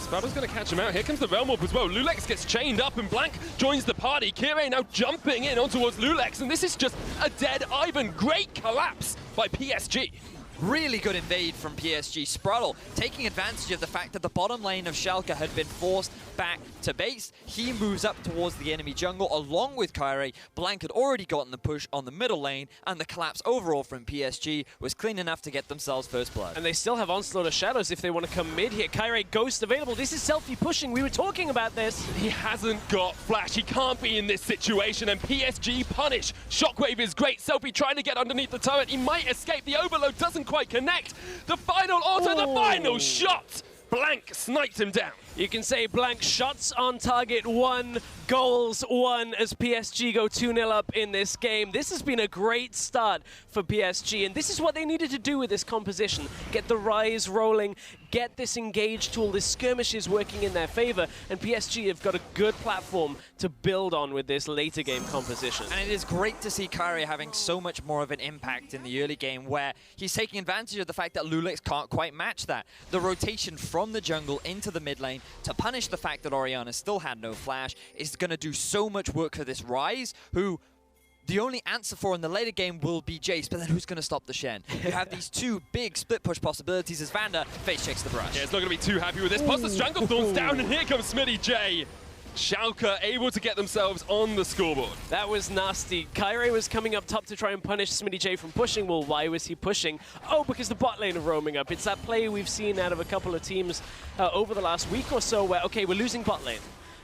Spouter's going to catch him out. Here comes the Realm Warp as well. Lulex gets chained up and Blank joins the party. Kirei now jumping in on towards Lulex, and this is just a dead Ivan. Great collapse by PSG. Really good invade from PSG. Spruttle taking advantage of the fact that the bottom lane of Schalke had been forced back to base. He moves up towards the enemy jungle along with Kairi. Blank had already gotten the push on the middle lane, and the collapse overall from PSG was clean enough to get themselves first blood. And they still have Onslaught of Shadows if they want to come mid here. Kairi Ghost available. This is Selfie pushing. We were talking about this. He hasn't got flash. He can't be in this situation, and PSG punish. Shockwave is great. Selfie trying to get underneath the turret. He might escape. The overload doesn't quite connect. The final auto, the final shot. Blank sniped him down. You can say Blank shots on target 1, goals 1 as PSG go 2-0 up in this game. This has been a great start for PSG, and this is what they needed to do with this composition. Get the Rise rolling, get this engage tool, this skirmishes working in their favor, and PSG have got a good platform to build on with this later game composition. And it is great to see Kairi having so much more of an impact in the early game, where he's taking advantage of the fact that Lulex can't quite match that. The rotation from the jungle into the mid lane to punish the fact that Orianna still had no flash is going to do so much work for this Rise, who the only answer for in the later game will be Jace, but then who's going to stop the Shen? You have these two big split push possibilities as Vander face checks the brush. Yeah, it's not going to be too happy with this. Plus the Stranglethorn's down, and here comes Smitty J. Schalke able to get themselves on the scoreboard. That was nasty. Kairi was coming up top to try and punish Smitty J from pushing. Well, why was he pushing? Oh, because the bot lane are roaming up. It's that play we've seen out of a couple of teams over the last week or so where, okay, we're losing bot lane.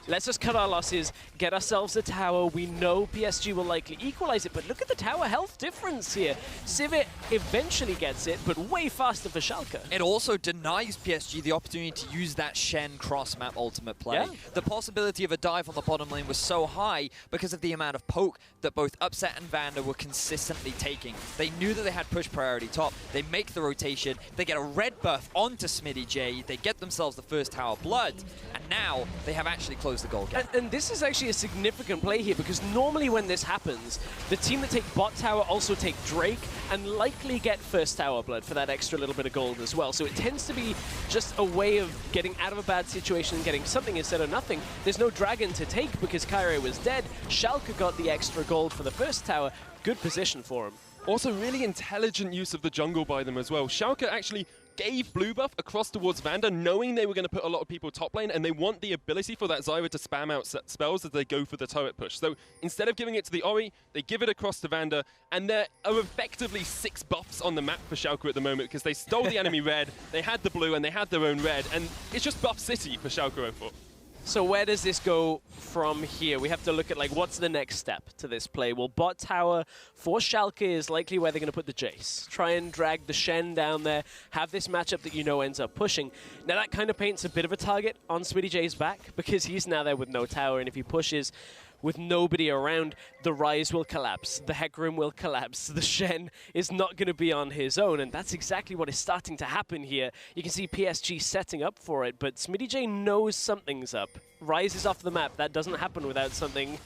Let's just cut our losses, get ourselves a tower. We know PSG will likely equalize it, but look at the tower health difference here. Sivir eventually gets it, but way faster for Schalke. It also denies PSG the opportunity to use that Shen cross-map ultimate play. Yeah. The possibility of a dive on the bottom lane was so high because of the amount of poke that both Upset and Vander were consistently taking. They knew that they had push priority top. They make the rotation. They get a red buff onto Smitty J. They get themselves the first tower blood, and now they have actually closed close the goal gap. And this is actually a significant play here, because normally when this happens, the team that take bot tower also take Drake and likely get first tower blood for that extra little bit of gold as well. So it tends to be just a way of getting out of a bad situation and getting something instead of nothing. There's no dragon to take because Kyrie was dead. Schalke got the extra gold for the first tower. Good position for him. Also, really intelligent use of the jungle by them as well. Schalke actually gave blue buff across towards Vander, knowing they were going to put a lot of people top lane, and they want the ability for that Zyra to spam out spells as they go for the turret push. So instead of giving it to the Ori, they give it across to Vander, and there are effectively 6 buffs on the map for Schalke at the moment, because they stole the enemy red, they had the blue, and they had their own red, and it's just buff city for Schalke 04. So where does this go from here? We have to look at, like, what's the next step to this play? Well, bot tower for Schalke is likely where they're going to put the Jace. Try and drag the Shen down there, have this matchup that you know ends up pushing. Now that kind of paints a bit of a target on smittyj's back, because he's now there with no tower, and if he pushes with nobody around, the Ryze will collapse, the Hecarim will collapse, the Shen is not going to be on his own, and that's exactly what is starting to happen here. You can see PSG setting up for it, but smittyj knows something's up. Ryze is off the map. That doesn't happen without something,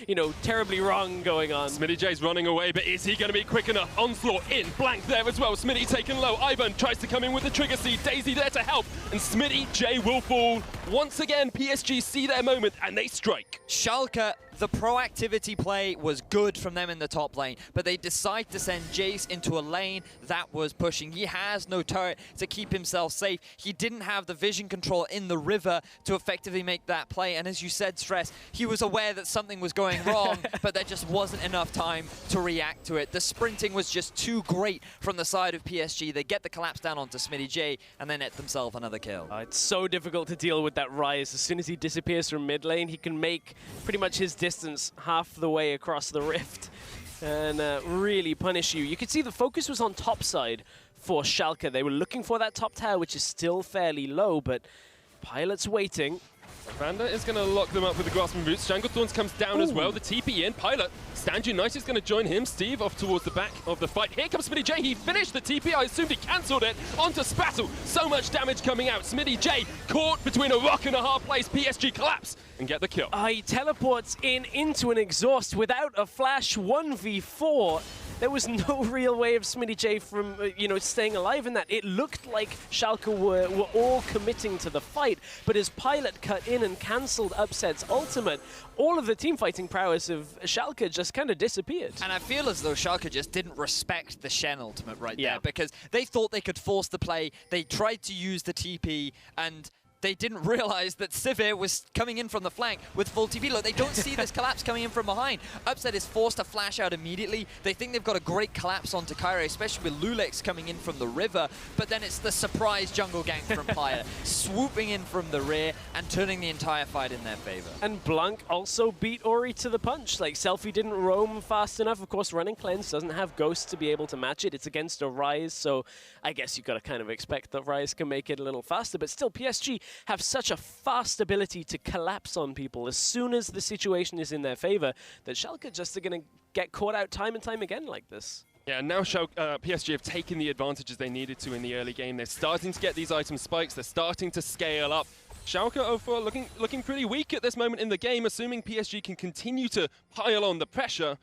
you know, terribly wrong going on. smittyj's running away, but is he going to be quick enough? Onslaught in, blank there as well. Smitty taken low. Ivan tries to come in with the trigger seed. Daisy there to help, and smittyj will fall. Once again, PSG see their moment, and they strike. Schalke, the proactivity play was good from them in the top lane, but they decide to send Jace into a lane that was pushing. He has no turret to keep himself safe. He didn't have the vision control in the river to effectively make that play, and as you said, Stress, he was aware that something was going wrong, but there just wasn't enough time to react to it. The sprinting was just too great from the side of PSG. They get the collapse down onto smittyj, and they net themselves another kill. It's so difficult to deal with that Ryze. As soon as he disappears from mid lane, he can make pretty much his distance half the way across the rift and really punish you. You could see the focus was on top side for Schalke. They were looking for that top tower, which is still fairly low, but Pilot's waiting. Vander is going to lock them up with the Grasping Boots. Strangled Thorns comes down as well. The TP in. Pilot, Stand United is going to join him. Steve off towards the back of the fight. Here comes smittyj. He finished the TP. I assumed he cancelled it. Onto Spattle. So much damage coming out. smittyj caught between a rock and a hard place. PSG collapse and get the kill. He teleports into an exhaust without a flash. 1v4. There was no real way of smittyj from, you know, staying alive in that. It looked like Schalke were all committing to the fight, but as Pilot cut in and cancelled Upset's ultimate, all of the team fighting prowess of Schalke just kind of disappeared. And I feel as though Schalke just didn't respect the Shen ultimate right there, because they thought they could force the play. They tried to use the TP, and they didn't realize that Sivir was coming in from the flank with full TP. Look, they don't see this collapse coming in from behind. Upset is forced to flash out immediately. They think they've got a great collapse onto Kyrie, especially with Lulex coming in from the river, but then it's the surprise jungle gank from Pyre, swooping in from the rear and turning the entire fight in their favor. And Blanc also beat Ori to the punch. Like, Selfie didn't roam fast enough. Of course, Running Cleanse doesn't have Ghosts to be able to match it. It's against a Ryze, so I guess you've got to kind of expect that Ryze can make it a little faster, but still, PSG have such a fast ability to collapse on people as soon as the situation is in their favor that Schalke just are going to get caught out time and time again like this. Yeah, now PSG have taken the advantages they needed to in the early game. They're starting to get these item spikes. They're starting to scale up. Schalke 04 looking pretty weak at this moment in the game, assuming PSG can continue to pile on the pressure.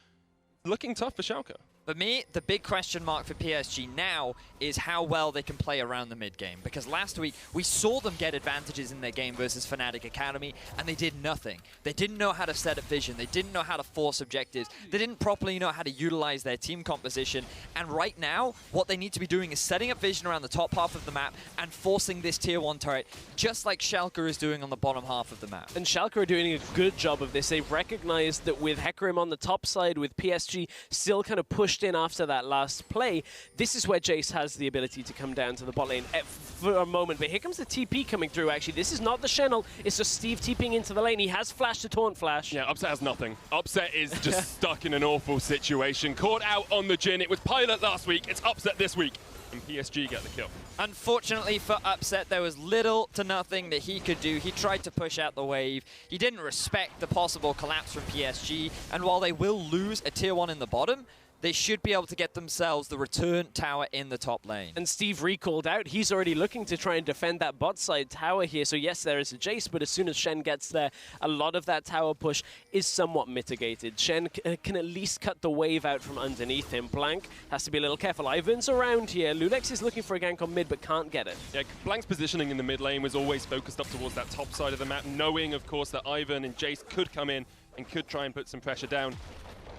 Looking tough for Schalke. For me, the big question mark for PSG now is how well they can play around the mid-game. Because last week, we saw them get advantages in their game versus Fnatic Academy, and they did nothing. They didn't know how to set up vision. They didn't know how to force objectives. They didn't properly know how to utilize their team composition. And right now, what they need to be doing is setting up vision around the top half of the map and forcing this tier 1 turret, just like Schalke is doing on the bottom half of the map. And Schalke are doing a good job of this. They've recognized that with Hecarim on the top side, with PSG still kind of pushed in after that last play, this is where Jace has the ability to come down to the bot lane for a moment. But here comes the TP coming through, actually. This is not the Shen ult, it's just Steve TPing into the lane. He has flash to taunt flash. Yeah, Upset has nothing. Upset is just stuck in an awful situation. Caught out on the Jhin. It was Pilot last week, it's Upset this week. And PSG get the kill. Unfortunately for Upset, there was little to nothing that he could do. He tried to push out the wave. He didn't respect the possible collapse from PSG. And while they will lose a tier 1 in the bottom, they should be able to get themselves the return tower in the top lane. And Steve recalled out, he's already looking to try and defend that bot side tower here. So yes, there is a Jace, but as soon as Shen gets there, a lot of that tower push is somewhat mitigated. Shen can at least cut the wave out from underneath him. Blank has to be a little careful. Ivan's around here. Lulex is looking for a gank on mid, but can't get it. Yeah, Blank's positioning in the mid lane was always focused up towards that top side of the map, knowing, of course, that Ivan and Jace could come in and could try and put some pressure down.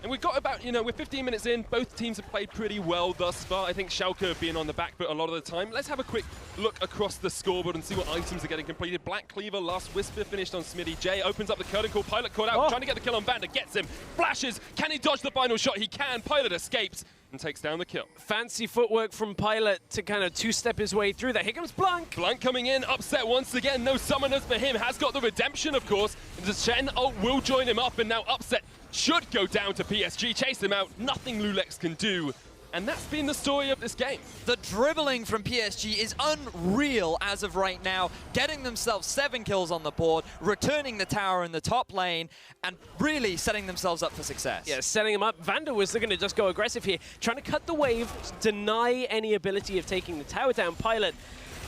And we've got about, we're 15 minutes in. Both teams have played pretty well thus far. I think Schalke have been on the back foot a lot of the time. Let's have a quick look across the scoreboard and see what items are getting completed. Black Cleaver, Last Whisper finished on Smitty. Jay opens up the curtain call. Pilot caught out, trying to get the kill on Vander. Gets him. Flashes. Can he dodge the final shot? He can. Pilot escapes and takes down the kill. Fancy footwork from Pilot to kind of two-step his way through that. Here comes Blank. Blank coming in, upset once again. No summoners for him. Has got the redemption, of course. The Shen ult will join him up, and now upset should go down to PSG. Chase him out. Nothing Lulex can do. And that's been the story of this game. The dribbling from PSG is unreal as of right now, getting themselves 7 kills on the board, returning the tower in the top lane, and really setting themselves up for success. Yeah, setting him up. Vander was looking to just go aggressive here, trying to cut the wave, deny any ability of taking the tower down. Pilot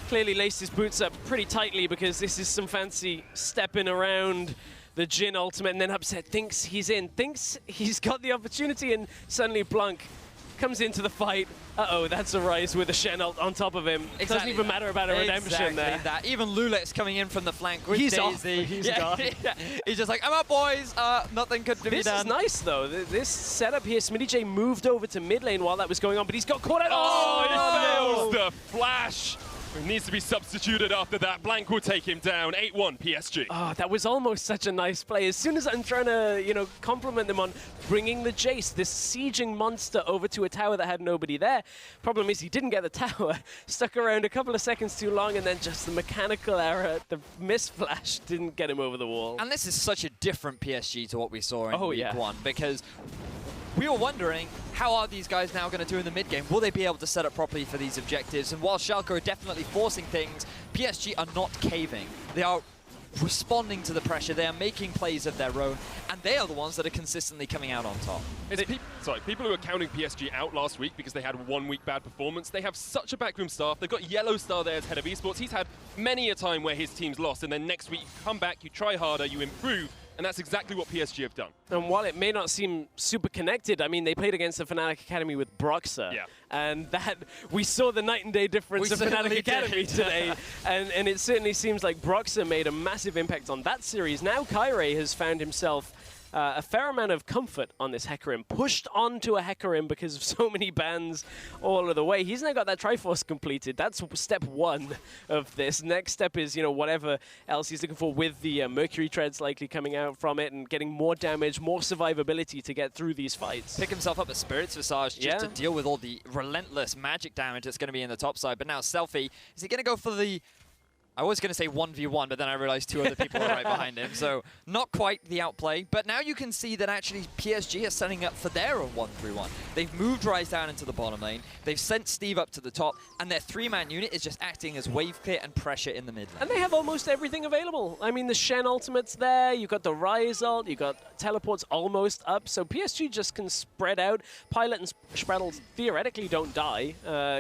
clearly laced his boots up pretty tightly because this is some fancy stepping around the Jhin ultimate, and then Upset thinks he's in, thinks he's got the opportunity, and suddenly Blank comes into the fight. Uh-oh, that's a Rise with a Shen ult on top of him. Exactly. Doesn't even matter about a redemption there. That. Even Lulex coming in from the flank with He's Daisy. Off. He's gone. Yeah. He's just like, I'm up, boys. Nothing could be done. This is nice, though. This setup here, Smitty J moved over to mid lane while that was going on, but he's got caught out. Oh, it fails the flash. He needs to be substituted after that. Blank will take him down. 8-1 PSG. Oh, that was almost such a nice play. As soon as I'm trying to, compliment them on bringing the Jace, this sieging monster, over to a tower that had nobody there. Problem is he didn't get the tower, stuck around a couple of seconds too long, and then just the mechanical error, the misflash didn't get him over the wall. And this is such a different PSG to what we saw in week 1, because we were wondering, how are these guys now going to do in the mid game? Will they be able to set up properly for these objectives? And while Schalke are definitely forcing things, PSG are not caving. They are responding to the pressure. They are making plays of their own, and they are the ones that are consistently coming out on top. People who are counting PSG out last week because they had 1 week bad performance, they have such a backroom staff. They've got Yellow Star there as head of esports. He's had many a time where his team's lost, and then next week you come back, you try harder, you improve. And that's exactly what PSG have done. And while it may not seem super connected, I mean, they played against the Fnatic Academy with Broxah. Yeah. And that, we saw the night and day difference of Fnatic Academy today. and it certainly seems like Broxah made a massive impact on that series. Now Kyrie has found himself a fair amount of comfort on this Hecarim, pushed onto a Hecarim because of so many bans all of the way. He's now got that Triforce completed. That's step 1 of this. Next step is, whatever else he's looking for with the Mercury Treads likely coming out from it and getting more damage, more survivability to get through these fights. Pick himself up a Spirit's Visage just to deal with all the relentless magic damage that's going to be in the top side. But now Selfie, is he going to go for the... I was going to say 1v1, but then I realized 2 other people are right behind him. So not quite the outplay. But now you can see that actually PSG are setting up for their own 1-3-1. They've moved Rise down into the bottom lane. They've sent Steve up to the top. And their 3-man unit is just acting as wave clear and pressure in the mid lane. And they have almost everything available. I mean, the Shen ultimate's there. You've got the Rise ult. You've got teleports almost up. So PSG just can spread out. Pilot and Spraddles theoretically don't die.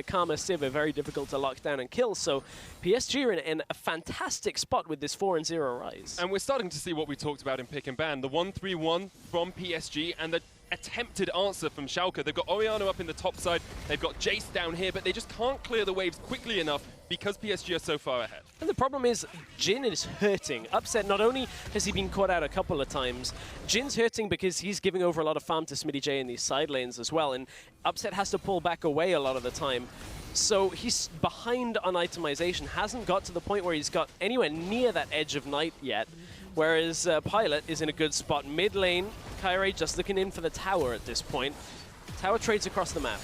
Karma, Civ are very difficult to lock down and kill. So PSG are in a fantastic spot with this 4-0 Rise. And we're starting to see what we talked about in Pick and Ban. The 1-3-1 from PSG and the attempted answer from Schalke. They've got Orianna up in the top side. They've got Jace down here, but they just can't clear the waves quickly enough because PSG are so far ahead. And the problem is Jhin is hurting. Upset, not only has he been caught out a couple of times, Jin's hurting because he's giving over a lot of farm to Smitty J in these side lanes as well, and Upset has to pull back away a lot of the time. So he's behind on itemization, hasn't got to the point where he's got anywhere near that edge of night yet, whereas Pilot is in a good spot. Mid lane, Kyrie just looking in for the tower at this point. Tower trades across the map.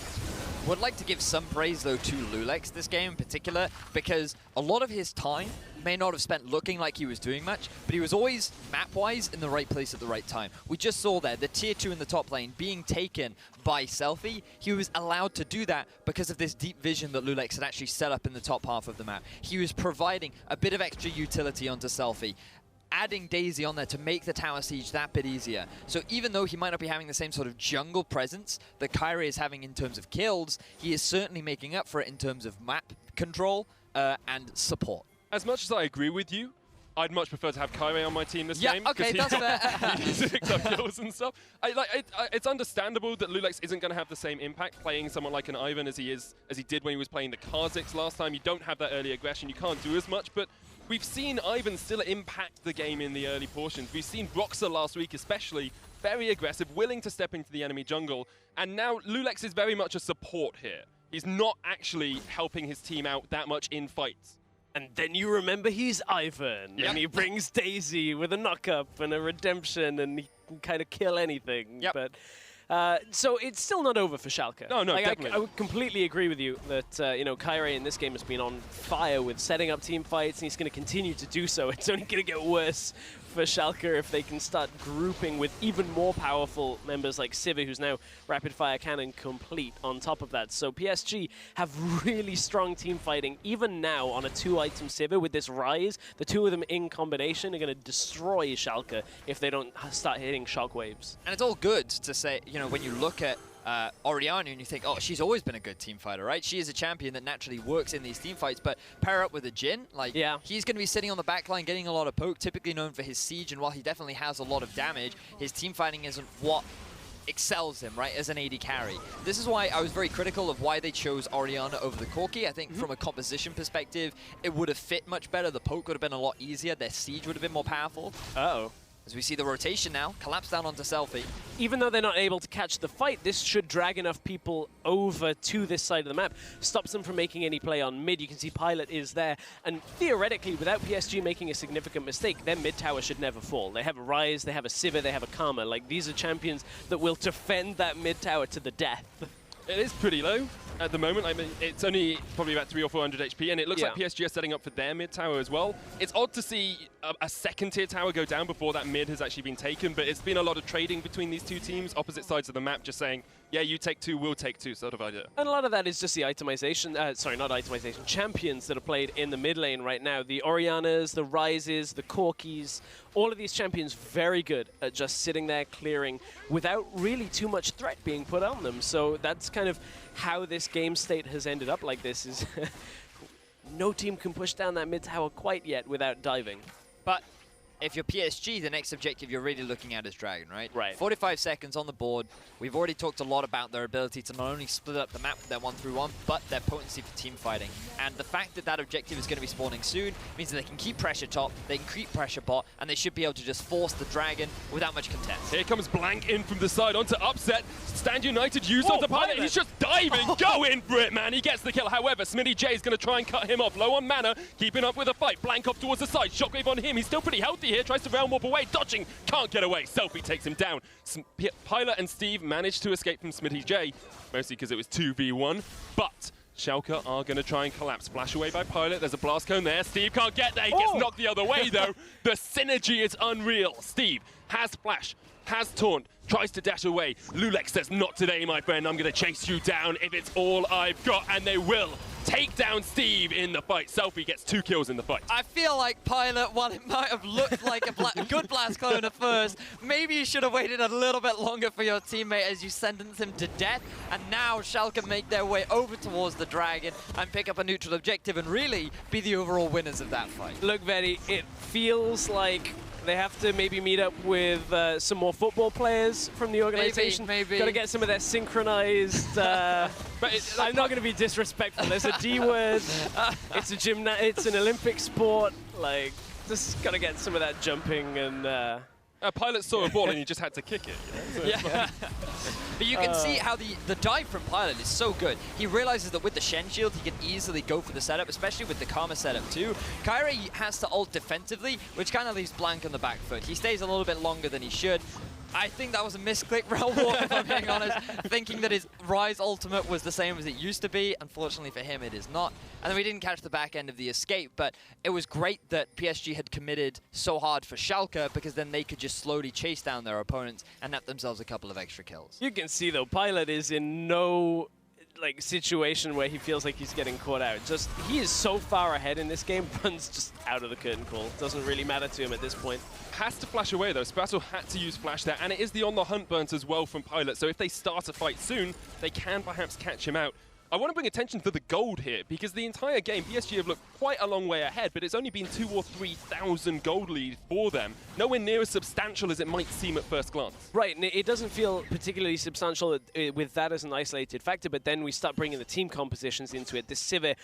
Would like to give some praise, though, to Lulex this game in particular, because a lot of his time may not have spent looking like he was doing much, but he was always, map-wise, in the right place at the right time. We just saw there, the tier 2 in the top lane being taken by Selfie. He was allowed to do that because of this deep vision that Lulex had actually set up in the top half of the map. He was providing a bit of extra utility onto Selfie. adding Daisy on there to make the tower siege that bit easier. So even though he might not be having the same sort of jungle presence that Kyrie is having in terms of kills, he is certainly making up for it in terms of map control and support. As much as I agree with you, I'd much prefer to have Kyrie on my team this game. Yeah, okay, that's fair. He picks up kills and stuff. It's understandable that Lulex isn't going to have the same impact playing someone like an Ivan as he did when he was playing the Kha'Zix last time. You don't have that early aggression. You can't do as much, but we've seen Ivan still impact the game in the early portions. We've seen Broxer last week especially, very aggressive, willing to step into the enemy jungle, and now Lulex is very much a support here. He's not actually helping his team out that much in fights. And then you remember he's Ivan, and he brings Daisy with a knock-up and a redemption, and he can kind of kill anything. Yep. But so it's still not over for Schalke. No, definitely. I would completely agree with you that you know, Kyrie in this game has been on fire with setting up team fights, and he's going to continue to do so. It's only going to get worse for Schalke if they can start grouping with even more powerful members like Sivir, who's now Rapid Fire Cannon complete on top of that. So PSG have really strong team fighting, even now on a 2-item Sivir with this Rise. The two of them in combination are going to destroy Schalke if they don't start hitting shockwaves. And it's all good to say, you know, when you look at Oriana and you think, oh, she's always been a good team fighter, right? She is a champion that naturally works in these team fights, but pair up with a Jhin, like, he's going to be sitting on the back line getting a lot of poke, typically known for his siege, and while he definitely has a lot of damage, his team fighting isn't what excels him, right, as an AD carry. This is why I was very critical of why they chose Oriana over the Corki. I think from a composition perspective, it would have fit much better. The poke would have been a lot easier. Their siege would have been more powerful. Uh-oh. As we see the rotation now, collapse down onto Selfie. Even though they're not able to catch the fight, this should drag enough people over to this side of the map. Stops them from making any play on mid. You can see Pilot is there. And theoretically, without PSG making a significant mistake, their mid tower should never fall. They have a Rise, they have a Sivir, they have a Karma. Like, these are champions that will defend that mid tower to the death. It is pretty low at the moment. I mean, it's only probably about 300 or 400 HP, and it looks like PSG are setting up for their mid tower as well. It's odd to see a second tier tower go down before that mid has actually been taken, but it's been a lot of trading between these two teams, opposite sides of the map, just saying, yeah, you take two, we'll take two sort of idea. And a lot of that is just the itemization, sorry, not itemization, champions that are played in the mid lane right now. The Orianas, the Rises, the Corkis, all of these champions very good at just sitting there clearing without really too much threat being put on them. So that's kind of how this game state has ended up like this, is no team can push down that mid tower quite yet without diving. But if you're PSG, the next objective you're really looking at is Dragon, right? Right. 45 seconds on the board. We've already talked a lot about their ability to not only split up the map with their 1-3-1, but their potency for team fighting. And the fact that that objective is going to be spawning soon means that they can keep pressure top, they can keep pressure bot, and they should be able to just force the Dragon without much contest. Here comes Blank in from the side onto Upset. Stand United used onto Pilot. He's just diving. Go in for it, man. He gets the kill. However, Smitty J is going to try and cut him off. Low on mana, keeping up with the fight. Blank off towards the side. Shockwave on him. He's still pretty healthy here. Tries to realm warp away. Dodging. Can't get away. Selfie takes him down. Pilot and Steve managed to escape from Smitty J, mostly because it was 2v1. But Schalke are going to try and collapse. Flash away by Pilot. There's a blast cone there. Steve can't get there. He gets knocked the other way, though. The synergy is unreal. Steve has Flash, has Taunt, tries to dash away. Lulex says, not today, my friend. I'm going to chase you down if it's all I've got. And they will take down Steve in the fight. Selfie gets 2 kills in the fight. I feel like Pilot, while it might have looked like a good blast clone at first, maybe you should have waited a little bit longer for your teammate as you sentence him to death. And now Schalke make their way over towards the Dragon and pick up a neutral objective and really be the overall winners of that fight. Look, Vetty, it feels like they have to maybe meet up with some more football players from the organization. Maybe. Got to get some of their synchronized. But I'm not going to be disrespectful. There's a D word. It's a it's an Olympic sport. Like, just got to get some of that jumping and. Pilot saw a ball and he just had to kick it. You know? So But you can see how the dive from Pilot is so good. He realizes that with the Shen shield, he can easily go for the setup, especially with the Karma setup too. Kyrie has to ult defensively, which kind of leaves Blank on the back foot. He stays a little bit longer than he should. I think that was a misclick realm warp, if I'm being honest, thinking that his Rise ultimate was the same as it used to be. Unfortunately for him, it is not. And then we didn't catch the back end of the escape, but it was great that PSG had committed so hard for Schalke, because then they could just slowly chase down their opponents and net themselves a couple of extra kills. You can see, though, Pilot is in no like situation where he feels like he's getting caught out. Just he is so far ahead in this game, runs just out of the curtain call. Doesn't really matter to him at this point. Has to flash away though. Spazzle had to use flash there, and it is the on the hunt burnt as well from Pilot. So if they start a fight soon, they can perhaps catch him out. I want to bring attention to the gold here, because the entire game, PSG have looked quite a long way ahead, but it's only been 2,000 or 3,000 gold lead for them. Nowhere near as substantial as it might seem at first glance. Right, and it doesn't feel particularly substantial with that as an isolated factor, but then we start bringing the team compositions into it. This Sivir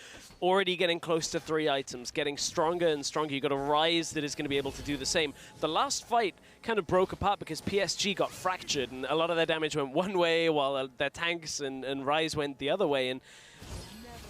already getting close to 3 items, getting stronger and stronger. You've got a Ryze that is going to be able to do the same. The last fight kind of broke apart because PSG got fractured, and a lot of their damage went one way while their tanks and Ryze went the other way. And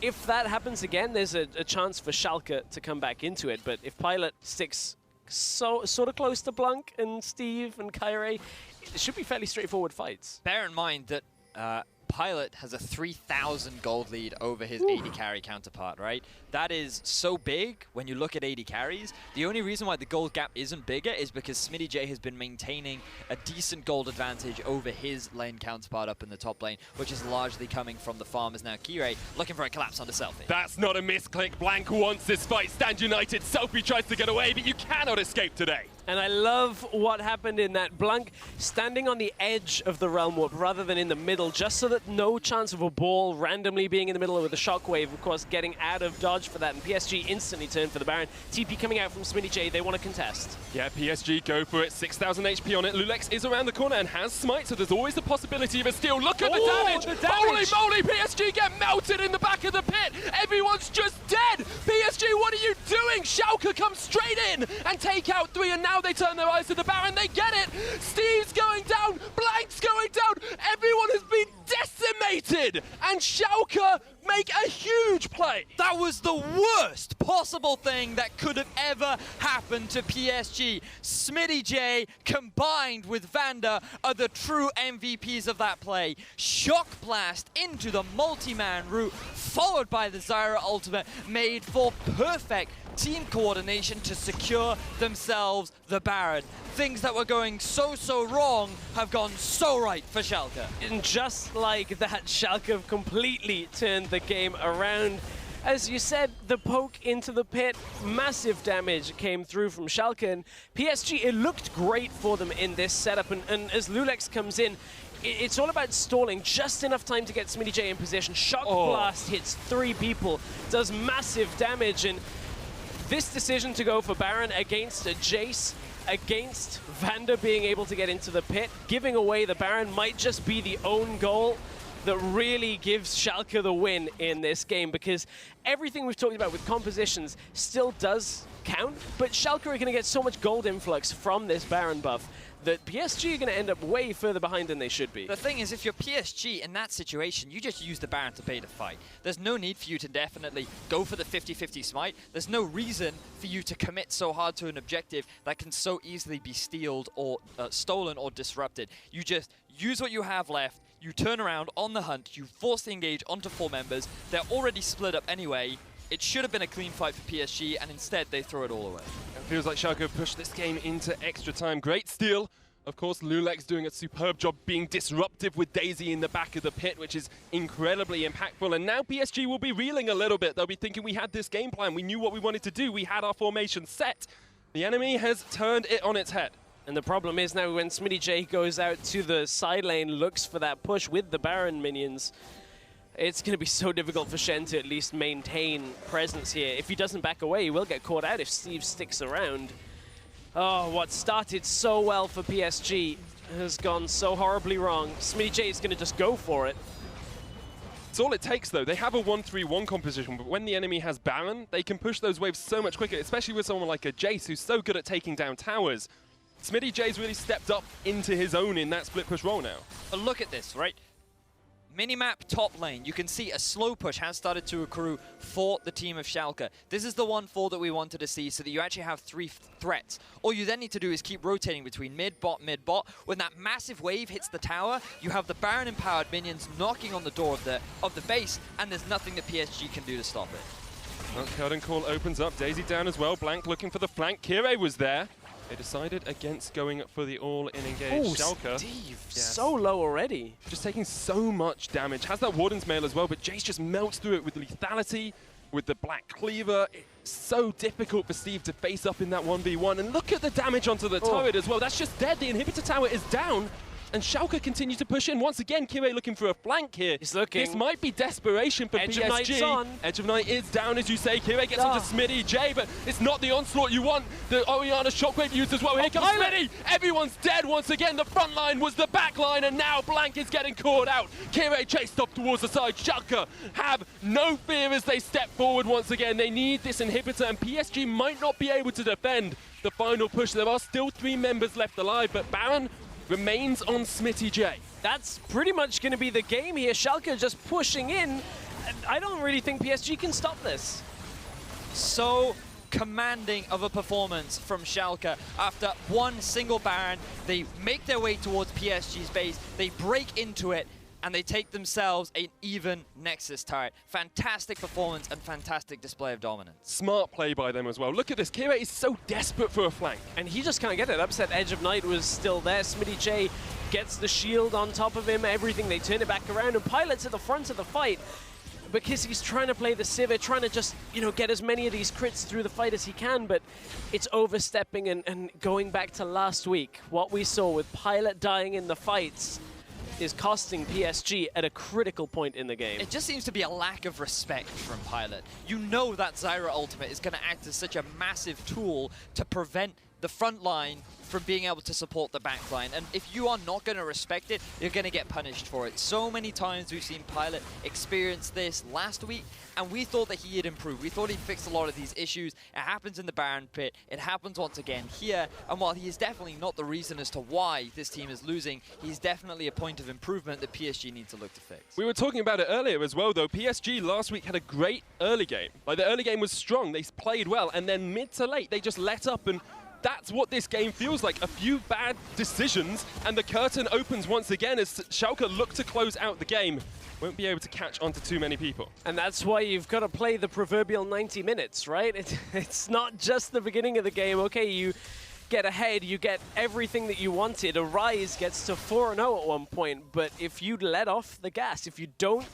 if that happens again, there's a chance for Schalke to come back into it. But if Pilot sticks sort of close to Blanc and Steve and Kyrie, it should be fairly straightforward fights. Bear in mind that Pilot has a 3,000 gold lead over his 80 carry counterpart, right? That is so big when you look at 80 carries. The only reason why the gold gap isn't bigger is because Smitty J has been maintaining a decent gold advantage over his lane counterpart up in the top lane, which is largely coming from the farmers. Now Kirei looking for a collapse onto Selfie. That's not a misclick. Blanc wants this fight. Stand United. Selfie tries to get away, but you cannot escape today. And I love what happened in that. Blanc standing on the edge of the Realm Warp rather than in the middle, just so that no chance of a ball randomly being in the middle with a shockwave, of course, getting out of dodge for that. And PSG instantly turned for the Baron. TP coming out from Smitty J. They want to contest. Yeah, PSG go for it. 6,000 HP on it. Lulex is around the corner and has smite, so there's always the possibility of a steal. Look at the damage! Holy moly, PSG get melted in the back of the pit! Everyone's just dead! PSG, what are you doing? Schalke come straight in and take out 3, and now they turn their eyes to the Baron. They get it! Steve's going down! Blank's going down! Everyone has been decimated! And Schalke make a huge play! That was the worst possible thing that could have ever happened to PSG. Smitty J combined with Vander are the true MVPs of that play. Shock blast into the multi-man route, followed by the Zyra ultimate, made for perfect team coordination to secure themselves the Baron. Things that were going so wrong have gone so right for Schalke. And just like that, Schalke have completely turned the game around. As you said, the poke into the pit, massive damage came through from Schalke, and PSG, it looked great for them in this setup, and as Lulex comes in, it's all about stalling just enough time to get Smitty J in position. Shock Blast hits 3 people, does massive damage, and this decision to go for Baron against a Jace, against Vander being able to get into the pit, giving away the Baron might just be the own goal that really gives Schalke the win in this game, because everything we've talked about with compositions still does count, but Schalke are going to get so much gold influx from this Baron buff that PSG are going to end up way further behind than they should be. The thing is, if you're PSG in that situation, you just use the Baron to bait a fight. There's no need for you to definitely go for the 50-50 smite. There's no reason for you to commit so hard to an objective that can so easily be stolen or disrupted. You just use what you have left, you turn around on the hunt, you force the engage onto 4 members. They're already split up anyway. It should have been a clean fight for PSG, and instead they throw it all away. It feels like Schalke pushed this game into extra time. Great steal. Of course, Lulex doing a superb job being disruptive with Daisy in the back of the pit, which is incredibly impactful. And now PSG will be reeling a little bit. They'll be thinking, we had this game plan. We knew what we wanted to do. We had our formation set. The enemy has turned it on its head. And the problem is now when Smitty J goes out to the side lane, looks for that push with the Baron minions, it's going to be so difficult for Shen to at least maintain presence here. If he doesn't back away, he will get caught out if Steve sticks around. Oh, what started so well for PSG has gone so horribly wrong. Smitty J is going to just go for it. It's all it takes, though. They have a 1-3-1 composition, but when the enemy has Baron, they can push those waves so much quicker, especially with someone like a Jace who's so good at taking down towers. Smitty J's really stepped up into his own in that split push role now. But look at this, right? Minimap top lane, you can see a slow push has started to accrue for the team of Schalke. This is the 1-4 that we wanted to see, so that you actually have 3 threats. All you then need to do is keep rotating between mid, bot, mid, bot. When that massive wave hits the tower, you have the Baron-empowered minions knocking on the door of the base, and there's nothing that PSG can do to stop it. Well, Curtain Call opens up, Daisy down as well, Blank looking for the flank. Kirei was there. They decided against going for the all-in engage. Oh, Schalke, Steve, so low already. just taking so much damage. Has that Warden's Mail as well, but Jace just melts through it with lethality, with the Black Cleaver. It's so difficult for Steve to face up in that 1v1. And look at the damage onto the turret as well. That's just dead. The inhibitor tower is down. And Schalke continues to push in. Once again, Kirei looking for a flank here. He's looking. This might be desperation for Edge PSG. of Night's on. Edge of Night is down, as you say. Kirei gets onto Smitty J, but it's not the onslaught you want. The Orianna Shockwave used as well. Here comes Smitty. Everyone's dead once again. The front line was the back line, and now Blank is getting caught out. Kirei chased off towards the side. Schalke have no fear as they step forward once again. They need this inhibitor, and PSG might not be able to defend the final push. There are still 3 members left alive, but Baron remains on Smitty J. That's pretty much going to be the game here. Schalke just pushing in. I don't really think PSG can stop this. So commanding of a performance from Schalke. After one single Baron, they make their way towards PSG's base, they break into it, and they take themselves an even Nexus turret. Fantastic performance and fantastic display of dominance. Smart play by them as well. Look at this. Kirei is so desperate for a flank. And he just can't get it. Upset Edge of Night was still there. Smitty J gets the shield on top of him, everything. They turn it back around, and Pilot's at the front of the fight because he's trying to play the Sivir, trying to just, you know, get as many of these crits through the fight as he can, but it's overstepping and going back to last week. What we saw with Pilot dying in the fights is costing PSG at a critical point in the game. It just seems to be a lack of respect from Pilot. You know that Zyra ultimate is going to act as such a massive tool to prevent the front line from being able to support the back line. And if you are not going to respect it, you're going to get punished for it. So many times we've seen Pilot experience this last week, and we thought that he had improved. We thought he'd fixed a lot of these issues. It happens in the Baron pit. It happens once again here. And while he is definitely not the reason as to why this team is losing, he's definitely a point of improvement that PSG needs to look to fix. We were talking about it earlier as well, though. PSG last week had a great early game. Like, the early game was strong. They played well. And then mid to late, they just let up, and that's what this game feels like. A few bad decisions, and the curtain opens once again as Schalke look to close out the game. Won't be able to catch onto too many people. And that's why you've got to play the proverbial 90 minutes, right? It's not just the beginning of the game. Okay, you get ahead, you get everything that you wanted. Arise gets to 4-0 at one point, but if you let off the gas, if you don't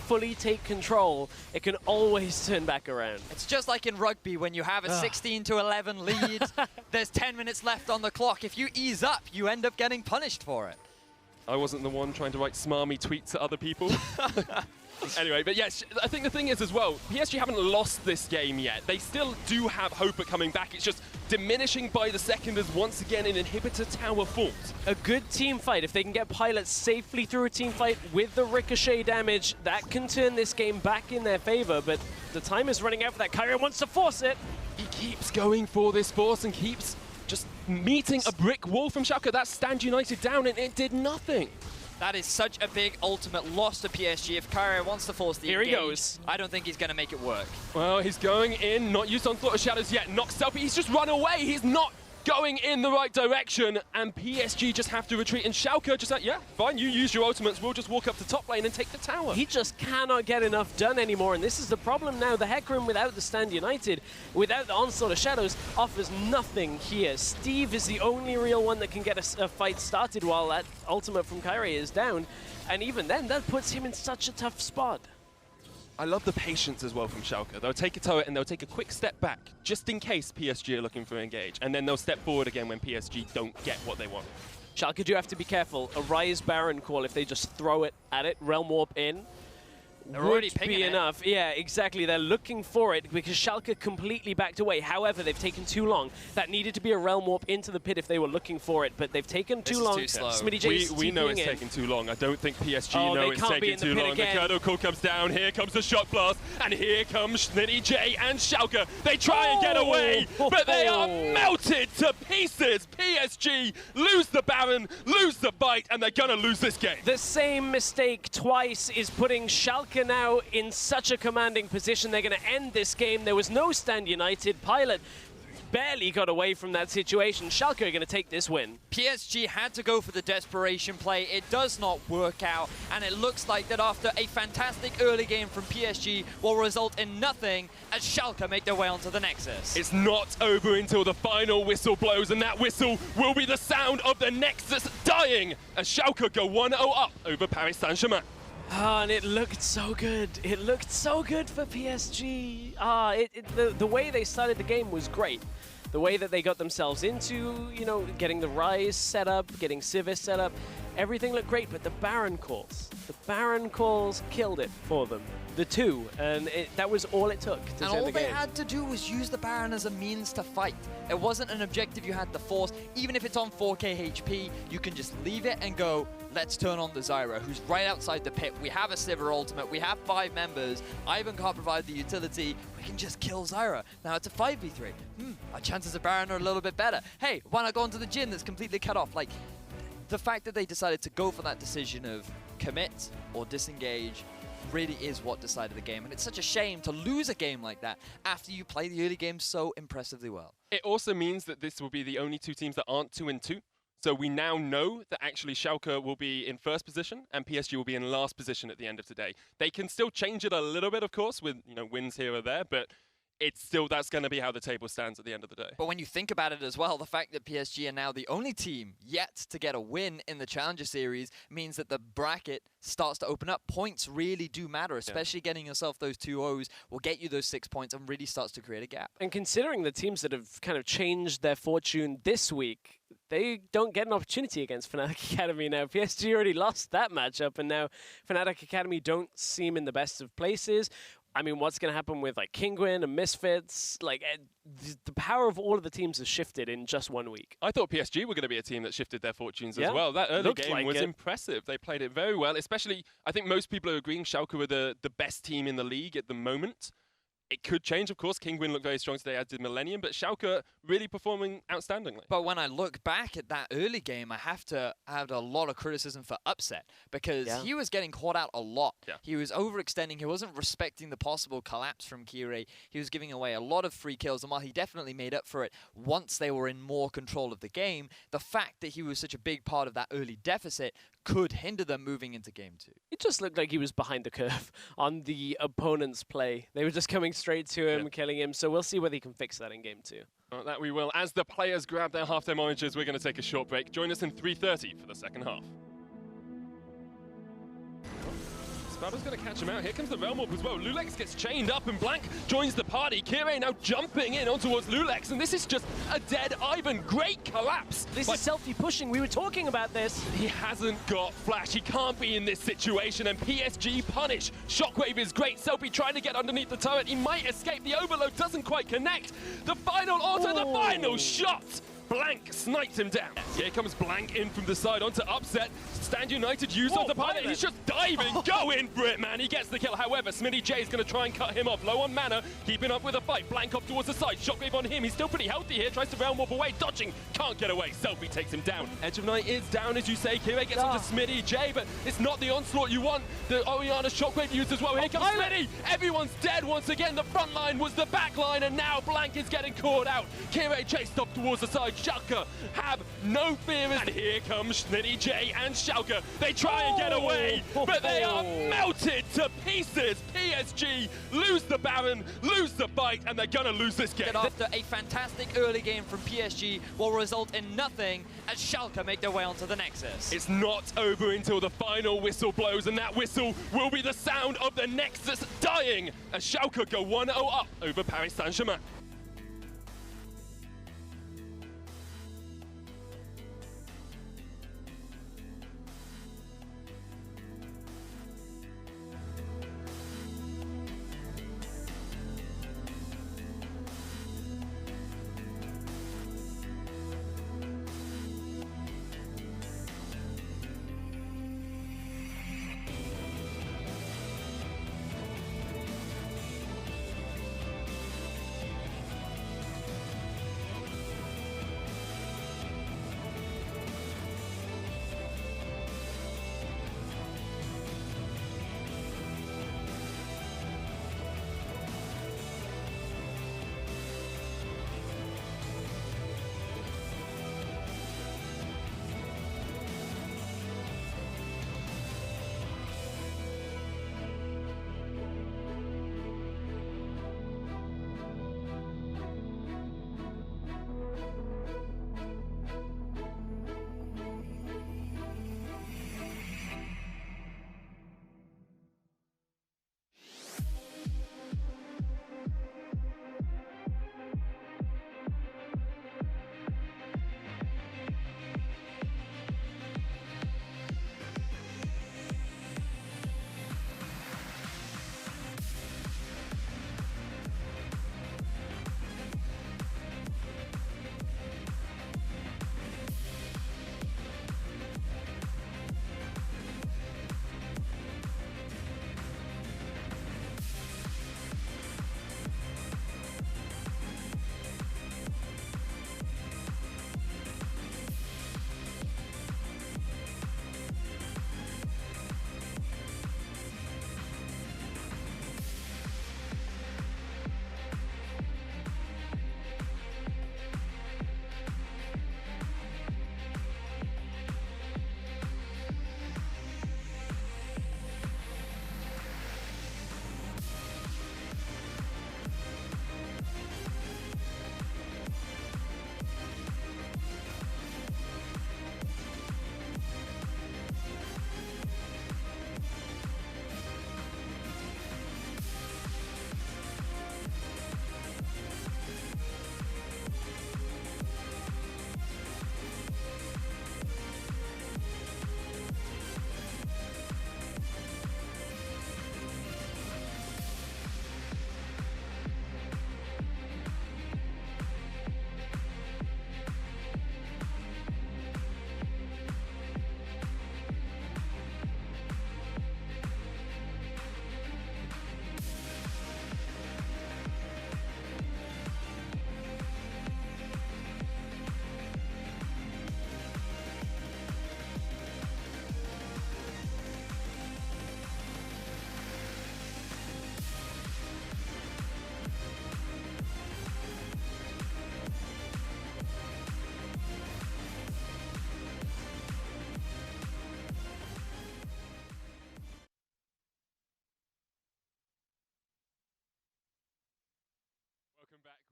fully take control, it can always turn back around. It's just like in rugby when you have a 16-11 lead, there's 10 minutes left on the clock. If you ease up, you end up getting punished for it. I wasn't the one trying to write smarmy tweets at other people. Anyway, but yes, I think the thing is as well, PSG haven't lost this game yet. They still do have hope at coming back. It's just diminishing by the second as once again an inhibitor tower falls. A good team fight, if they can get Pilot safely through a team fight with the ricochet damage, that can turn this game back in their favor, but the time is running out for that. KGN wants to force it. He keeps going for this force and keeps just meeting a brick wall from Schalke. That stand United down, and it did nothing. That is such a big ultimate loss to PSG. If KGN wants to force the engage, Here he goes. I don't think he's going to make it work. Well, he's going in, not used Onslaught of Shadows yet. Knocks Selfie, he's just run away. He's not going in the right direction, and PSG just have to retreat. And Schalke just like, yeah, fine, you use your ultimates. We'll just walk up to top lane and take the tower. He just cannot get enough done anymore, and this is the problem now. The Hecarim without the stand United, without the Onslaught of Shadows, offers nothing here. Steve is the only real one that can get a fight started while that ultimate from KGN is down, and even then, that puts him in such a tough spot. I love the patience as well from Schalke. They'll take a turret and they'll take a quick step back, just in case PSG are looking for engage, and then they'll step forward again when PSG don't get what they want. Schalke do have to be careful. A Rise Baron call, if they just throw it at it, Realm Warp in, They're already would pinging be it. enough. Yeah, exactly. They're looking for it because Schalke completely backed away. However, they've taken too long. That needed to be a Realm Warp into the pit if they were looking for it, but they've taken too long. Too slow. Smitty J We know TPing it's in. taking too long. I don't think PSG Oh, know they it's can't be taking in the too pit long. again. The Kernel Call comes down. Here comes the Shock Blast. And here comes Smitty J and Schalke. They try and get away, but they are melted to pieces. PSG lose the Baron, lose the bite, and they're going to lose this game. The same mistake twice is putting Schalke now in such a commanding position. They're going to end this game. There was no stand United. Pilot barely got away from that situation. Schalke are going to take this win. PSG had to go for the desperation play. It does not work out, and it looks like that after a fantastic early game from PSG will result in nothing as Schalke make their way onto the Nexus. It's not over until the final whistle blows, and that whistle will be the sound of the Nexus dying as Schalke go 1-0 up over Paris Saint-Germain. And it looked so good. It looked so good for PSG. The way they started the game was great. The way that they got themselves into, you know, getting the Rise set up, getting Civis set up, everything looked great, but the Baron calls killed it for them. The two, and that was all it took to turn the game. And all they had to do was use the Baron as a means to fight. It wasn't an objective you had to force. Even if it's on 4k HP, you can just leave it and go, let's turn on the Zyra, who's right outside the pit. We have a Sivir ultimate. We have 5 members. Ivan can't provide the utility. We can just kill Zyra. Now it's a 5v3. Our chances of Baron are a little bit better. Hey, why not go into the Jhin that's completely cut off? Like, the fact that they decided to go for that decision of commit or disengage really is what decided the game. And it's such a shame to lose a game like that after you play the early game so impressively well. It also means that this will be the only 2 teams that aren't 2-2. So we now know that actually Schalke will be in first position and PSG will be in last position at the end of today. They can still change it a little bit, of course, with wins here or there, but it's still, that's going to be how the table stands at the end of the day. But when you think about it as well, the fact that PSG are now the only team yet to get a win in the Challenger Series means that the bracket starts to open up. Points really do matter, especially getting yourself those 2-0s will get you those 6 points and really starts to create a gap. And considering the teams that have kind of changed their fortune this week, they don't get an opportunity against Fnatic Academy now. PSG already lost that matchup, and now Fnatic Academy don't seem in the best of places. I mean, what's going to happen with like Kinguin and Misfits? Like, the power of all of the teams has shifted in just 1 week. I thought PSG were going to be a team that shifted their fortunes as well. That early game was impressive. They played it very well, especially, I think most people are agreeing Schalke were the best team in the league at the moment. It could change, of course. Kinguin looked very strong today, as did Millenium, but Schalke really performing outstandingly. But when I look back at that early game, I have to have a lot of criticism for Upset because he was getting caught out a lot. He was overextending. He wasn't respecting the possible collapse from Kirei. He was giving away a lot of free kills, and while he definitely made up for it once they were in more control of the game, the fact that he was such a big part of that early deficit could hinder them moving into game 2. It just looked like he was behind the curve on the opponent's play. They were just coming straight to him, killing him. So we'll see whether he can fix that in game 2. Well, that we will. As the players grab their half-time oranges, we're going to take a short break. Join us in 3:30 for the second half. Spada's going to catch him out. Here comes the Realm Warp as well. Lulex gets chained up and Blank joins the party. Kirei now jumping in on towards Lulex, and this is just a dead Ivan. Great collapse. This is selfie pushing. We were talking about this. He hasn't got flash. He can't be in this situation, and PSG punish. Shockwave is great. Selfie trying to get underneath the turret. He might escape. The overload doesn't quite connect. The final auto, the final shot. Blank sniped him down. Here comes Blank in from the side onto Upset. Stand United used on the pilot. He's just diving. Go in for it, man. He gets the kill. However, Smitty J is going to try and cut him off. Low on mana, keeping up with the fight. Blank up towards the side. Shockwave on him. He's still pretty healthy here. Tries to Realm Warp away. Dodging. Can't get away. Selfie takes him down. Edge of Night is down, as you say. Kirei gets onto Smitty J, but it's not the onslaught you want. The Oriana Shockwave used as well. Here comes Smitty. Everyone's dead once again. The front line was the back line, and now Blank is getting caught out. Kirei chased up towards the side. Schalke have no fear, and here comes Smitty J and Schalke. They try and get away, but they are melted to pieces. PSG lose the Baron, lose the fight, and they're gonna lose this game. After a fantastic early game from PSG will result in nothing as Schalke make their way onto the Nexus. It's not over until the final whistle blows, and that whistle will be the sound of the Nexus dying as Schalke go 1-0 up over Paris Saint-Germain.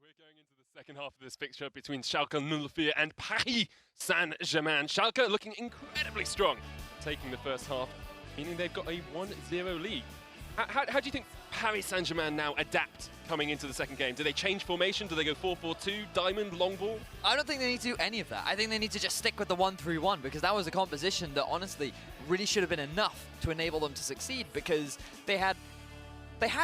We're going into the second half of this fixture between Schalke 04 and Paris Saint-Germain. Schalke looking incredibly strong, taking the first half, meaning they've got a 1-0 lead. How do you think Paris Saint-Germain now adapt coming into the second game? Do they change formation? Do they go 4-4-2, diamond, long ball? I don't think they need to do any of that. I think they need to just stick with the 1-3-1 because that was a composition that honestly really should have been enough to enable them to succeed because they had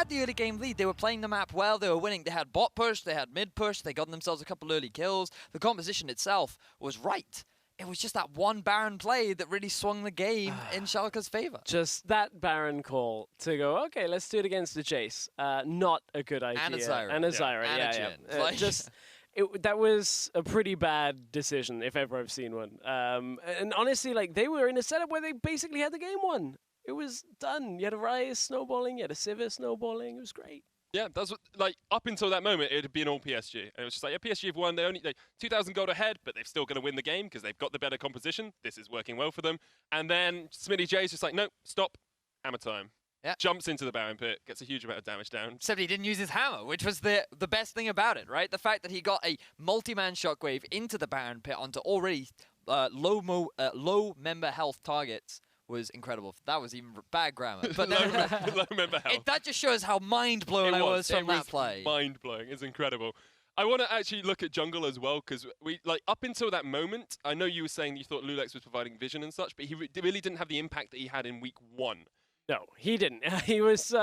the early game lead. They were playing the map well. They were winning. They had bot push. They had mid push. They got themselves a couple early kills. The composition itself was right. It was just that one Baron play that really swung the game in Schalke's favor. Just that Baron call to go, okay, let's do it against the Jace. Not a good idea. And a Zyra. And a Zyra, yeah. That was a pretty bad decision, if ever I've seen one. And honestly, like, they were in a setup where they basically had the game won. It was done. You had a Ryze snowballing, you had a Sivir snowballing. It was great. Yeah, that's what, like, up until that moment, it had been all PSG. And it was just like, yeah, PSG have won. They only 2,000 gold ahead, but they're still going to win the game because they've got the better composition. This is working well for them. And then Smitty J's just like, no, stop, hammer time. Yeah. Jumps into the Baron pit, gets a huge amount of damage down. Except he didn't use his hammer, which was the best thing about it, right? The fact that he got a multi-man shockwave into the Baron pit onto already low member health targets was incredible. That was even bad grammar. But low member health. That just shows how mind-blown I was from that play. Mind-blowing. It's incredible. I want to actually look at jungle as well, because we up until that moment, I know you were saying you thought Lulex was providing vision and such, but he really didn't have the impact that he had in week 1. No, he didn't. He was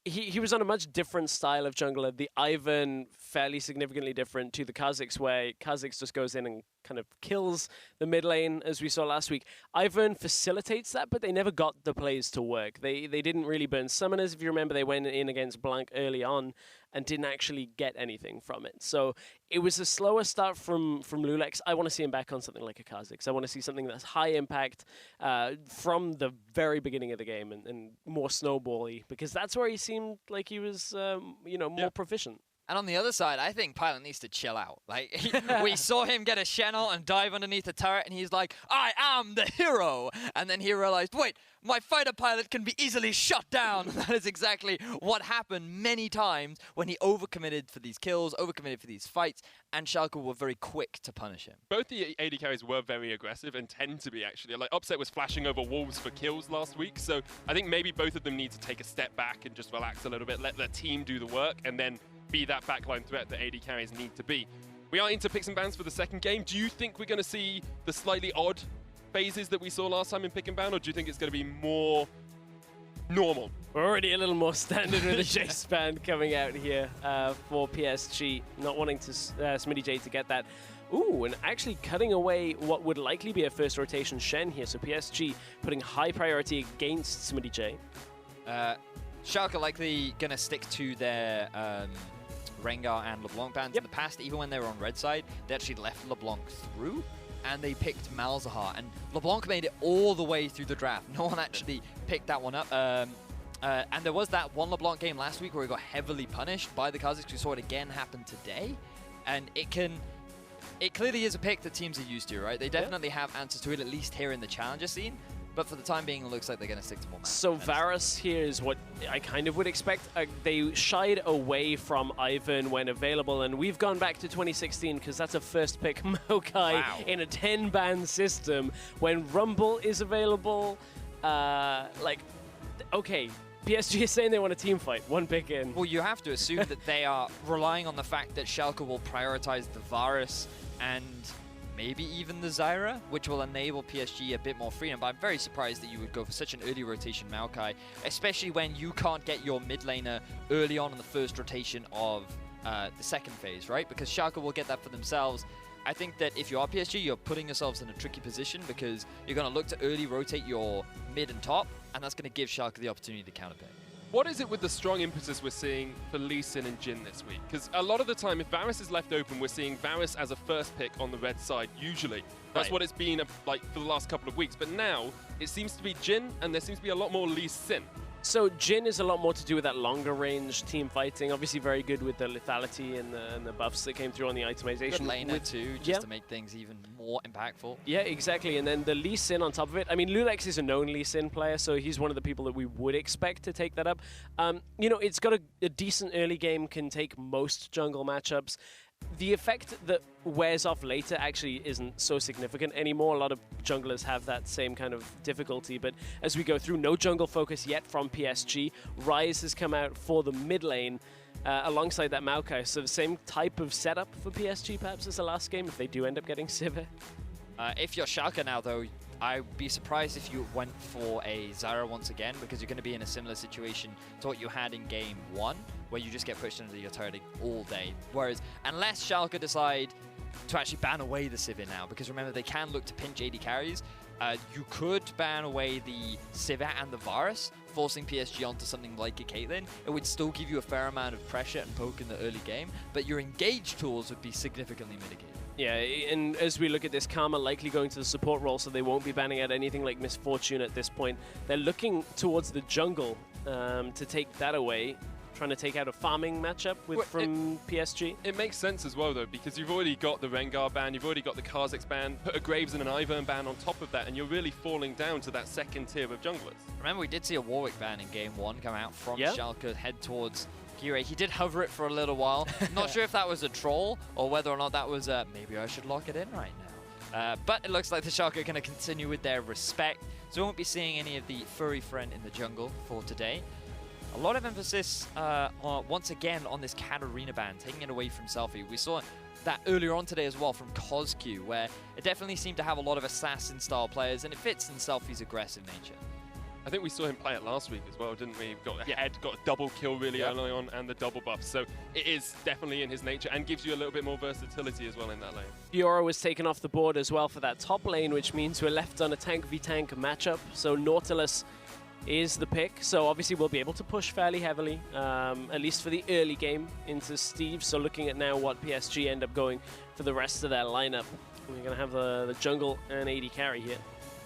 he was on a much different style of jungler. The Ivan fairly significantly different to the Kha'Zix, where Kha'Zix just goes in and kind of kills the mid lane, as we saw last week. Ivan facilitates that, but they never got the plays to work. They didn't really burn summoners. If you remember, they went in against Blanc early on and didn't actually get anything from it. So it was a slower start from Lulex. I want to see him back on something like a Kha'Zix. I want to see something that's high impact from the very beginning of the game and more snowbally, because that's where he seemed like he was, more proficient. And on the other side, I think Pilot needs to chill out. Like, we saw him get a Channel and dive underneath the turret, and he's like, I am the hero! And then he realized, wait, my fighter pilot can be easily shut down. That is exactly what happened many times when he overcommitted for these kills, overcommitted for these fights, and Schalke were very quick to punish him. Both the AD carries were very aggressive and tend to be, actually. Like, Upset was flashing over walls for kills last week, so I think maybe both of them need to take a step back and just relax a little bit, let their team do the work, and then be that backline threat that AD carries need to be. We are into picks and bans for the second game. Do you think we're going to see the slightly odd phases that we saw last time in pick and ban, or do you think it's going to be more normal? We're already a little more standard with the Jace ban coming out here for PSG, not wanting to Smitty J to get that. Ooh, and actually cutting away what would likely be a first rotation Shen here, so PSG putting high priority against Smitty J. Schalke likely going to stick to their Rengar and LeBlanc bans. In the past, even when they were on red side, they actually left LeBlanc through, and they picked Malzahar. And LeBlanc made it all the way through the draft. No one actually picked that one up. And there was that one LeBlanc game last week where he got heavily punished by the Kha'Zix. We saw it again happen today. And it clearly is a pick that teams are used to, right? They definitely have answers to it, at least here in the challenger scene. But for the time being, it looks like they're going to stick to more maps. So Varus here is what I kind of would expect. They shied away from Ivan when available, and we've gone back to 2016 because that's a first pick Maokai in a 10-ban system. When Rumble is available, okay, PSG is saying they want a team fight, one pick in. Well, you have to assume that they are relying on the fact that Schalke will prioritize the Varus and maybe even the Zyra, which will enable PSG a bit more freedom. But I'm very surprised that you would go for such an early rotation Maokai, especially when you can't get your mid laner early on in the first rotation of the second phase, right? Because Schalke will get that for themselves. I think that if you are PSG, you're putting yourselves in a tricky position because you're going to look to early rotate your mid and top, and that's going to give Schalke the opportunity to counterpick. What is it with the strong impetus we're seeing for Lee Sin and Jhin this week? Because a lot of the time, if Varus is left open, we're seeing Varus as a first pick on the red side, usually. That's what it's been like for the last couple of weeks. But now, it seems to be Jhin, and there seems to be a lot more Lee Sin. So Jhin is a lot more to do with that longer range team fighting. Obviously very good with the lethality and the buffs that came through on the itemization. Good laner too, just to make things even more impactful. Yeah, exactly. And then the Lee Sin on top of it. I mean, Lulex is a known Lee Sin player, so he's one of the people that we would expect to take that up. You know, it's got a decent early game, can take most jungle matchups. The effect that wears off later actually isn't so significant anymore. A lot of junglers have that same kind of difficulty, but as we go through, no jungle focus yet from PSG. Ryze has come out for the mid lane alongside that Maokai, so the same type of setup for PSG perhaps as the last game if they do end up getting Sivir. If you're Schalke now, though, I'd be surprised if you went for a Zyra once again, because you're going to be in a similar situation to what you had in Game 1, where you just get pushed into your turret all day. Whereas, unless Schalke decide to actually ban away the Sivir now, because remember, they can look to pinch AD carries, you could ban away the Sivir and the Varus, forcing PSG onto something like a Caitlyn. It would still give you a fair amount of pressure and poke in the early game, but your engage tools would be significantly mitigated. Yeah, and as we look at this, Karma likely going to the support role, so they won't be banning out anything like Misfortune at this point. They're looking towards the jungle to take that away, trying to take out a farming matchup from PSG. It makes sense as well, though, because you've already got the Rengar ban, you've already got the Kha'Zix ban, put a Graves and an Ivern ban on top of that, and you're really falling down to that second tier of junglers. Remember, we did see a Warwick ban in Game 1 come out from Schalke, head towards Kire. He did hover it for a little while. Not sure if that was a troll or whether or not that was maybe I should lock it in right now. But it looks like the Schalke are going to continue with their respect, so we won't be seeing any of the furry friend in the jungle for today. A lot of emphasis once again on this Katarina ban, taking it away from Selfie. We saw that earlier on today as well from CosQ, where it definitely seemed to have a lot of assassin-style players, and it fits in Selfie's aggressive nature. I think we saw him play it last week as well, didn't we? Got a head, got a double kill really early on, and the double buff. So it is definitely in his nature and gives you a little bit more versatility as well in that lane. Fiora was taken off the board as well for that top lane, which means we're left on a tank v tank matchup. So Nautilus is the pick. So obviously we'll be able to push fairly heavily, at least for the early game into Steve. So looking at now what PSG end up going for the rest of their lineup. We're going to have the jungle and AD carry here.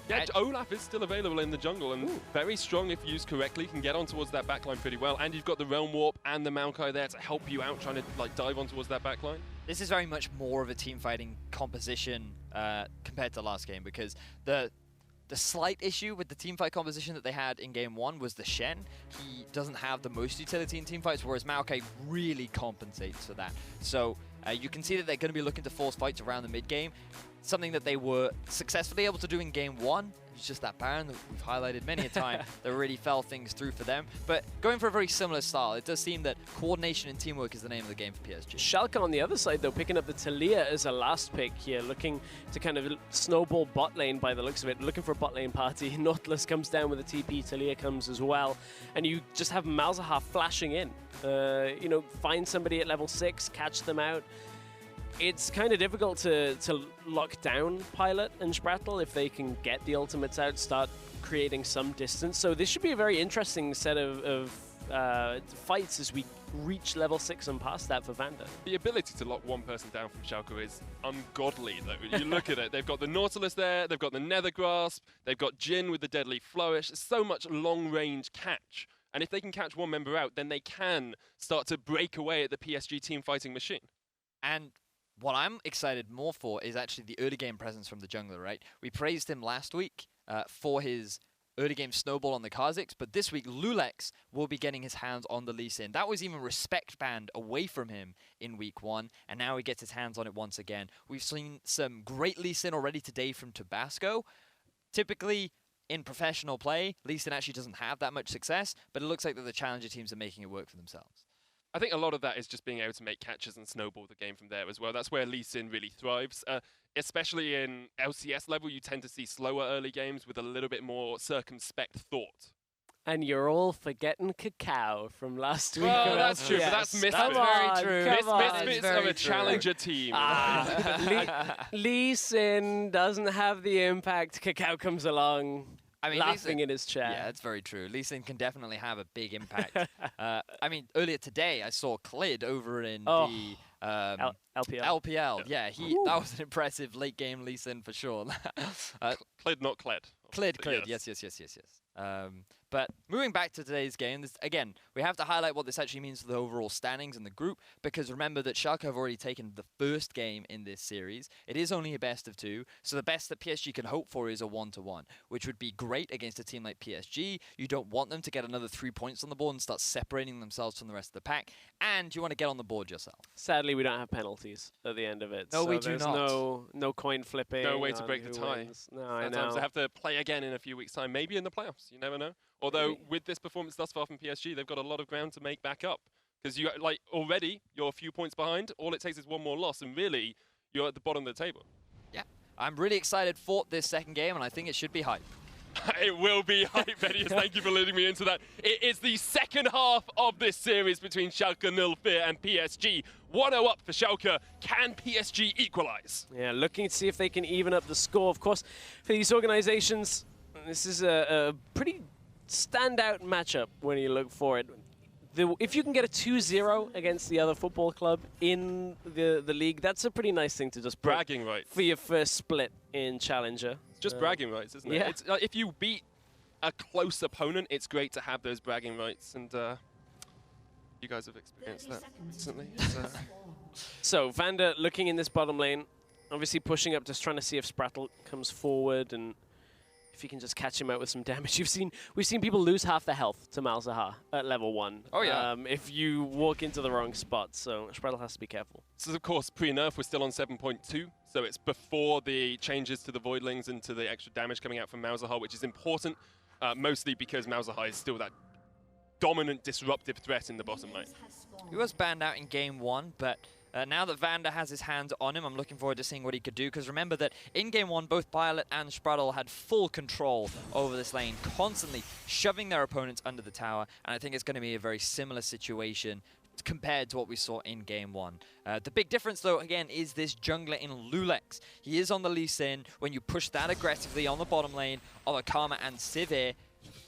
Yeah, Olaf is still available in the jungle and very strong if used correctly, can get on towards that backline pretty well. And you've got the Realm Warp and the Maokai there to help you out, trying to like dive on towards that backline. This is very much more of a team fighting composition compared to last game, because the slight issue with the teamfight composition that they had in Game 1 was the Shen. He doesn't have the most utility in teamfights, whereas Maokai really compensates for that. So you can see that they're going to be looking to force fights around the mid-game, something that they were successfully able to do in Game 1. It's just that Baron that we've highlighted many a time that really fell things through for them. But going for a very similar style, it does seem that coordination and teamwork is the name of the game for PSG. Schalke on the other side, though, picking up the Talia as a last pick here, looking to kind of snowball bot lane by the looks of it, looking for a bot lane party. Nautilus comes down with a TP, Talia comes as well, and you just have Malzahar flashing in. You know, find somebody at level 6, catch them out. It's kind of difficult to lock down Pilot and Sprattle if they can get the ultimates out, start creating some distance. So this should be a very interesting set of fights as we reach level 6 and past that for Vanda. The ability to lock one person down from Schalke is ungodly, though. You look at it, they've got the Nautilus there, they've got the Nether Grasp, they've got Jhin with the Deadly Flourish. It's so much long-range catch. And if they can catch one member out, then they can start to break away at the PSG team fighting machine. And what I'm excited more for is actually the early game presence from the jungler, right? We praised him last week for his early game snowball on the Kha'Zix, but this week Lulex will be getting his hands on the Lee Sin. That was even respect banned away from him in week 1, and now he gets his hands on it once again. We've seen some great Lee Sin already today from Tabasco. Typically, in professional play, Lee Sin actually doesn't have that much success, but it looks like that the challenger teams are making it work for themselves. I think a lot of that is just being able to make catches and snowball the game from there as well. That's where Lee Sin really thrives. Especially in LCS level, you tend to see slower early games with a little bit more circumspect thought. And you're all forgetting Cacao from last week. Well, that's true, but that's Misfits. That's very true. Misfits are a challenger team. Lee Sin doesn't have the impact. Cacao comes along. I mean, laughing in his chair. Yeah, that's very true. Lee Sin can definitely have a big impact. I mean, earlier today, I saw Clid over in the LPL. LPL. Yeah, that was an impressive late game Lee Sin for sure. Clid, not Kled. Clid. Yes. But moving back to today's game, again, we have to highlight what this actually means for the overall standings in the group, because remember that Schalke have already taken the first game in this series. It is only a best of 2, so the best that PSG can hope for is a 1-1, which would be great against a team like PSG. You don't want them to get another 3 points on the board and start separating themselves from the rest of the pack, and you want to get on the board yourself. Sadly, we don't have penalties at the end of it. No, so we do there's not. No coin flipping. No way to break the tie. No, I know. Sometimes they have to play again in a few weeks' time, maybe in the playoffs. You never know. Although with this performance thus far from PSG, they've got a lot of ground to make back up. Because you already you're a few points behind. All it takes is one more loss, and really you're at the bottom of the table. Yeah, I'm really excited for this second game, and I think it should be hype. It will be hype, Venius. Thank you for leading me into that. It is the second half of this series between Schalke 04 and PSG. 1-0 up for Schalke. Can PSG equalize? Yeah, looking to see if they can even up the score. Of course, for these organizations, this is a pretty standout matchup when you look for it. If you can get a 2-0 against the other football club in the league, that's a pretty nice thing to just bragging rights for your first split in Challenger. It's just bragging rights, isn't it? Yeah. It's, if you beat a close opponent, it's great to have those bragging rights, and you guys have experienced that recently. So Vander looking in this bottom lane, obviously pushing up, just trying to see if Sprattle comes forward and if you can just catch him out with some damage. We've seen people lose half their health to Malzahar at level 1. Oh yeah. If you walk into the wrong spot, so Sprattle has to be careful. So of course, pre-nerf, we're still on 7.2, so it's before the changes to the Voidlings and to the extra damage coming out from Malzahar, which is important, mostly because Malzahar is still that dominant, disruptive threat in the bottom lane. He was banned out in game 1, but now that Vander has his hands on him, I'm looking forward to seeing what he could do, because remember that in game 1, both Violet and Sprattle had full control over this lane, constantly shoving their opponents under the tower, and I think it's going to be a very similar situation compared to what we saw in game 1. The big difference, though, again, is this jungler in Lulex. He is on the Lee Sin. When you push that aggressively on the bottom lane of Akama and Sivir,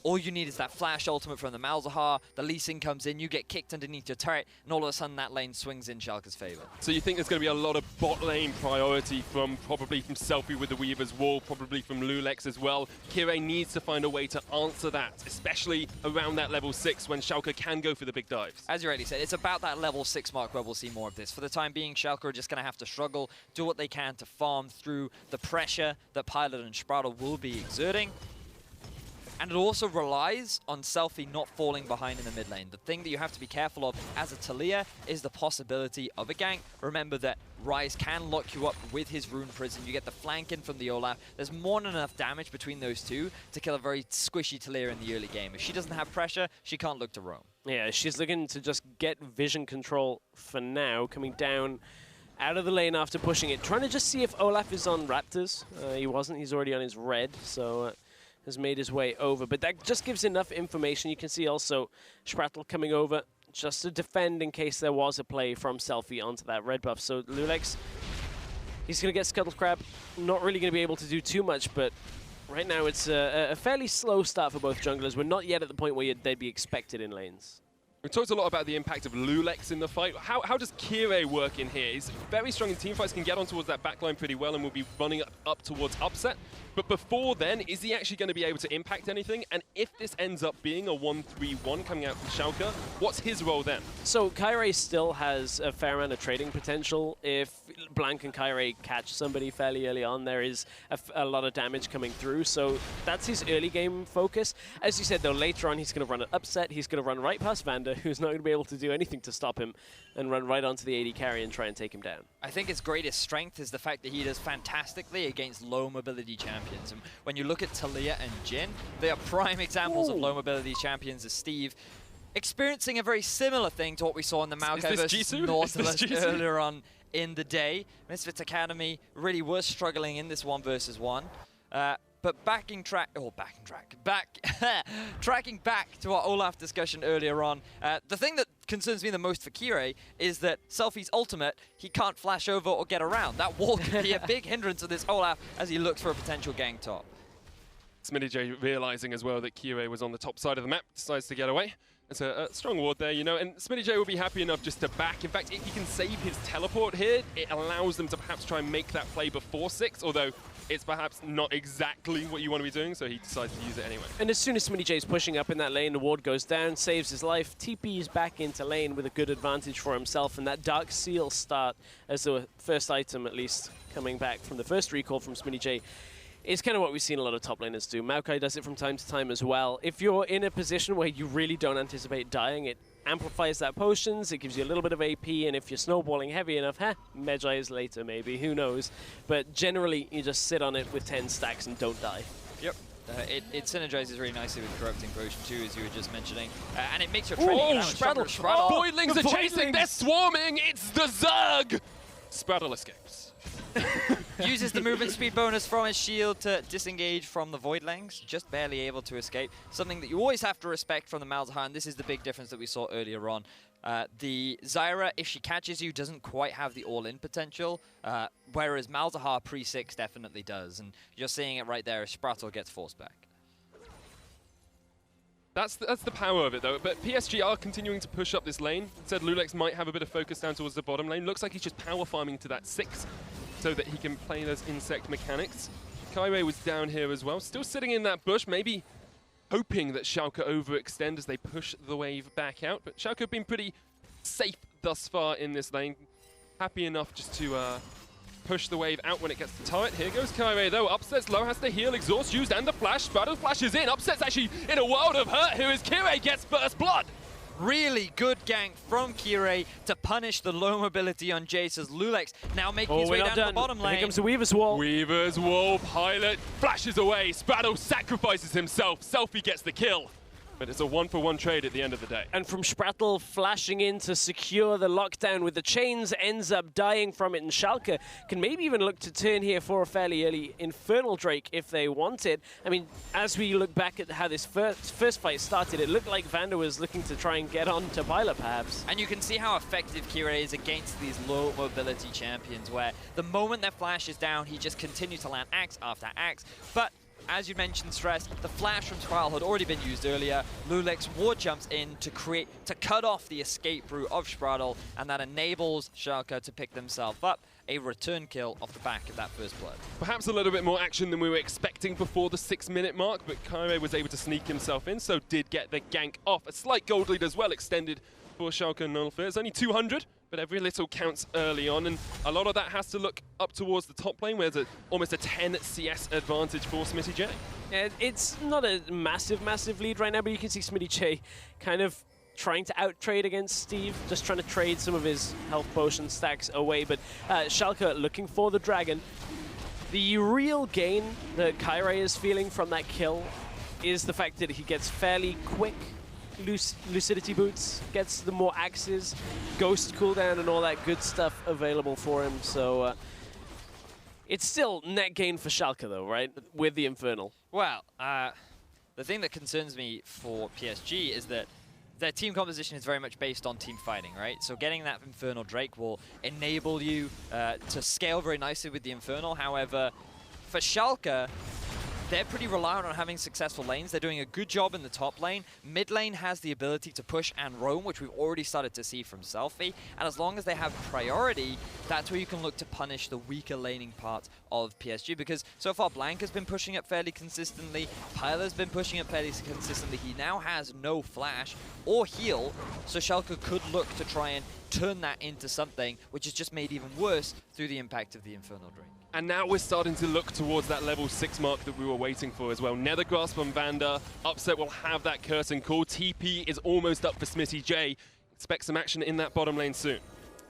all you need is that flash ultimate from the Malzahar, the Lee Sin comes in, you get kicked underneath your turret, and all of a sudden that lane swings in Schalke's favor. So you think there's going to be a lot of bot lane priority probably from Selfie with the Weaver's Wall, probably from Lulex as well. Kire needs to find a way to answer that, especially around that level 6 when Schalke can go for the big dives. As you already said, it's about that level 6 mark where we'll see more of this. For the time being, Schalke are just going to have to struggle, do what they can to farm through the pressure that Pilot and Sprattle will be exerting. And it also relies on Selfie not falling behind in the mid lane. The thing that you have to be careful of as a Talia is the possibility of a gank. Remember that Ryze can lock you up with his Rune Prison. You get the flank in from the Olaf. There's more than enough damage between those two to kill a very squishy Talia in the early game. If she doesn't have pressure, she can't look to roam. Yeah, she's looking to just get vision control for now, coming down out of the lane after pushing it. Trying to just see if Olaf is on Raptors. He wasn't. He's already on his red, so has made his way over. But that just gives enough information. You can see also Sprattle coming over just to defend in case there was a play from Selfie onto that red buff. So Lulex, he's going to get Scuttle Crab. Not really going to be able to do too much, but right now it's a fairly slow start for both junglers. We're not yet at the point where they'd be expected in lanes. We talked a lot about the impact of Lulex in the fight. How does Kire work in here? He's very strong in teamfights, can get on towards that backline pretty well, and will be running up towards upset. But before then, is he actually going to be able to impact anything? And if this ends up being a 1-3-1 coming out from Schalke, what's his role then? So Kire still has a fair amount of trading potential. If Blanc and Kire catch somebody fairly early on, there is a lot of damage coming through. So that's his early game focus. As you said, though, later on he's going to run an upset. He's going to run right past Vander, who's not going to be able to do anything to stop him, and run right onto the AD carry and try and take him down. I think his greatest strength is the fact that he does fantastically against low mobility champions. And when you look at Talia and Jhin, they are prime examples of low mobility champions as Steve, experiencing a very similar thing to what we saw in the Maokai versus Nautilus earlier on in the day. Misfits Academy really was struggling in this 1 versus 1. But tracking back to our Olaf discussion earlier on, the thing that concerns me the most for Kire is that Selfie's ultimate, he can't flash over or get around. That wall could be a big hindrance of this Olaf as he looks for a potential gank top. SmittyJ realizing as well that Kire was on the top side of the map, decides to get away. It's a strong ward there, you know, and SmittyJ will be happy enough just to back. In fact, if he can save his teleport here, it allows them to perhaps try and make that play before 6, although it's perhaps not exactly what you want to be doing, so he decides to use it anyway. And as soon as Smitty J's pushing up in that lane, the ward goes down, saves his life, TP's back into lane with a good advantage for himself, and that Dark Seal start as the first item, at least, coming back from the first recall from Smitty J, is kind of what we've seen a lot of top laners do. Maokai does it from time to time as well. If you're in a position where you really don't anticipate dying, it amplifies that potions, it gives you a little bit of AP, and if you're snowballing heavy enough, Magi is later maybe, who knows. But generally, you just sit on it with 10 stacks and don't die. Yep. It synergizes really nicely with Corrupting Potion too, as you were just mentioning. And it makes your trading Spraddle. Voidlings are chasing, they're swarming, it's the Zerg! Spraddle escapes. Uses the movement speed bonus from his shield to disengage from the Voidlings, just barely able to escape. Something that you always have to respect from the Malzahar, and this is the big difference that we saw earlier on. The Zyra, if she catches you, doesn't quite have the all-in potential, whereas Malzahar pre-6 definitely does, and you're seeing it right there as Spraddle gets forced back. That's the power of it, though. But PSG are continuing to push up this lane. Instead, Lulex might have a bit of focus down towards the bottom lane. Looks like he's just power farming to that 6 so that he can play those insect mechanics. Kaiwei was down here as well, still sitting in that bush, maybe hoping that Schalke overextend as they push the wave back out. But Schalke have been pretty safe thus far in this lane. Happy enough just to push the wave out when it gets to turret. Here goes Kaiwei though, Upset's low, has the heal, exhaust used, and the flash. Spraddle flashes in, Upset's actually in a world of hurt. Here is Kirei, gets first blood. Really good gank from Kirei to punish the low mobility on Jace as Lulex now making his way down to the bottom lane. Here comes the Weaver's Wall. Weaver's Wall, Pilot flashes away, Spraddle sacrifices himself, Selfie gets the kill. But it's a one-for-one trade at the end of the day. And from Spraddle flashing in to secure the lockdown with the chains, ends up dying from it, and Schalke can maybe even look to turn here for a fairly early Infernal Drake if they want it. I mean, as we look back at how this first fight started, it looked like Vander was looking to try and get on to Pilot, perhaps. And you can see how effective Kirei is against these low mobility champions, where the moment their flash is down, he just continues to land axe after axe. But as you mentioned, Stress, the flash from Spraddle had already been used earlier. Lulex ward jumps in to cut off the escape route of Spraddle, and that enables Schalke to pick themselves up. A return kill off the back of that first blood. Perhaps a little bit more action than we were expecting before the 6-minute mark, but Kaire was able to sneak himself in, so did get the gank off. A slight gold lead as well extended for Schalke and Nullfear. It's only 200, but every little counts early on, and a lot of that has to look up towards the top lane, where there's almost a 10 CS advantage for Smitty J. Yeah, it's not a massive lead right now, but you can see Smitty J kind of trying to out-trade against Steve, just trying to trade some of his health potion stacks away, but Schalke looking for the dragon. The real gain that Kaire is feeling from that kill is the fact that he gets fairly quick lucidity boots, gets the more axes, ghost cooldown, and all that good stuff available for him. So it's still net gain for Schalke, though, right? With the Infernal. Well, the thing that concerns me for PSG is that their team composition is very much based on team fighting, right? So getting that Infernal Drake will enable you to scale very nicely with the Infernal. However, for Schalke, they're pretty reliant on having successful lanes. They're doing a good job in the top lane. Mid lane has the ability to push and roam, which we've already started to see from Selfie. And as long as they have priority, that's where you can look to punish the weaker laning part of PSG. Because so far, Blank has been pushing it fairly consistently. Pyla's been pushing it fairly consistently. He now has no flash or heal, so Schalke could look to try and turn that into something which is just made even worse through the impact of the Infernal Drake. And now we're starting to look towards that level 6 mark that we were waiting for as well. Nether Grasp on Vander. Upset will have that curtain call. TP is almost up for Smitty J. Expect some action in that bottom lane soon.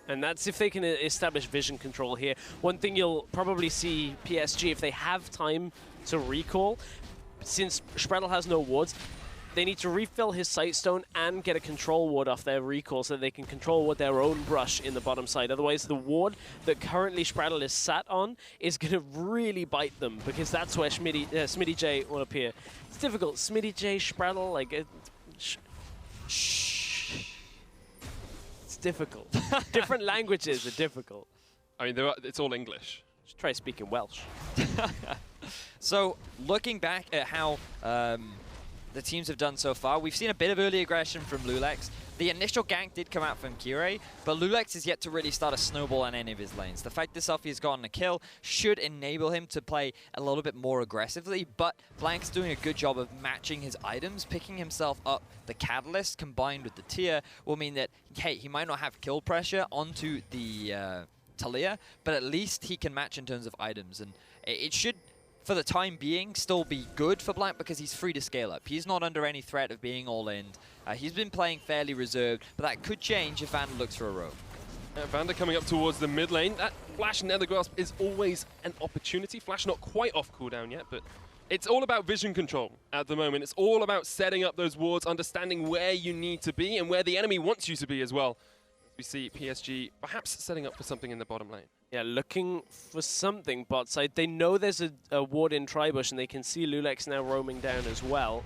And that's if they can establish vision control here. One thing you'll probably see PSG, if they have time to recall, since Spraddle has no wards, they need to refill his Sightstone and get a control ward off their recall so they can control ward their own brush in the bottom side. Otherwise, the ward that currently Spraddle is sat on is going to really bite them, because that's where Smitty J will appear. It's difficult. Smitty J, Spraddle, like... It's difficult. Different languages are difficult. I mean, it's all English. Just try speaking Welsh. So, looking back at how the teams have done so far. We've seen a bit of early aggression from Lulex. The initial gank did come out from Kire, but Lulex is yet to really start a snowball on any of his lanes. The fact that Selfie has gotten a kill should enable him to play a little bit more aggressively, but Blank's doing a good job of matching his items, picking himself up. The Catalyst combined with the Tier will mean that, hey, he might not have kill pressure onto the Talia, but at least he can match in terms of items, and it should, for the time being, still be good for Blank because he's free to scale up. He's not under any threat of being all-in. He's been playing fairly reserved, but that could change if Vander looks for a rogue. Vander coming up towards the mid lane. That Flash Nether Grasp is always an opportunity. Flash not quite off cooldown yet, but it's all about vision control at the moment. It's all about setting up those wards, understanding where you need to be and where the enemy wants you to be as well. We see PSG perhaps setting up for something in the bottom lane. Yeah, looking for something bot side. They know there's a ward in Tribush, and they can see Lulex now roaming down as well.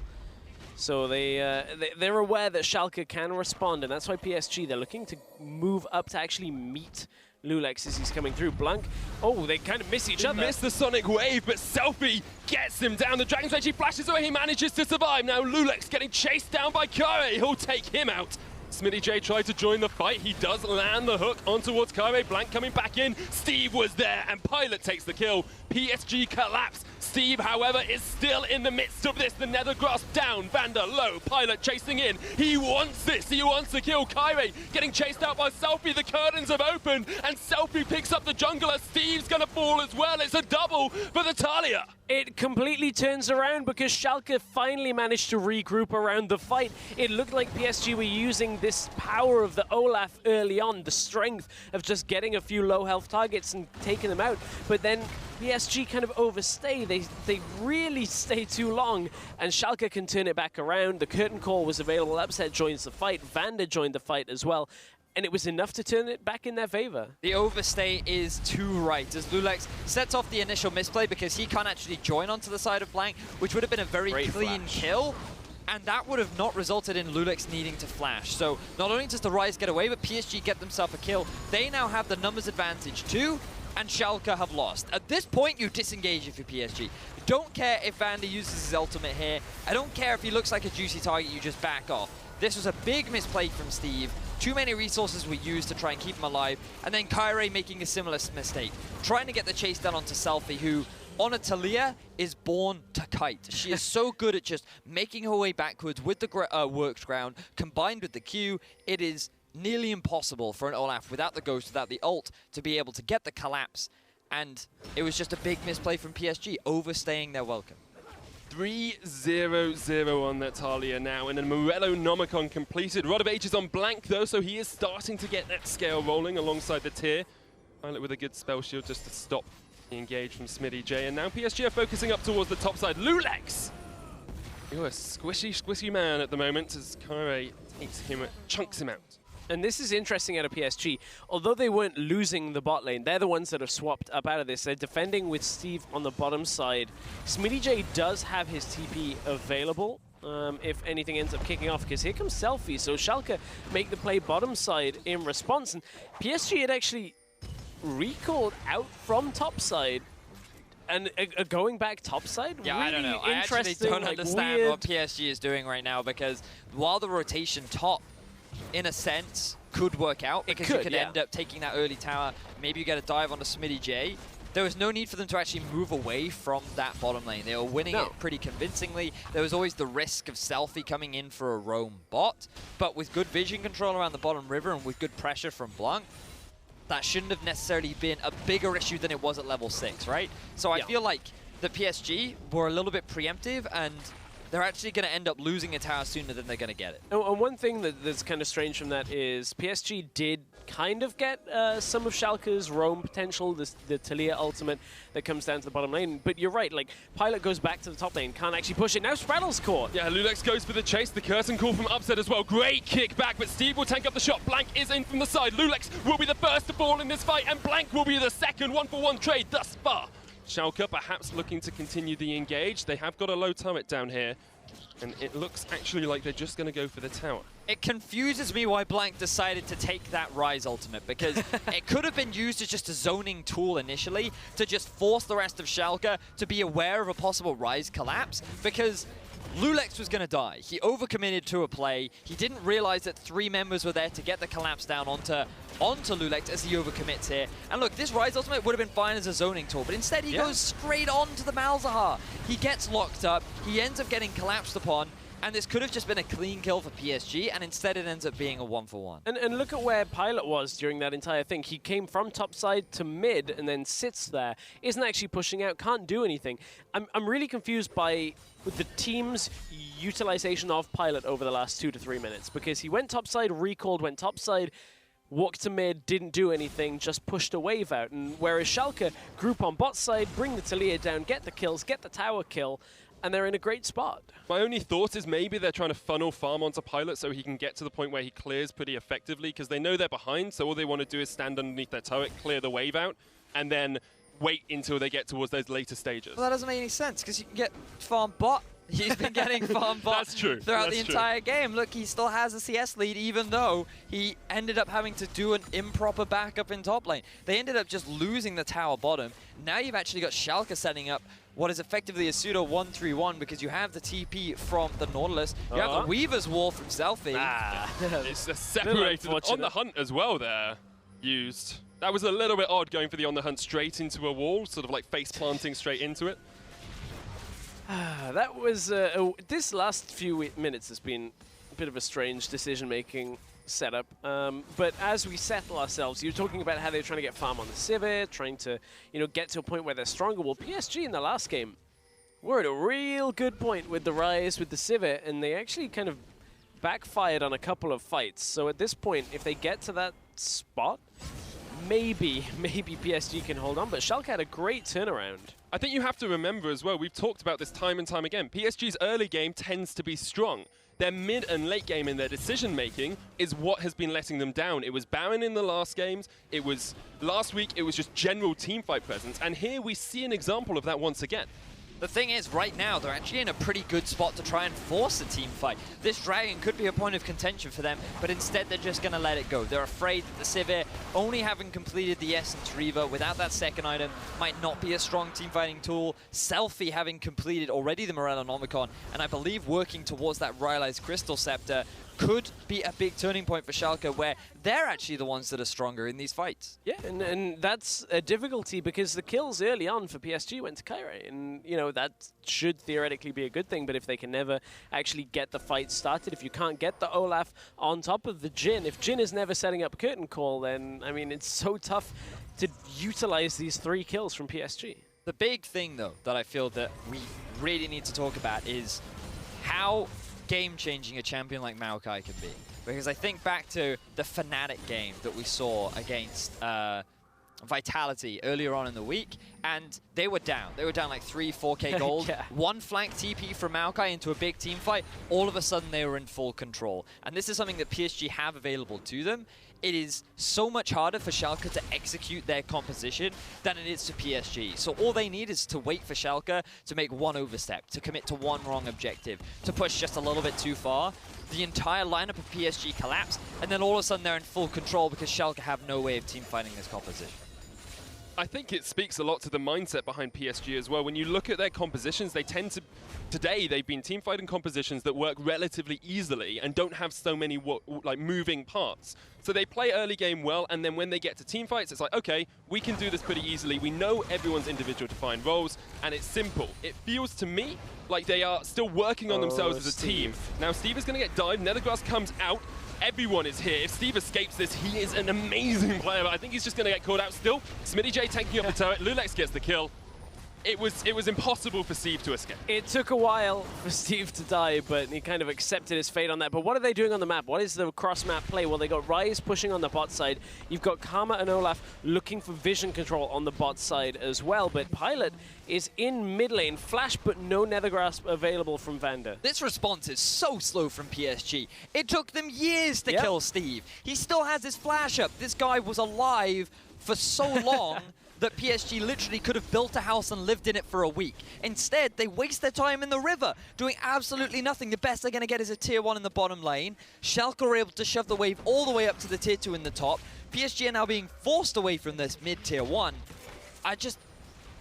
So they're aware that Schalke can respond, and that's why PSG, they're looking to move up to actually meet Lulex as he's coming through. Blank, oh, they kind of miss each other. Missed the Sonic Wave, but Selfie gets him down. The Dragon's Rage, he flashes away, he manages to survive. Now Lulex getting chased down by Kare. He'll take him out. Smitty J tried to join the fight. He does land the hook on towards Kare. Blank coming back in. Steve was there, and Pilot takes the kill. PSG collapse. Steve, however, is still in the midst of this. The Nether Grasp down. Vander low. Pilot chasing in. He wants this. He wants to kill Kare. Getting chased out by Selfie. The curtains have opened, and Selfie picks up the jungler. Steve's going to fall as well. It's a double for the Talia. It completely turns around because Schalke finally managed to regroup around the fight. It looked like PSG were using this power of the Olaf early on, the strength of just getting a few low health targets and taking them out. But then PSG kind of overstay. They really stay too long, and Schalke can turn it back around. The curtain call was available. Upset joins the fight. Vander joined the fight as well. And it was enough to turn it back in their favor. The overstay is too right as Lulex sets off the initial misplay because he can't actually join onto the side of Blank, which would have been a very clean kill. And that would have not resulted in Lulex needing to flash. So not only does the Rise get away, but PSG get themselves a kill. They now have the numbers advantage too, and Schalke have lost. At this point, you disengage if you're PSG. Don't care if Vander uses his ultimate here. I don't care if he looks like a juicy target, you just back off. This was a big misplay from Steve. Too many resources were used to try and keep him alive. And then Kire making a similar mistake. Trying to get the chase done onto Selfie, who, on a Talia, is born to kite. She is so good at just making her way backwards with the works ground, combined with the Q. It is nearly impossible for an Olaf without the Ghost, without the ult, to be able to get the collapse. And it was just a big misplay from PSG, overstaying their welcome. 3-0-0 on that Talia now, and a Morello Nomicon completed. Rod of Ages on Blank though, so he is starting to get that scale rolling alongside the tier. Pilot with a good spell shield just to stop the engage from Smitty J, and now PSG are focusing up towards the top side. Lulex! You're a squishy man at the moment as Kare takes him, chunks him out. And this is interesting out of PSG. Although they weren't losing the bot lane, they're the ones that have swapped up out of this. They're defending with Steve on the bottom side. Smitty J does have his TP available if anything ends up kicking off, because here comes Selfie. So Schalke make the play bottom side in response. And PSG had actually recalled out from top side. And going back topside? Yeah, really I don't know. I actually don't understand what PSG is doing right now, because while the rotation top, in a sense, could work out, because you could end up taking that early tower. Maybe you get a dive onto Smitty J. There was no need for them to actually move away from that bottom lane. They were winning it pretty convincingly. There was always the risk of Selfie coming in for a roam bot, but with good vision control around the bottom river and with good pressure from Blanc, that shouldn't have necessarily been a bigger issue than it was at level 6, right? So I feel like the PSG were a little bit preemptive, and they're actually going to end up losing a tower sooner than they're going to get it. And one thing that's kind of strange from that is PSG did kind of get some of Schalke's roam potential, the Talia ultimate that comes down to the bottom lane. But you're right, like, Pilot goes back to the top lane, can't actually push it. Now Spraddle's caught. Yeah, Lulex goes for the chase. The curtain call from Upset as well. Great kick back, but Steve will tank up the shot. Blank is in from the side. Lulex will be the first to fall in this fight, and Blank will be the second. 1-for-1 trade thus far. Schalke perhaps looking to continue the engage. They have got a low turret down here, and it looks actually like they're just going to go for the tower. It confuses me why Blank decided to take that Rise ultimate, because it could have been used as just a zoning tool initially to just force the rest of Schalke to be aware of a possible Rise collapse, because Lulex was going to die. He overcommitted to a play. He didn't realize that 3 members were there to get the collapse down onto Lulex as he overcommits here. And look, this Rise ultimate would have been fine as a zoning tool, but instead he goes straight on to the Malzahar. He gets locked up. He ends up getting collapsed upon. And this could have just been a clean kill for PSG, and instead it ends up being a 1-for-1. And look at where Pilot was during that entire thing. He came from top side to mid and then sits there, isn't actually pushing out, can't do anything. I'm really confused by the team's utilization of Pilot over the last 2 to 3 minutes, because he went top side, recalled, went top side, walked to mid, didn't do anything, just pushed a wave out. And whereas Schalke group on bot side, bring the Talia down, get the kills, get the tower kill, and they're in a great spot. My only thought is maybe they're trying to funnel farm onto Pilot so he can get to the point where he clears pretty effectively, because they know they're behind, so all they want to do is stand underneath their turret, clear the wave out, and then wait until they get towards those later stages. Well, that doesn't make any sense, because you can get farm bot. He's been getting farm bot throughout the entire game. Look, he still has a CS lead, even though he ended up having to do an improper backup in top lane. They ended up just losing the tower bottom. Now you've actually got Schalke setting up what is effectively a pseudo 1-3-1, because you have the TP from the Nautilus, you have the Weaver's Wall from Selfie. It's separated on the hunt as well there, used. That was a little bit odd, going for the on the hunt straight into a wall, sort of like face planting straight into it. That was, this last few minutes has been a bit of a strange decision-making setup. But as we settle ourselves, you're talking about how they're trying to get farm on the Civet, trying to, get to a point where they're stronger. Well, PSG in the last game were at a real good point with the Rise, with the Civet, and they actually kind of backfired on a couple of fights. So at this point, if they get to that spot, maybe PSG can hold on. But Schalke had a great turnaround. I think you have to remember as well, we've talked about this time and time again, PSG's early game tends to be strong. Their mid and late game in their decision-making is what has been letting them down. It was Baron in the last games. It was last week, it was just general teamfight presence. And here we see an example of that once again. The thing is, right now, they're actually in a pretty good spot to try and force a team fight. This Dragon could be a point of contention for them, but instead they're just going to let it go. They're afraid that the Civet, only having completed the Essence Reaver without that second item, might not be a strong team fighting tool. Selfie having completed already the Morellonomicon, and I believe working towards that Rylai's Crystal Scepter, could be a big turning point for Schalke, where they're actually the ones that are stronger in these fights. Yeah, and that's a difficulty, because the kills early on for PSG went to Kairi, and that should theoretically be a good thing, but if they can never actually get the fight started, if you can't get the Olaf on top of the Jhin, if Jhin is never setting up Curtain Call, then, I mean, it's so tough to utilize these 3 kills from PSG. The big thing, though, that I feel that we really need to talk about is how game-changing a champion like Maokai can be. Because I think back to the Fnatic game that we saw against Vitality earlier on in the week, and they were down. They were down like 3-4k gold. Yeah. One flank TP from Maokai into a big team fight. All of a sudden, they were in full control. And this is something that PSG have available to them. It is so much harder for Schalke to execute their composition than it is to PSG. So all they need is to wait for Schalke to make one overstep, to commit to one wrong objective, to push just a little bit too far. The entire lineup of PSG collapse, and then all of a sudden they're in full control because Schalke have no way of team fighting this composition. I think it speaks a lot to the mindset behind PSG as well. When you look at their compositions, they tend to... Today, they've been teamfighting compositions that work relatively easily and don't have so many moving parts. So they play early game well, and then when they get to teamfights, it's like, okay, we can do this pretty easily. We know everyone's individual defined roles, and it's simple. It feels to me like they are still working on themselves as a team. Now, Steve is going to get dived. Nethergrass comes out. Everyone is here. If Steve escapes this, he is an amazing player, but I think he's just going to get caught out still. Smitty J tanking up the turret. Lulex gets the kill. It was impossible for Steve to escape. It took a while for Steve to die, but he kind of accepted his fate on that. But what are they doing on the map? What is the cross-map play? Well, they got Ryze pushing on the bot side. You've got Karma and Olaf looking for vision control on the bot side as well. But Pilot is in mid lane. Flash, but no Nethergrass available from Vander. This response is so slow from PSG. It took them years to kill Steve. He still has his flash up. This guy was alive for so long that PSG literally could have built a house and lived in it for a week. Instead, they waste their time in the river, doing absolutely nothing. The best they're going to get is a tier 1 in the bottom lane. Schalke are able to shove the wave all the way up to the tier 2 in the top. PSG are now being forced away from this mid-tier 1.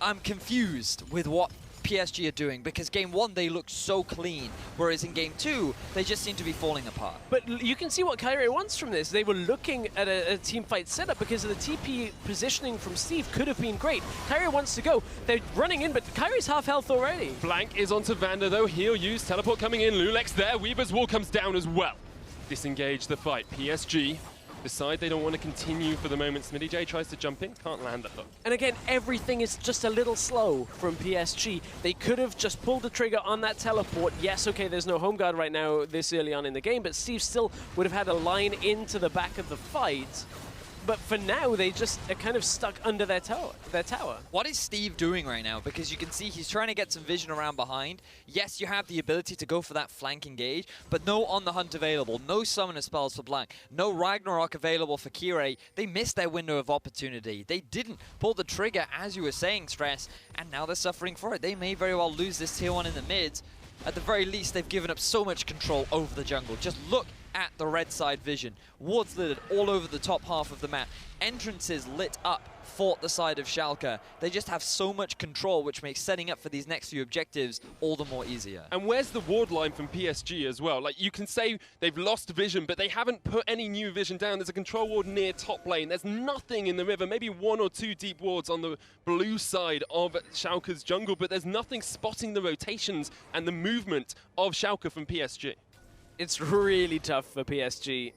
I'm confused with what PSG are doing, because game 1 they looked so clean, whereas in game 2 they just seem to be falling apart. But you can see what Kyrie wants from this. They were looking at a team fight setup because of the TP positioning from Steve could have been great. Kyrie wants to go. They're running in, but Kyrie's half health already. Blank is onto Vander though. He'll use teleport coming in. Lulex there. Weaver's wall comes down as well. Disengage the fight. PSG decide they don't want to continue for the moment. Smitty J tries to jump in, can't land it though. And again, everything is just a little slow from PSG. They could have just pulled the trigger on that teleport. Yes, okay, there's no home guard right now this early on in the game, but Steve still would have had a line into the back of the fight. But for now, they just are kind of stuck under their tower. What is Steve doing right now? Because you can see he's trying to get some vision around behind. Yes, you have the ability to go for that flank engage, but no on the hunt available. No summoner spells for Blank. No Ragnarok available for Kirei. They missed their window of opportunity. They didn't pull the trigger, as you were saying, Stress, and now they're suffering for it. They may very well lose this tier 1 in the mids. At the very least, they've given up so much control over the jungle. Just look at the red side vision. Wards lit all over the top half of the map. Entrances lit up for the side of Schalke. They just have so much control, which makes setting up for these next few objectives all the more easier. And where's the ward line from PSG as well? Like, you can say they've lost vision, but they haven't put any new vision down. There's a control ward near top lane. There's nothing in the river, maybe 1 or 2 deep wards on the blue side of Schalke's jungle, but there's nothing spotting the rotations and the movement of Schalke from PSG. It's really tough for PSG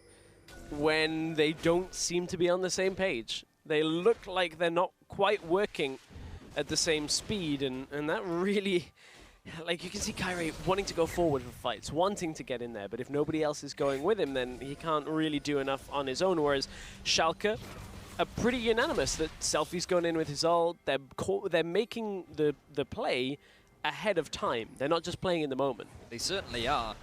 when they don't seem to be on the same page. They look like they're not quite working at the same speed, and that really, like, you can see Kyrie wanting to go forward for fights, wanting to get in there, but if nobody else is going with him, then he can't really do enough on his own, whereas Schalke are pretty unanimous that Selfie's going in with his ult. They're making the play ahead of time. They're not just playing in the moment. They certainly are.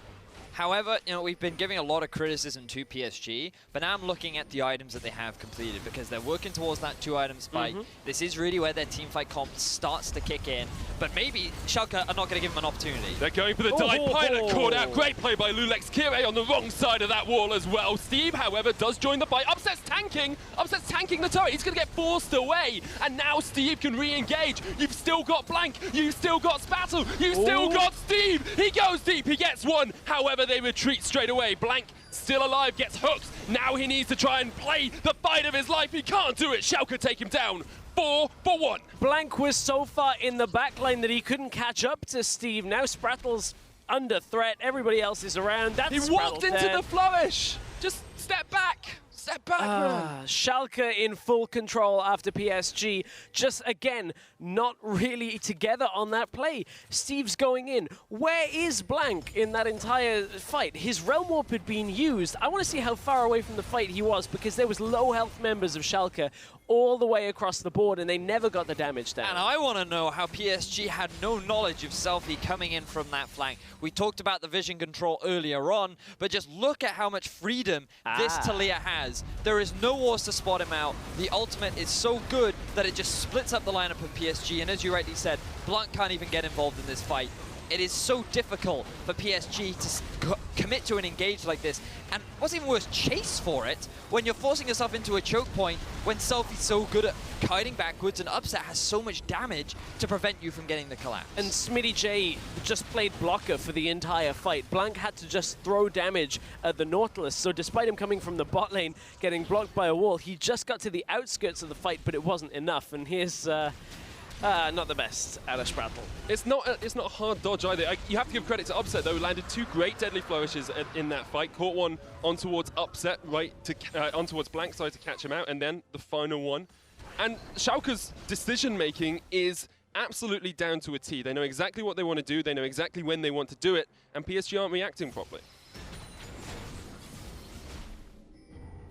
However, you know, we've been giving a lot of criticism to PSG, but now I'm looking at the items that they have completed because they're working towards that 2-item spike. This is really where their teamfight comp starts to kick in, but maybe Schalke are not going to give them an opportunity. They're going for the dive. Pilot caught out. Great play by Lulex. Kirei on the wrong side of that wall as well. Steve, however, does join the fight. Upset's tanking the turret. He's going to get forced away, and now Steve can re-engage. You've still got Blank. You've still got Spattle. You've still got Steve. He goes deep. He gets one. However, they retreat straight away. Blank still alive, gets hooked. Now he needs to try and play the fight of his life. He can't do it. Schalke take him down. 4-1. Blank was so far in the backline that he couldn't catch up to Steve. Now Sprattle's under threat. Everybody else is around. That's He walked into the flourish. Just step back. Step back. Schalke in full control after PSG. Just, again, not really together on that play. Steve's going in. Where is Blank in that entire fight? His Realm Warp had been used. I want to see how far away from the fight he was because there was low health members of Schalke all the way across the board, and they never got the damage down. And I want to know how PSG had no knowledge of Selfie coming in from that flank. We talked about the vision control earlier on, but just look at how much freedom this Talia has. There is no wars to spot him out. The ultimate is so good that it just splits up the lineup of PSG, and as you rightly said, Blanc can't even get involved in this fight. It is so difficult for PSG to commit to an engage like this. And what's even worse, chase for it when you're forcing yourself into a choke point when Selfie's so good at kiting backwards and Upset has so much damage to prevent you from getting the collapse. And Smitty J just played blocker for the entire fight. Blank had to just throw damage at the Nautilus, so despite him coming from the bot lane, getting blocked by a wall, he just got to the outskirts of the fight, but it wasn't enough. And here's not the best out of Sprattle. It's not a hard dodge either. You have to give credit to Upset though. Landed 2 great deadly flourishes in that fight. Caught one on towards Upset, right to on towards Blank side to catch him out, and then the final one. And Schalke's decision making is absolutely down to a T. They know exactly what they want to do. They know exactly when they want to do it, and PSG aren't reacting properly.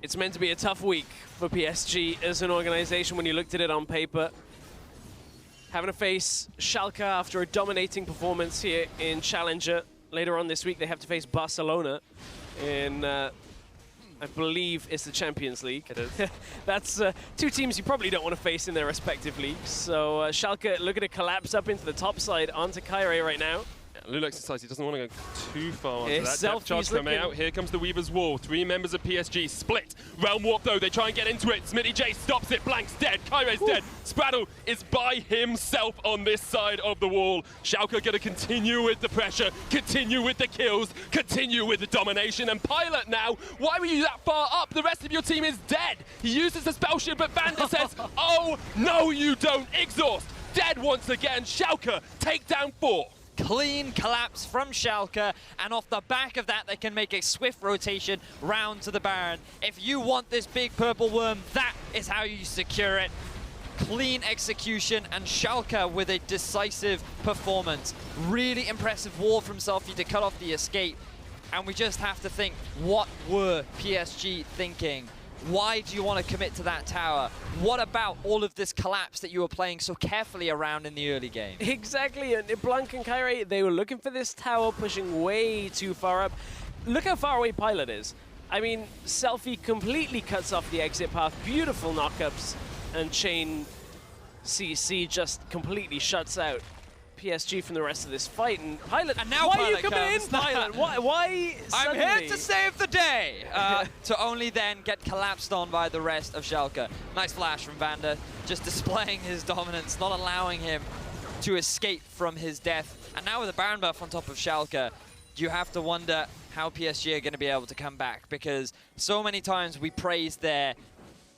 It's meant to be a tough week for PSG as an organization when you looked at it on paper. Having to face Schalke after a dominating performance here in Challenger. Later on this week, they have to face Barcelona in, I believe, it's the Champions League. It is. That's 2 teams you probably don't want to face in their respective leagues. So Schalke looking to collapse up into the top side onto Kyrie right now. Yeah, Lulex Society doesn't want to go too far onto It's that. Depth charge coming looking- out. Here comes the Weaver's Wall. 3 members of PSG split. Realm Warp though, they try and get into it. Smitty J stops it. Blank's dead. Kaire's dead. Spraddle is by himself on this side of the wall. Schalke gonna continue with the pressure, continue with the kills, continue with the domination. And Pilot now, why were you that far up? The rest of your team is dead. He uses the spell shield, but Vander says, oh, no you don't. Exhaust, dead once again. Schalke take down 4. Clean collapse from Schalke, and off the back of that, they can make a swift rotation round to the Baron. If you want this big purple worm, that is how you secure it. Clean execution, and Schalke with a decisive performance. Really impressive wall from Selfie to cut off the escape. And we just have to think, what were PSG thinking? Why do you want to commit to that tower? What about all of this collapse that you were playing so carefully around in the early game? Exactly, and Blanc and Kairi, they were looking for this tower, pushing way too far up. Look how far away Pilot is. I mean, Selfie completely cuts off the exit path. Beautiful knockups, and Chain CC just completely shuts out PSG from the rest of this fight. And Pilot, and now why Pilot are you coming in, comes. Pilot? Why I'm suddenly? here to save the day! To only then get collapsed on by the rest of Schalke. Nice flash from Vander, just displaying his dominance, not allowing him to escape from his death. And now with a Baron buff on top of Schalke, you have to wonder how PSG are going to be able to come back, because so many times we praise their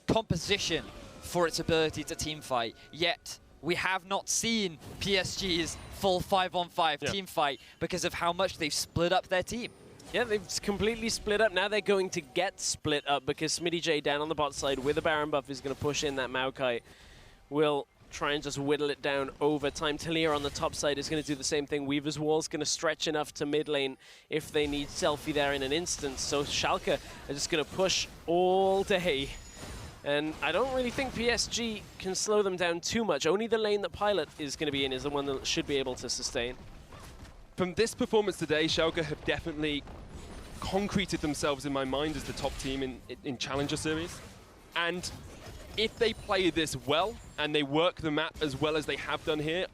composition for its ability to team fight, yet we have not seen PSG's full 5-on-5 team fight because of how much they've split up their team. Yeah, they've completely split up. Now they're going to get split up because Smitty J down on the bot side with a Baron buff is going to push in that Maokai. Will try and just whittle it down over time. Talia on the top side is going to do the same thing. Weaver's Wall's going to stretch enough to mid lane if they need Selfie there in an instant. So Schalke are just going to push all day. And I don't really think PSG can slow them down too much. Only the lane that Pilot is going to be in is the one that should be able to sustain. From this performance today, Schalke have definitely concreted themselves in my mind as the top team in Challenger Series. And if they play this well and they work the map as well as they have done here,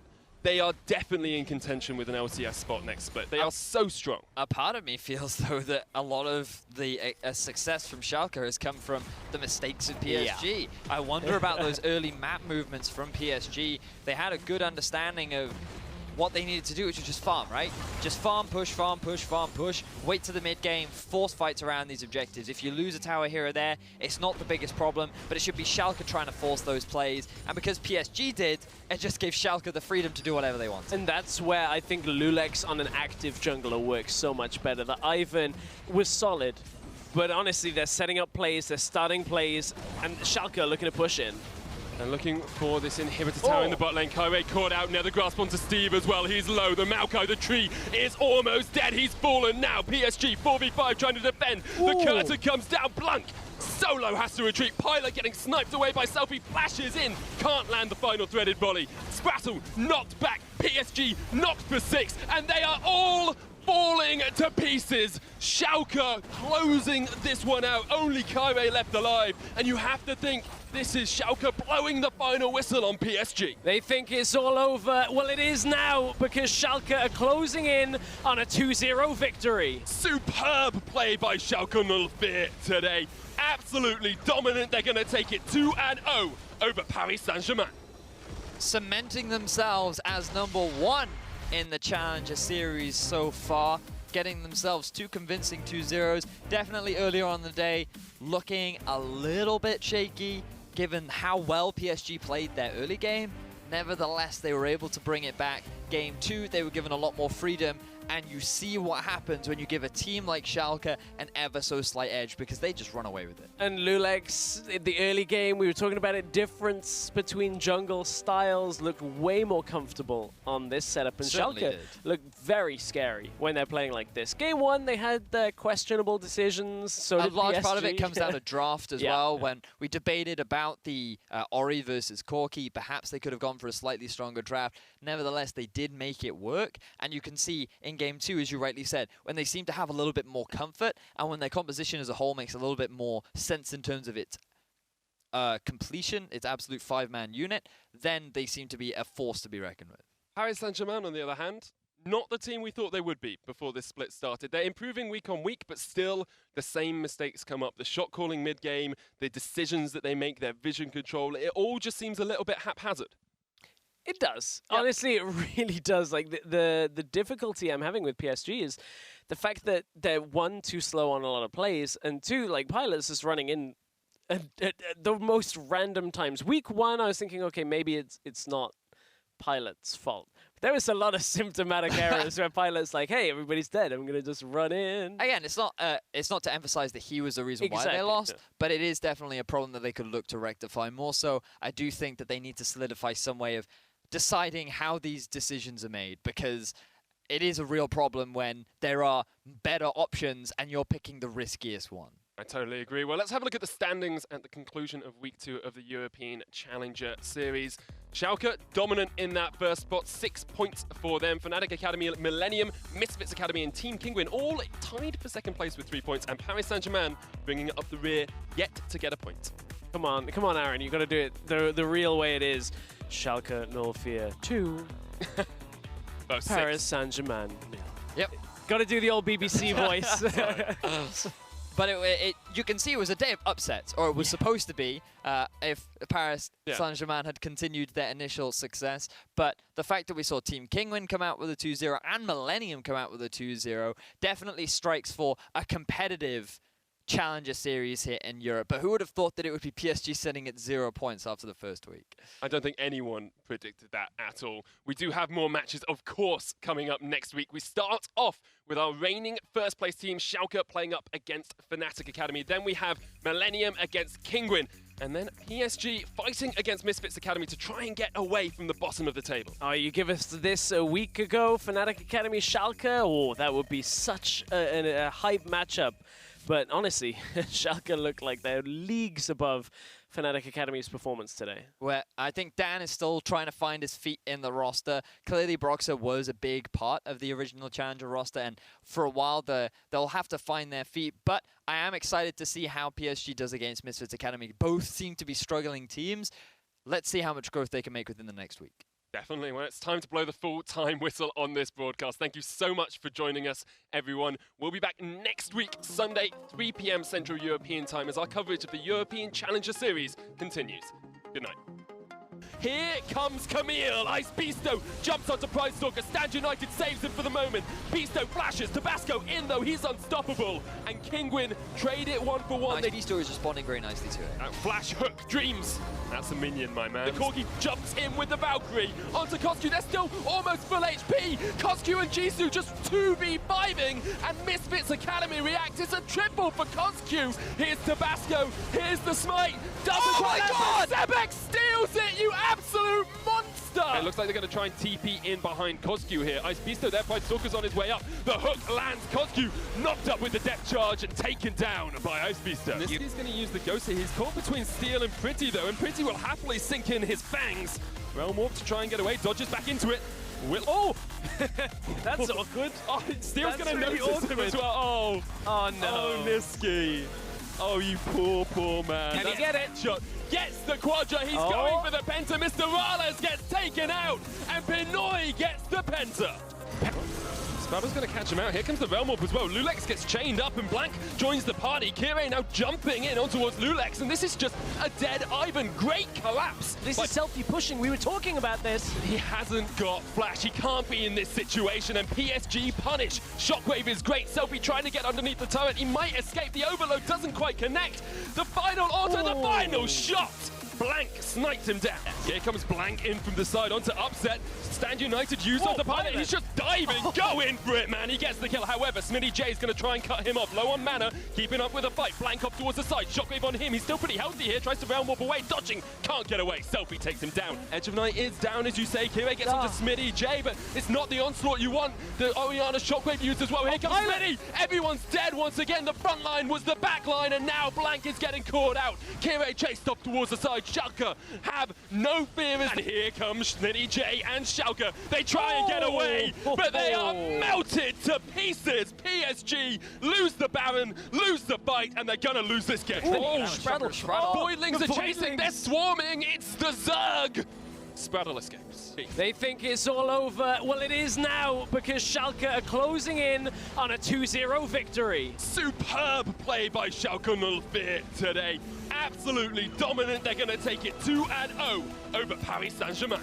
they are definitely in contention with an LCS spot next split. They are so strong. A part of me feels, though, that a lot of the success from Schalke has come from the mistakes of PSG. Yeah. I wonder about those early map movements from PSG. They had a good understanding of what they needed to do, which was just farm, right? Just farm, push, farm, push, farm, push. Wait to the mid game, force fights around these objectives. If you lose a tower here or there, it's not the biggest problem, but it should be Schalke trying to force those plays. And because PSG did, it just gave Schalke the freedom to do whatever they want. And that's where I think Lulex on an active jungler works so much better. The Ivan was solid, but honestly, they're setting up plays, they're starting plays, and Schalke are looking to push in. And looking for this inhibitor tower in the bot lane. Kairi caught out, now the grasp onto Steve as well. He's low, the Maokai, the tree is almost dead. He's fallen now. PSG 4v5 trying to defend. The curtain comes down, Blanc. Solo has to retreat. Pilot getting sniped away by Selfie, flashes in. Can't land the final threaded volley. Spratle knocked back. PSG knocked for 6, and they are all falling to pieces. Schalke closing this one out. Only Kairi left alive. And you have to think this is Schalke blowing the final whistle on PSG. They think it's all over. Well, it is now, because Schalke are closing in on a 2-0 victory. Superb play by Schalke 04 today. Absolutely dominant. They're going to take it 2-0 over Paris Saint-Germain. Cementing themselves as #1 in the Challenger Series so far, getting themselves 2 convincing 2-0s. Definitely earlier on in the day, looking a little bit shaky, given how well PSG played their early game. Nevertheless, they were able to bring it back. Game 2, they were given a lot more freedom, and you see what happens when you give a team like Schalke an ever so slight edge, because they just run away with it. And Lulex, in the early game, we were talking about it, difference between jungle styles, looked way more comfortable on this setup, and Schalke looked very scary when they're playing like this. Game 1, they had questionable decisions, so did a large PSG. part of it comes down to draft as well. When we debated about the Ori versus Corki, perhaps they could have gone for a slightly stronger draft. Nevertheless, they did make it work, and you can see in Game 2, as you rightly said, when they seem to have a little bit more comfort, and when their composition as a whole makes a little bit more sense in terms of its completion, its absolute 5-man unit, then they seem to be a force to be reckoned with. Paris Saint-Germain, on the other hand, not the team we thought they would be before this split started. They're improving week on week, but still the same mistakes come up. The shot calling mid-game, the decisions that they make, their vision control, it all just seems a little bit haphazard. It does. Yep. Honestly, it really does. Like the difficulty I'm having with PSG is the fact that they're, one, too slow on a lot of plays, and two, like Pilots is running in at the most random times. Week 1, I was thinking, okay, maybe it's not Pilot's fault. There was a lot of symptomatic errors where Pilot's like, hey, everybody's dead. I'm going to just run in. Again, it's not to emphasize that he was the reason why they lost, but it is definitely a problem that they could look to rectify. More so, I do think that they need to solidify some way of deciding how these decisions are made, because it is a real problem when there are better options and you're picking the riskiest one. I totally agree. Well, let's have a look at the standings at the conclusion of Week 2 of the European Challenger Series. Schalke dominant in that first spot, 6 points for them. Fnatic Academy, Millenium, Misfits Academy and Team Kinguin all tied for second place with 3 points, and Paris Saint-Germain bringing it up the rear, yet to get a point. Come on, Aaron, you got to do it the real way it is. Schalke 04 2. Paris Saint-Germain. Yep. Got to do the old BBC voice. But you can see it was a day of upsets, or it was supposed to be, if Paris Saint-Germain had continued their initial success. But the fact that we saw Team Kinguin come out with a 2-0 and Millenium come out with a 2-0 definitely strikes for a competitive Challenger Series here in Europe. But who would have thought that it would be PSG sitting at 0 points after the first week? I don't think anyone predicted that at all. We do have more matches, of course, coming up next week. We start off with our reigning first place team, Schalke, playing up against Fnatic Academy. Then we have Millenium against Kinguin. And then PSG fighting against Misfits Academy to try and get away from the bottom of the table. Oh, you give us this a week ago, Fnatic Academy, Schalke. Oh, that would be such a hype matchup. But honestly, Schalke look like they're leagues above Fnatic Academy's performance today. Well, I think Dan is still trying to find his feet in the roster. Clearly, Broxah was a big part of the original Challenger roster, and for a while, they'll have to find their feet. But I am excited to see how PSG does against Misfits Academy. Both seem to be struggling teams. Let's see how much growth they can make within the next week. Definitely. Well, it's time to blow the full-time whistle on this broadcast. Thank you so much for joining us, everyone. We'll be back next week, Sunday, 3 p.m. Central European Time, as our coverage of the European Challenger Series continues. Good night. Here comes Camille. Ice Beasto jumps onto Pride Stalker. Stand United saves him for the moment. Beasto flashes. Tabasco in, though. He's unstoppable. And Kinguin trade it 1-for-1. Ice Beasto is responding very nicely to it. Flash hook dreams. That's a minion, my man. The Corgi jumps in with the Valkyrie. Onto Kosku. They're still almost full HP. Kosku and Jisoo just 2v5ing. And Misfits Academy reacts. It's a triple for Kosku. Here's Tabasco. Here's the smite. Oh my God! Sebek steals it, you absolute monster! It looks like they're going to try and TP in behind Kosku here. Ice Beasto there, Pride Stalker's on his way up. The hook lands. Kosku knocked up with the depth charge and taken down by Ice Beasto. Niski's going to use the Ghost here. He's caught between Steel and Pretty, though, and Pretty will happily sink in his fangs. Realm Warp to try and get away. Dodges back into it. Oh! That's awkward. Oh, Steel's going to really notice him as well. Oh, no. Oh, Niski. Oh, you poor man. Can he get it? Shot. Gets the Quadra. He's going for the Penta. Mr. Rales gets taken out. And Pinoy gets the Penta. Spabba's going to catch him out. Here comes the Realm Warp as well. Lulex gets chained up and Blank joins the party. Kire now jumping in on towards Lulex. And this is just a dead Ivan. Great collapse. This is Selfie pushing. We were talking about this. He hasn't got Flash. He can't be in this situation. And PSG punish. Shockwave is great. Selfie trying to get underneath the turret. He might escape. The overload doesn't quite connect. The final auto, the final shot. Blank sniped him down. Here comes Blank in from the side onto Upset. Stand United used on the pilot. He's just diving. Go in for it, man. He gets the kill. However, Smitty J is going to try and cut him off. Low on mana. Keeping up with a fight. Blank off towards the side. Shockwave on him. He's still pretty healthy here. Tries to Realm Warp away. Dodging. Can't get away. Selfie takes him down. Edge of Night is down, as you say. Kire gets onto Smitty J, but it's not the onslaught you want. The Oriana Shockwave used as well. Here comes Smitty. Everyone's dead once again. The front line was the back line, and now Blank is getting caught out. Kire chased off towards the side. Schalke have no fear as here comes Smitty J and Schalke. They try and get away, but they are melted to pieces. PSG lose the Baron, lose the fight, and they're gonna lose this game. Straddle. Voidlings are chasing, they're swarming, it's the Zerg. Spuddle escapes. They think it's all over. Well, it is now, because Schalke are closing in on a 2-0 victory. Superb play by Schalke 04 today. Absolutely dominant. They're going to take it 2-0 over Paris Saint-Germain.